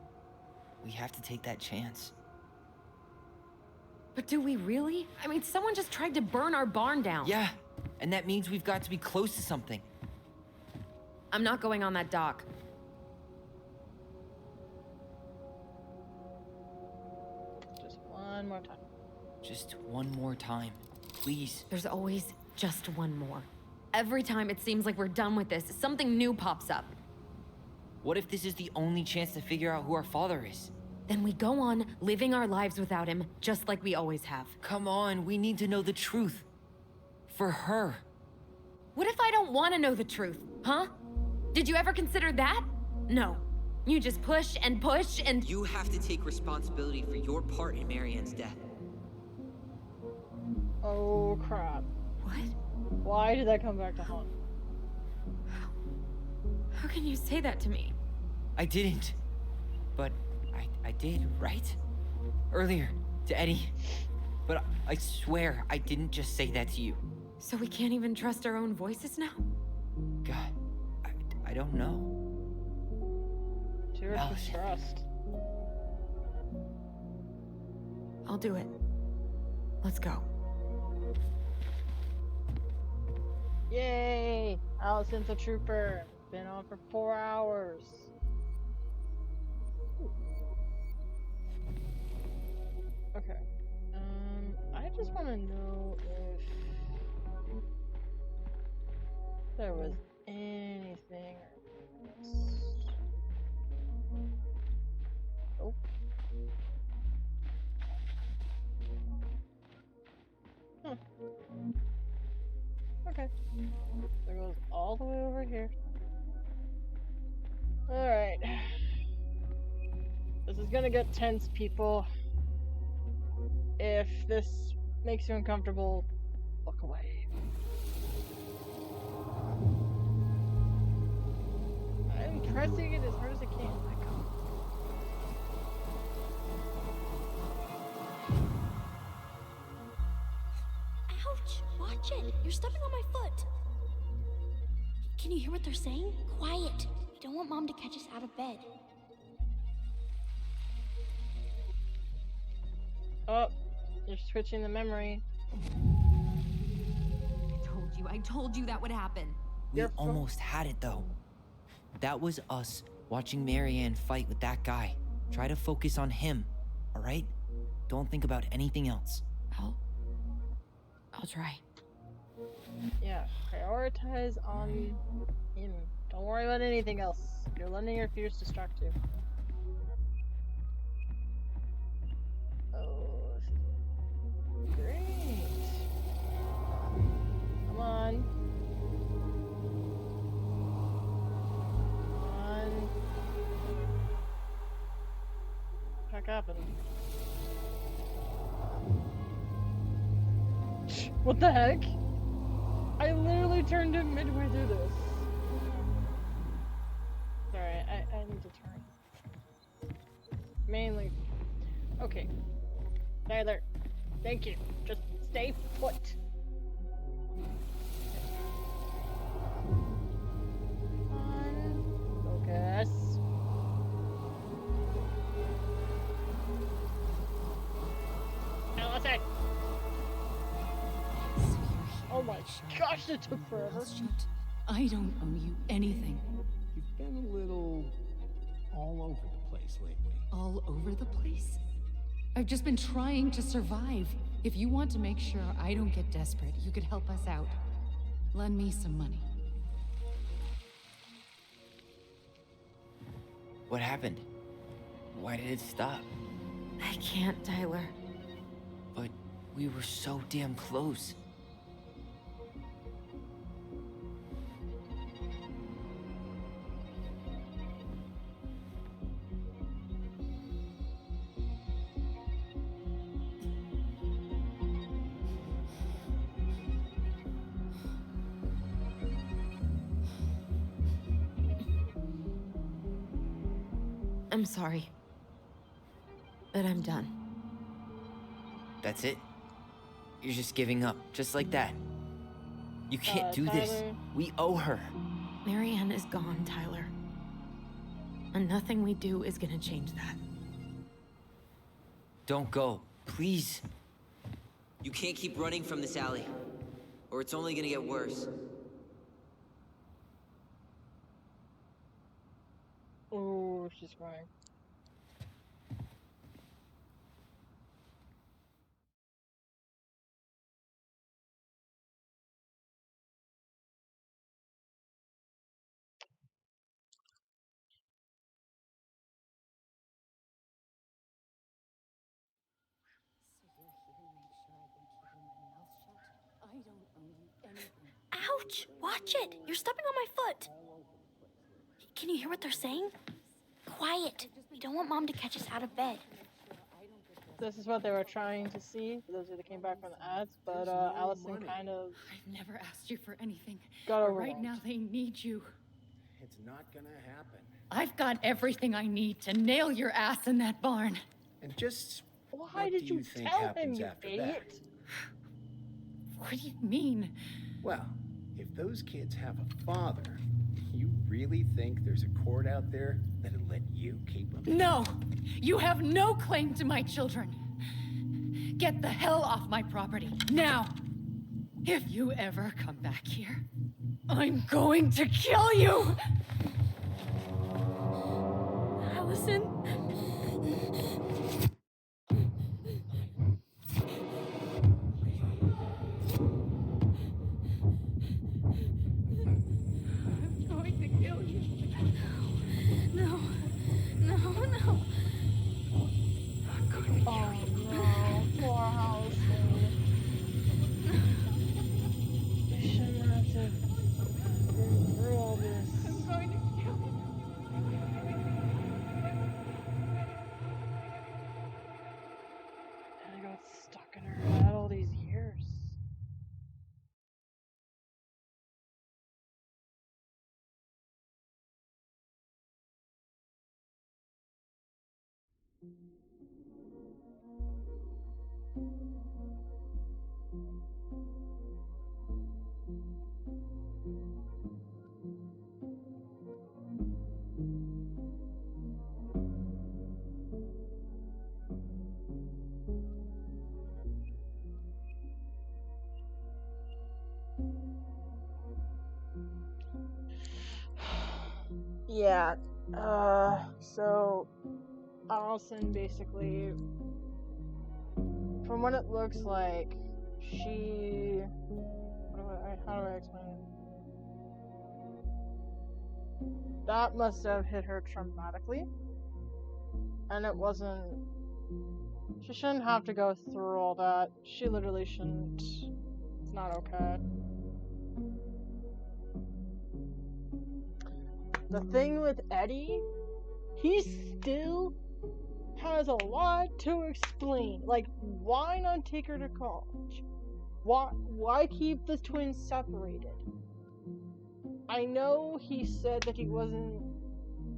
[SPEAKER 4] We have to take that chance.
[SPEAKER 3] But do we really? I mean, someone just tried to burn our barn down.
[SPEAKER 4] Yeah, and that means we've got to be close to something.
[SPEAKER 3] I'm not going on that dock.
[SPEAKER 2] Just one more time.
[SPEAKER 4] Just one more time, please.
[SPEAKER 3] There's always just one more. Every time it seems like we're done with this, something new pops up.
[SPEAKER 4] What if this is the only chance to figure out who our father is?
[SPEAKER 3] Then we go on living our lives without him, just like we always have.
[SPEAKER 4] Come on, we need to know the truth. For her.
[SPEAKER 3] What if I don't want to know the truth, huh? Did you ever consider that? No. You just push and push and...
[SPEAKER 13] You have to take responsibility for your part in Marianne's death.
[SPEAKER 2] Oh, crap.
[SPEAKER 3] What?
[SPEAKER 2] Why did that come back to haunt?
[SPEAKER 3] How can you say that to me?
[SPEAKER 4] I didn't. But I did, right? Earlier, to Eddie. But I swear I didn't just say that to you.
[SPEAKER 3] So we can't even trust our own voices now?
[SPEAKER 4] God, I don't know.
[SPEAKER 2] Tears of trust.
[SPEAKER 3] I'll do it. Let's go.
[SPEAKER 2] Yay! Allison's a trooper. Been on for 4 hours. Okay. I just want to know if there was anything else. Oh. Huh. Okay. There goes all the way over here. Alright. This is gonna get tense, people. If this makes you uncomfortable, look away. I'm pressing it as hard as I can. Let go.
[SPEAKER 7] Ouch! Watch it! You're stepping on my foot! Can you hear what they're saying? Quiet! We don't want Mom to catch us out of bed.
[SPEAKER 2] Oh, you're switching the memory.
[SPEAKER 3] I told you that would happen.
[SPEAKER 4] We almost had it, though. That was us watching Marianne fight with that guy. Try to focus on him, all right? Don't think about anything else.
[SPEAKER 3] I'll try.
[SPEAKER 2] Yeah, prioritize on him. Don't worry about anything else. You're letting your fears distract you. Oh, this is great. Come on. Come on. What happened? What the heck? I literally turned him midway through this. Sorry, I need to turn. Mainly. Okay. Tyler, thank you. Just stay put. Focus. Allison! Oh my gosh, it took forever.
[SPEAKER 9] I don't owe you anything.
[SPEAKER 8] You've been a little all over the place lately.
[SPEAKER 9] All over the place? I've just been trying to survive. If you want to make sure I don't get desperate, you could help us out. Lend me some money.
[SPEAKER 4] What happened? Why did it stop?
[SPEAKER 3] I can't, Tyler.
[SPEAKER 4] But we were so damn close.
[SPEAKER 3] I'm sorry. But I'm done.
[SPEAKER 4] That's it? You're just giving up, just like that. You can't do this.
[SPEAKER 2] Tyler.
[SPEAKER 4] We owe her.
[SPEAKER 3] Marianne is gone, Tyler. And nothing we do is gonna change that.
[SPEAKER 4] Don't go, please.
[SPEAKER 13] You can't keep running from this alley, or it's only gonna get worse.
[SPEAKER 2] Oh, she's crying.
[SPEAKER 5] Ouch! Watch it! You're stepping on my foot! Can you hear what they're saying? Quiet! We don't want Mom to catch us out of bed.
[SPEAKER 2] This is what they were trying to see, for those who came back from the ads, but Allison kind of
[SPEAKER 6] I've never asked you for anything.
[SPEAKER 2] got
[SPEAKER 6] But
[SPEAKER 2] over
[SPEAKER 6] right now they need you.
[SPEAKER 8] It's not gonna happen.
[SPEAKER 6] I've got everything I need to nail your ass in that barn.
[SPEAKER 8] And just
[SPEAKER 2] Why
[SPEAKER 8] what
[SPEAKER 2] did
[SPEAKER 8] do
[SPEAKER 2] you
[SPEAKER 8] think
[SPEAKER 2] tell him,
[SPEAKER 8] happens
[SPEAKER 2] you
[SPEAKER 8] after
[SPEAKER 2] idiot?
[SPEAKER 8] that?
[SPEAKER 6] What do you mean?
[SPEAKER 8] Well, if those kids have a father, you really think there's a court out there that'll let you keep them?
[SPEAKER 6] No! You have no claim to my children. Get the hell off my property, now! If you ever come back here, I'm going to kill you!
[SPEAKER 5] Allison? I'm going to kill you. No. No, no.
[SPEAKER 2] Oh no, poor Allison. You shouldn't have to go through all this.
[SPEAKER 5] I'm going to kill you.
[SPEAKER 2] And I got stuck in her head all these years. Yeah, so Allison basically, from what it looks like, how do I explain it? That must have hit her traumatically, and it wasn't, she shouldn't have to go through all that. She literally shouldn't. It's not okay. The thing with Eddie, he still has a lot to explain. Like, why not take her to college? Why keep the twins separated? I know he said that he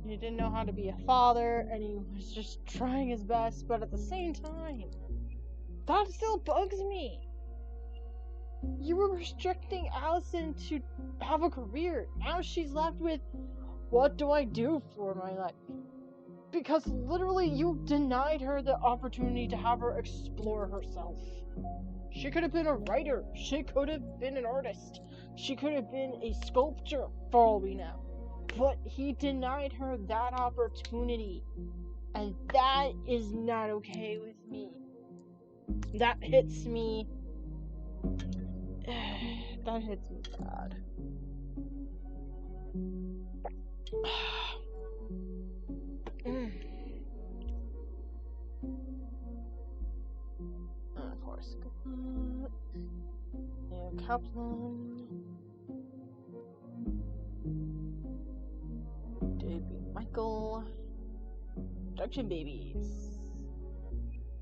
[SPEAKER 2] didn't know how to be a father, and he was just trying his best, but at the same time, that still bugs me. You were restricting Allison to have a career. Now she's left with, what do I do for my life? Because literally you denied her the opportunity to have her explore herself. She could have been a writer. She could have been an artist. She could have been a sculptor for all we know. But he denied her that opportunity. And that is not okay with me. That hits me. That hits me bad. Of course. And Kaplan. Davey Michael. Production babies.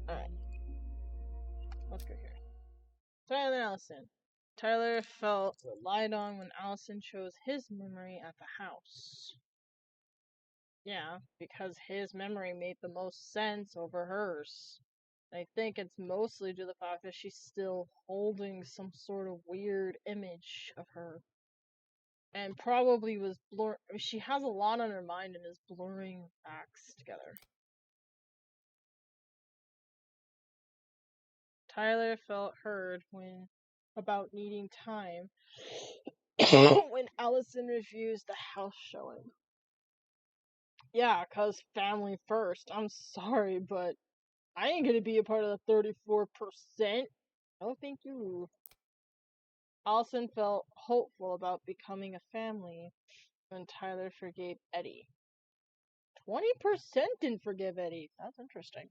[SPEAKER 2] Alright. Let's go here. Tyler and Allison. Tyler felt relied on when Allison chose his memory at the house. Yeah, because his memory made the most sense over hers. I think it's mostly due to the fact that she's still holding some sort of weird image of her. And probably was she has a lot on her mind and is blurring facts together. Tyler felt heard about needing time when Allison refused the house showing. Yeah, 'cause family first. I'm sorry, but I ain't gonna be a part of the 34%. No, thank you. Allison felt hopeful about becoming a family when Tyler forgave Eddie. 20% didn't forgive Eddie. That's interesting.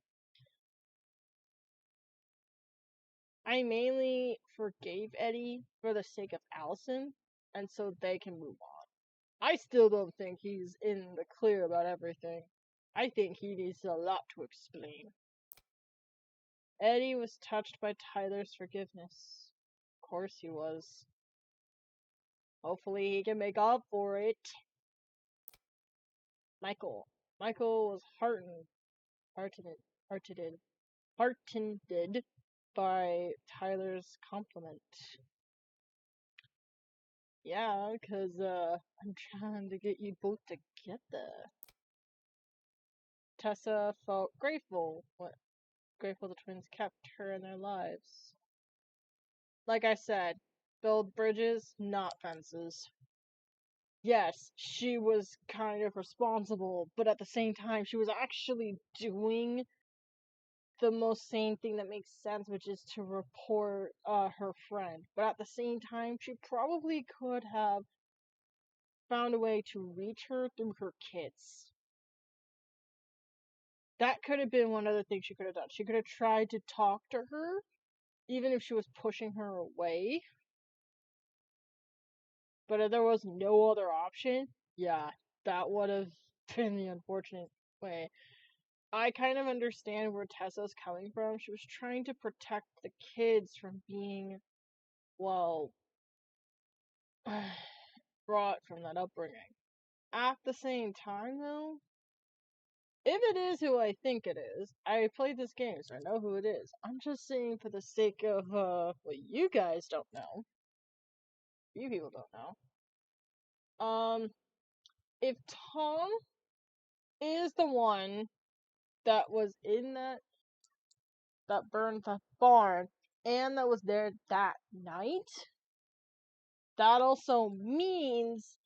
[SPEAKER 2] I mainly forgave Eddie for the sake of Allison, and so they can move on. I still don't think he's in the clear about everything. I think he needs a lot to explain. Eddie was touched by Tyler's forgiveness. Of course he was. Hopefully he can make up for it. Michael was heartened by Tyler's compliment. Yeah, 'cause I'm trying to get you both together. Tessa felt grateful the twins kept her in their lives. Like I said, build bridges, not fences. Yes, she was kind of responsible, but at the same time, she was actually doing the most sane thing that makes sense, which is to report her friend. But at the same time, she probably could have found a way to reach her through her kids. That could have been one other thing she could have done. She could have tried to talk to her, even if she was pushing her away. But if there was no other option, yeah, that would have been the unfortunate way. I kind of understand where Tessa's coming from. She was trying to protect the kids from being, well, brought from that upbringing. At the same time, though, if it is who I think it is, I played this game, so I know who it is. I'm just saying for the sake of, what you guys don't know. You people don't know. If Tom is the one that was in that burned the barn, and that was there that night, that also means,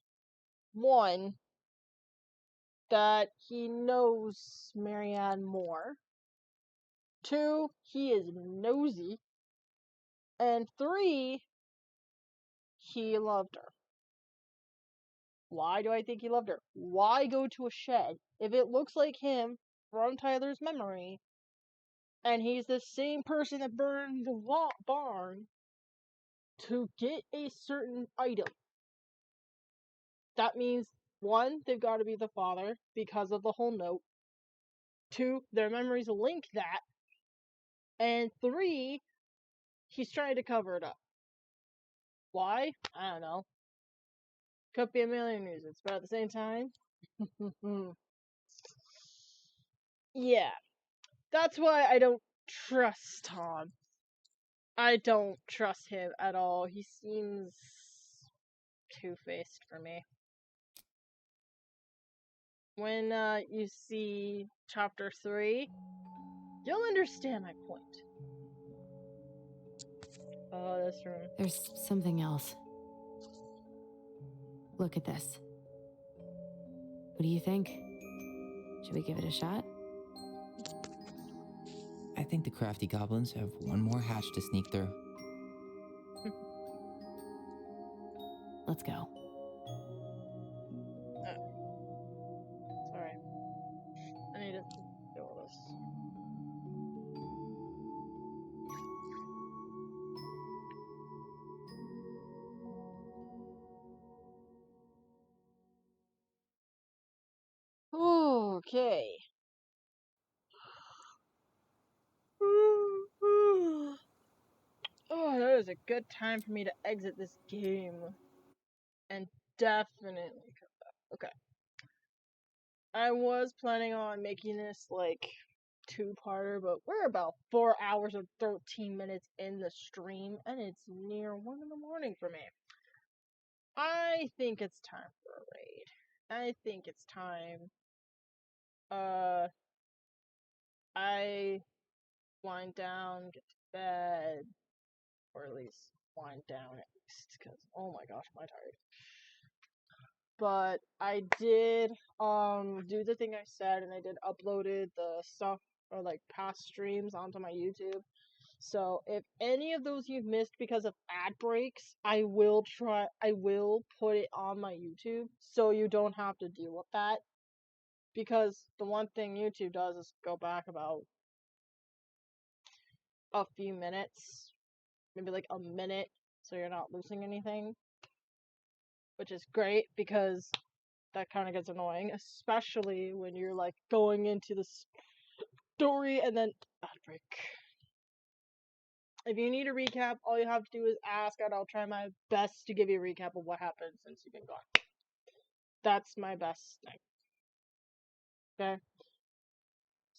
[SPEAKER 2] one, that he knows Marianne more. 2, he is nosy. And 3, he loved her. Why do I think he loved her? Why go to a shed if it looks like him from Tyler's memory, and he's the same person that burned the barn to get a certain item? That means, 1, they've got to be the father because of the whole note. 2, their memories link that. And 3, he's trying to cover it up. Why? I don't know. Could be a million reasons, but at the same time, yeah. That's why I don't trust Tom. I don't trust him at all. He seems two-faced for me. When you see chapter 3, you'll understand my point. Oh, this room.
[SPEAKER 3] There's something else. Look at this. What do you think? Should we give it a shot?
[SPEAKER 4] I think the crafty goblins have one more hatch to sneak through.
[SPEAKER 3] Let's go.
[SPEAKER 2] Sorry. I need to do all this. Okay. Oh, that is a good time for me to exit this game. And definitely come back. Okay. I was planning on making this, like, two-parter, but we're about 4 hours and 13 minutes in the stream, and it's near 1 in the morning for me. I think it's time for a raid. I think it's time. I wind down, get to bed, or at least wind down at least, because oh my gosh, am I tired. But I did do the thing I said, and I did uploaded the stuff or like past streams onto my YouTube. So if any of those you've missed because of ad breaks, I will put it on my YouTube so you don't have to deal with that. Because the one thing YouTube does is go back about a few minutes, maybe like a minute, so you're not losing anything. Which is great because that kind of gets annoying, especially when you're like going into the story and then ad break. If you need a recap, all you have to do is ask, and I'll try my best to give you a recap of what happened since you've been gone. That's my best thing. Okay?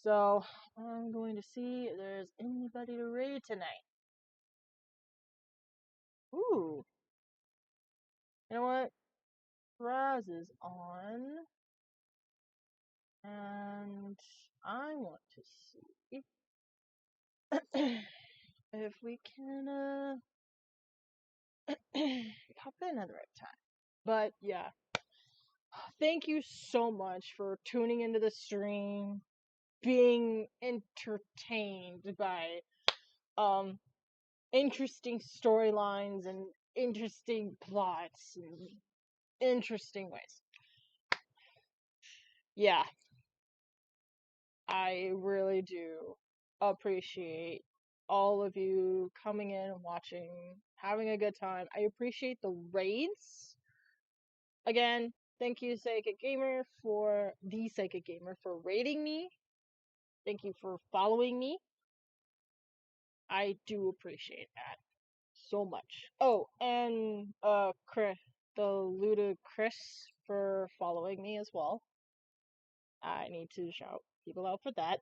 [SPEAKER 2] So, I'm going to see if there's anybody to raid tonight. Ooh. You know what? Raz is on. And I want to see if we can pop in at the right time. But yeah, thank you so much for tuning into the stream, being entertained by interesting storylines and interesting plots and interesting ways. Yeah, I really do appreciate all of you coming in and watching, having a good time. I appreciate the raids. Again, thank you, Psychic Gamer, for raiding me. Thank you for following me. I do appreciate that so much. Oh, and Chris, the Ludacris, for following me as well. I need to shout people out for that.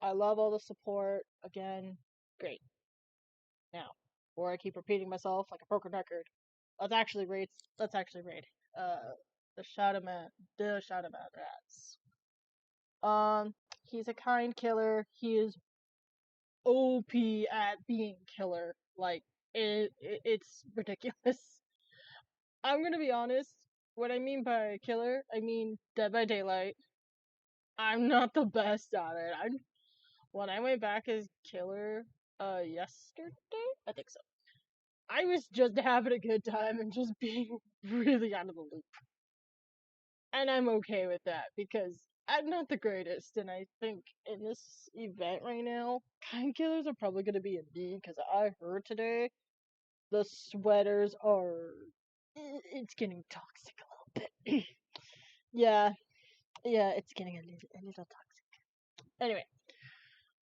[SPEAKER 2] I love all the support. Again, great. Now, before I keep repeating myself like a broken record, let's actually raid. The Shadowman Raz. He's a kind killer. He is OP at being killer. Like, it's ridiculous. I'm gonna be honest. What I mean by killer, I mean Dead by Daylight. I'm not the best at it. When I went back as killer, yesterday? I think so. I was just having a good time and just being really out of the loop. And I'm okay with that because I'm not the greatest, and I think in this event right now, kind killers are probably going to be in B because I heard today the sweaters are. It's getting toxic a little bit. yeah, it's getting a little toxic. Anyway,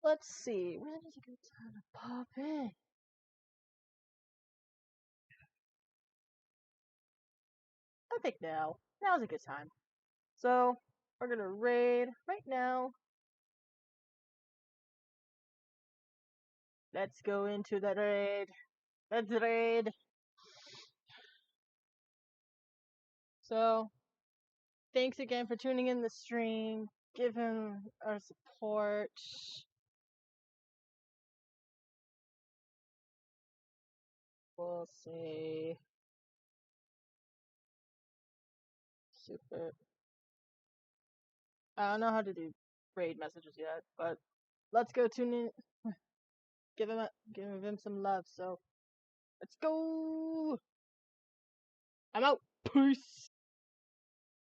[SPEAKER 2] let's see. When is a good time to pop in? I think now's a good time. So, we're gonna raid right now. Let's go into the raid. Let's raid. So, thanks again for tuning in the stream. Give him our support. We'll see. Super. I don't know how to do raid messages yet, but let's go tune in. Give him some love. So, let's go. I'm out. Peace.